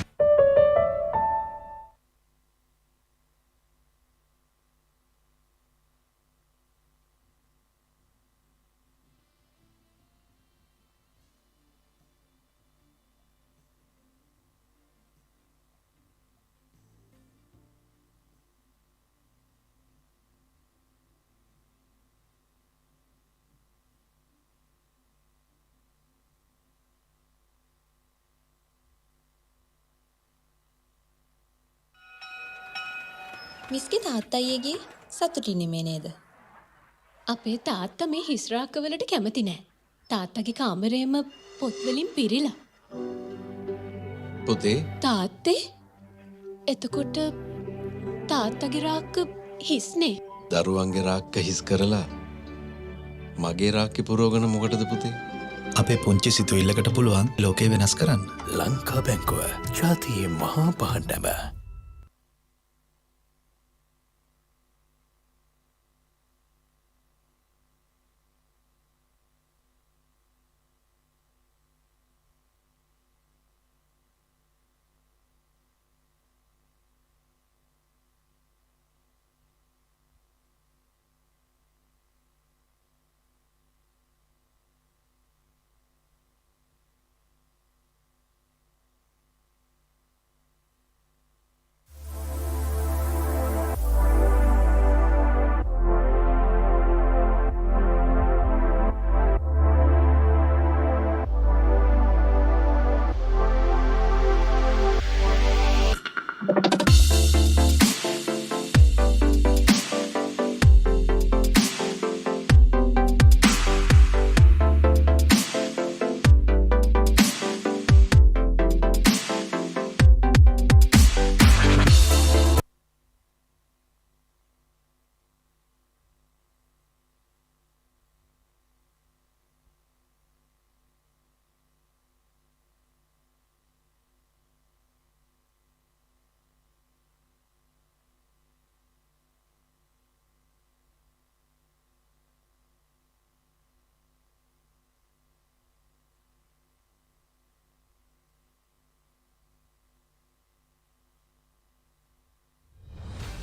මිස්ගේ තාත්තයි ඒ සතුටින් නෙමේ නේද?
අපේ තාත්තා මේ හිස්රාක්කවලට කැමති නෑ. තාත්තගේ කාමරේම පොත්වලින් පිරීලා.
පුතේ
තාත්තේ? එතකොට තාත්තගේ රාක්ක හිස්නේ.
දරුවන්ගේ රාක්ක හිස් කරලා මගේ රාක්කේ පුරවගෙන මොකටද පුතේ?
අපේ පුංචි සිතුවිල්ලකට පුළුවන් ලෝකේ වෙනස් කරන්න. ලංකා බැංකුව ජාතියේ මහා පහඬැබ.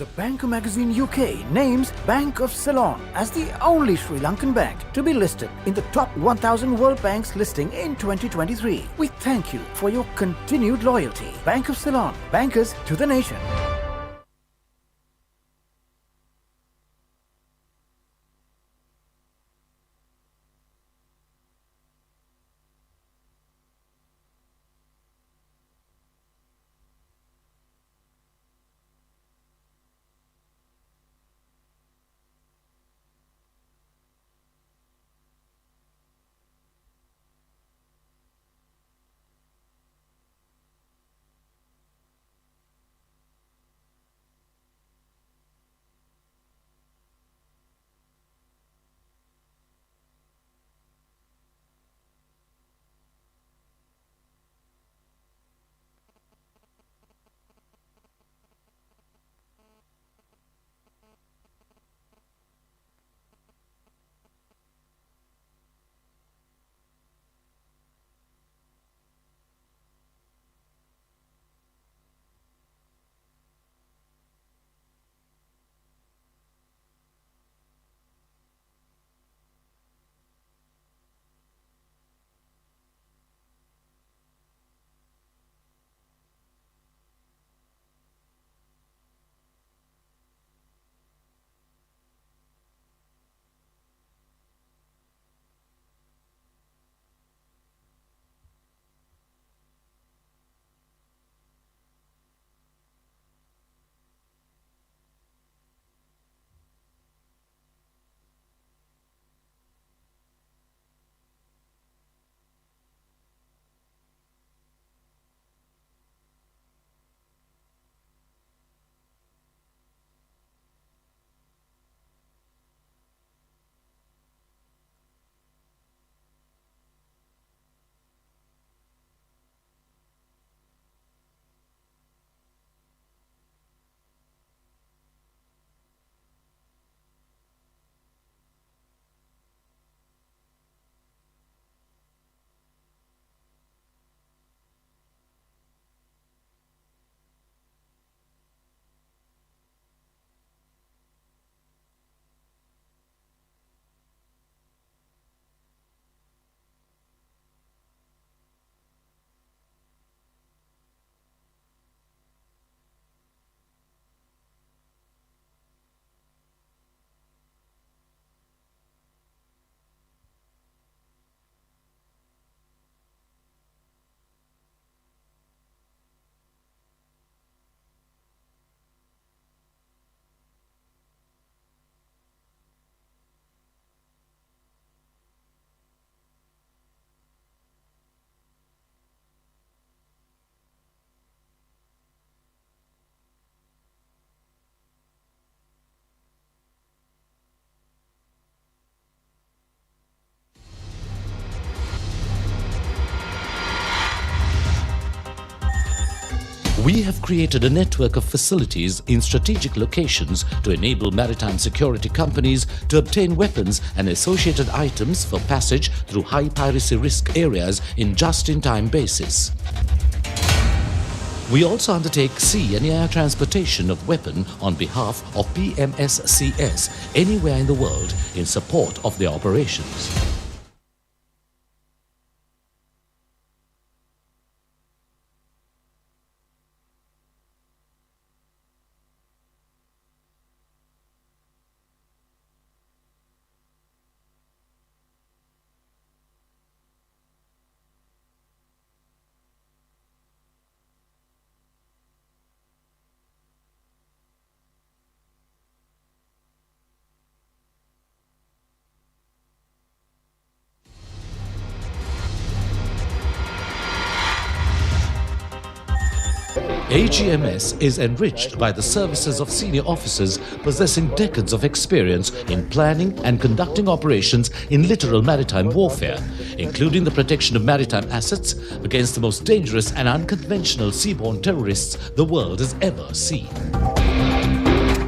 The Banker magazine UK names Bank of Ceylon as the only Sri Lankan bank to be listed in the top 1000 World Banks listing in 2023. We thank you for your continued loyalty. Bank of Ceylon, bankers to the nation.
We have created a network of facilities in strategic locations to enable maritime security companies to obtain weapons and associated items for passage through high piracy risk areas in just-in-time basis. We also undertake sea and air transportation of weapon on behalf of PMSCS anywhere in the world in support of their operations. AGMS is enriched by the services of senior officers possessing decades of experience in planning and conducting operations in littoral maritime warfare, including the protection of maritime assets against the most dangerous and unconventional seaborne terrorists the world has ever seen.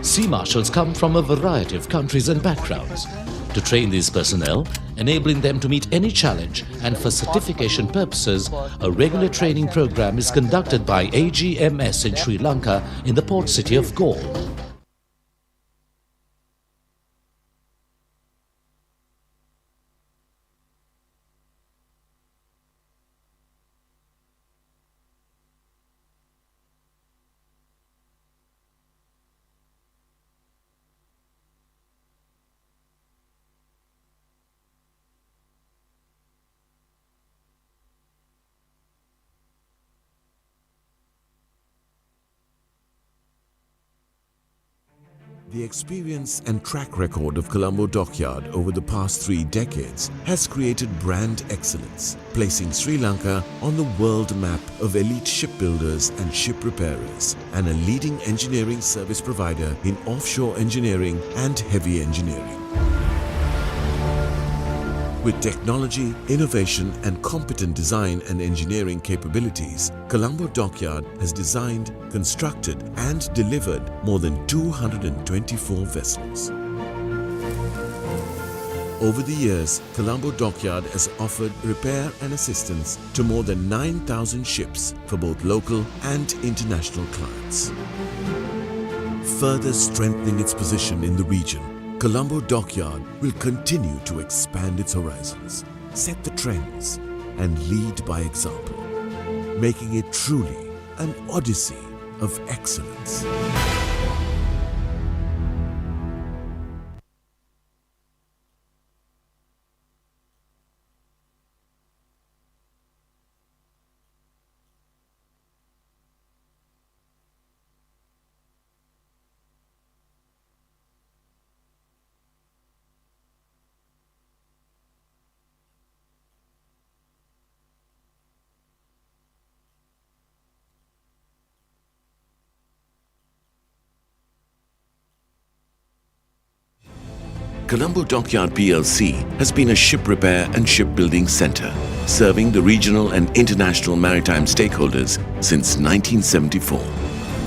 Sea marshals come from a variety of countries and backgrounds. To train these personnel, enabling them to meet any challenge, and for certification purposes, a regular training program is conducted by AGMS in Sri Lanka in the port city of Galle.
The experience and track record of Colombo Dockyard over the past 3 decades has created brand excellence, placing Sri Lanka on the world map of elite shipbuilders and ship repairers, and a leading engineering service provider in offshore engineering and heavy engineering. With technology, innovation and competent design and engineering capabilities, Colombo Dockyard has designed, constructed and delivered more than 224 vessels. Over the years, Colombo Dockyard has offered repair and assistance to more than 9,000 ships for both local and international clients. Further strengthening its position in the region, Colombo Dockyard will continue to expand its horizons, set the trends, and lead by example, making it truly an odyssey of excellence. Colombo Dockyard PLC has been a ship repair and shipbuilding center, serving the regional and international maritime stakeholders since 1974.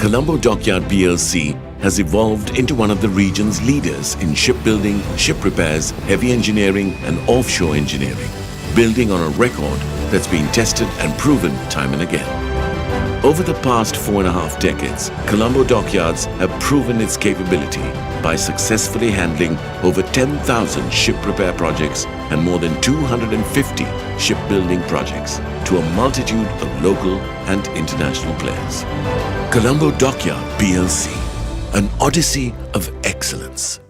Colombo Dockyard PLC has evolved into one of the region's leaders in shipbuilding, ship repairs, heavy engineering and offshore engineering, building on a record that's been tested and proven time and again. Over the past 4.5 decades, Colombo Dockyards have proven its capability by successfully handling over 10,000 ship repair projects and more than 250 shipbuilding projects to a multitude of local and international players. Colombo Dockyard PLC, an odyssey of excellence.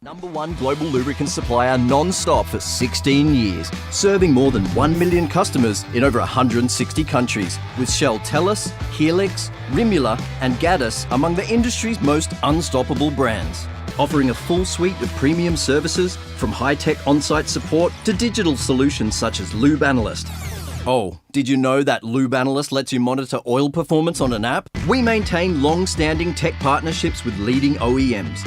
#1 global lubricant supplier non-stop for 16 years, serving more than 1 million customers in over 160 countries, with Shell Tellus, Helix, Rimula and Gaddis among the industry's most unstoppable brands. Offering a full suite of premium services, from high-tech on-site support to digital solutions such as Lube Analyst. Oh, did you know that Lube Analyst lets you monitor oil performance on an app? We maintain long-standing tech partnerships with leading OEMs.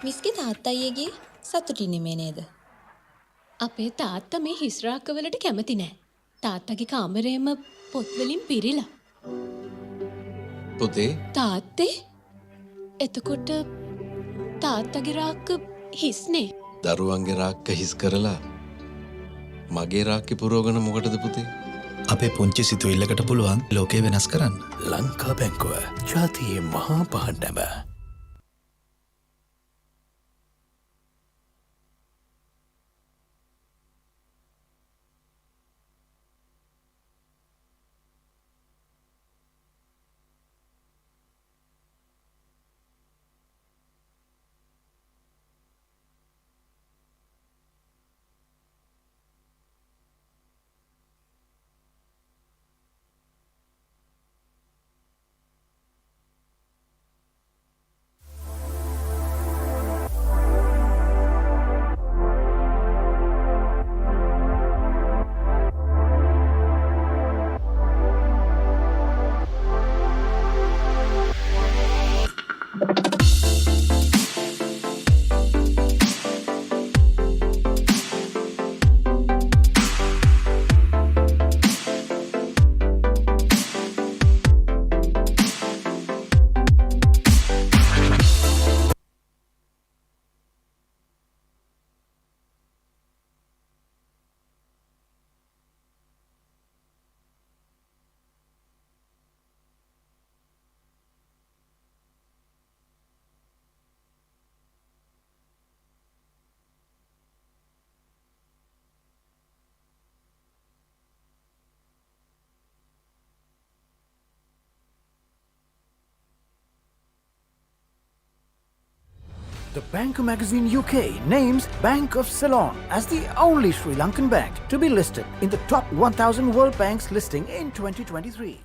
මිස්ගේ තාත්තයි ගියේ සතුටින් නෙමේ නේද?
අපේ තාත්තා මේ හිස්රාක්කවලට කැමති නෑ. තාත්තගේ කාමරේම පොත් වලින් පිරීලා.
පුතේ
තාත්තේ? එතකොට තාත්තගේ රාක්ක හිස්නේ.
දරුවන්ගේ රාක්ක හිස් කරලා මගේ රාක්කේ පුරවගෙන මොකටද පුතේ?
අපේ පුංචි සිතුවිල්ලකට පුළුවන් ලෝකේ වෙනස් කරන්න. ලංකා බැංකුව ජාතියේ මහා පහඬැබ.
The Banker magazine UK names Bank of Ceylon as the only Sri Lankan bank to be listed in the top 1000 World Banks listing in 2023.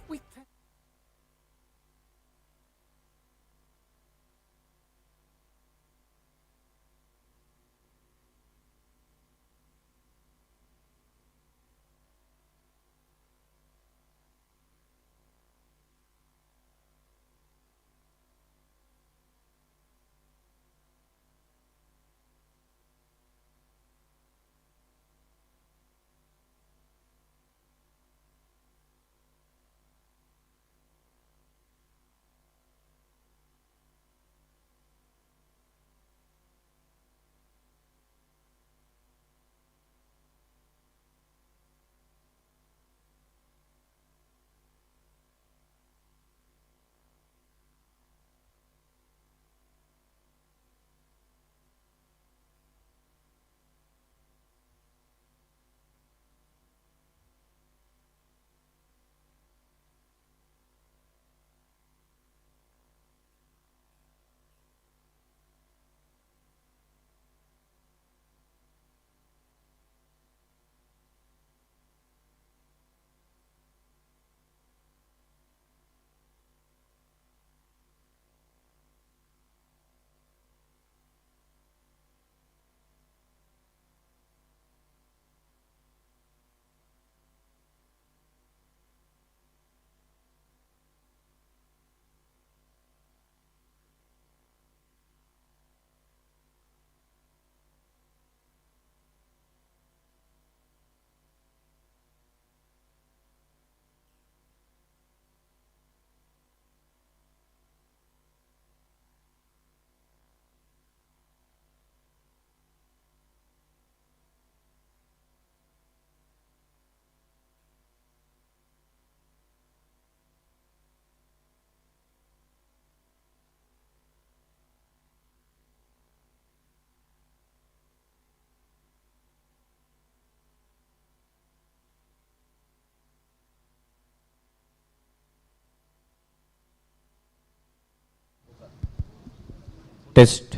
Test.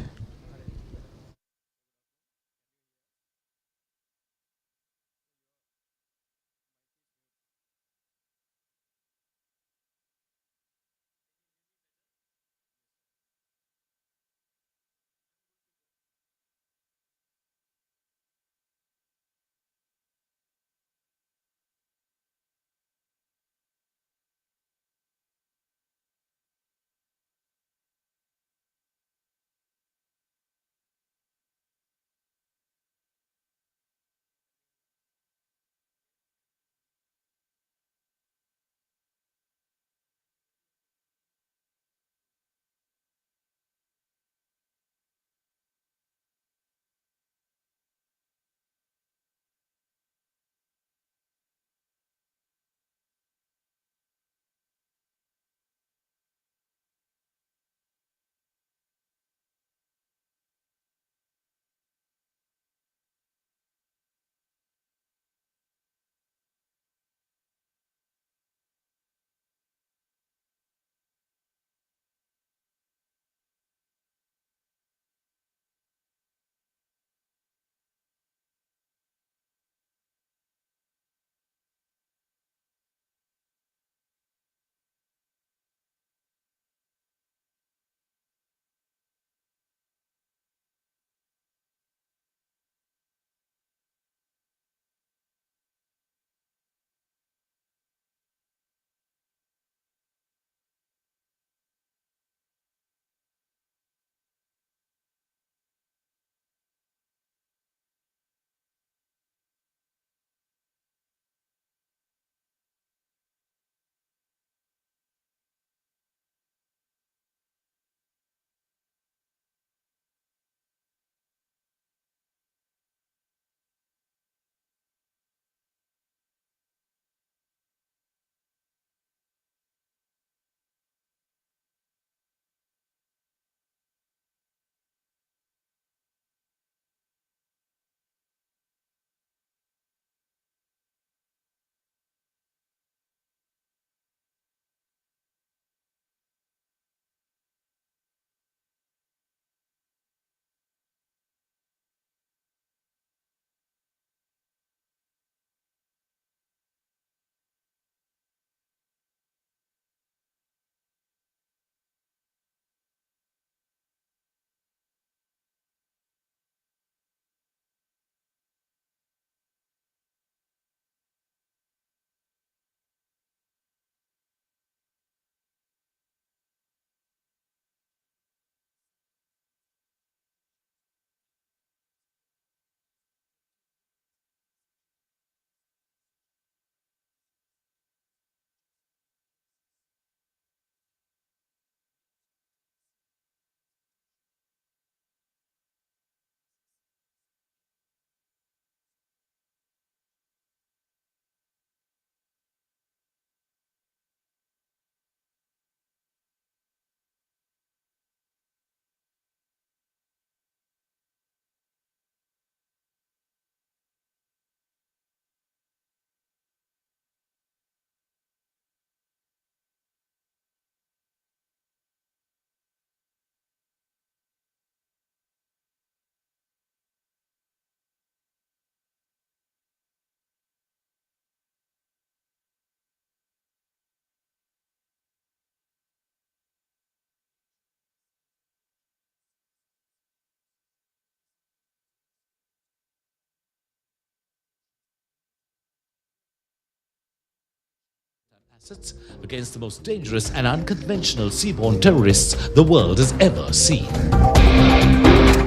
Assets against the most dangerous and unconventional seaborne terrorists the world has ever seen.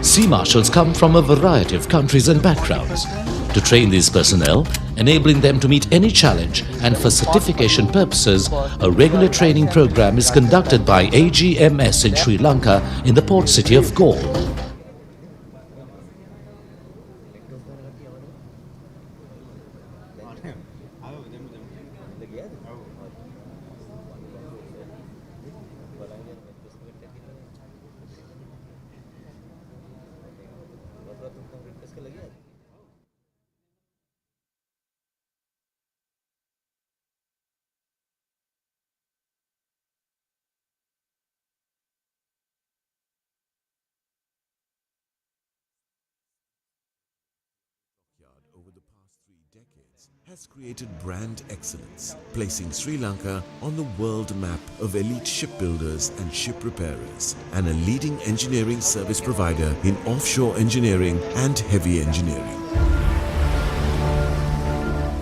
Sea marshals come from a variety of countries and backgrounds. To train these personnel, enabling them to meet any challenge, and for certification purposes, a regular training program is conducted by AGMS in Sri Lanka in the port city of Galle.
has created brand excellence, placing Sri Lanka on the world map of elite shipbuilders and ship repairers, and a leading engineering service provider in offshore engineering and heavy engineering.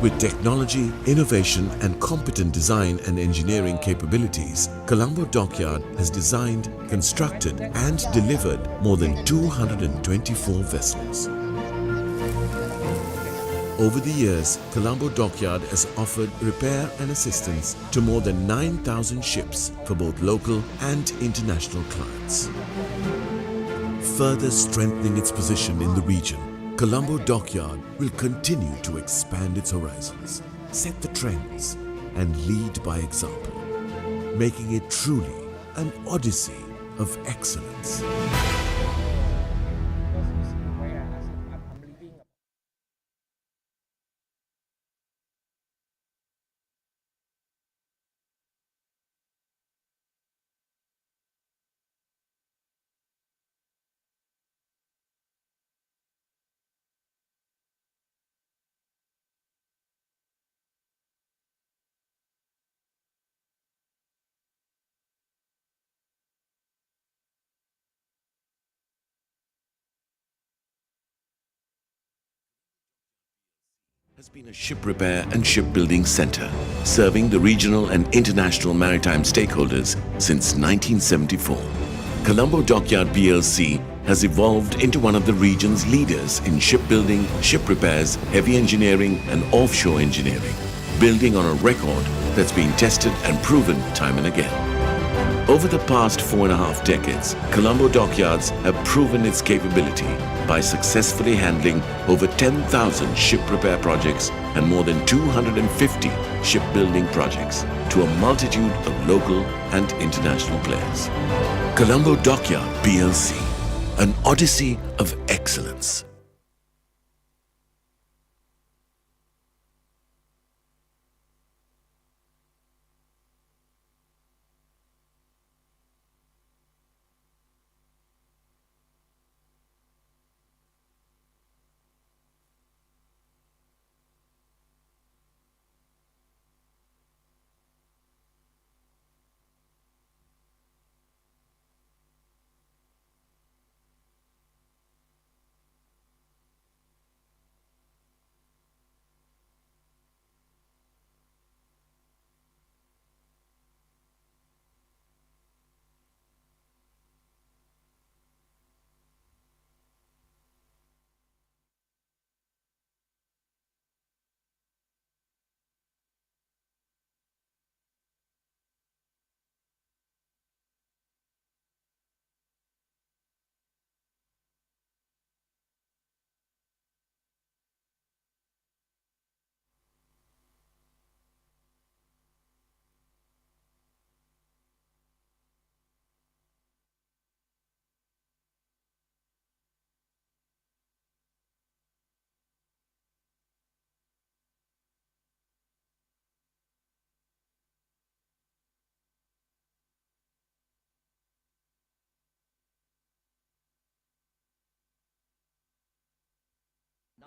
With technology, innovation and competent design and engineering capabilities, Colombo Dockyard has designed, constructed and delivered more than 224 vessels. Over the years, Colombo Dockyard has offered repair and assistance to more than 9,000 ships for both local and international clients. Further strengthening its position in the region, Colombo Dockyard will continue to expand its horizons, set the trends, and lead by example, making it truly an odyssey of excellence. Has been a ship repair and shipbuilding center, serving the regional and international maritime stakeholders since 1974. Colombo Dockyard PLC has evolved into one of the region's leaders in shipbuilding, ship repairs, heavy engineering and offshore engineering, building on a record that's been tested and proven time and again. Over the past 4.5 decades, Colombo Dockyards have proven its capability by successfully handling over 10,000 ship repair projects and more than 250 shipbuilding projects to a multitude of local and international players. Colombo Dockyard PLC, an odyssey of excellence.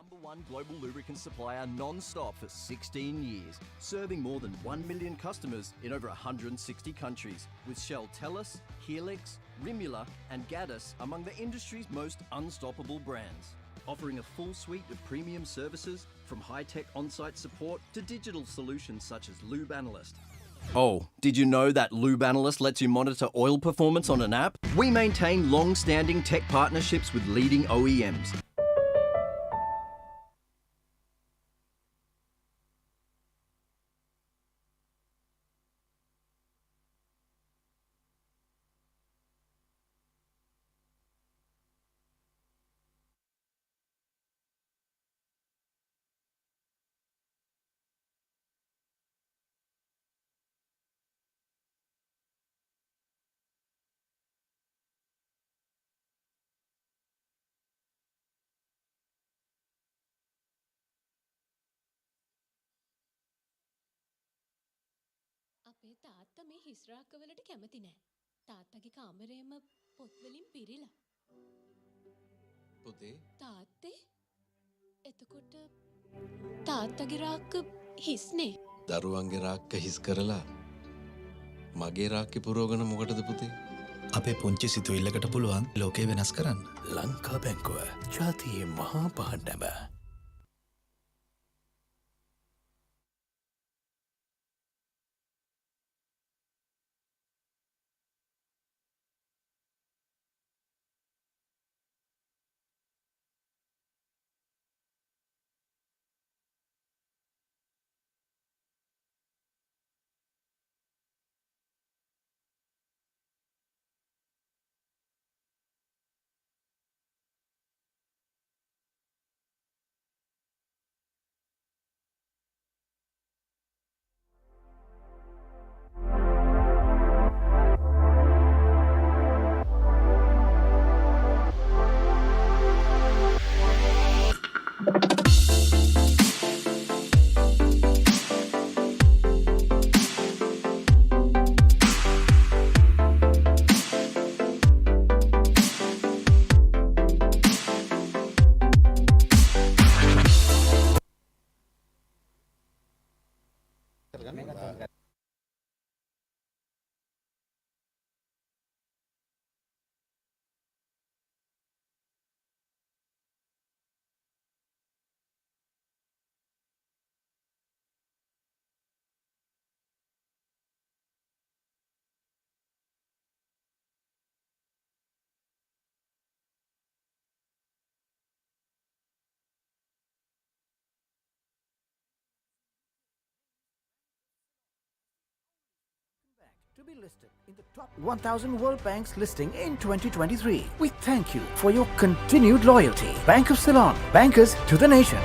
#1 global lubricant supplier non-stop for 16 years, serving more than 1 million customers in over 160 countries, with Shell Tellus, Helix, Rimula and Gaddis among the industry's most unstoppable brands. Offering a full suite of premium services, from high-tech on-site support to digital solutions such as Lube Analyst. Oh, did you know that Lube Analyst lets you monitor oil performance on an app? We maintain long-standing tech partnerships with leading OEMs.
අපේ තාත්තා මේ හිස්රාක්කවලට කැමති නෑ. තාත්තගේ කාමරේම පොත්වලින් පිරිලා.
පුතේ
තාත්තේ? එතකොට තාත්තගේ රාක්ක හිස්නේ.
දරුවන්ගේ රාක්ක හිස් කරලා මගේ රාක්කේ පුරෝගන මොකටද පුතේ?
අපේ පුංචි සිතුවිල්ලකට පුළුවන් ලෝකේ වෙනස් කරන්න. ලංකා බැංකුව ජාතියේ මහා පහඬැබ.
To be listed in the top 1000 World Banks listing in 2023. We thank you for your continued loyalty. Bank of Ceylon, bankers to the nation.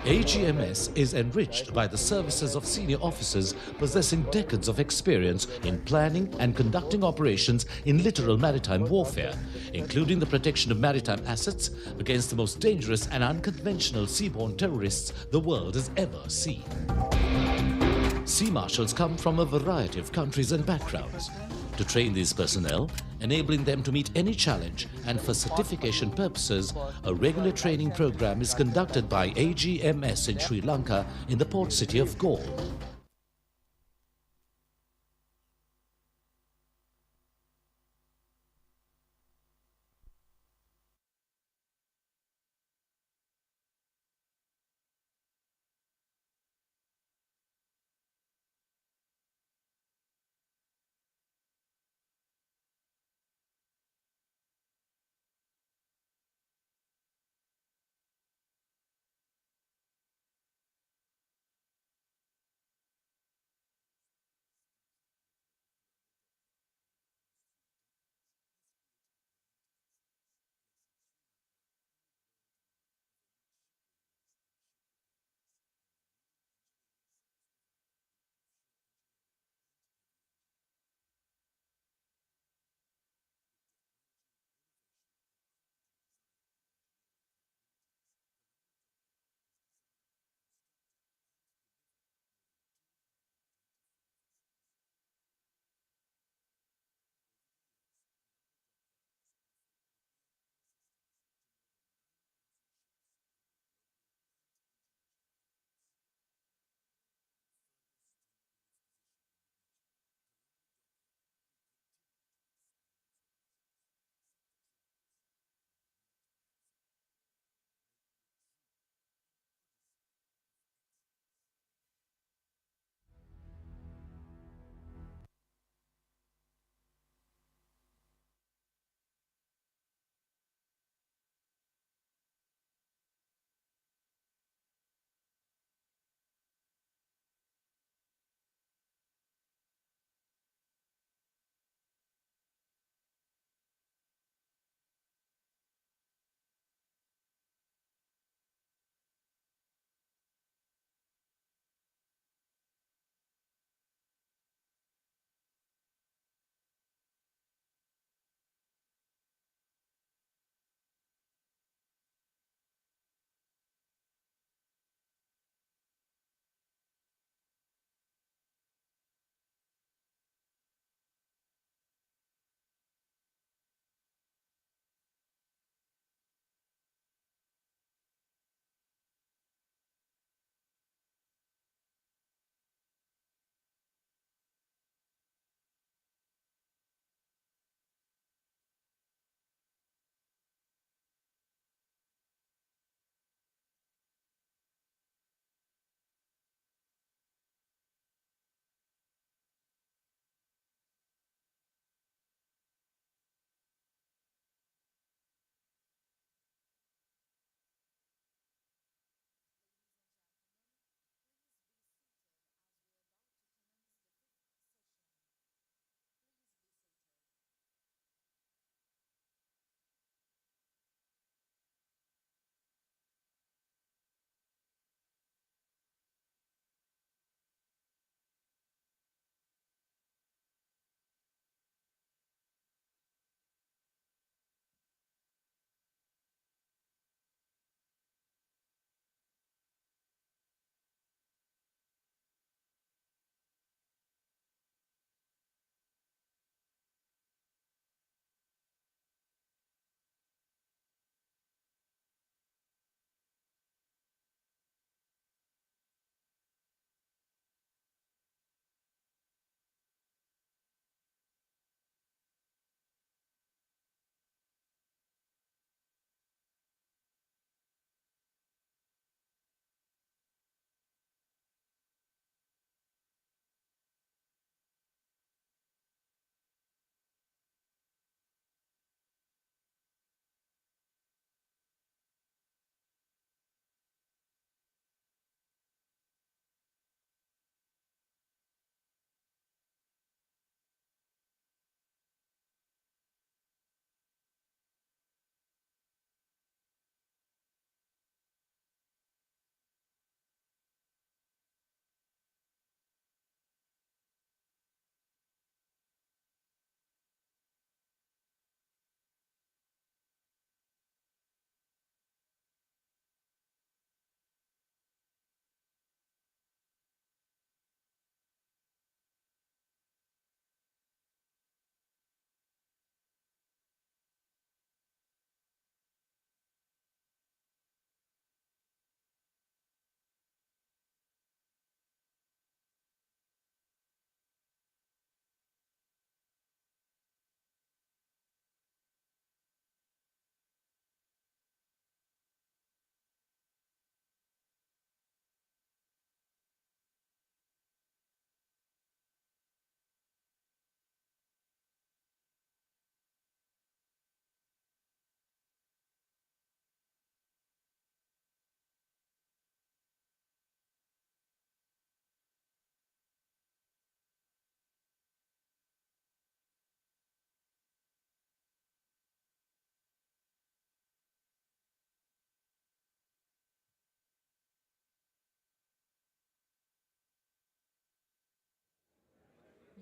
AGMS is enriched by the services of senior officers possessing decades of experience in planning and conducting operations in littoral maritime warfare, including the protection of maritime assets against the most dangerous and unconventional seaborne terrorists the world has ever seen. Sea marshals come from a variety of countries and backgrounds. To train these personnel, enabling them to meet any challenge, and for certification purposes, a regular training program is conducted by AGMS in Sri Lanka in the port city of Galle.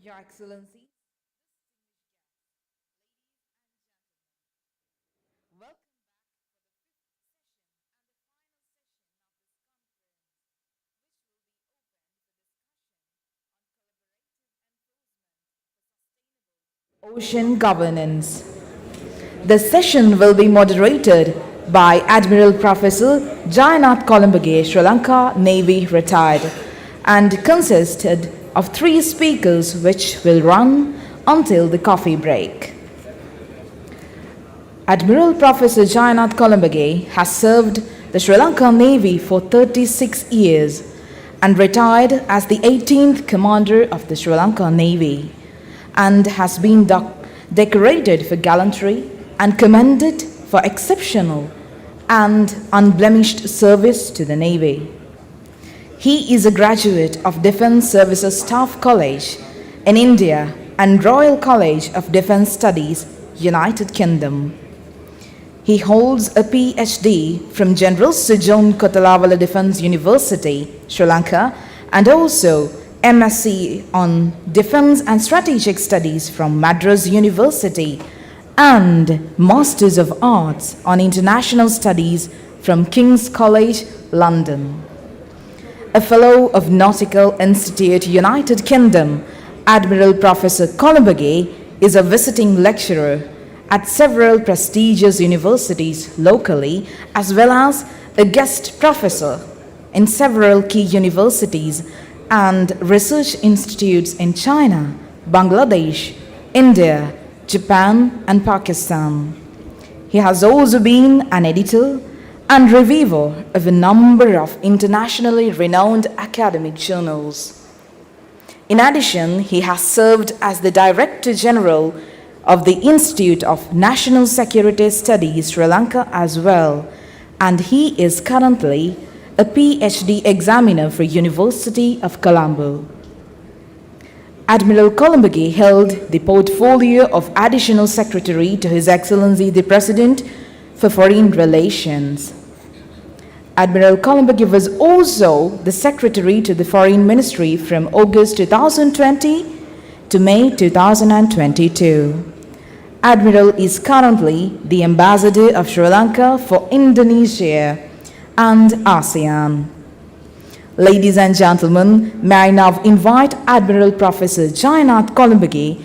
Your Excellency, welcome Ocean Governance. The session will be moderated by Admiral Professor Jayanath Columbage, Sri Lanka Navy retired, and consisted of 3 speakers which will run until the coffee break. Admiral Professor Jayanath Columbage has served the Sri Lanka Navy for 36 years and retired as the 18th Commander of the Sri Lanka Navy, and has been decorated for gallantry and commended for exceptional and unblemished service to the Navy. He is a graduate of Defence Services Staff College in India and Royal College of Defence Studies, United Kingdom. He holds a PhD from General Sir John Kotalawala Defence University, Sri Lanka, and also MSc on Defence and Strategic Studies from Madras University, and Masters of Arts on International Studies from King's College, London. A Fellow of Nautical Institute, United Kingdom, Admiral Professor Columbage is a visiting lecturer at several prestigious universities locally, as well as a guest professor in several key universities and research institutes in China, Bangladesh, India, Japan, and Pakistan. He has also been an editor and reviewer of a number of internationally renowned academic journals. In addition, he has served as the Director General of the Institute of National Security Studies, Sri Lanka as well, and he is currently a PhD examiner for University of Colombo. Admiral Columbage held the portfolio of Additional Secretary to His Excellency the President for Foreign Relations. Admiral Columbage was also the Secretary to the Foreign Ministry from August 2020 to May 2022. Admiral is currently the Ambassador of Sri Lanka for Indonesia and ASEAN. Ladies and gentlemen, may I now invite Admiral Professor Jayanath Columbage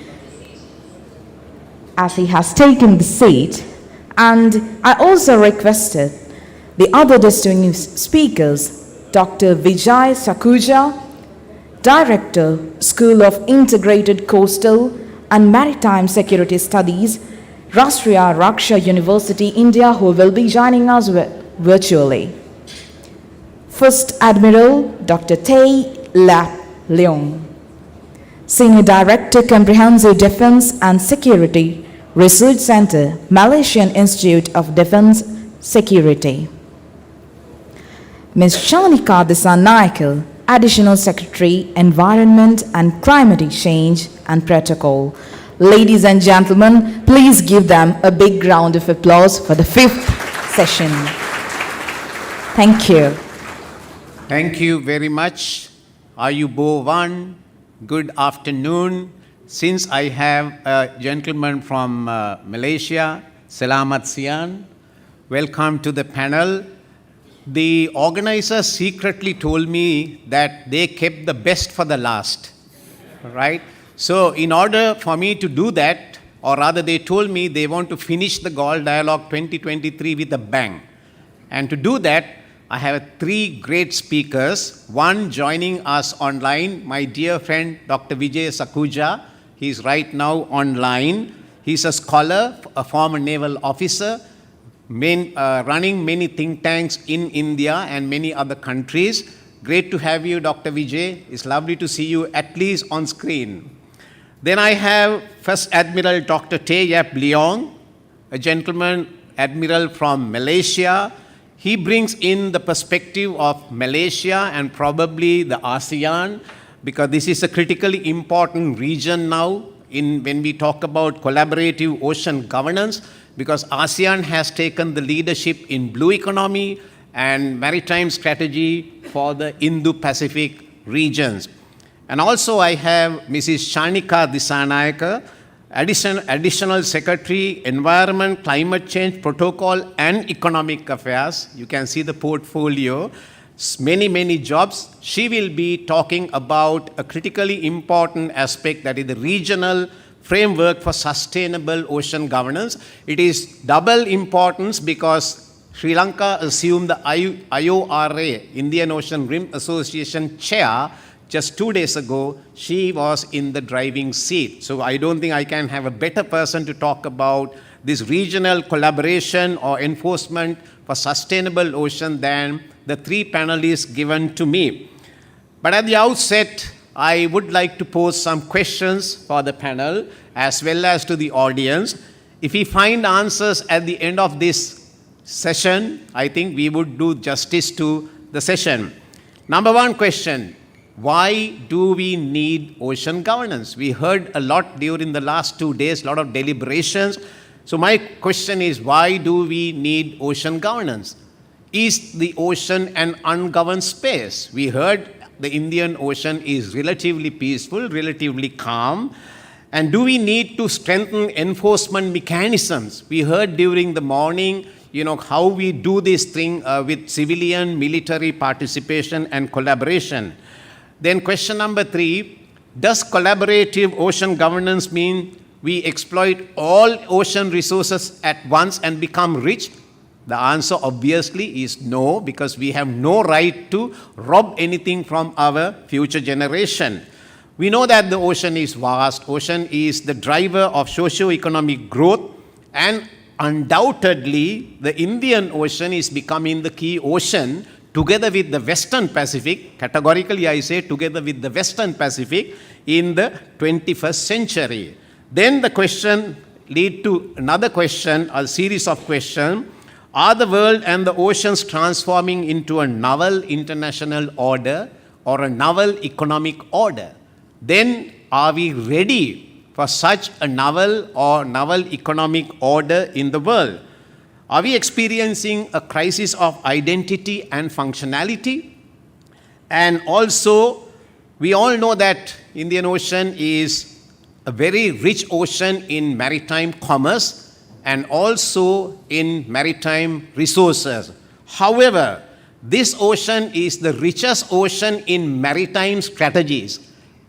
as he has taken the seat, and I also requested the other distinguished speakers, Dr. Vijay Sakhuja, Director, School of Integrated Coastal and Maritime Security Studies, Rashtriya Raksha University, India, who will be joining us virtually. First Admiral Dr. Tay Lap Leong, Senior Director, Comprehensive Defense and Security Research Center, Malaysian Institute of Defense Security. Ms. Shanika Disanaikal, Additional Secretary, Environment and Climate Change and Protocol. Ladies and gentlemen, please give them a big round of applause for the 5th session. Thank you.
Thank you very much. Ayubowan, good afternoon. Since I have a gentleman from Malaysia, Selamat Siang, welcome to the panel. The organizers secretly told me that they kept the best for the last, right? So in order for me to do that, or rather they told me they want to finish the Galle Dialogue 2023 with a bang. And to do that, I have 3 great speakers. One joining us online, my dear friend, Dr. Vijay Sakhuja. He's right now online. He's a scholar, a former naval officer, running many think tanks in India and many other countries. Great to have you, Dr. Vijay. It's lovely to see you at least on screen. Then I have First Admiral Dr. Tay Yap Leong, a gentleman admiral from Malaysia. He brings in the perspective of Malaysia and probably the ASEAN, because this is a critically important region now when we talk about collaborative ocean governance, because ASEAN has taken the leadership in blue economy and maritime strategy for the Indo-Pacific regions. And also I have Mrs. Shanika Disanayaka, Additional Secretary, Environment, Climate Change, Protocol and Economic Affairs. You can see the portfolio. Many jobs. She will be talking about a critically important aspect, that is the regional framework for sustainable ocean governance. It is double importance because Sri Lanka assumed the IORA, Indian Ocean Rim Association chair, just 2 days ago. She was in the driving seat. So I don't think I can have a better person to talk about this regional collaboration or enforcement for sustainable ocean than the three panelists given to me. But at the outset, I would like to pose some questions for the panel as well as to the audience. If we find answers at the end of this session, I think we would do justice to the session. Number one question, why do we need ocean governance? We heard a lot during the last 2 days, a lot of deliberations. So my question is, why do we need ocean governance? Is the ocean an ungoverned space? We heard the Indian Ocean is relatively peaceful, relatively calm. And do we need to strengthen enforcement mechanisms? We heard during the morning, how we do this thing with civilian, military participation and collaboration. Then question number 3, does collaborative ocean governance mean we exploit all ocean resources at once and become rich? The answer obviously is no, because we have no right to rob anything from our future generation. We know that the ocean is vast. Ocean is the driver of socio-economic growth, and undoubtedly the Indian Ocean is becoming the key ocean together with the Western Pacific, categorically I say together with the Western Pacific in the 21st century. Then the question lead to another question, a series of questions. Are the world and the oceans transforming into a novel international order or a novel economic order? Then are we ready for such a novel or novel economic order in the world? Are we experiencing a crisis of identity and functionality? And also, we all know that Indian Ocean is a very rich ocean in maritime commerce and also in maritime resources. However, this ocean is the richest ocean in maritime strategies.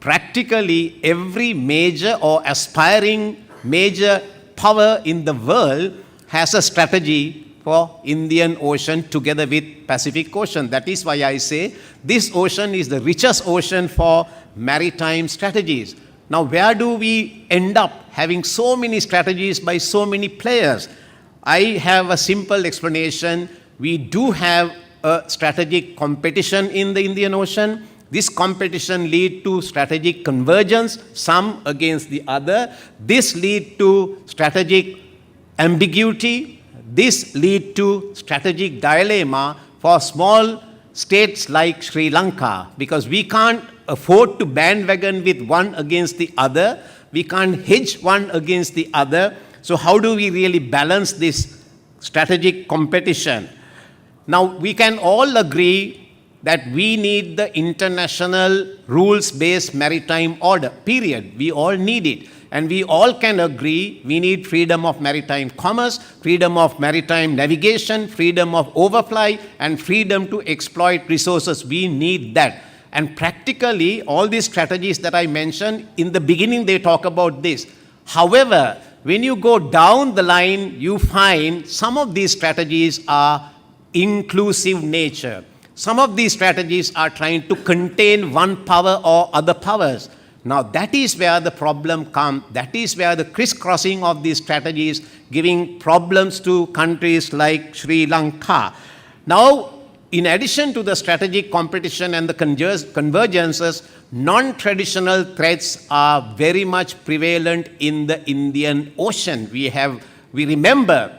Practically every major or aspiring major power in the world has a strategy for Indian Ocean together with Pacific Ocean. That is why I say this ocean is the richest ocean for maritime strategies. Now, where do we end up having so many strategies by so many players? I have a simple explanation. We do have a strategic competition in the Indian Ocean. This competition leads to strategic convergence, some against the other. This leads to strategic ambiguity. This leads to strategic dilemma for small states like Sri Lanka, because we can't afford to bandwagon with one against the other. We can't hedge one against the other. So how do we really balance this strategic competition? Now, we can all agree that we need the international rules-based maritime order, period. We all need it. And we all can agree we need freedom of maritime commerce, freedom of maritime navigation, freedom of overfly, and freedom to exploit resources. We need that. And practically, all these strategies that I mentioned, in the beginning they talk about this. However, when you go down the line, you find some of these strategies are inclusive nature. Some of these strategies are trying to contain one power or other powers. Now, that is where the problem comes. That is where the crisscrossing of these strategies giving problems to countries like Sri Lanka. Now, in addition to the strategic competition and the convergences, non-traditional threats are very much prevalent in the Indian Ocean. We remember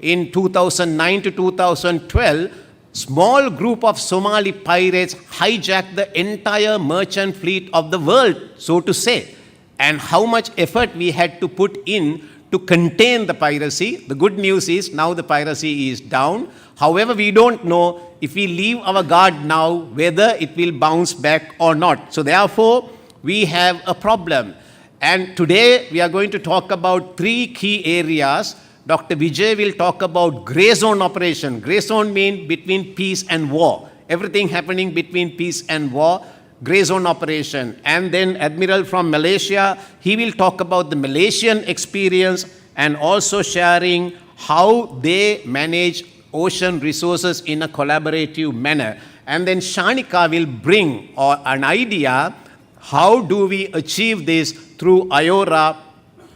in 2009 to 2012, small group of Somali pirates hijacked the entire merchant fleet of the world, so to say, and how much effort we had to put in to contain the piracy. The good news is now the piracy is down. However, we don't know if we leave our guard now whether it will bounce back or not. So therefore, we have a problem. And today we are going to talk about three key areas. Dr. Vijay will talk about grey zone operation. Grey zone means between peace and war. Everything happening between peace and war, grey zone operation. And then Admiral from Malaysia, he will talk about the Malaysian experience and also sharing how they manage ocean resources in a collaborative manner. And then Shanika will bring an idea, how do we achieve this through IORA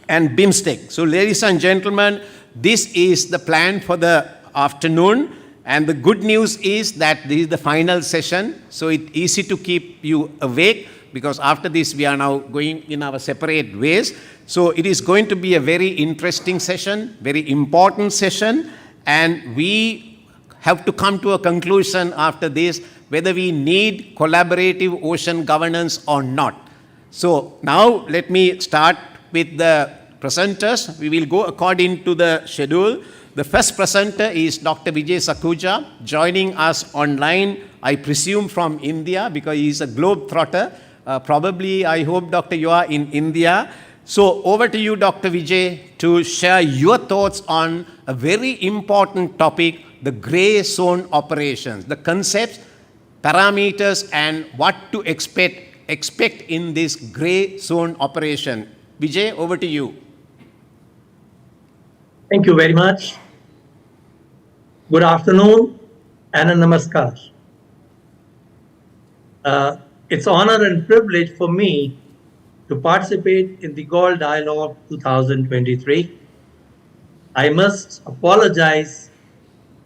and BIMSTEC. So ladies and gentlemen, this is the plan for the afternoon. And the good news is that this is the final session. So it's easy to keep you awake, because after this we are now going in our separate ways. So it is going to be a very interesting session, very important session. And we have to come to a conclusion after this whether we need collaborative ocean governance or not. So now let me start with the presenters. We will go according to the schedule. The first presenter is Dr. Vijay Sakhuja, joining us online, I presume from India, because he is a globe-trotter. Probably, I hope, Doctor, you are in India. So over to you, Dr. Vijay, to share your thoughts on a very important topic, the grey zone operations, the concepts, parameters, and what to expect in this grey zone operation. Vijay, over to you.
Thank you very much. Good afternoon and a namaskar. It's honor and privilege for me to participate in the Galle Dialogue 2023. I must apologize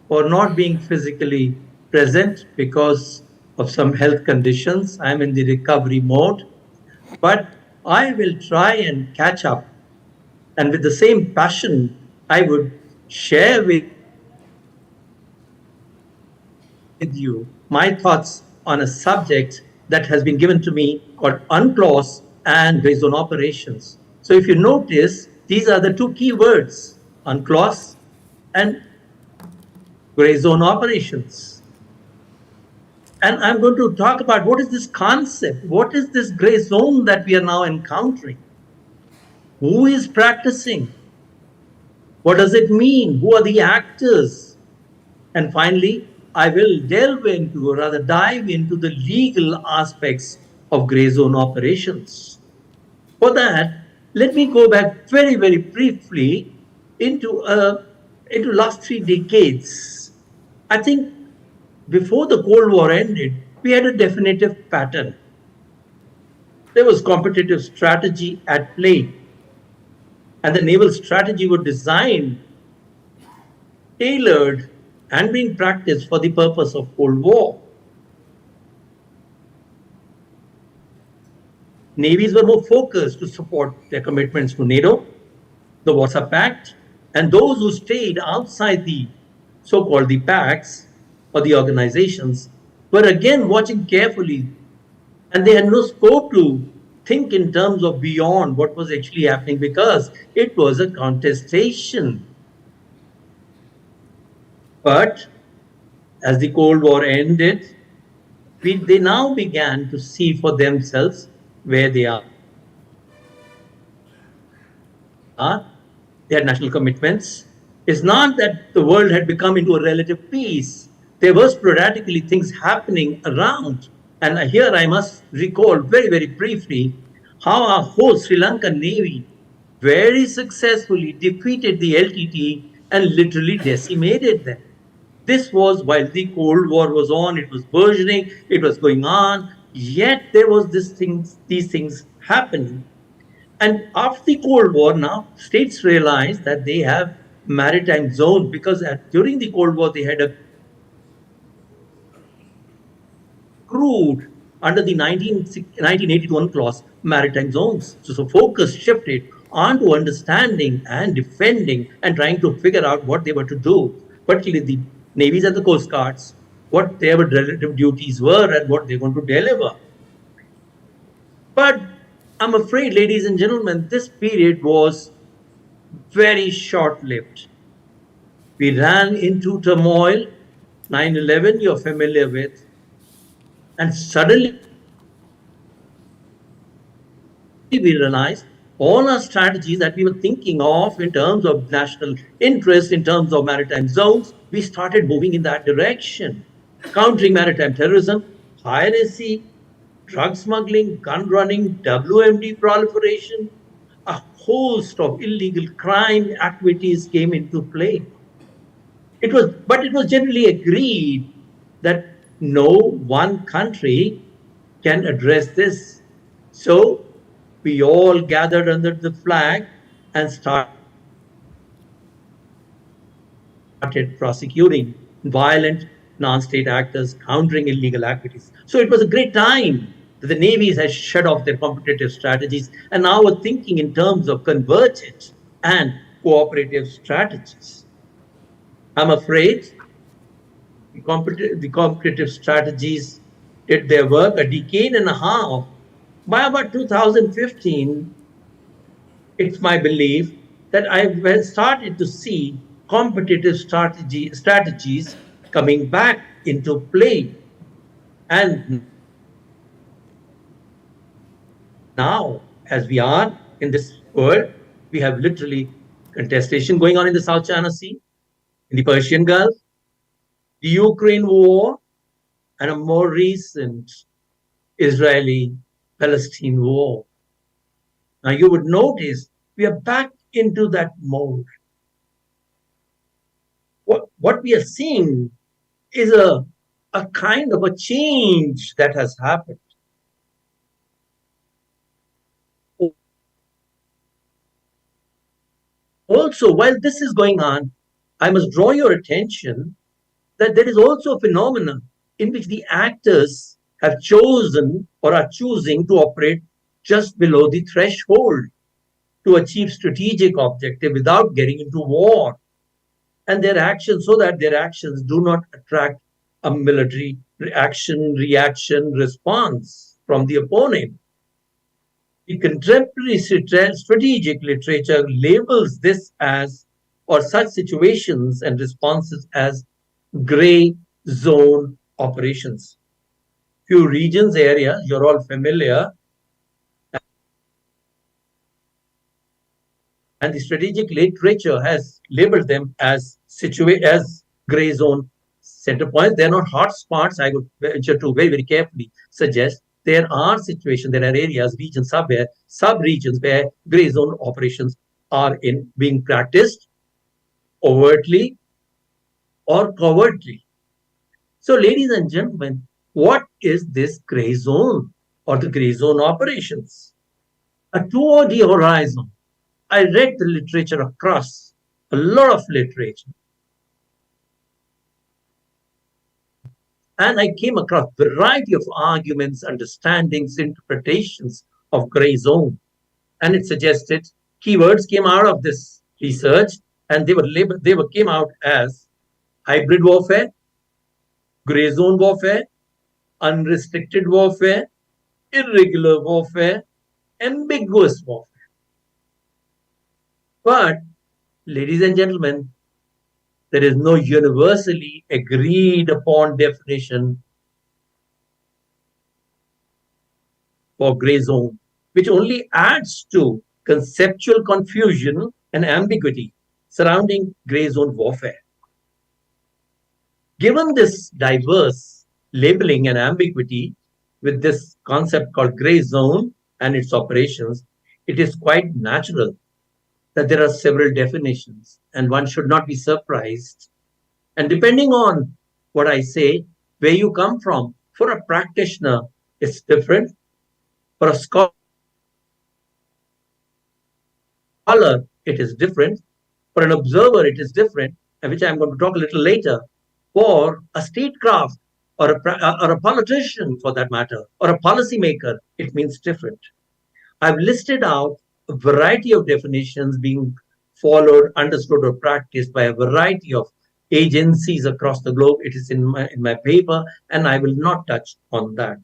for not being physically present because of some health conditions. I'm in the recovery mode, but I will try and catch up. And with the same passion, I would share with you my thoughts on a subject that has been given to me called UNCLOS and grey zone operations. So if you notice, these are the two key words, UNCLOS and grey zone operations. And I'm going to talk about what is this concept, what is this grey zone that we are now encountering? Who is practicing? What does it mean? Who are the actors? And finally, I will delve into, or rather dive into, the legal aspects of grey zone operations. For that, let me go back very, very briefly into last 3 decades. I think before the Cold War ended, we had a definitive pattern. There was competitive strategy at play, and the naval strategy was designed, tailored, and being practiced for the purpose of Cold War. Navies were more focused to support their commitments to NATO, the Warsaw Pact, and those who stayed outside the so-called the pacts or the organizations were again watching carefully, and they had no scope to think in terms of beyond what was actually happening, because it was a contestation. But as the Cold War ended, they now began to see for themselves where they are. They had national commitments. It's not that the world had become into a relative peace. There were sporadically things happening around. And here I must recall very, very briefly how our host Sri Lankan Navy very successfully defeated the LTT and literally decimated them. This was while the Cold War was on, it was burgeoning, it was going on, yet there was these things happening. And after the Cold War, now states realized that they have maritime zones, because during the Cold War they had accrued under the 1981 clause maritime zones. So focus shifted onto understanding and defending and trying to figure out what they were to do, particularly the navies and the coast guards, what their relative duties were and what they're going to deliver. But I'm afraid, ladies and gentlemen, this period was very short-lived. We ran into turmoil 9/11 you're familiar with, and suddenly we realized all our strategies that we were thinking of in terms of national interest, in terms of maritime zones, we started moving in that direction. Countering maritime terrorism, piracy, drug smuggling, gun running, WMD proliferation, a host of illegal crime activities came into play. But it was generally agreed that no one country can address this. So we all gathered under the flag and started prosecuting violent non-state actors, countering illegal activities. So it was a great time that the navies had shut off their competitive strategies and now were thinking in terms of convergent and cooperative strategies. I'm afraid the competitive strategies did their work a decade and a half. By about 2015, it's my belief that I've started to see competitive strategies coming back into play. And now, as we are in this world, we have literally contestation going on in the South China Sea, in the Persian Gulf, the Ukraine war, and a more recent Israeli-Palestine war. Now you would notice we are back into that mode. What we are seeing is a kind of a change that has happened. Also, while this is going on, I must draw your attention that there is also a phenomenon in which the actors have chosen or are choosing to operate just below the threshold to achieve strategic objective without getting into war. And their actions, so that their actions do not attract a military reaction response from the opponent. The contemporary strategic literature labels this as, or such situations and responses as, gray zone operations. Few regions, areas, you're all familiar, and the strategic literature has labeled them as gray zone center points. They're not hot spots. I would venture to very, very carefully suggest there are situations, there are areas, regions, sub-regions where gray zone operations are being practiced overtly or covertly. So, ladies and gentlemen, what is this gray zone or the gray zone operations? A 2D horizon. I read the literature across, a lot of literature. And I came across a variety of arguments, understandings, interpretations of gray zone. And it suggested keywords came out of this research, and they came out as hybrid warfare, gray zone warfare, unrestricted warfare, irregular warfare, ambiguous warfare. But, ladies and gentlemen, there is no universally agreed upon definition for gray zone, which only adds to conceptual confusion and ambiguity surrounding gray zone warfare. Given this diverse labeling and ambiguity with this concept called gray zone and its operations, it is quite natural that there are several definitions, and one should not be surprised. And depending on what I say, where you come from, for a practitioner, it's different. For a scholar, it is different. For an observer, it is different, and which I'm going to talk a little later. For a statecraft or a politician, for that matter, or a policymaker, it means different. I've listed out a variety of definitions being followed, understood, or practiced by a variety of agencies across the globe. It is in my paper, and I will not touch on that.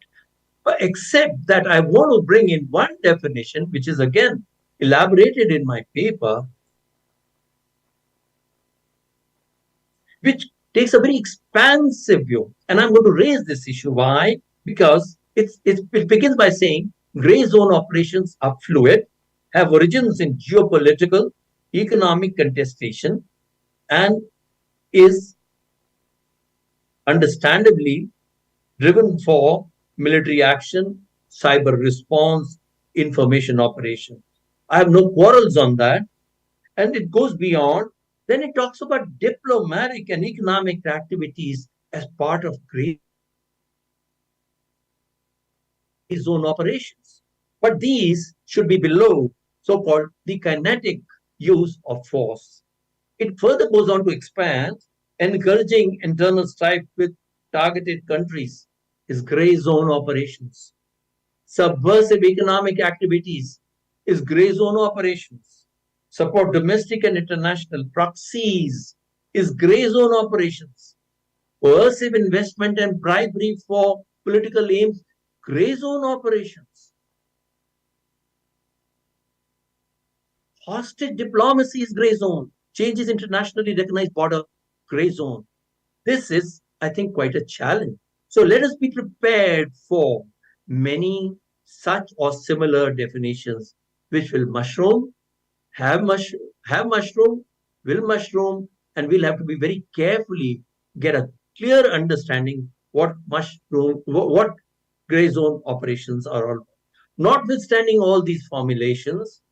But except that I want to bring in one definition, which is again elaborated in my paper, which takes a very expansive view. And I'm going to raise this issue. Why? Because it begins by saying gray zone operations are fluid, have origins in geopolitical, economic contestation, and is understandably driven for military action, cyber response, information operations. I have no quarrels on that. And it goes beyond. Then it talks about diplomatic and economic activities as part of gray zone operations. But these should be below so-called the kinetic use of force. It further goes on to expand, encouraging internal strife with targeted countries is gray zone operations. Subversive economic activities is gray zone operations. Support domestic and international proxies is gray zone operations. Coercive investment and bribery for political aims, gray zone operations. Hostage diplomacy is gray zone. Changes internationally recognized border, gray zone. This is, I think, quite a challenge. So let us be prepared for many such or similar definitions which will mushroom, have mushroom, will mushroom, and we'll have to be very carefully get a clear understanding what gray zone operations are all about. Notwithstanding all these formulations,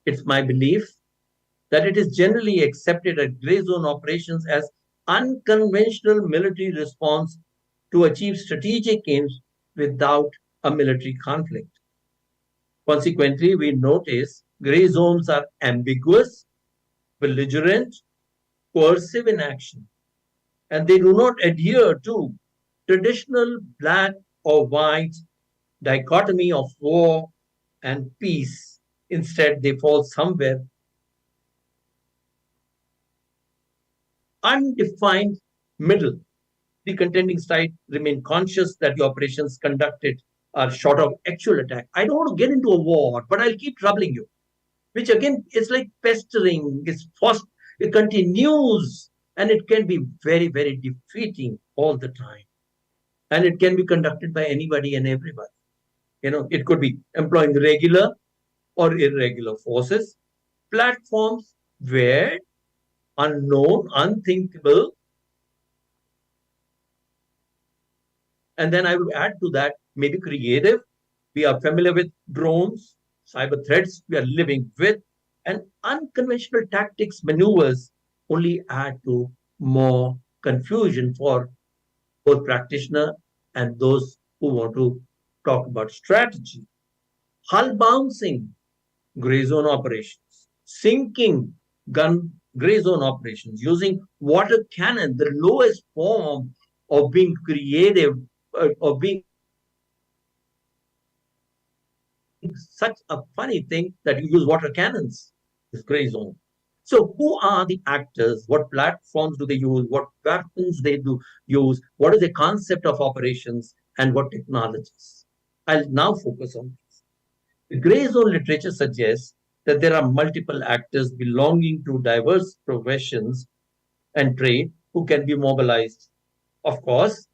it's my belief that it is generally accepted that gray zone operations as unconventional military response to achieve strategic aims without a military conflict. Consequently, we notice gray zones are ambiguous, belligerent, coercive in action, and they do not adhere to traditional black or white dichotomy of war and peace. Instead, they fall somewhere undefined middle. The contending side remain conscious that the operations conducted are short of actual attack. I don't want to get into a war, but I'll keep troubling you, which again is like pestering, it continues, and it can be very, very defeating all the time. And it can be conducted by anybody and everybody. It could be employing regular or irregular forces, platforms where unknown, unthinkable. And then I would add to that, maybe creative. We are familiar with drones, cyber threats we are living with, and unconventional tactics, maneuvers only add to more confusion for both practitioner and those who want to talk about strategy. Hull bouncing, gray zone operations. Sinking, gray zone operations. Using water cannon, the lowest form of being creative, of being such a funny thing that you use water cannons, is gray zone. So who are the actors? What platforms do they use? What weapons they do use? What is the concept of operations and what technologies? I'll now focus on this. The gray zone literature suggests that there are multiple actors belonging to diverse professions and trade who can be mobilized. Of course,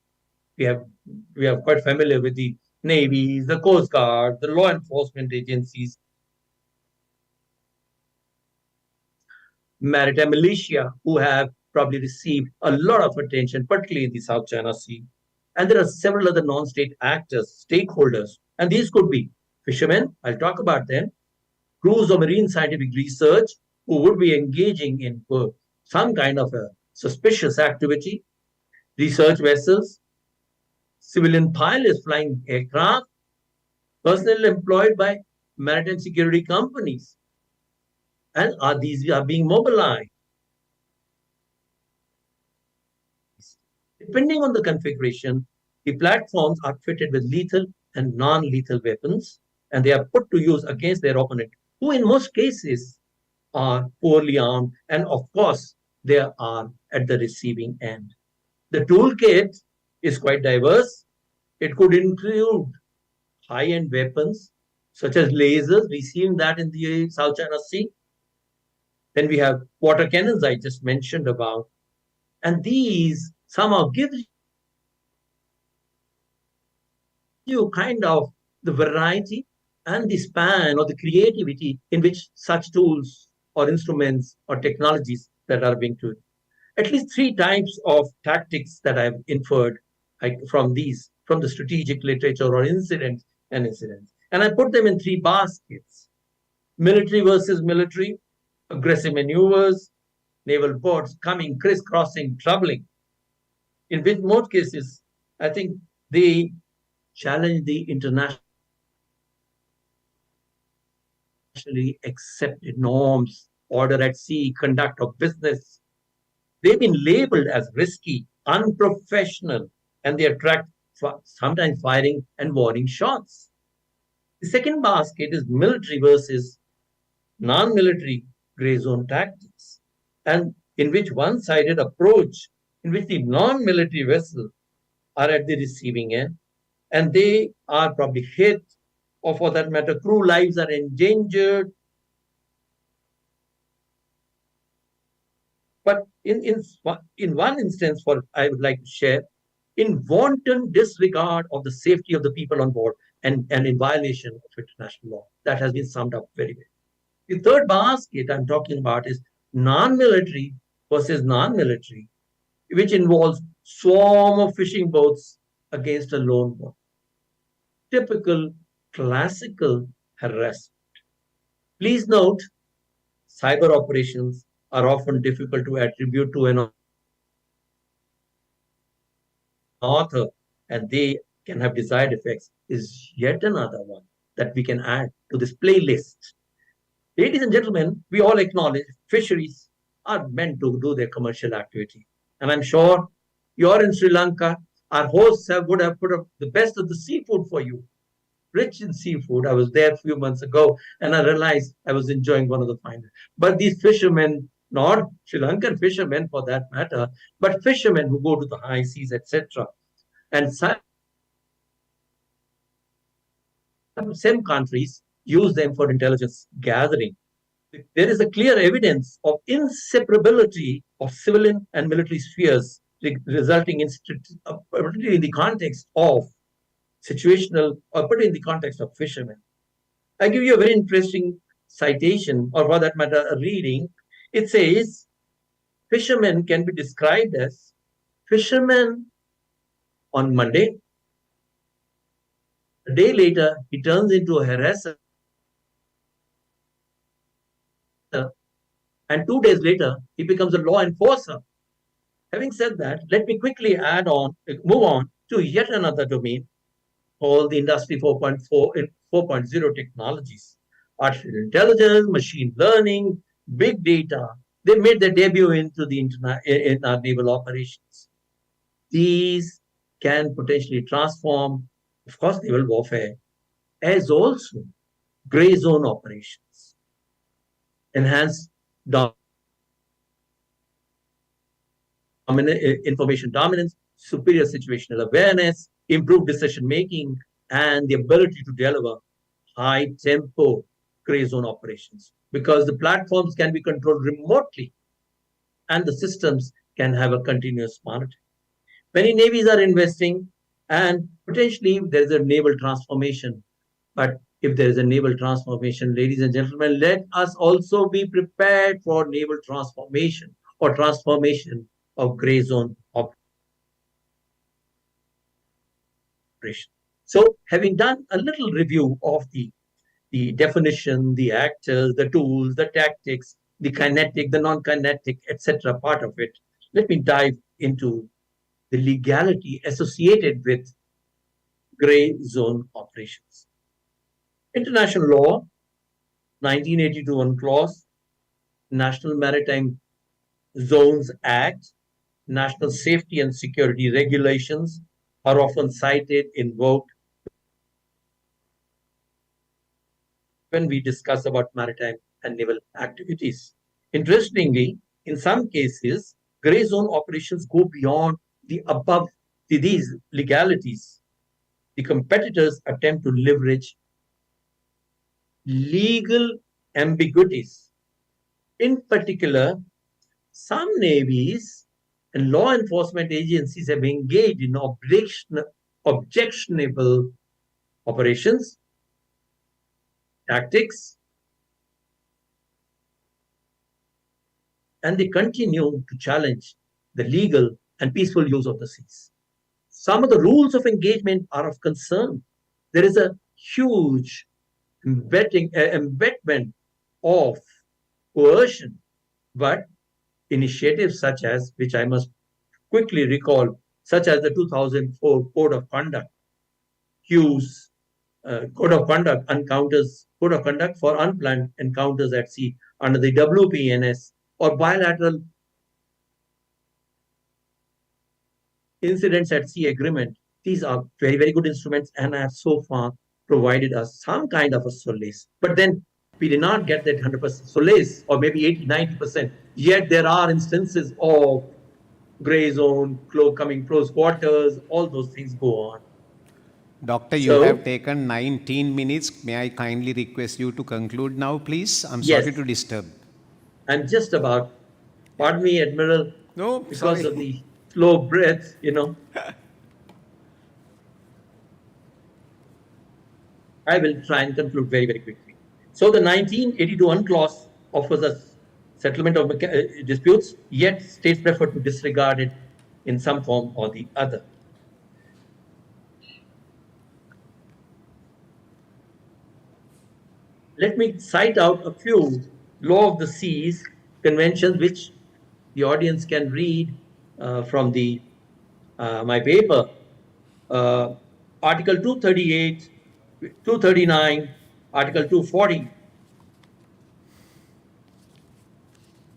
we are quite familiar with the navies, the coast guard, the law enforcement agencies, maritime militia, who have probably received a lot of attention, particularly in the South China Sea. And there are several other non-state actors, stakeholders, and these could be fishermen, I'll talk about them, crews of marine scientific research who would be engaging in some kind of a suspicious activity, research vessels, civilian pilots flying aircraft, personnel employed by maritime security companies. And these are being mobilized. Depending on the configuration, the platforms are fitted with lethal and non-lethal weapons, and they are put to use against their opponent, who in most cases are poorly armed, and of course, they are at the receiving end. The toolkit is quite diverse. It could include high-end weapons, such as lasers, we've seen that in the South China Sea. Then we have water cannons I just mentioned about. And these somehow give you kind of the variety and the span or the creativity in which such tools or instruments or technologies that are being used. At least three types of tactics that I've inferred from the strategic literature or incidents. And I put them in three baskets: military versus military, aggressive maneuvers, naval boats coming, crisscrossing, troubling. In which most cases, I think they challenge the internationally accepted norms, order at sea, conduct of business. They've been labeled as risky, unprofessional, and they attract sometimes firing and warning shots. The second basket is military versus non-military gray zone tactics, and in which one-sided approach, in which the non-military vessels are at the receiving end, and they are probably hit, or for that matter, crew lives are endangered. But in one instance, I would like to share, in wanton disregard of the safety of the people on board and in violation of international law. That has been summed up very well. The third basket I'm talking about is non-military versus non-military, which involves swarm of fishing boats against a lone boat. Typical classical harassment. Please note, cyber operations are often difficult to attribute to an author, and they can have desired effects, is yet another one that we can add to this playlist. Ladies and gentlemen, we all acknowledge fisheries are meant to do their commercial activity. And I'm sure you're in Sri Lanka, our hosts would have put up the best of the seafood for you. Rich in seafood. I was there a few months ago and I realized I was enjoying one of the finest. But these fishermen, not Sri Lankan fishermen for that matter, but fishermen who go to the high seas, etc. And some countries use them for intelligence gathering. There is a clear evidence of inseparability of civilian and military spheres, resulting in, particularly in the context of situational, or particularly in the context of fishermen. I give you a very interesting citation, or for that matter, a reading. It says, fishermen can be described as fishermen on Monday. A day later, he turns into a harasser. And 2 days later, he becomes a law enforcer. Having said that, let me quickly move on to yet another domain, called the Industry 4.0 technologies. Artificial intelligence, machine learning, big data, they made their debut in our naval operations. These can potentially transform, of course, naval warfare, as also gray zone operations, enhance information dominance, superior situational awareness, improved decision making, and the ability to deliver high tempo gray zone operations, because the platforms can be controlled remotely and the systems can have a continuous monitoring. Many navies are investing, and potentially there is a naval transformation. But if there is a naval transformation, ladies and gentlemen, let us also be prepared for naval transformation or transformation of gray zone operation. So, having done a little review of the definition, the actors, the tools, the tactics, the kinetic, the non-kinetic, etc. part of it, let me dive into the legality associated with gray zone operations. International law, 1982 one clause, National Maritime Zones Act, National Safety and Security Regulations are often cited, invoked when we discuss about maritime and naval activities. Interestingly, in some cases, gray zone operations go beyond the above these legalities. The competitors attempt to leverage legal ambiguities. In particular, some navies and law enforcement agencies have engaged in objectionable operations, tactics, and they continue to challenge the legal and peaceful use of the seas. Some of the rules of engagement are of concern. There is a huge embedment of coercion, but initiatives such as, which I must quickly recall, such as the 2004 Code of Conduct, Hughes Code of Conduct for unplanned encounters at sea under the WPNS, or bilateral incidents at sea agreement. These are very, very good instruments and have so far provided us some kind of a solace. But then we did not get that 100% solace, or maybe 80-90%. Yet there are instances of gray zone, coming close quarters, all those things go on.
Doctor, you have taken 19 minutes. May I kindly request you to conclude now, please? I'm sorry to disturb.
I'm just about, pardon me, Admiral,
no,
because of the slow breath, I will try and conclude very, very quickly. So the 1982 clause offers us settlement of disputes, yet states prefer to disregard it in some form or the other. Let me cite out a few law of the seas conventions which the audience can read from the my paper. Article 238, 239, Article 240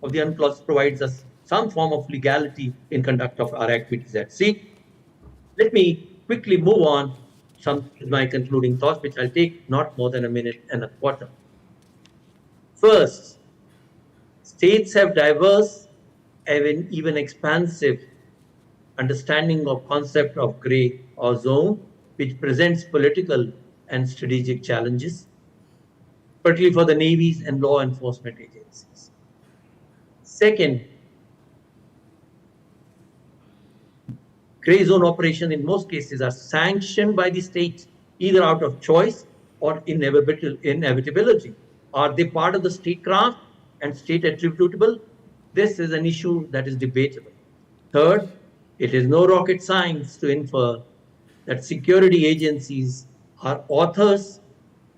of the UNCLOS provides us some form of legality in conduct of our activities at sea. Let me quickly move on some of my concluding thoughts, which I'll take not more than a minute and a quarter. First, states have diverse and even expansive understanding of concept of gray or zone, which presents political and strategic challenges, particularly for the navies and law enforcement agencies. Second, gray zone operations in most cases are sanctioned by the state, either out of choice or inevitability. Are they part of the statecraft and state attributable? This is an issue that is debatable. Third, it is no rocket science to infer that security agencies are authors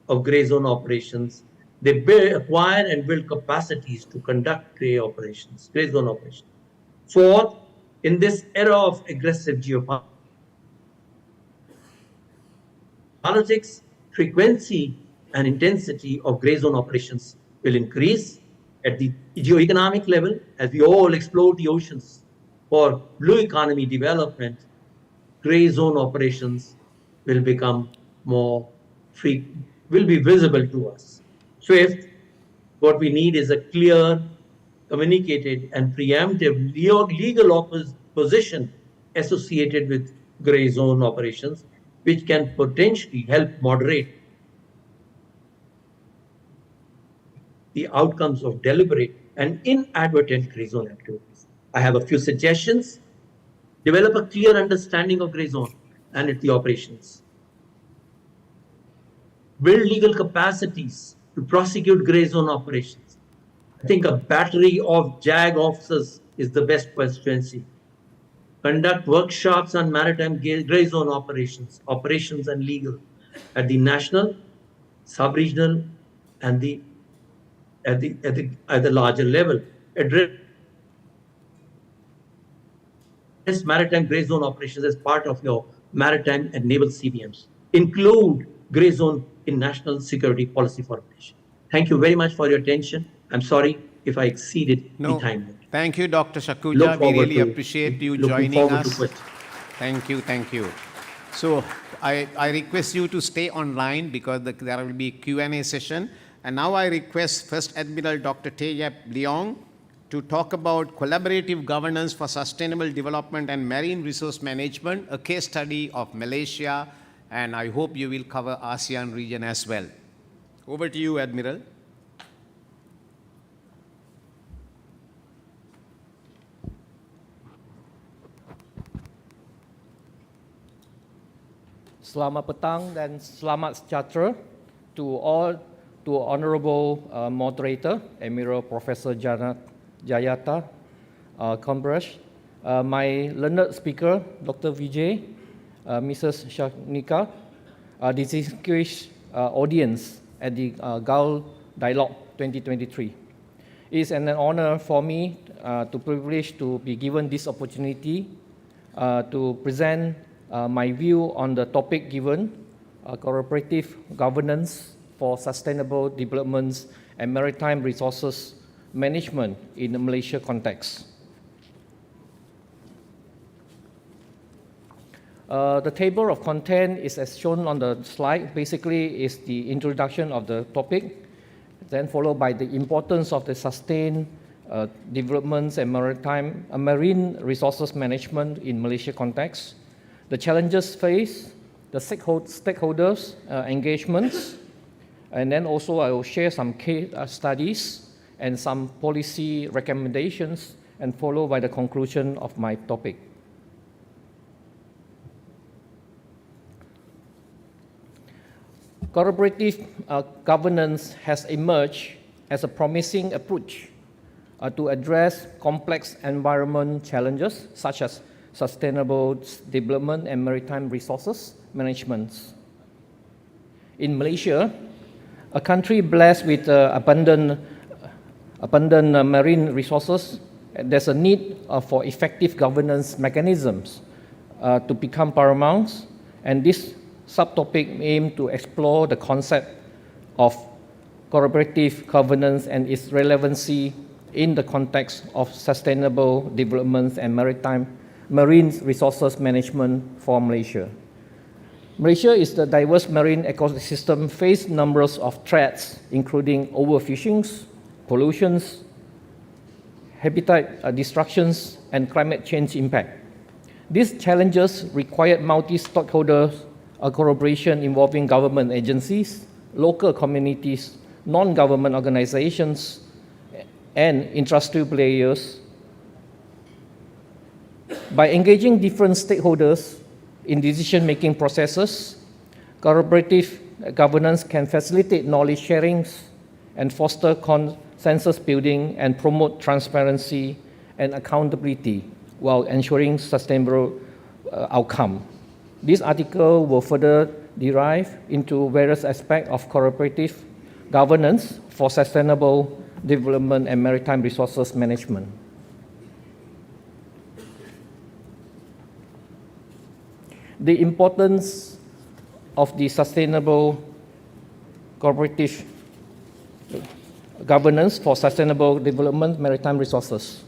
of gray zone operations. They acquire and build capacities to conduct gray zone operations. Fourth, in this era of aggressive geopolitics, frequency and intensity of gray zone operations will increase at the geo-economic level as we all explore the oceans for blue economy development. Gray zone operations will become will be visible to us. Fifth, what we need is a clear, communicated, and preemptive legal position associated with gray zone operations, which can potentially help moderate the outcomes of deliberate and inadvertent gray zone activities. I have a few suggestions. Develop a clear understanding of gray zone and its operations. Build legal capacities to prosecute gray zone operations. I think a battery of JAG officers is the best constituency. Conduct workshops on maritime gray zone operations and legal at the national, sub-regional, and at the larger level. Address maritime gray zone operations as part of your maritime and naval CBMs. Include gray zone in national security policy formulation. Thank you very much for your attention. I'm sorry if I exceeded the time limit.
Thank you, Dr. Shakuja. We really appreciate you joining us. Thank you. So I request you to stay online because there will be a Q&A session. And now I request First Admiral Dr. Tayyip Leong to talk about collaborative governance for sustainable development and marine resource management, a case study of Malaysia, and I hope you will cover ASEAN region as well. Over to you, Admiral.
Selamat petang dan selamat sejahtera to all, to Honorable Moderator, Admiral Professor Jayata Kombrash, my learned speaker, Dr. Vijay, Mrs. Shanika, distinguished audience at the Galle Dialogue 2023. It is an honor for me to privilege to be given this opportunity to present my view on the topic given, cooperative governance for sustainable developments and maritime resources management in the Malaysia context. The table of content is as shown on the slide. Basically, is the introduction of the topic, then followed by the importance of the sustained developments and marine resources management in Malaysia context, the challenges faced, the stakeholders engagements, and then also I will share some case studies and some policy recommendations, and followed by the conclusion of my topic. Cooperative governance has emerged as a promising approach to address complex environment challenges such as sustainable development and maritime resources management. In Malaysia, a country blessed with abundant marine resources, there's a need for effective governance mechanisms to become paramount, and this subtopic aims to explore the concept of cooperative governance and its relevancy in the context of sustainable developments and marine resources management for Malaysia. Malaysia is the diverse marine ecosystem face numbers of threats, including overfishing, pollutions, habitat destructions, and climate change impact. These challenges require multi-stakeholder collaboration involving government agencies, local communities, non-government organizations, and industrial players. By engaging different stakeholders in decision-making processes, cooperative governance can facilitate knowledge sharing and foster consensus building and promote transparency and accountability while ensuring sustainable outcome. This article will further derive into various aspects of cooperative governance for sustainable development and maritime resources management. The importance of the sustainable cooperative governance for sustainable development maritime resources.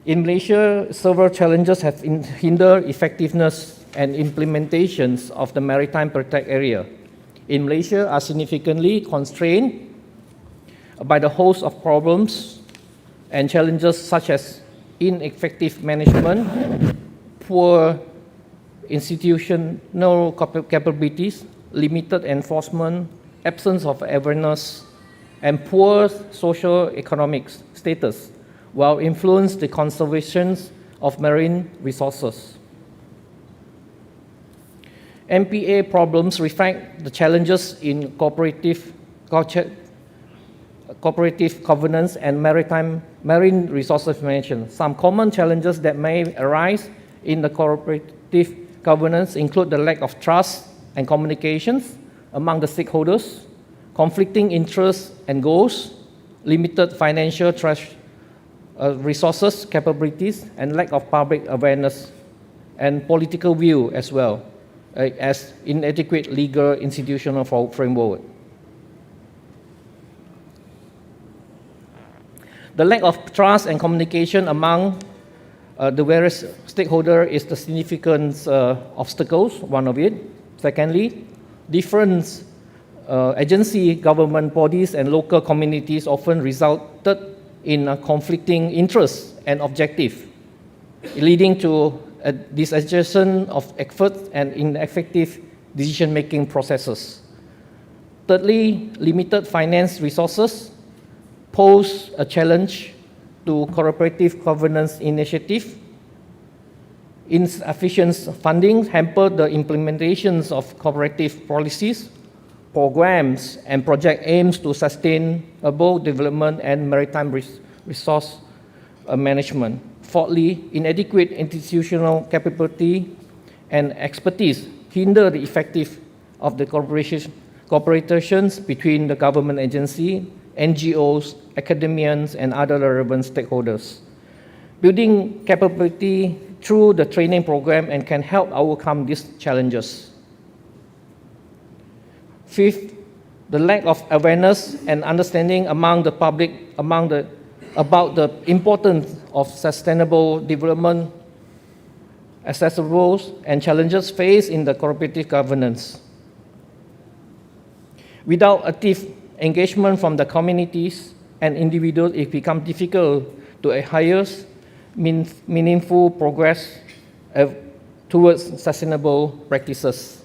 In Malaysia, several challenges have hindered effectiveness and implementations of the maritime protect area. In Malaysia, are significantly constrained by the host of problems and challenges such as ineffective management, poor institutional capabilities, limited enforcement, absence of awareness, and poor socio-economic status, while influence the conservation of marine resources. MPA problems reflect the challenges in cooperative governance and marine resources management. Some common challenges that may arise in the cooperative governance include the lack of trust and communications among the stakeholders, conflicting interests and goals, limited financial resources, capabilities, and lack of public awareness and political view as well as inadequate legal institutional framework. The lack of trust and communication among the various stakeholders is the significant obstacles, one of it. Secondly, different agency, government bodies, and local communities often resulted in conflicting interests and objectives, leading to a disagreement of efforts and ineffective decision-making processes. Thirdly, limited finance resources pose a challenge to cooperative governance initiative. Insufficient funding hampered the implementations of cooperative policies, programs, and project aims to sustainable development and maritime resource management. Fourthly, inadequate institutional capability and expertise hinder the effective of the cooperations between the government agency, NGOs, academians, and other relevant stakeholders. Building capability through the training program and can help overcome these challenges. Fifth, the lack of awareness and understanding among the public about the importance of sustainable development, accessibles, and challenges faced in the cooperative governance. Without active engagement from the communities and individuals, it becomes difficult to adhere meaningful progress towards sustainable practices.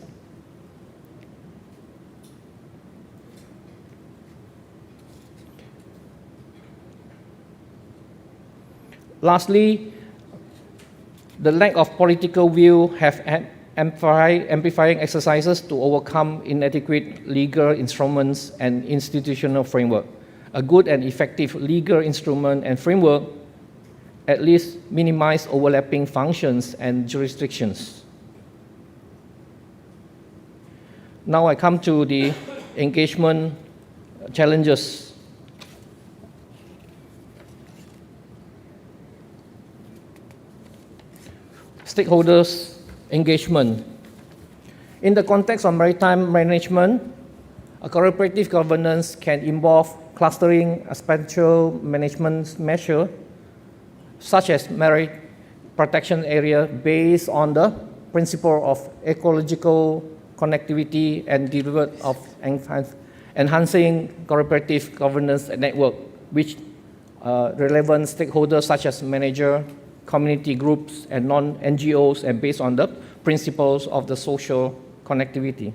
Lastly, the lack of political will have amplifying exercises to overcome inadequate legal instruments and institutional framework. A good and effective legal instrument and framework at least minimize overlapping functions and jurisdictions. Now I come to the engagement challenges. Stakeholders engagement. In the context of maritime management, a cooperative governance can involve clustering a spatial management measure, such as marine protection area based on the principle of ecological connectivity and delivery of enhancing cooperative governance network, which relevant stakeholders such as manager, community groups, and non-NGOs, and based on the principles of the social connectivity.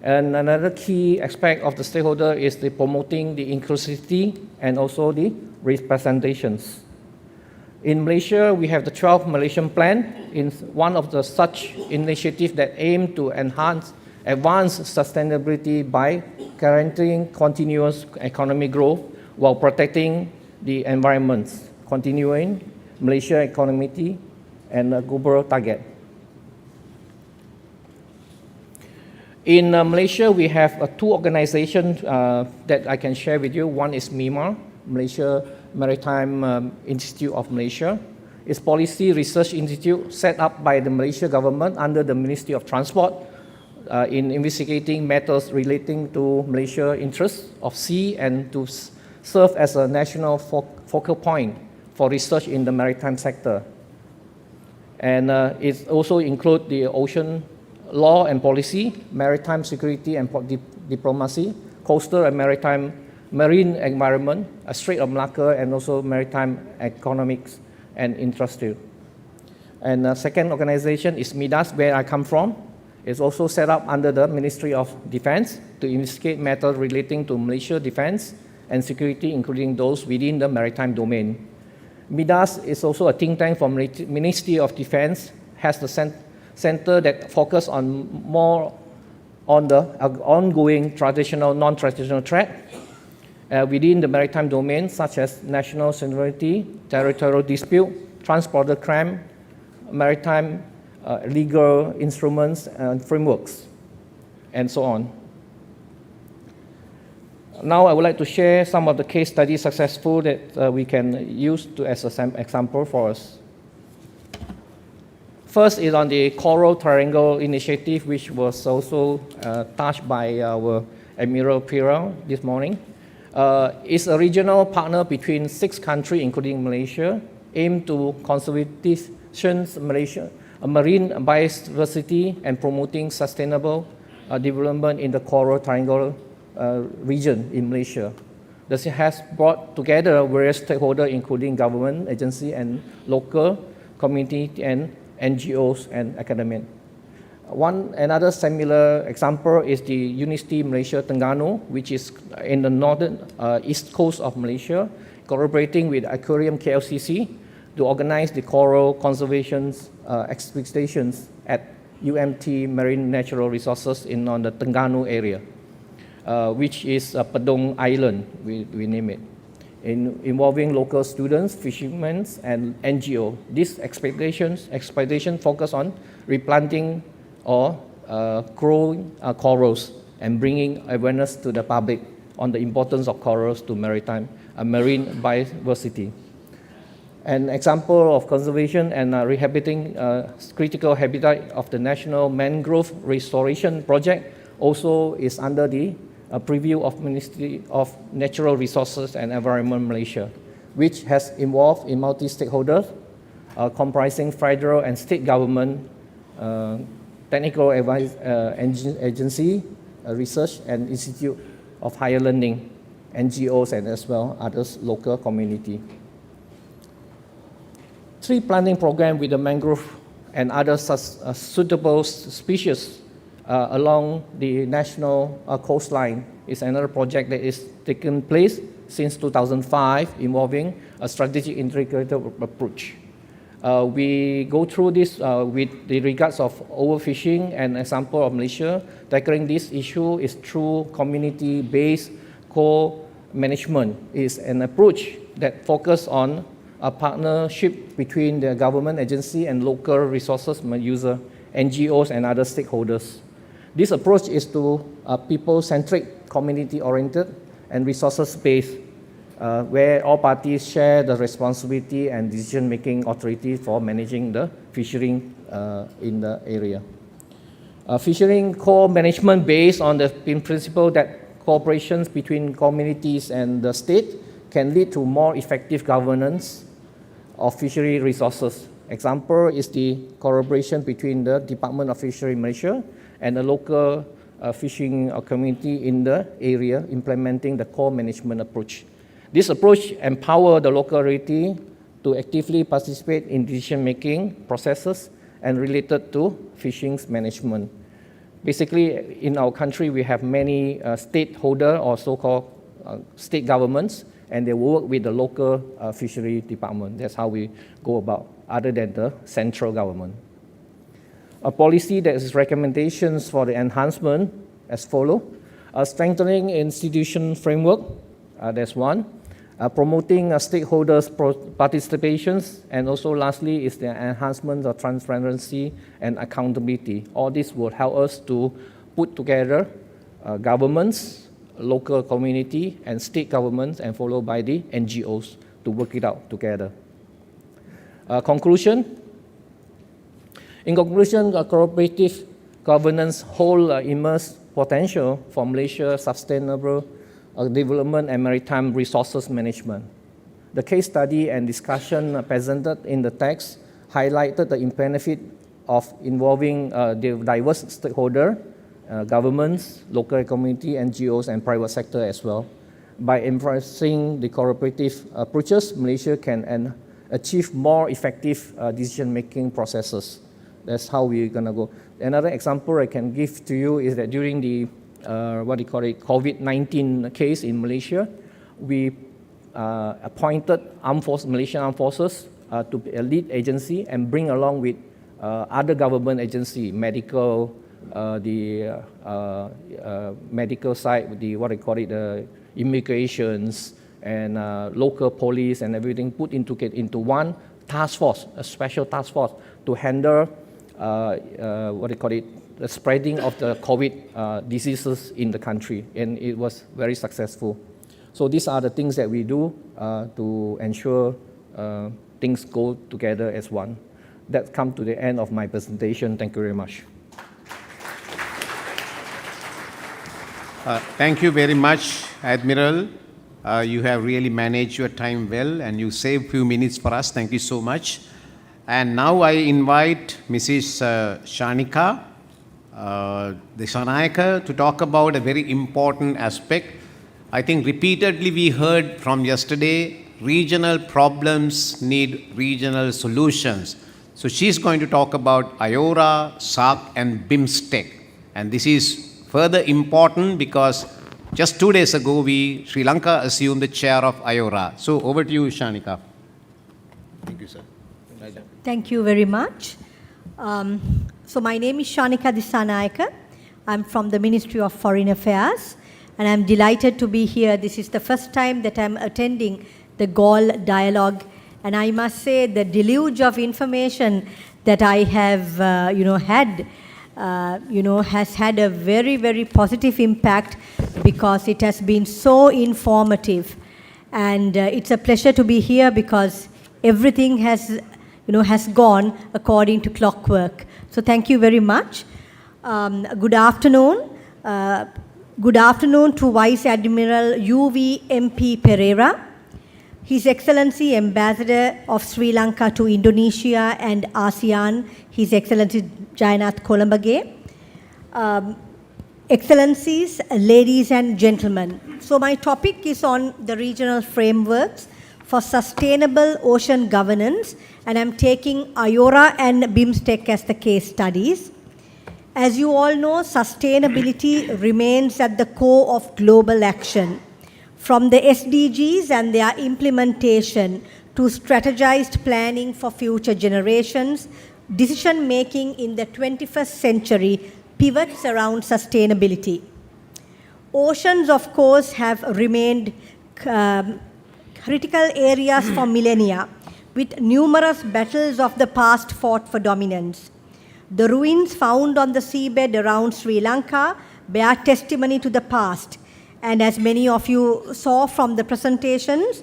And another key aspect of the stakeholder is the promoting the inclusivity and also the representations. In Malaysia, we have the 12 Malaysian Plan, in one of the such initiatives that aim to enhance advanced sustainability by guaranteeing continuous economic growth while protecting the environment, continuing Malaysia economy and a global target. In Malaysia, we have two organizations that I can share with you. One is MIMA, Malaysia Maritime Institute of Malaysia. It's policy research institute set up by the Malaysia government under the Ministry of Transport in investigating matters relating to Malaysia interests of sea and to serve as a national focal point for research in the maritime sector. And it also includes the ocean law and policy, maritime security and diplomacy, coastal and maritime marine environment, a Strait of Malacca, and also maritime economics and industrial. And the second organization is MIDAS, where I come from. It's also set up under the Ministry of Defense to investigate matters relating to Malaysia defense and security, including those within the maritime domain. MIDAS is also a think tank from Ministry of Defense, has the center that focus on more on the ongoing traditional, non-traditional threat within the maritime domain, such as national sovereignty, territorial dispute, transborder crime, maritime legal instruments and frameworks, and so on. Now I would like to share some of the case studies successful that we can use as an example for us. First is on the Coral Triangle Initiative, which was also touched by our Admiral Pira this morning. It's a regional partner between 6 countries, including Malaysia, aimed to conservation Malaysia, marine biodiversity and promoting sustainable development in the Coral Triangle region in Malaysia. This has brought together various stakeholders, including government agency and local community and NGOs and academia. Another similar example is the University Malaysia Terengganu, which is in the northern east coast of Malaysia, collaborating with Aquarium KLCC to organize the coral conservation expeditions at UMT Marine Natural Resources on the Terengganu area, which is Padong Island, we name it, involving local students, fishermen, and NGO. These expedition focus on replanting or growing corals and bringing awareness to the public on the importance of corals to maritime marine biodiversity. An example of conservation and rehabilitating critical habitat of the National Mangrove Restoration Project also is under the preview of Ministry of Natural Resources and Environment Malaysia, which has involved in multi-stakeholders comprising federal and state government, technical advice agency, research and institute of higher learning, NGOs, and as well others local community. Tree planting program with the mangrove and other suitable species along the national coastline is another project that is taking place since 2005, involving a strategic integrated approach. We go through this with the regards of overfishing. An example of Malaysia tackling this issue is through community-based co-management. Is an approach that focuses on a partnership between the government agency and local resources user, NGOs, and other stakeholders. This approach is to people-centric, community-oriented, and resources-based, where all parties share the responsibility and decision-making authority for managing the fishery in the area. Fishery co-management based on the principle that cooperations between communities and the state can lead to more effective governance of fishery resources. Example is the collaboration between the Department of Fishery Malaysia and the local fishing community in the area implementing the co-management approach. This approach empowers the local authority to actively participate in decision-making processes and related to fishing management. Basically, in our country, we have many stakeholders or so-called state governments, and they work with the local fishery department. That's how we go about, other than the central government. A policy that is recommendations for the enhancement as follow: strengthening institution framework, that's one. Promoting stakeholders' participations, and also lastly is the enhancement of transparency and accountability. All this will help us to put together governments, local community, and state governments, and followed by the NGOs to work it out together. Conclusion. In conclusion, cooperative governance holds immense potential for Malaysia's sustainable development and maritime resources management. The case study and discussion presented in the text highlighted the benefit of involving the diverse stakeholders, governments, local community, NGOs, and private sector as well. By embracing the cooperative approaches, Malaysia can achieve more effective decision-making processes. That's how we're gonna go. Another example I can give to you is that during the COVID-19 case in Malaysia, we appointed Malaysian Armed Forces to be a lead agency and bring along with other government agency, medical, the medical side, the immigrations and local police and everything, put into one task force, a special task force to handle the spreading of the COVID diseases in the country, and it was very successful. So these are the things that we do to ensure things go together as one. That comes to the end of my presentation. Thank you very much.
Thank you very much, Admiral. You have really managed your time well, and you saved a few minutes for us. Thank you so much. And now I invite Mrs. Shanika, the Shanayaka, to talk about a very important aspect. I think repeatedly we heard from yesterday, regional problems need regional solutions. So she's going to talk about IORA, SAARC, and BIMSTEC. And this is further important because just 2 days ago, Sri Lanka assumed the chair of IORA. So over to you, Shanika. Thank you, sir.
Thank you very much. So my name is Shanika Dissanayaka. I'm from the Ministry of Foreign Affairs, and I'm delighted to be here. This is the first time that I'm attending the Galle Dialogue, and I must say the deluge of information that I have, had, has had a very, very positive impact because it has been so informative. And it's a pleasure to be here because everything has gone according to clockwork. So thank you very much. Good afternoon. Good afternoon to Vice Admiral UV MP Pereira, His Excellency Ambassador of Sri Lanka to Indonesia and ASEAN, His Excellency Jayannath Colombage, Excellencies, ladies and gentlemen. So my topic is on the regional frameworks for sustainable ocean governance, and I'm taking IORA and BIMSTEC as the case studies. As you all know, sustainability remains at the core of global action. From the SDGs and their implementation to strategized planning for future generations, decision-making in the 21st century pivots around sustainability. Oceans, of course, have remained critical areas for millennia, with numerous battles of the past fought for dominance. The ruins found on the seabed around Sri Lanka bear testimony to the past. And as many of you saw from the presentations,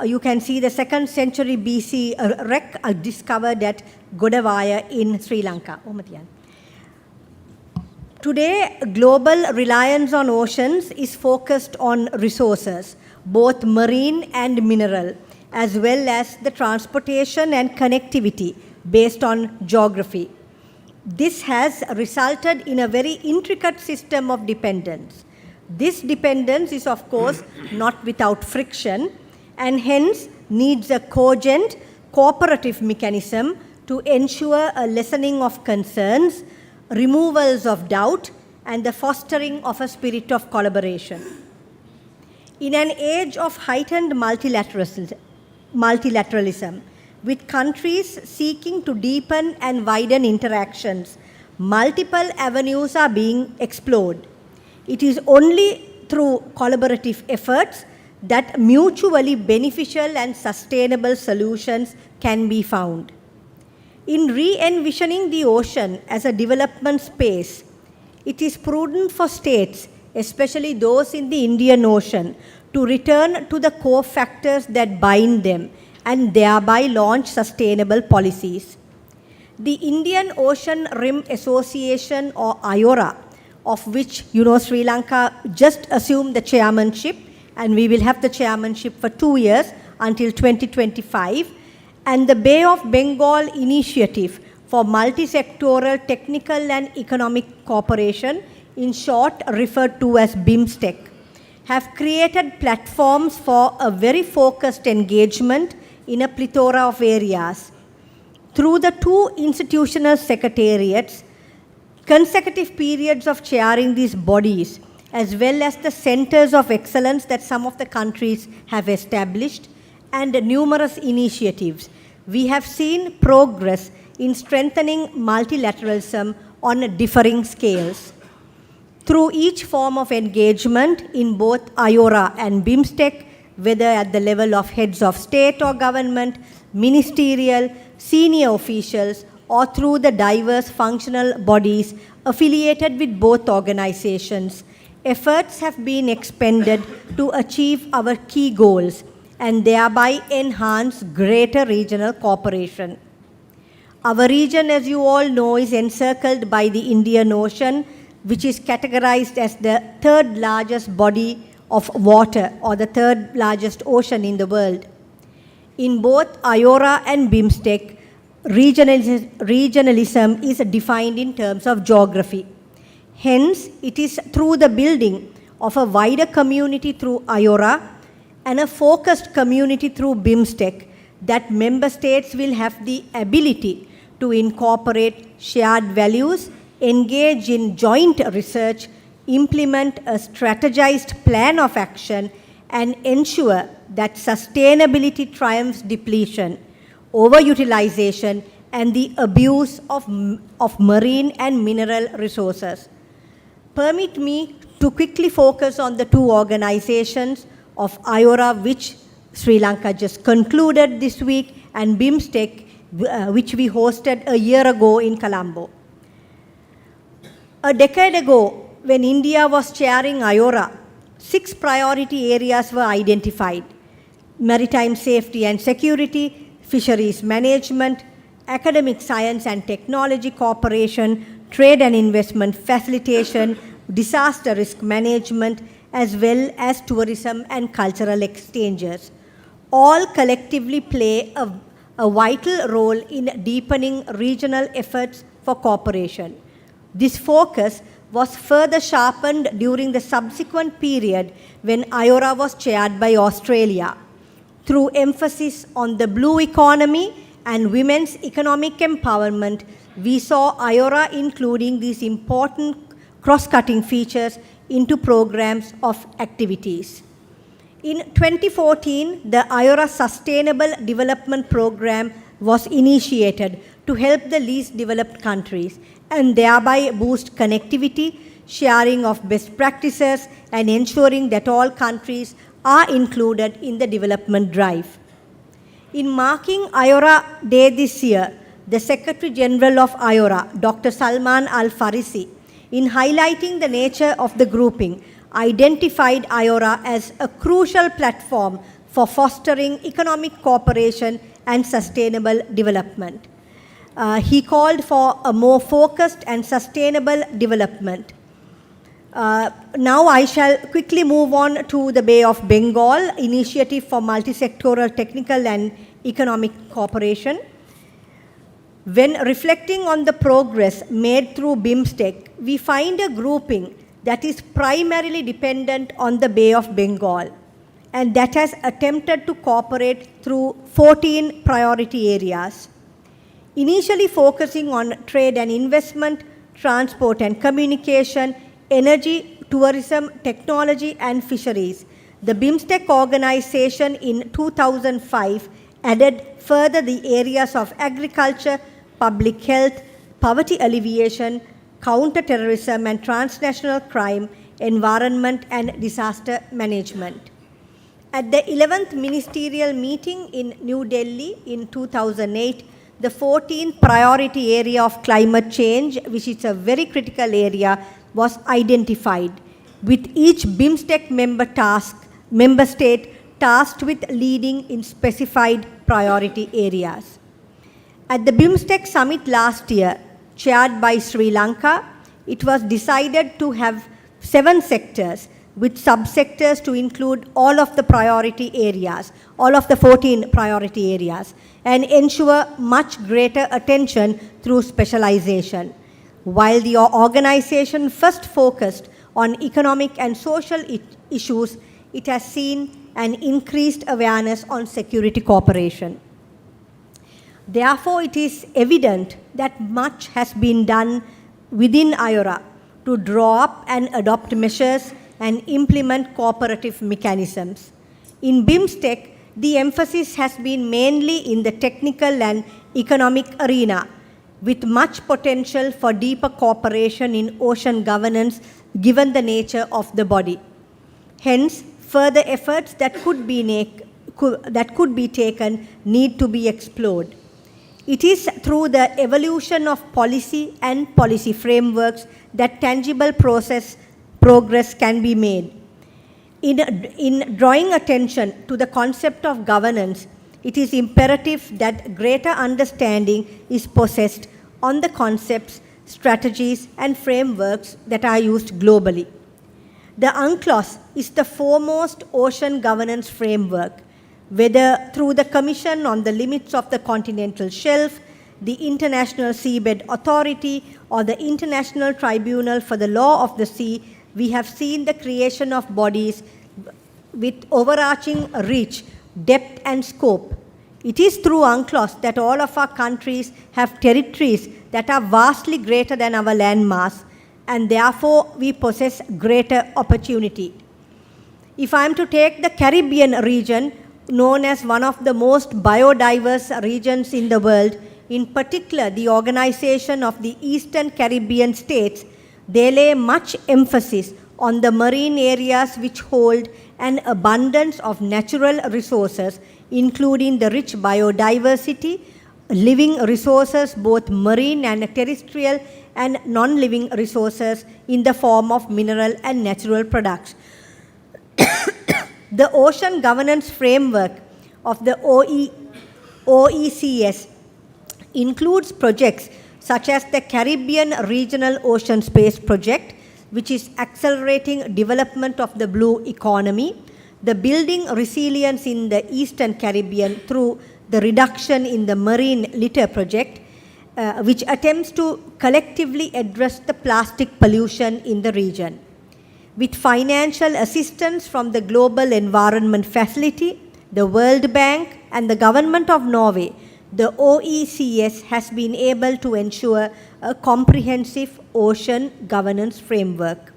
you can see the 2nd century BC wreck discovered at Godavaya in Sri Lanka. Today, global reliance on oceans is focused on resources, both marine and mineral, as well as the transportation and connectivity based on geography. This has resulted in a very intricate system of dependence. This dependence is, of course, not without friction, and hence needs a cogent, cooperative mechanism to ensure a lessening of concerns, removals of doubt, and the fostering of a spirit of collaboration. In an age of heightened multilateralism, with countries seeking to deepen and widen interactions, multiple avenues are being explored. It is only through collaborative efforts that mutually beneficial and sustainable solutions can be found. In re-envisioning the ocean as a development space, it is prudent for states, especially those in the Indian Ocean, to return to the core factors that bind them and thereby launch sustainable policies. The Indian Ocean Rim Association, or IORA, of which Sri Lanka just assumed the chairmanship, and we will have the chairmanship for 2 years until 2025, and the Bay of Bengal Initiative for Multi-Sectoral Technical and Economic Cooperation, in short referred to as BIMSTEC, have created platforms for a very focused engagement in a plethora of areas. Through the 2 institutional secretariats, consecutive periods of chairing these bodies, as well as the centers of excellence that some of the countries have established, and numerous initiatives, we have seen progress in strengthening multilateralism on differing scales. Through each form of engagement in both IORA and BIMSTEC, whether at the level of heads of state or government, ministerial, senior officials, or through the diverse functional bodies affiliated with both organizations, efforts have been expended to achieve our key goals and thereby enhance greater regional cooperation. Our region, as you all know, is encircled by the Indian Ocean, which is categorized as the 3rd largest body of water, or the 3rd largest ocean in the world. In both IORA and BIMSTEC, regionalism is defined in terms of geography. Hence, it is through the building of a wider community through IORA and a focused community through BIMSTEC that member states will have the ability to incorporate shared values, engage in joint research, implement a strategized plan of action, and ensure that sustainability triumphs depletion, overutilization, and the abuse of marine and mineral resources. Permit me to quickly focus on the two organizations of IORA, which Sri Lanka just concluded this week, and BIMSTEC, which we hosted a year ago in Colombo. A decade ago, when India was chairing IORA, 6 priority areas were identified: maritime safety and security, fisheries management, academic science and technology cooperation, trade and investment facilitation, disaster risk management, as well as tourism and cultural exchanges. All collectively play a vital role in deepening regional efforts for cooperation. This focus was further sharpened during the subsequent period when IORA was chaired by Australia. Through emphasis on the blue economy and women's economic empowerment, we saw IORA including these important cross-cutting features into programs of activities. In 2014, the IORA Sustainable Development Program was initiated to help the least developed countries and thereby boost connectivity, sharing of best practices, and ensuring that all countries are included in the development drive. In marking IORA Day this year, the Secretary General of IORA, Dr. Salman Al-Farisi, in highlighting the nature of the grouping, identified IORA as a crucial platform for fostering economic cooperation and sustainable development. He called for a more focused and sustainable development. Now I shall quickly move on to the Bay of Bengal Initiative for Multisectoral Technical and Economic Cooperation. When reflecting on the progress made through BIMSTEC, we find a grouping that is primarily dependent on the Bay of Bengal and that has attempted to cooperate through 14 priority areas. Initially focusing on trade and investment, transport and communication, energy, tourism, technology and fisheries, the BIMSTEC organization in 2005 added further the areas of agriculture, public health, poverty alleviation, counter-terrorism and transnational crime, environment and disaster management. At the 11th Ministerial Meeting in New Delhi in 2008, the 14th priority area of climate change, which is a very critical area, was identified, with each BIMSTEC member state tasked with leading in specified priority areas. At the BIMSTEC summit last year, chaired by Sri Lanka, it was decided to have 7 sectors with subsectors to include all of the priority areas, all of the 14 priority areas, and ensure much greater attention through specialization. While the organization first focused on economic and social issues, it has seen an increased awareness on security cooperation. Therefore, it is evident that much has been done within IORA to draw up and adopt measures and implement cooperative mechanisms. In BIMSTEC, the emphasis has been mainly in the technical and economic arena, with much potential for deeper cooperation in ocean governance given the nature of the body. Hence, further efforts that could be taken need to be explored. It is through the evolution of policy and policy frameworks that tangible progress can be made. In drawing attention to the concept of governance, it is imperative that greater understanding is possessed on the concepts, strategies, and frameworks that are used globally. The UNCLOS is the foremost ocean governance framework, whether through the Commission on the Limits of the Continental Shelf, the International Seabed Authority, or the International Tribunal for the Law of the Sea. We have seen the creation of bodies with overarching reach, depth, and scope. It is through UNCLOS that all of our countries have territories that are vastly greater than our landmass, and therefore we possess greater opportunity. If I am to take the Caribbean region, known as one of the most biodiverse regions in the world, in particular the Organization of the Eastern Caribbean States, they lay much emphasis on the marine areas which hold an abundance of natural resources, including the rich biodiversity, living resources, both marine and terrestrial, and non-living resources in the form of mineral and natural products. The Ocean Governance Framework of the OECS includes projects such as the Caribbean Regional Ocean Space Project, which is accelerating development of the blue economy, the Building Resilience in the Eastern Caribbean through the reduction in the marine litter project, which attempts to collectively address the plastic pollution in the region. With financial assistance from the Global Environment Facility, the World Bank, and the Government of Norway, the OECS has been able to ensure a comprehensive ocean governance framework.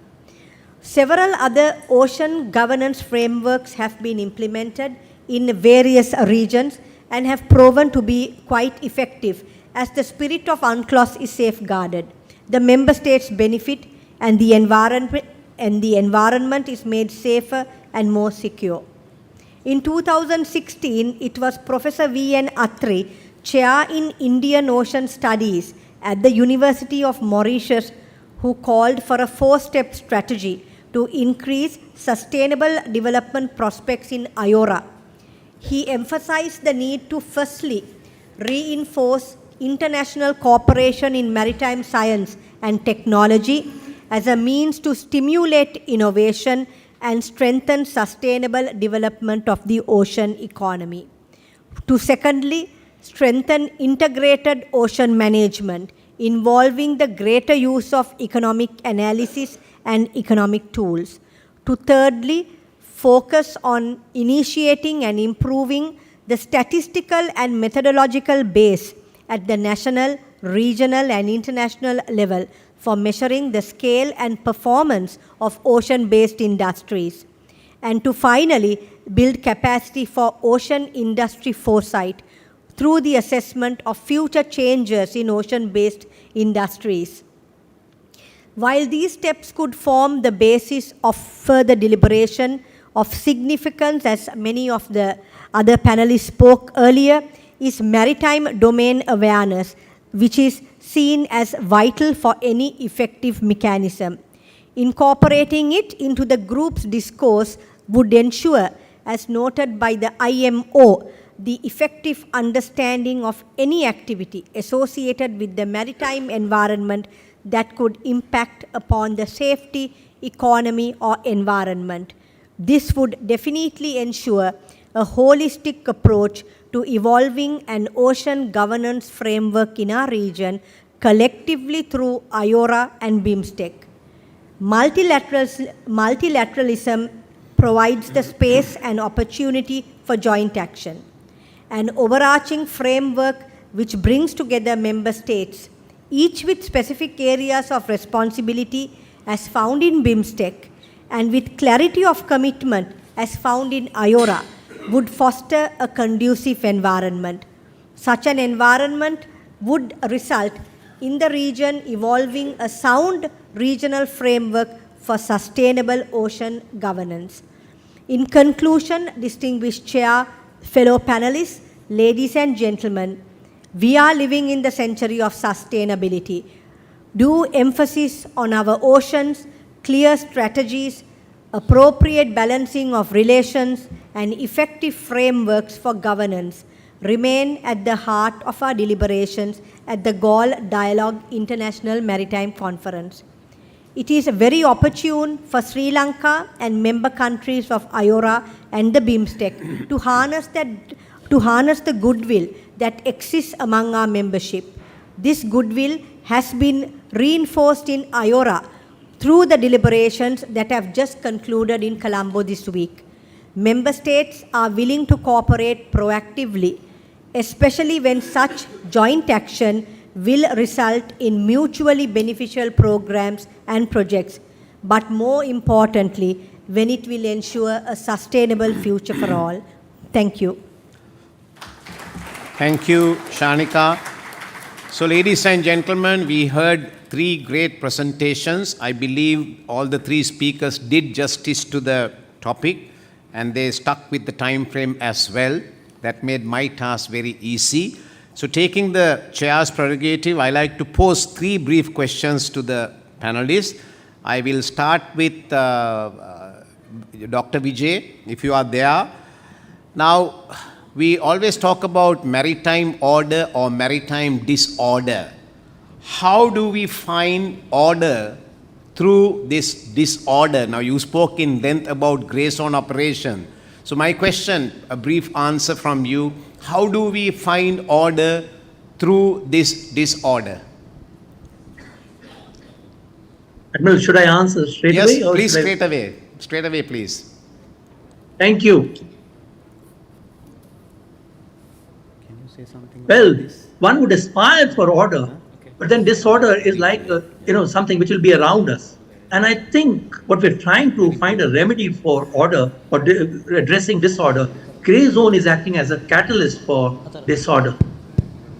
Several other ocean governance frameworks have been implemented in various regions and have proven to be quite effective as the spirit of UNCLOS is safeguarded. The member states benefit and the environment is made safer and more secure. In 2016, it was Professor V.N. Attri, Chair in Indian Ocean Studies at the University of Mauritius, who called for a 4-step strategy to increase sustainable development prospects in IORA. He emphasized the need to firstly reinforce international cooperation in maritime science and technology as a means to stimulate innovation and strengthen sustainable development of the ocean economy. To secondly, strengthen integrated ocean management involving the greater use of economic analysis and economic tools. To thirdly, focus on initiating and improving the statistical and methodological base at the national, regional, and international level for measuring the scale and performance of ocean-based industries. And to finally build capacity for ocean industry foresight through the assessment of future changes in ocean-based industries. While these steps could form the basis of further deliberation, of significance, as many of the other panelists spoke earlier, is maritime domain awareness, which is seen as vital for any effective mechanism. Incorporating it into the group's discourse would ensure, as noted by the IMO, the effective understanding of any activity associated with the maritime environment that could impact upon the safety, economy, or environment. This would definitely ensure a holistic approach to evolving an ocean governance framework in our region collectively through IORA and BIMSTEC. Multilateralism provides the space and opportunity for joint action. An overarching framework which brings together member states, each with specific areas of responsibility as found in BIMSTEC and with clarity of commitment as found in IORA, would foster a conducive environment. Such an environment would result in the region evolving a sound regional framework for sustainable ocean governance. In conclusion, distinguished chair, fellow panelists, ladies and gentlemen, we are living in the century of sustainability. Due emphasis on our oceans, clear strategies, appropriate balancing of relations, and effective frameworks for governance remain at the heart of our deliberations at the Galle Dialogue International Maritime Conference. It is very opportune for Sri Lanka and member countries of IORA and the BIMSTEC to harness the goodwill that exists among our membership. This goodwill has been reinforced in IORA through the deliberations that have just concluded in Colombo this week. Member states are willing to cooperate proactively, especially when such joint action will result in mutually beneficial programs and projects, but more importantly, when it will ensure a sustainable future for all. Thank you.
Thank you, Shanika. So, ladies and gentlemen, we heard 3 great presentations. I believe all the 3 speakers did justice to the topic, and they stuck with the time frame as well. That made my task very easy. So, taking the chair's prerogative, I like to pose 3 brief questions to the panelists. I will start with Dr. Vijay, if you are there. Now, we always talk about maritime order or maritime disorder. How do we find order through this disorder? Now, you spoke in length about gray zone operation. So my question, a brief answer from you, how do we find order through this disorder?
Admiral, should I answer straight away?
Yes, please, straight away. Straight away, please.
Thank you.
Can you say something?
Well, one would aspire for order, but then disorder is like, something which will be around us. And I think what we're trying to find a remedy for order or addressing disorder, gray zone is acting as a catalyst for disorder.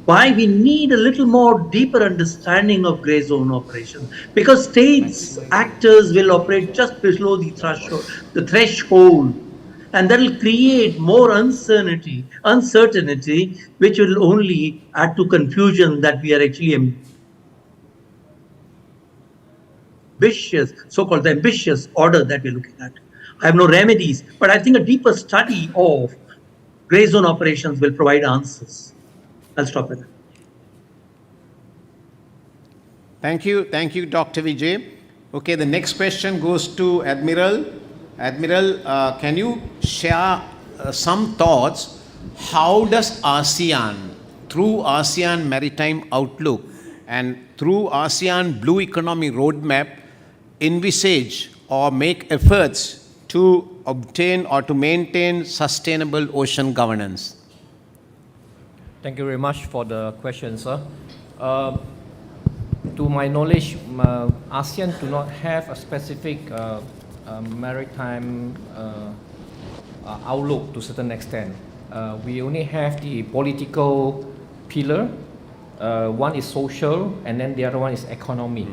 Why we need a little more deeper understanding of gray zone operation, because states, actors will operate just below the threshold, and that will create more uncertainty, which will only add to confusion that we are actually ambitious, so-called ambitious order that we're looking at. I have no remedies, but I think a deeper study of gray zone operations will provide answers. I'll stop with that.
Thank you, Dr. Vijay. Okay, the next question goes to Admiral. Admiral, can you share some thoughts? How does ASEAN, through ASEAN Maritime Outlook and through ASEAN Blue Economy Roadmap, envisage or make efforts to obtain or to maintain sustainable ocean governance?
Thank you very much for the question, sir. To my knowledge, ASEAN do not have a specific maritime outlook to a certain extent. We only have the political pillar. One is social, and then the other one is economy.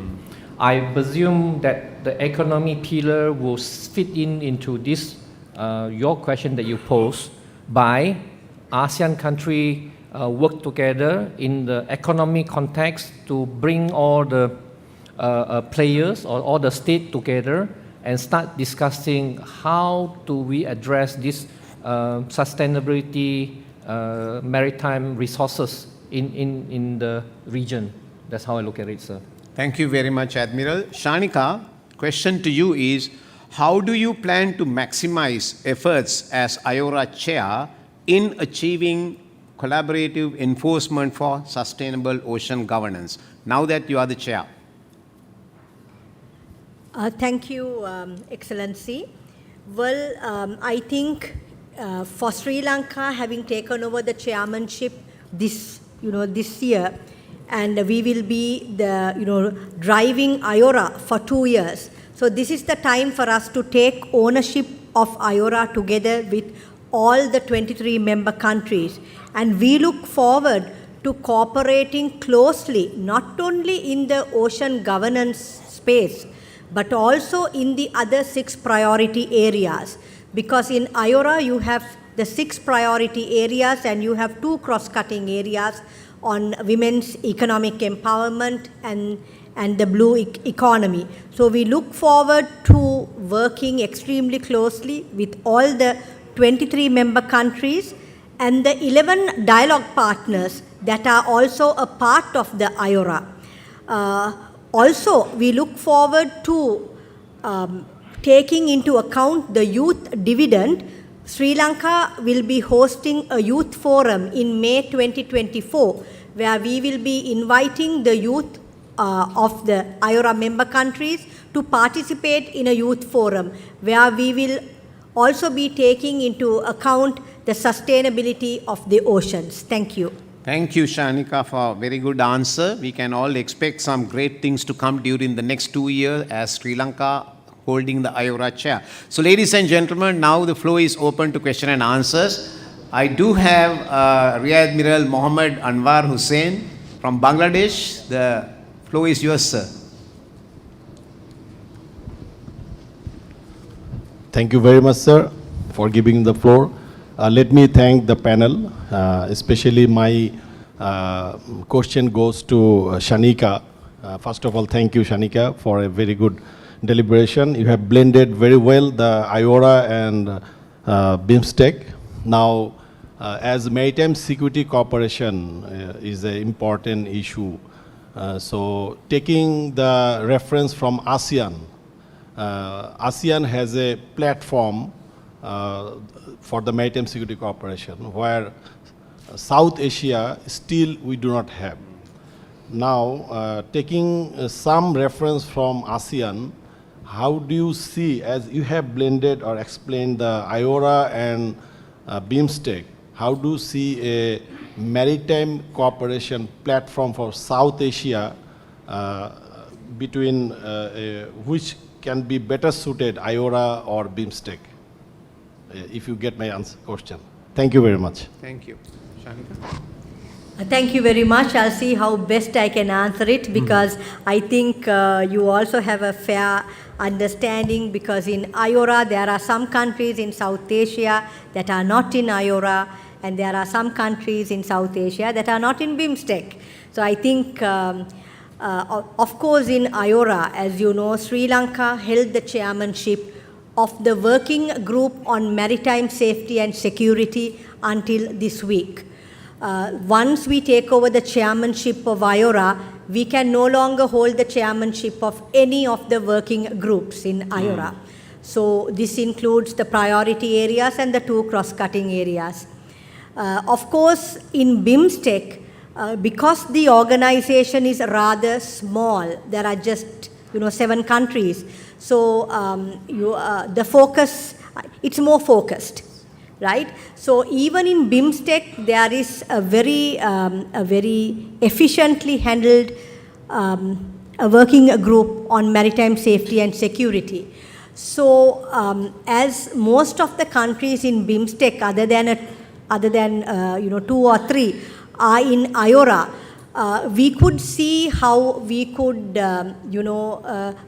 I presume that the economy pillar will fit into this, your question that you posed, by ASEAN country work together in the economic context to bring all the players or all the state together and start discussing how do we address this sustainability maritime resources in the region. That's how I look at it, sir.
Thank you very much, Admiral. Shanika, question to you is, how do you plan to maximize efforts as IORA chair in achieving collaborative enforcement for sustainable ocean governance, now that you are the chair?
Thank you, Excellency. Well, I think for Sri Lanka, having taken over the chairmanship this year, and we will be driving IORA for 2 years. So this is the time for us to take ownership of IORA together with all the 23 member countries. And we look forward to cooperating closely, not only in the ocean governance space, but also in the other 6 priority areas. Because in IORA, you have the 6 priority areas and you have 2 cross-cutting areas on women's economic empowerment and the blue economy. So we look forward to working extremely closely with all the 23 member countries and the 11 dialogue partners that are also a part of the IORA. Also, we look forward to taking into account the youth dividend. Sri Lanka will be hosting a youth forum in May 2024, where we will be inviting the youth of the IORA member countries to participate in a youth forum, where we will also be taking into account the sustainability of the oceans. Thank you.
Thank you, Shanika, for a very good answer. We can all expect some great things to come during the next 2 years as Sri Lanka holding the IORA chair. So ladies and gentlemen, now the floor is open to question and answers. I do have Rear Admiral Mohammed Anwar Hussain from Bangladesh. The floor is yours, sir.
Thank you very much, sir, for giving the floor. Let me thank the panel, especially my question goes to Shanika. First of all, thank you, Shanika, for a very good deliberation. You have blended very well the IORA and BIMSTEC. Now, as Maritime Security Cooperation is an important issue, so taking the reference from ASEAN, ASEAN has a platform for the Maritime Security Cooperation where South Asia still we do not have. Now, taking some reference from ASEAN, how do you see, as you have blended or explained the IORA and BIMSTEC, how do you see a maritime cooperation platform for South Asia between which can be better suited, IORA or BIMSTEC? If you get my question. Thank you very much.
Thank you. Shanika?
Thank you very much. I'll see how best I can answer it, because I think you also have a fair understanding, because in IORA there are some countries in South Asia that are not in IORA, and there are some countries in South Asia that are not in BIMSTEC. So I think, of course, in IORA, as you know, Sri Lanka held the chairmanship of the working group on maritime safety and security until this week. Once we take over the chairmanship of IORA, we can no longer hold the chairmanship of any of the working groups in IORA. So this includes the priority areas and the 2 cross-cutting areas. Of course, in BIMSTEC, because the organization is rather small, there are just 7 countries. So the focus, it's more focused, right? So even in BIMSTEC, there is a very efficiently handled a working group on maritime safety and security. So as most of the countries in BIMSTEC, other than 2 or 3, are in IORA, we could see how we could,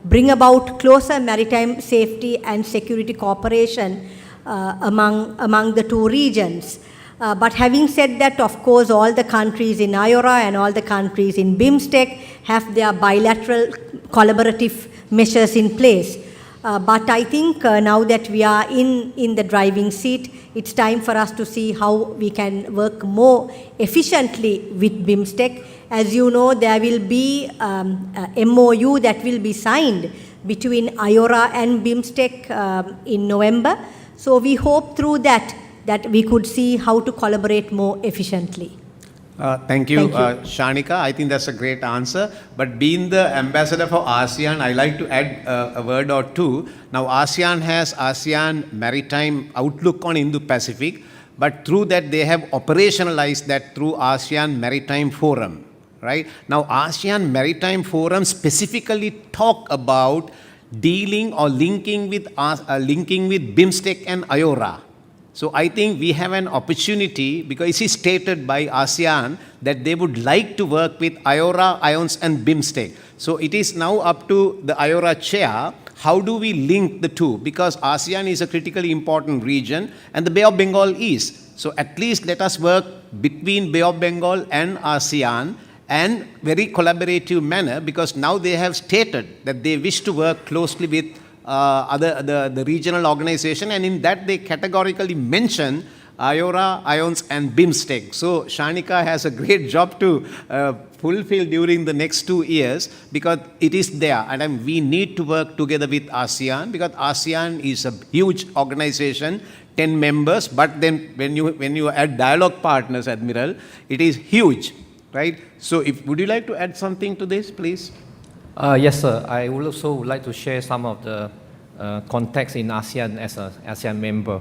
bring about closer maritime safety and security cooperation among the 2 regions. But having said that, of course, all the countries in IORA and all the countries in BIMSTEC have their bilateral collaborative measures in place. But I think now that we are in the driving seat, it's time for us to see how we can work more efficiently with BIMSTEC. As you know, there will be a MOU that will be signed between IORA and BIMSTEC in November. So we hope through that we could see how to collaborate more efficiently.
Thank you, Shanika. I think that's a great answer. But being the ambassador for ASEAN, I like to add a word or two. Now, ASEAN has ASEAN Maritime Outlook on Indo-Pacific, but through that they have operationalized that through ASEAN Maritime Forum, right? Now, ASEAN Maritime Forum specifically talk about dealing or linking with BIMSTEC and IORA. So I think we have an opportunity, because it is stated by ASEAN that they would like to work with IORA, IONS and BIMSTEC. So it is now up to the IORA chair, how do we link the 2? Because ASEAN is a critically important region and the Bay of Bengal is. So at least let us work between Bay of Bengal and ASEAN and very collaborative manner, because now they have stated that they wish to work closely with the regional organization, and in that they categorically mention IORA, IONS and BIMSTEC. So Shanika has a great job to fulfill during the next 2 years, because it is there, and we need to work together with ASEAN, because ASEAN is a huge organization, 10 members, but then when you add dialogue partners, Admiral, it is huge, right? So would you like to add something to this, please?
Yes, sir. I would also like to share some of the context in ASEAN as an ASEAN member.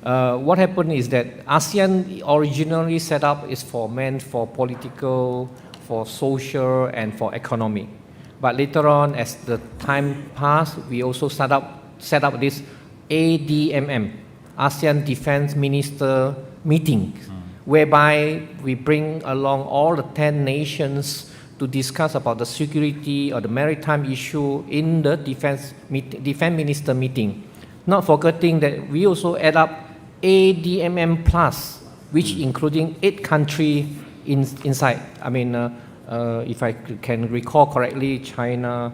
What happened is that ASEAN originally set up is meant for political, for social, and for economic. But later on, as the time passed, we also set up this ADMM, ASEAN Defense Minister meeting, whereby we bring along all the 10 nations to discuss about the security or the maritime issue in the defense minister meeting. Not forgetting that we also add up ADMM Plus, which including 8 countries inside. I mean, if I can recall correctly, China,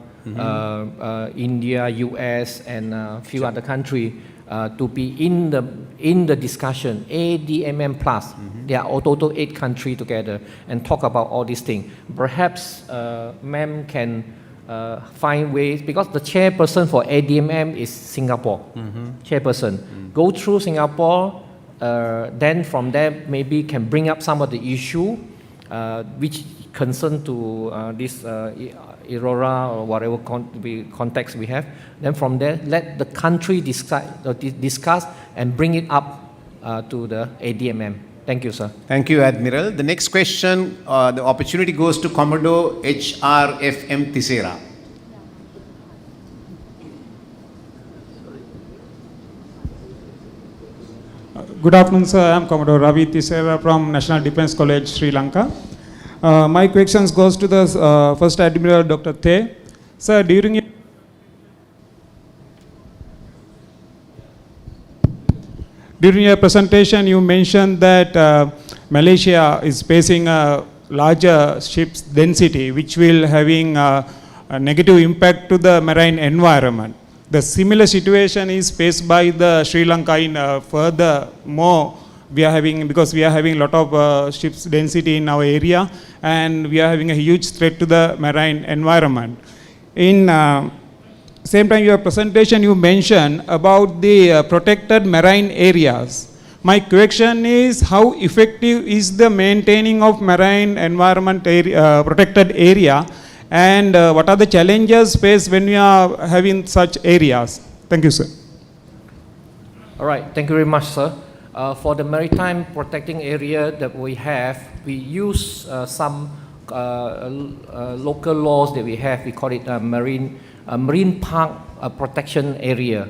India, US, and a few other countries to be in the discussion. ADMM Plus, there are a total 8 countries together and talk about all these things. Perhaps ma'am can find ways, because the chairperson for ADMM is Singapore, chairperson. Go through Singapore, then from there maybe can bring up some of the issue which concern to this Aurora or whatever context we have. Then from there, let the country discuss and bring it up to the ADMM. Thank you, sir.
Thank you, Admiral. The next question, the opportunity goes to Commodore HRFM Tisera.
Good afternoon, sir. I am Commodore Ravi Tisera from National Defence College, Sri Lanka. My questions goes to the First Admiral Dr. Thay. Sir, during your presentation, you mentioned that Malaysia is facing a larger ships density, which will having a negative impact to the marine environment. The similar situation is faced by the Sri Lanka in furthermore. We are having, because we are having a lot of ships density in our area, and we are having a huge threat to the marine environment. In same time, your presentation you mentioned about the protected marine areas. My question is, how effective is the maintaining of marine environment area, protected area, and what are the challenges faced when we are having such areas? Thank you, sir.
All right, thank you very much, sir. For the maritime protecting area that we have, we use some local laws that we have. We call it marine park protection area.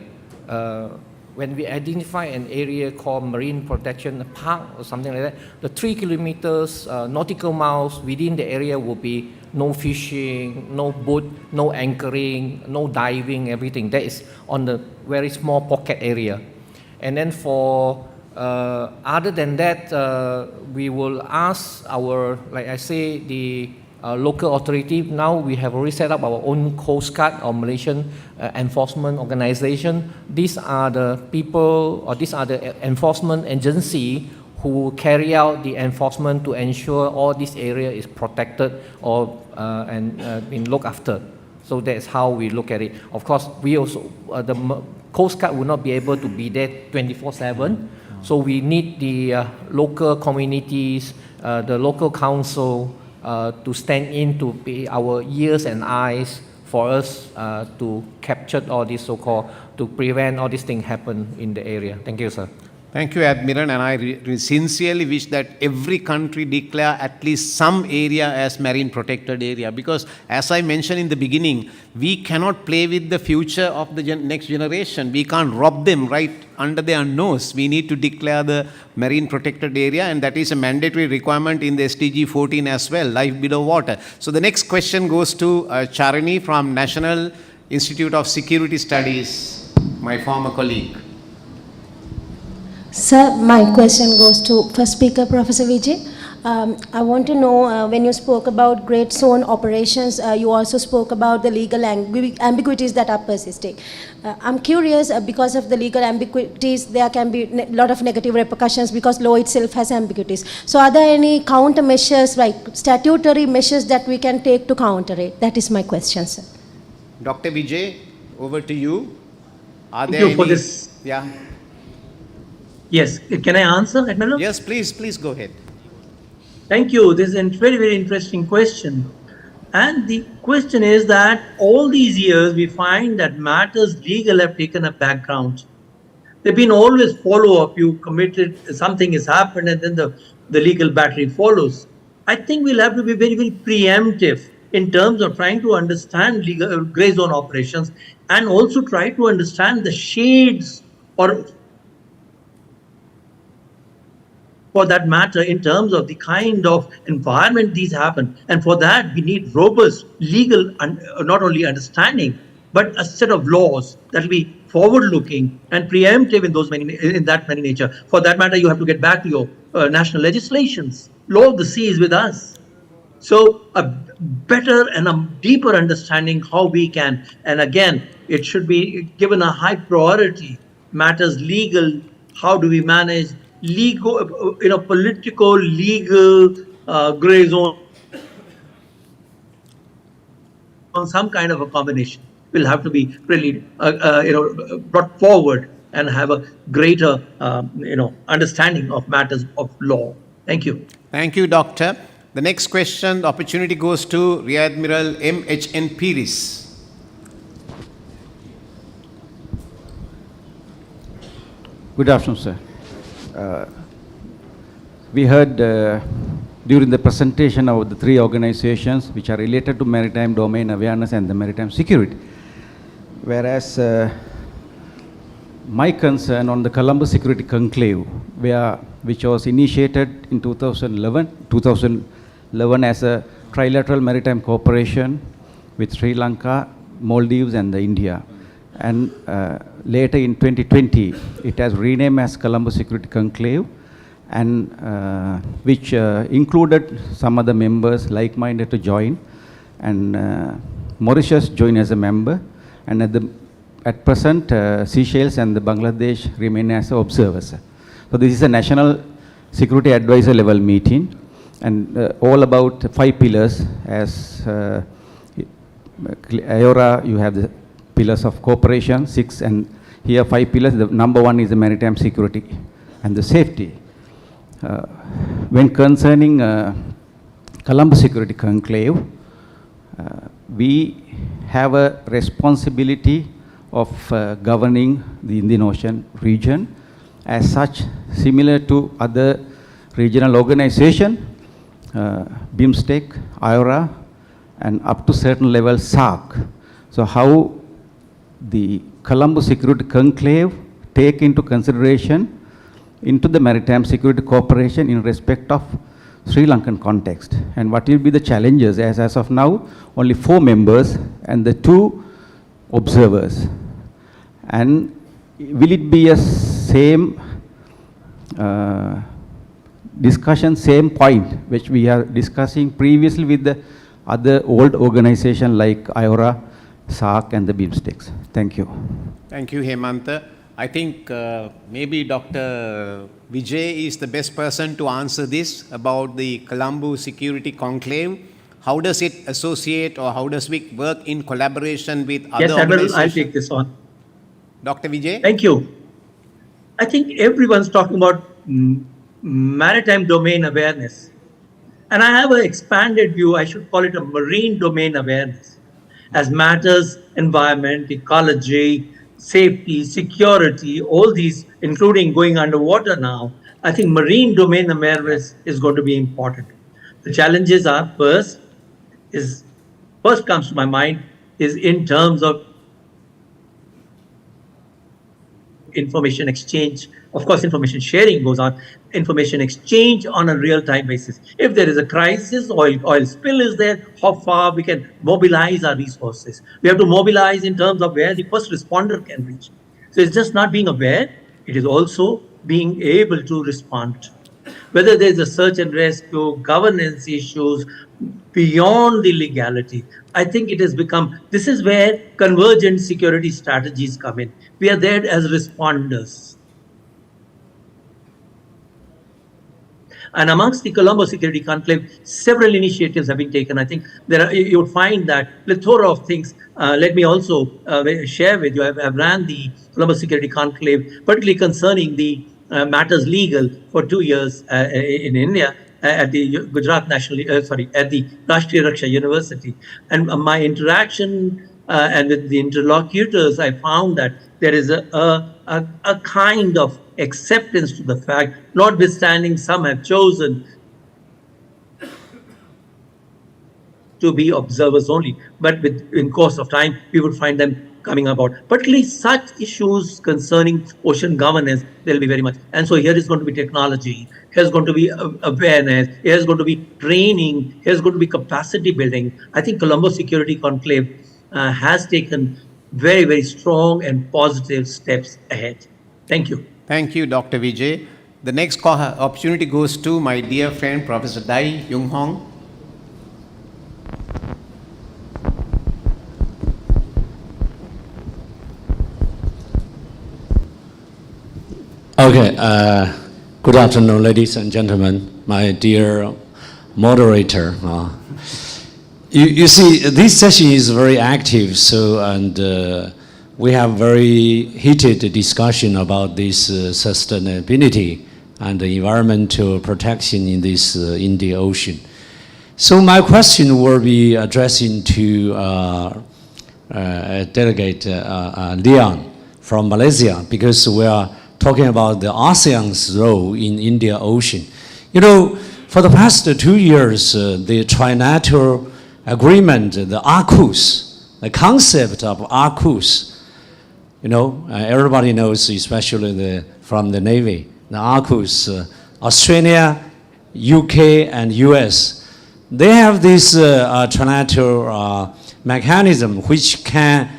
When we identify an area called marine protection park or something like that, the 3 kilometers nautical miles within the area will be no fishing, no boat, no anchoring, no diving, everything. That is on the very small pocket area. And then for other than that, we will ask our, like I say, the local authority. Now we have already set up our own Coast Guard or Malaysian enforcement organization. These are the people, or these are the enforcement agency who carry out the enforcement to ensure all this area is protected or and been looked after. So that's how we look at it. Of course, we also, the Coast Guard will not be able to be there 24/7. So we need the local communities, the local council to stand in to be our ears and eyes for us to capture all this so-called, to prevent all these things happen in the area. Thank you, sir.
Thank you, Admiral, and I sincerely wish that every country declare at least some area as marine protected area, because as I mentioned in the beginning, we cannot play with the future of the next generation. We can't rob them right under their nose. We need to declare the marine protected area, and that is a mandatory requirement in the SDG 14 as well, life below water. So the next question goes to Charani from National Institute of Security Studies, my former colleague.
Sir, my question goes to first speaker, Professor Vijay. I want to know, when you spoke about great zone operations, you also spoke about the legal ambiguities that are persisting. I'm curious, because of the legal ambiguities, there can be a lot of negative repercussions because law itself has ambiguities. So are there any countermeasures, like statutory measures that we can take to counter it? That is my question, sir.
Dr. Vijay, over to you. Are
Thank
there
you for this.
Yeah.
Yes, can I answer, Admiral?
Yes, please go ahead.
Thank you. This is a very, very interesting question. And the question is that all these years we find that matters legal have taken a background. They've been always follow-up. You committed, something has happened, and then the legal battery follows. I think we'll have to be very, very preemptive in terms of trying to understand legal gray zone operations, and also try to understand the shades or for that matter, in terms of the kind of environment these happen. And for that, we need robust legal, not only understanding, but a set of laws that will be forward-looking and preemptive in that many nature. For that matter, you have to get back to your national legislations. Law of the sea is with us. So a better and a deeper understanding how we can, and again, it should be given a high priority. Matters legal, how do we manage legal, political, legal, gray zone, on some kind of a combination will have to be really, brought forward and have a greater, understanding of matters of law. Thank you.
Thank you, Doctor. The next question, the opportunity goes to Rear Admiral M.H.N. Piris.
Good afternoon, sir. We heard during the presentation of the three organizations which are related to maritime domain awareness and the maritime security. Whereas my concern on the Colombo Security Conclave, which was initiated in 2011 as a trilateral maritime cooperation with Sri Lanka, Maldives and India. And later in 2020, it has renamed as Colombo Security Conclave, and which included some other members like-minded to join, and Mauritius joined as a member, and at present Seychelles and Bangladesh remain as observers. So this is a national security advisor level meeting, and all about 5 pillars. As IORA, you have the pillars of cooperation, 6, and here 5 pillars. The number 1 is the maritime security and the safety. When concerning Colombo Security Conclave, we have a responsibility of governing the Indian Ocean region. As such, similar to other regional organizations, BIMSTEC, IORA, and up to certain level SARC. So how the Colombo Security Conclave take into consideration into the maritime security cooperation in respect of Sri Lankan context, and what will be the challenges, as of now only 4 members and the 2 observers, and will it be a same discussion, same point which we are discussing previously with the other old organization like IORA, SARC and the BIMSTECs? Thank you.
Thank you, Hemanta. I think maybe Dr. Vijay is the best person to answer this about the Colombo Security Conclave. How does it associate, or how does we work in collaboration with other organizations?
I'll take this on.
Dr. Vijay?
Thank you. I think everyone's talking about maritime domain awareness. And I have an expanded view, I should call it a marine domain awareness, as matters environment, ecology, safety, security, all these, including going underwater now. I think marine domain awareness is going to be important. The challenges are, first comes to my mind is in terms of information exchange. Of course, information sharing goes on. Information exchange on a real-time basis. If there is a crisis, oil spill is there, how far we can mobilize our resources. We have to mobilize in terms of where the first responder can reach. So it's just not being aware, it is also being able to respond. Whether there's a search and rescue, governance issues, beyond the legality, I think it has become, this is where convergent security strategies come in. We are there as responders. And amongst the Colombo Security Conclave, several initiatives have been taken. I think you'll find that plethora of things. Let me also share with you. I've ran the Colombo Security Conclave, particularly concerning the matters legal for 2 years in India at the Gujarat National, at the Rashtriya Raksha University. And my interaction and with the interlocutors, I found that there is a kind of acceptance to the fact, notwithstanding some have chosen to be observers only, but in course of time, we would find them coming about. Particularly such issues concerning ocean governance, there'll be very much. And so here is going to be technology, here's going to be awareness, here's going to be training, here's going to be capacity building. I think Colombo Security Conclave has taken very, very strong and positive steps ahead. Thank you.
Thank you, Dr. Vijay. The next opportunity goes to my dear friend, Professor Dai Yung Hong.
Okay, good afternoon, ladies and gentlemen, my dear moderator. You see, this session is very active, and we have very heated discussion about this sustainability and the environmental protection in this Indian Ocean. So my question will be addressing to Delegate Leon from Malaysia, because we are talking about the ASEAN's role in Indian Ocean. You know, for the past 2 years, the trilateral agreement, the AUKUS, the concept of AUKUS, you know, everybody knows, especially from the Navy, the AUKUS, Australia, UK, and US, they have this trilateral mechanism which can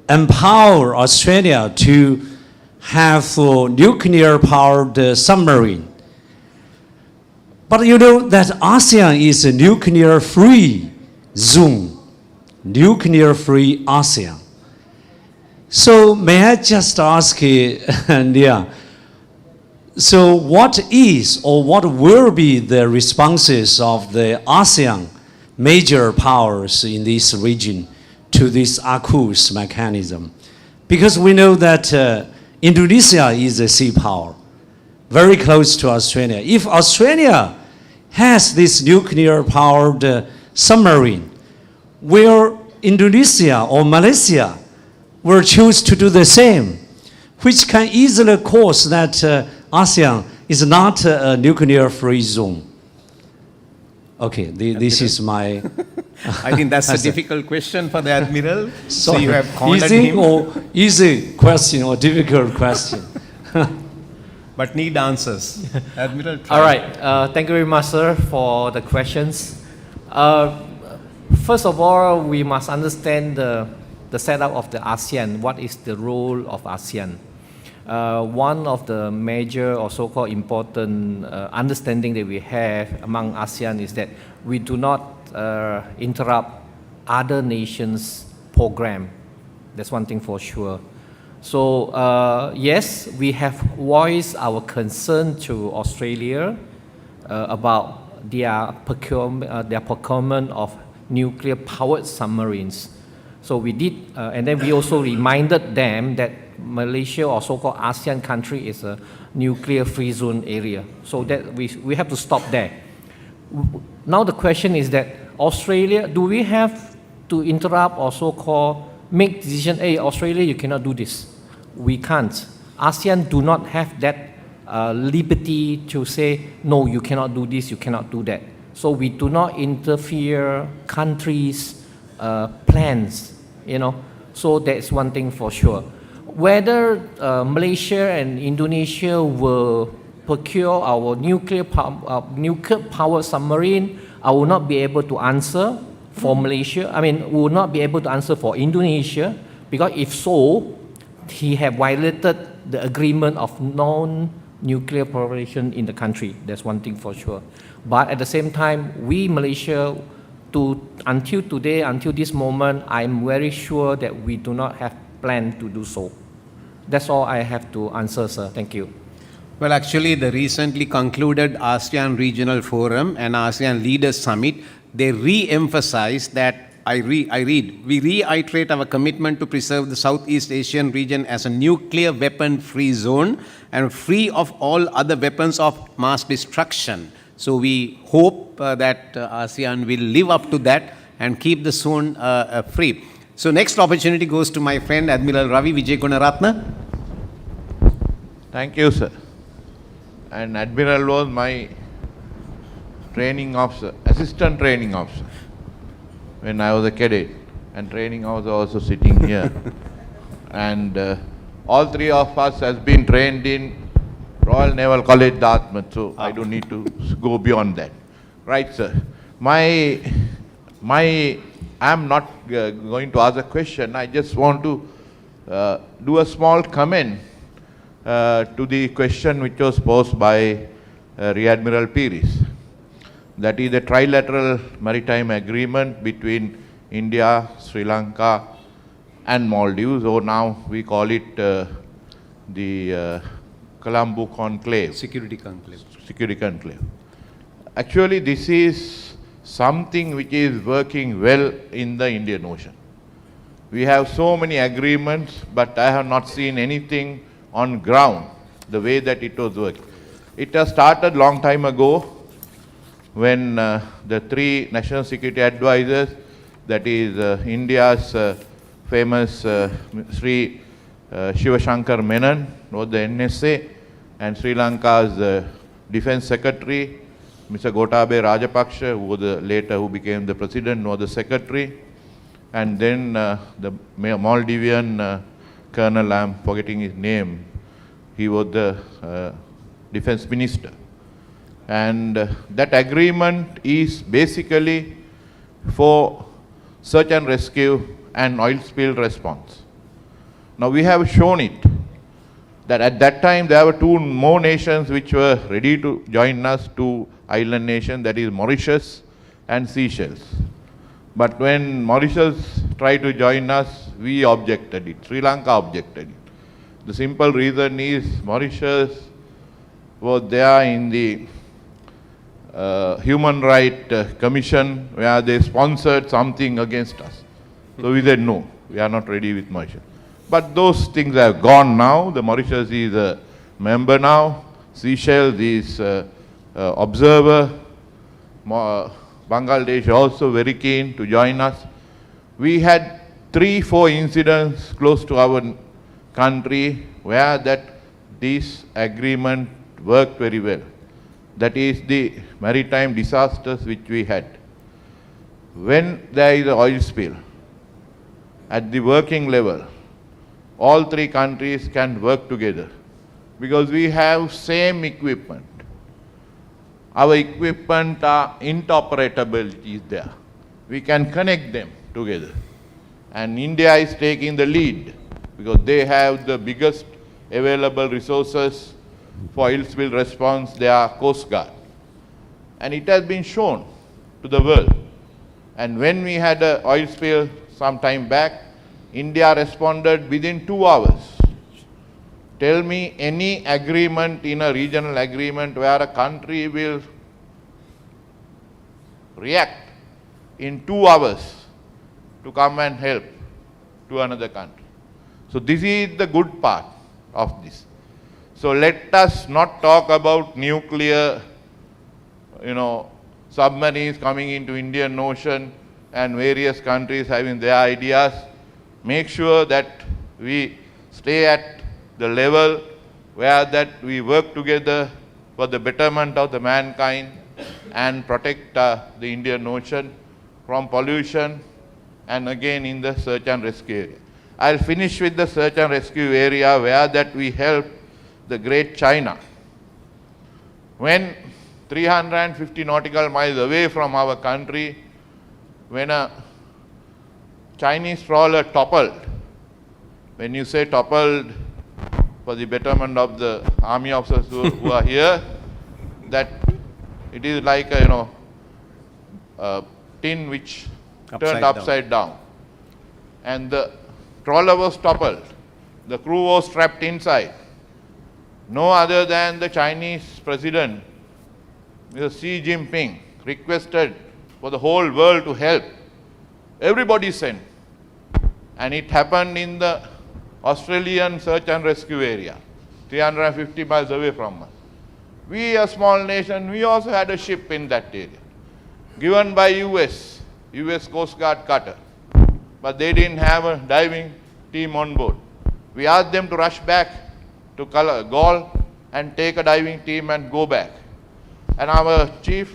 empower Australia to have nuclear-powered submarine. But you know that ASEAN is a nuclear-free zone, nuclear-free ASEAN. So may I just ask Leah, so what is or what will be the responses of the ASEAN major powers in this region to this AUKUS mechanism? Because we know that Indonesia is a sea power, very close to Australia. If Australia has this nuclear-powered submarine, will Indonesia or Malaysia will choose to do the same, which can easily cause that ASEAN is not a nuclear-free zone. Okay, this is my...
I think that's a difficult question for the Admiral.
So
you have cornered
easy
him.
or easy question or difficult question?
But need answers. Admiral, try.
All right. Thank you very much, sir, for the questions. First of all, we must understand the setup of the ASEAN. What is the role of ASEAN? One of the major or so-called important understanding that we have among ASEAN is that we do not interrupt other nations' program. That's one thing for sure. So yes, we have voiced our concern to Australia about their procurement of nuclear-powered submarines. So we did, and then we also reminded them that Malaysia or so-called ASEAN country is a nuclear-free zone area. So that we have to stop there. Now the question is that Australia, do we have to interrupt or so-called make decision, hey, Australia, you cannot do this. We can't. ASEAN do not have that liberty to say, no, you cannot do this, you cannot do that. So we do not interfere countries' plans, you know. So that's one thing for sure. Whether Malaysia and Indonesia will procure our nuclear-powered submarine, I will not be able to answer for Malaysia. I mean, we will not be able to answer for Indonesia, because if so, he have violated the agreement of non-nuclear proliferation in the country. That's one thing for sure. But at the same time, we Malaysia, until today, until this moment, I'm very sure that we do not have plan to do so. That's all I have to answer, sir. Thank you.
Well, actually, the recently concluded ASEAN Regional Forum and ASEAN Leaders Summit, they re-emphasized that, we reiterate our commitment to preserve the Southeast Asian region as a nuclear weapon-free zone and free of all other weapons of mass destruction. So we hope that ASEAN will live up to that and keep the zone free. So next opportunity goes to my friend Admiral Ravi Vijay Gunaratna.
Thank you, sir. And Admiral was my training officer, assistant training officer, when I was a cadet. And training officer also sitting here. And all three of us has been trained in Royal Naval College, Dartmouth, so I don't need to go beyond that. Right, sir. I'm not going to ask a question. I just want to do a small comment to the question which was posed by Rear Admiral Pires. That is the trilateral maritime agreement between India, Sri Lanka and Maldives, or now we call it the Colombo Conclave.
Security Conclave.
Security Conclave. Actually, this is something which is working well in the Indian Ocean. We have so many agreements, but I have not seen anything on ground the way that it was working. It has started long time ago when the three national security advisors, that is India's famous Sri Shiva Shankar Menon was the NSA, and Sri Lanka's Defense Secretary, Mr. Gotabaya Rajapaksa, who became the president, was the secretary, and then the Maldivian colonel, I'm forgetting his name, he was the defense minister. And that agreement is basically for search and rescue and oil spill response. Now we have shown it that at that time there were two more nations which were ready to join us, two island nations, that is Mauritius and Seychelles. But when Mauritius tried to join us, we objected it. Sri Lanka objected it. The simple reason is Mauritius was there in the Human Rights Commission where they sponsored something against us. So we said no, we are not ready with Mauritius. But those things have gone now. The Mauritius is a member now. Seychelles is observer. Bangladesh also very keen to join us. We had 3-4 incidents close to our country where this agreement worked very well. That is the maritime disasters which we had. When there is an oil spill, at the working level, all three countries can work together because we have same equipment. Our equipment are interoperability is there. We can connect them together. And India is taking the lead because they have the biggest available resources for oil spill response, they are Coast Guard. And it has been shown to the world. And when we had an oil spill some time back, India responded within 2 hours. Tell me any agreement in a regional agreement where a country will react in 2 hours to come and help to another country. So this is the good part of this. So let us not talk about nuclear, submarines coming into Indian Ocean and various countries having their ideas. Make sure that we stay at the level where that we work together for the betterment of the mankind and protect the Indian Ocean from pollution and again in the search and rescue area. I'll finish with the search and rescue area where that we help the Great China. When 350 nautical miles away from our country, when a Chinese trawler toppled, when you say toppled for the betterment of the army officers who are here, that it is like a tin which turned upside down. And the trawler was toppled. The crew was trapped inside. No other than the Chinese president, Mr. Xi Jinping, requested for the whole world to help. Everybody sent. And it happened in the Australian search and rescue area, 350 miles away from us. We, a small nation, we also had a ship in that area, given by US Coast Guard cutter. But they didn't have a diving team on board. We asked them to rush back to Galle and take a diving team and go back. And our Chief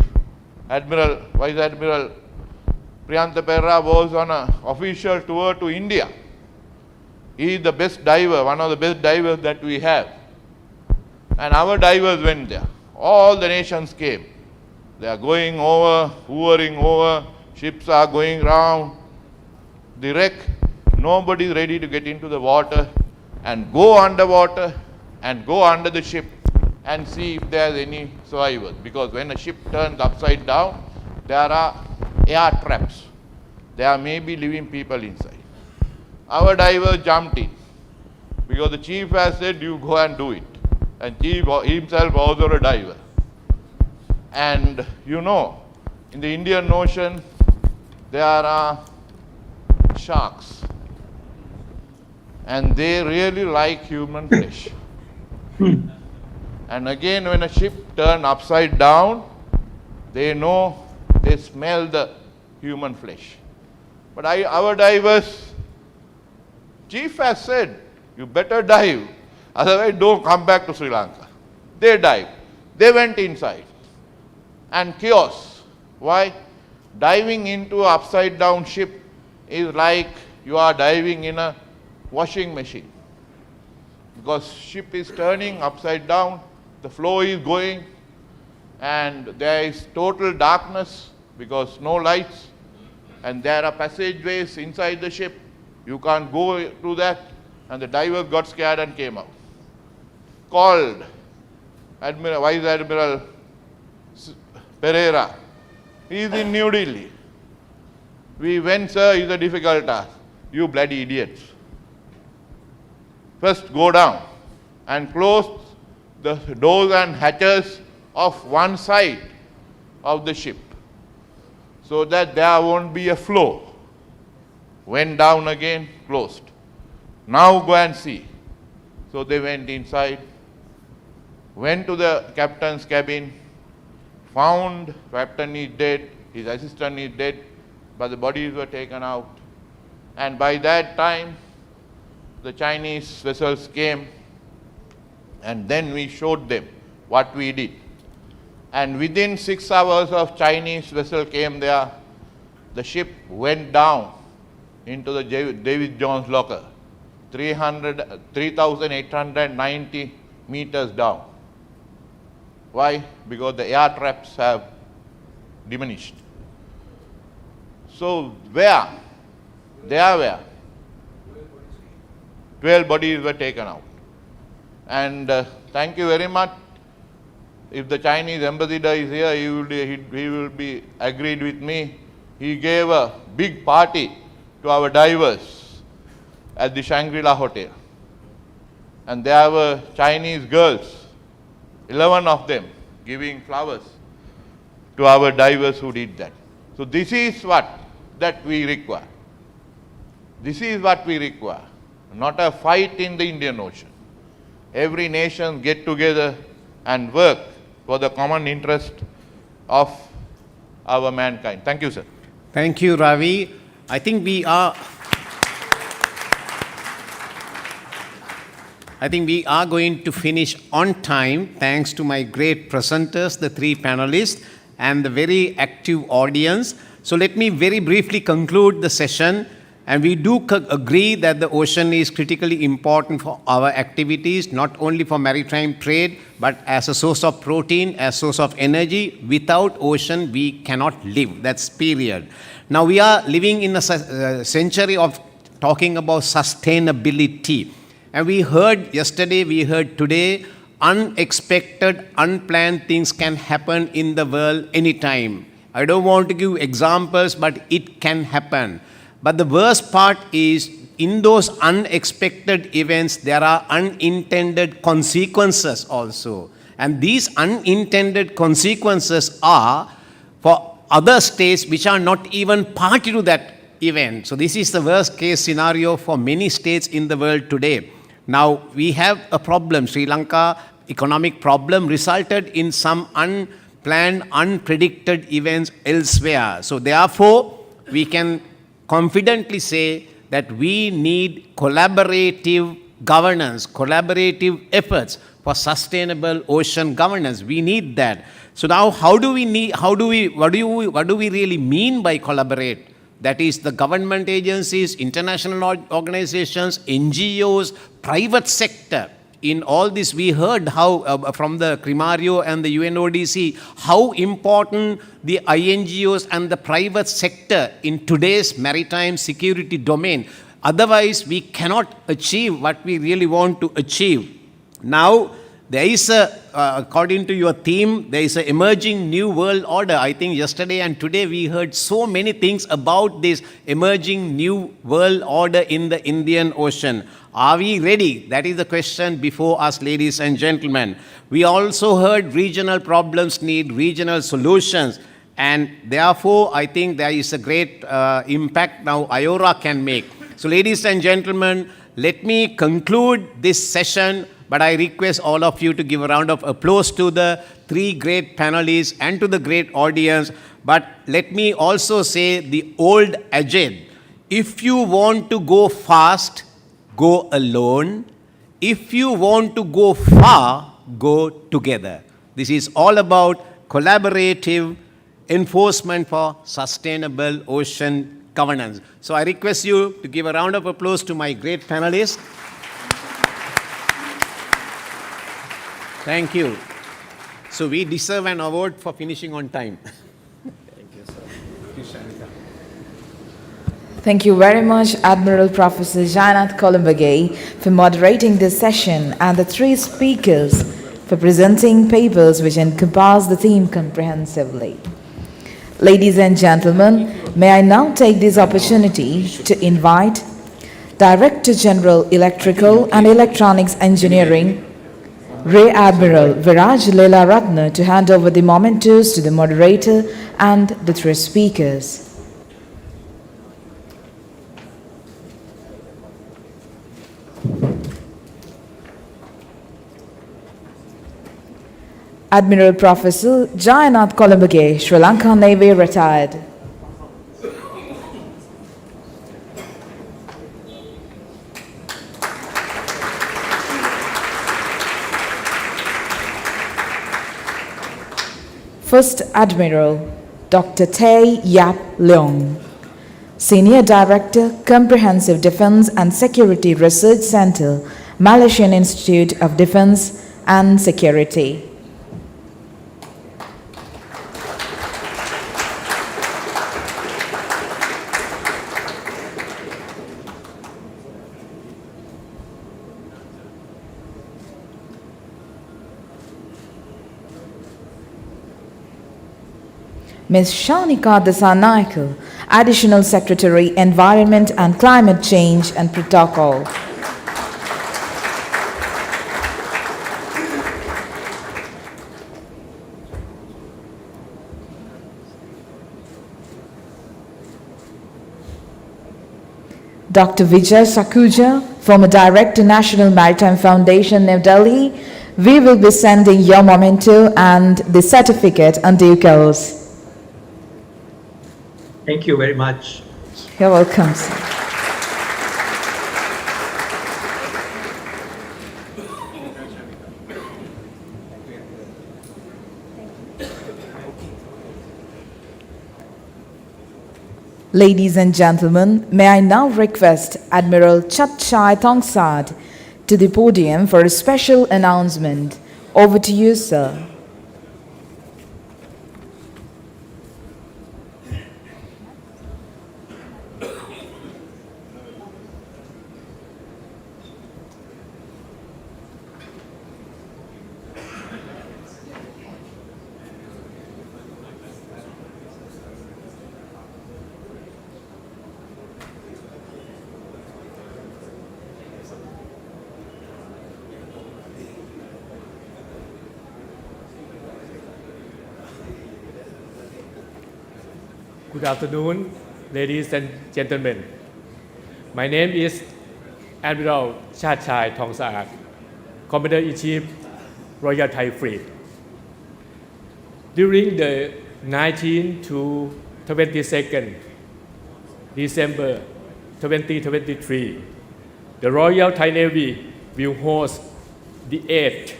Admiral, Vice Admiral Priyantha Perera was on an official tour to India. He is the best diver, one of the best divers that we have. And our divers went there. All the nations came. They are going over, hovering over, ships are going round. The wreck, nobody is ready to get into the water and go underwater and go under the ship and see if there is any survivors. Because when a ship turns upside down, there are air traps. There may be living people inside. Our diver jumped in because the chief has said, you go and do it. And chief himself also a diver. And you know, in the Indian Ocean, there are sharks. And they really like human flesh. And again, when a ship turns upside down, they know, they smell the human flesh. But our divers, chief has said, you better dive, otherwise don't come back to Sri Lanka. They dived. They went inside. And chaos. Why? Diving into an upside down ship is like you are diving in a washing machine. Because ship is turning upside down, the flow is going, and there is total darkness because no lights, and there are passageways inside the ship. You can't go through that, and the diver got scared and came out. Called Vice Admiral Pereira. He is in New Delhi. We went, sir, it's a difficult task. You bloody idiots. First go down and close the doors and hatches of one side of the ship so that there won't be a flow. Went down again, closed. Now go and see. So they went inside, went to the captain's cabin, found captain is dead, his assistant is dead, but the bodies were taken out. And by that time, the Chinese vessels came, and then we showed them what we did. And within 6 hours of Chinese vessel came there, the ship went down into the David Jones locker, 3,890 meters down. Why? Because the air traps have diminished. So where? There were 12 bodies were taken out. And thank you very much. If the Chinese ambassador is here, he will be agreed with me. He gave a big party to our divers at the Shangri-La Hotel. And there were Chinese girls, 11 of them, giving flowers to our divers who did that. So this is what that we require. This is what we require. Not a fight in the Indian Ocean. Every nation get together and work for the common interest of our mankind. Thank you, sir.
Thank you, Ravi. I think we are going to finish on time thanks to my great presenters, the 3 panelists, and the very active audience. So let me very briefly conclude the session. And we do agree that the ocean is critically important for our activities, not only for maritime trade, but as a source of protein, as a source of energy. Without ocean, we cannot live. That's period. Now, we are living in a century of talking about sustainability. And we heard yesterday, we heard today, unexpected, unplanned things can happen in the world anytime. I don't want to give examples, but it can happen. But the worst part is, in those unexpected events, there are unintended consequences also. And these unintended consequences are for other states which are not even party to that event. So this is the worst case scenario for many states in the world today. Now, we have a problem. Sri Lanka economic problem resulted in some unplanned, unpredicted events elsewhere. So therefore, we can confidently say that we need collaborative governance, collaborative efforts for sustainable ocean governance. We need that. So now what do we really mean by collaborate? that is the government agencies, international organizations, NGOs, private sector. In all this, we heard how from the Crimario and the UNODC, how important the INGOs and the private sector in today's maritime security domain. Otherwise, we cannot achieve what we really want to achieve. Now, there is according to your theme, there is an emerging new world order. I think yesterday and today we heard so many things about this emerging new world order in the Indian Ocean. Are we ready? That is the question before us, ladies and gentlemen. We also heard regional problems need regional solutions. And therefore, I think there is a great impact now IORA can make. So, ladies and gentlemen, let me conclude this session, but I request all of you to give a round of applause to the three great panelists and to the great audience. But let me also say the old adage, if you want to go fast, go alone. If you want to go far, go together. This is all about collaborative enforcement for sustainable ocean governance. So I request you to give a round of applause to my great panelists. Thank you. So we deserve an award for finishing on time. Thank you, sir.
Thank you very much, Admiral Professor Jayannath Columbage, for moderating this session, and the three speakers for presenting papers which encompass the theme comprehensively. Ladies and gentlemen, may I now take this opportunity to invite Director General Electrical and Electronics Engineering, Rear Admiral Viraj Leela Ratna, to hand over the mementos to the moderator and the three speakers. Admiral Professor Jayannath Columbage, Sri Lanka Navy, retired. First Admiral Dr. Tay Yap Leong, Senior Director, Comprehensive Defense and Security Research Center, Malaysian Institute of Defense and Security. Ms. Shanika Dasanaikal, Additional Secretary, Environment and Climate Change and Protocol. Dr. Vijay Sakuja, former Director, National Maritime Foundation, New Delhi, we will be sending your memento and the certificate on due course.
Thank you very much.
You're welcome, sir. Ladies and gentlemen, may I now request Admiral Chatchai Thongsad to the podium for a special announcement. Over to you, sir.
Good afternoon, ladies and gentlemen. My name is Admiral Chatchai Thongsad, Commander-in-Chief, Royal Thai Fleet. During the 19th to 22nd December 2023, the Royal Thai Navy will host the 8th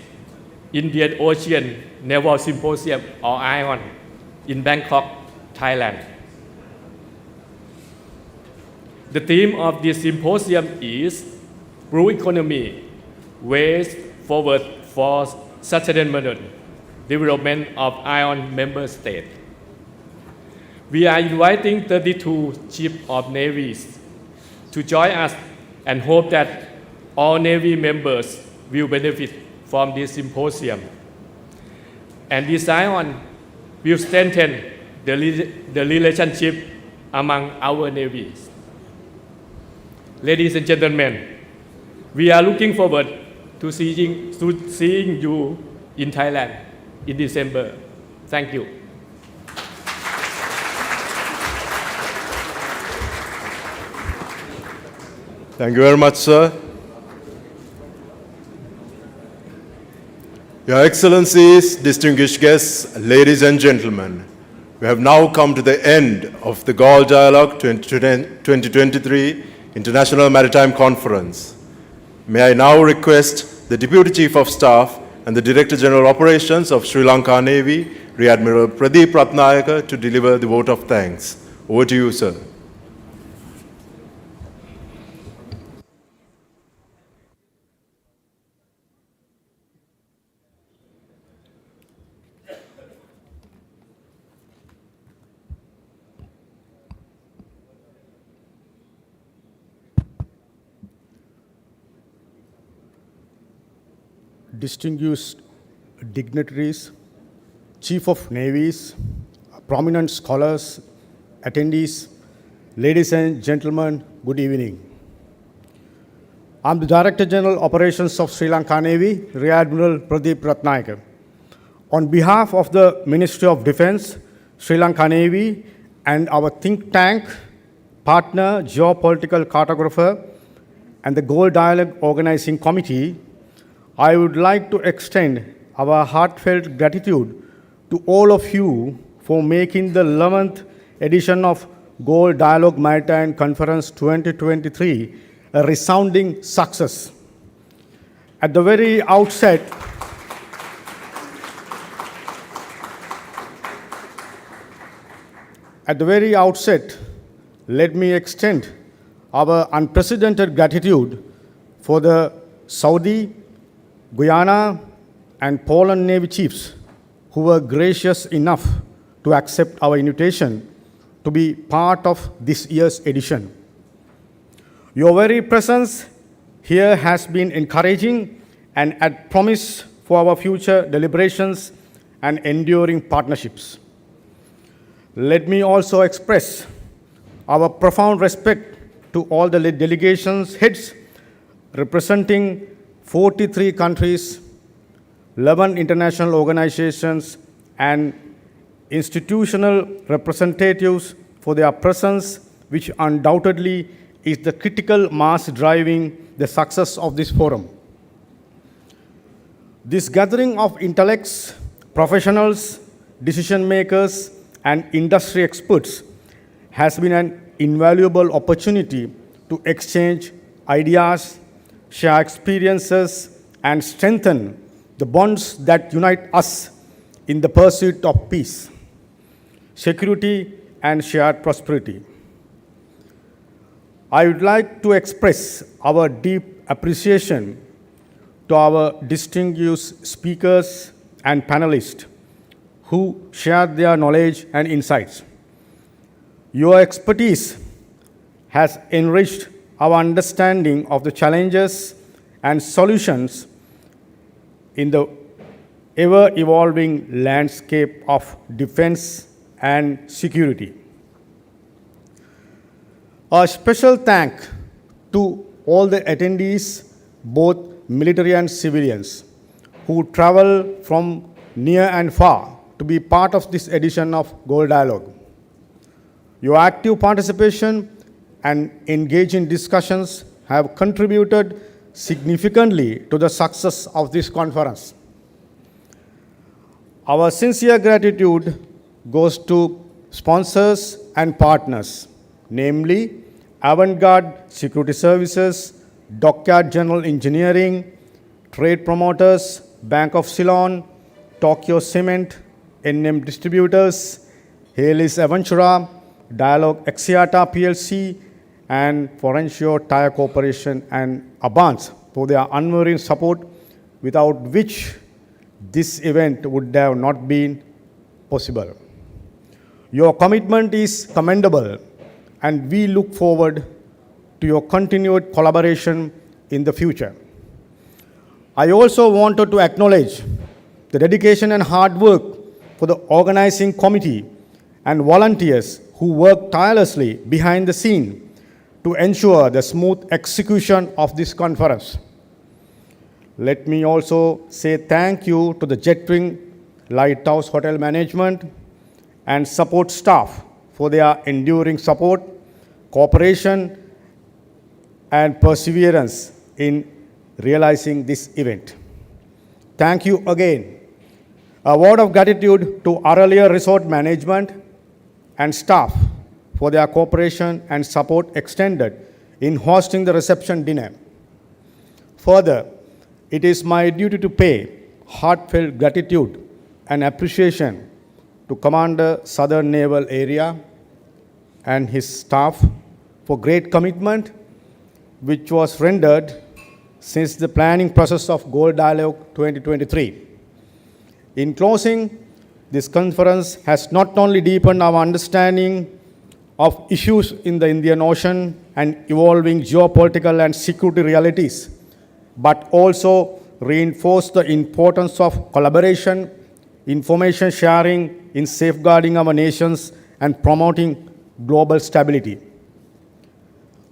Indian Ocean Naval Symposium, or ION, in Bangkok, Thailand. The theme of this symposium is Blue Economy, Ways Forward for Sustainable Development of ION member states. We are inviting 32 chiefs of navies to join us and hope that all Navy members will benefit from this symposium. And this ION will strengthen the relationship among our navies. Ladies and gentlemen, we are looking forward to seeing you in Thailand in December. Thank you.
Thank you very much, sir. Your Excellencies, distinguished guests, ladies and gentlemen, we have now come to the end of the Galle Dialogue 2023 International Maritime Conference. May I now request the Deputy Chief of Staff and the Director General Operations of Sri Lanka Navy, Rear Admiral Pradeep Ratnayaka, to deliver the vote of thanks. Over to you, sir.
Distinguished dignitaries, Chief of Navies, prominent scholars, attendees, ladies and gentlemen, good evening. I'm the Director General Operations of Sri Lanka Navy, Rear Admiral Pradeep Ratnayaka. On behalf of the Ministry of Defence, Sri Lanka Navy, and our think tank, partner, geopolitical cartographer, and the Galle Dialogue Organizing Committee, I would like to extend our heartfelt gratitude to all of you for making the 11th edition of Galle Dialogue Maritime Conference 2023 a resounding success. At the very outset, let me extend our unprecedented gratitude for the Saudi, Guyana, and Poland Navy chiefs who were gracious enough to accept our invitation to be part of this year's edition. Your very presence here has been encouraging and a promise for our future deliberations and enduring partnerships. Let me also express our profound respect to all the delegations heads representing 43 countries, 11 international organizations, and institutional representatives for their presence, which undoubtedly is the critical mass driving the success of this forum. This gathering of intellects, professionals, decision makers, and industry experts has been an invaluable opportunity to exchange ideas, share experiences, and strengthen the bonds that unite us in the pursuit of peace, security, and shared prosperity. I would like to express our deep appreciation to our distinguished speakers and panelists who shared their knowledge and insights. Your expertise has enriched our understanding of the challenges and solutions in the ever-evolving landscape of defense and security. A special thank to all the attendees, both military and civilians, who travel from near and far to be part of this edition of Galle Dialogue. Your active participation and engaging discussions have contributed significantly to the success of this conference. Our sincere gratitude goes to sponsors and partners, namely Avantgarde Security Services, Dockyard General Engineering, Trade Promoters, Bank of Ceylon, Tokyo Cement, NM Distributors, Halis Aventura, Dialogue Axiata PLC, and Forensio Tire Corporation and Abans for their unwavering support, without which this event would have not been possible. Your commitment is commendable, and we look forward to your continued collaboration in the future. I also wanted to acknowledge the dedication and hard work for the organizing committee and volunteers who work tirelessly behind the scene to ensure the smooth execution of this conference. Let me also say thank you to the Jetwing Lighthouse Hotel Management and support staff for their enduring support, cooperation, and perseverance in realizing this event. Thank you again. A word of gratitude to Aralia Resort Management and staff for their cooperation and support extended in hosting the reception dinner. Further, it is my duty to pay heartfelt gratitude and appreciation to Commander Southern Naval Area and his staff for great commitment which was rendered since the planning process of Galle Dialogue 2023. In closing, this conference has not only deepened our understanding of issues in the Indian Ocean and evolving geopolitical and security realities, but also reinforced the importance of collaboration, information sharing in safeguarding our nations and promoting global stability.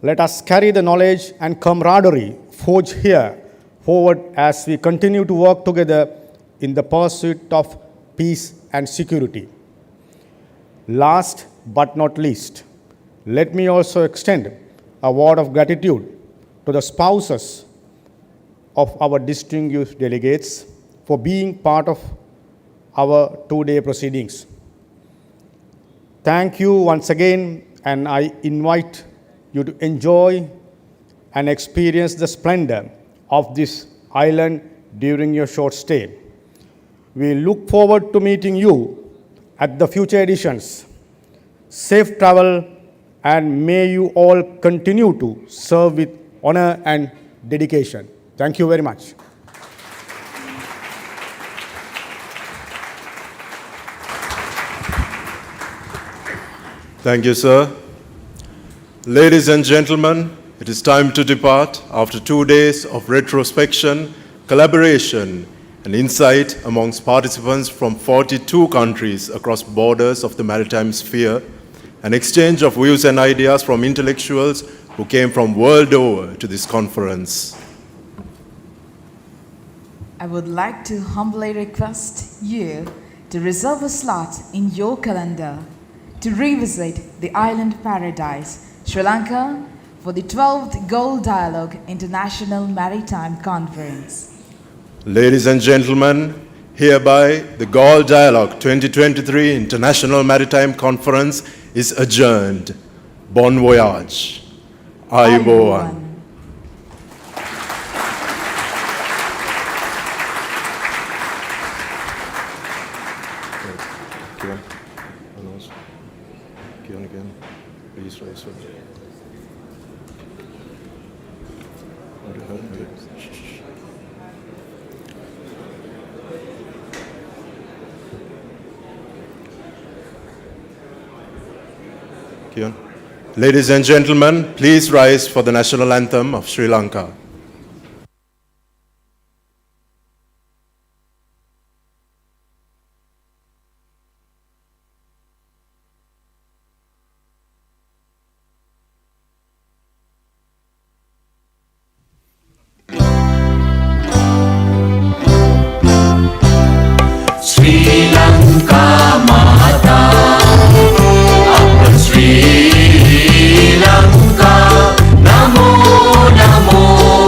Let us carry the knowledge and camaraderie forged here forward as we continue to work together in the pursuit of peace and security. Last but not least, let me also extend a word of gratitude to the spouses of our distinguished delegates for being part of our two-day proceedings. Thank you once again, and I invite you to enjoy and experience the splendor of this island during your short stay. We look forward to meeting you at the future editions. Safe travel, and may you all continue to serve with honor and dedication. Thank you very much.
Thank you, sir. Ladies and gentlemen, it is time to depart after 2 days of retrospection, collaboration, and insight amongst participants from 42 countries across borders of the maritime sphere, an exchange of views and ideas from intellectuals who came from world over to this conference.
I would like to humbly request you to reserve a slot in your calendar to revisit the island paradise, Sri Lanka, for the 12th Galle Dialogue International Maritime Conference.
Ladies and gentlemen, hereby the Galle Dialogue 2023 International Maritime Conference is adjourned. Bon voyage. Ayubowan. Please rise. Ladies and gentlemen, please rise for the national anthem of Sri Lanka.
Sri Lanka Mata, Upper Sri Lanka, Namo Namo.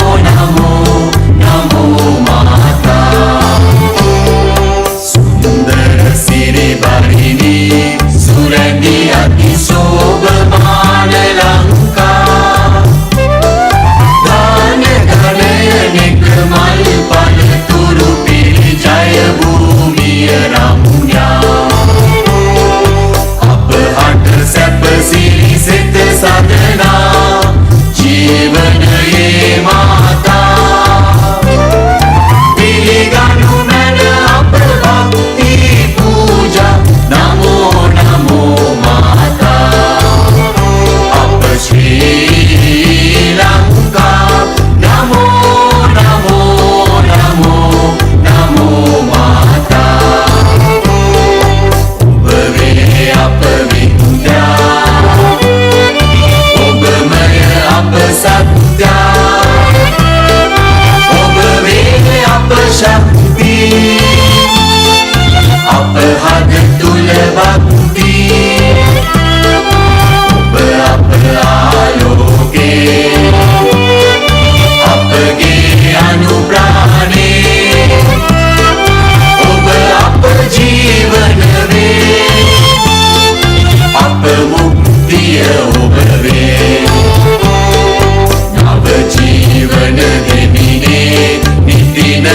නිවන දෙමිනේ නිතින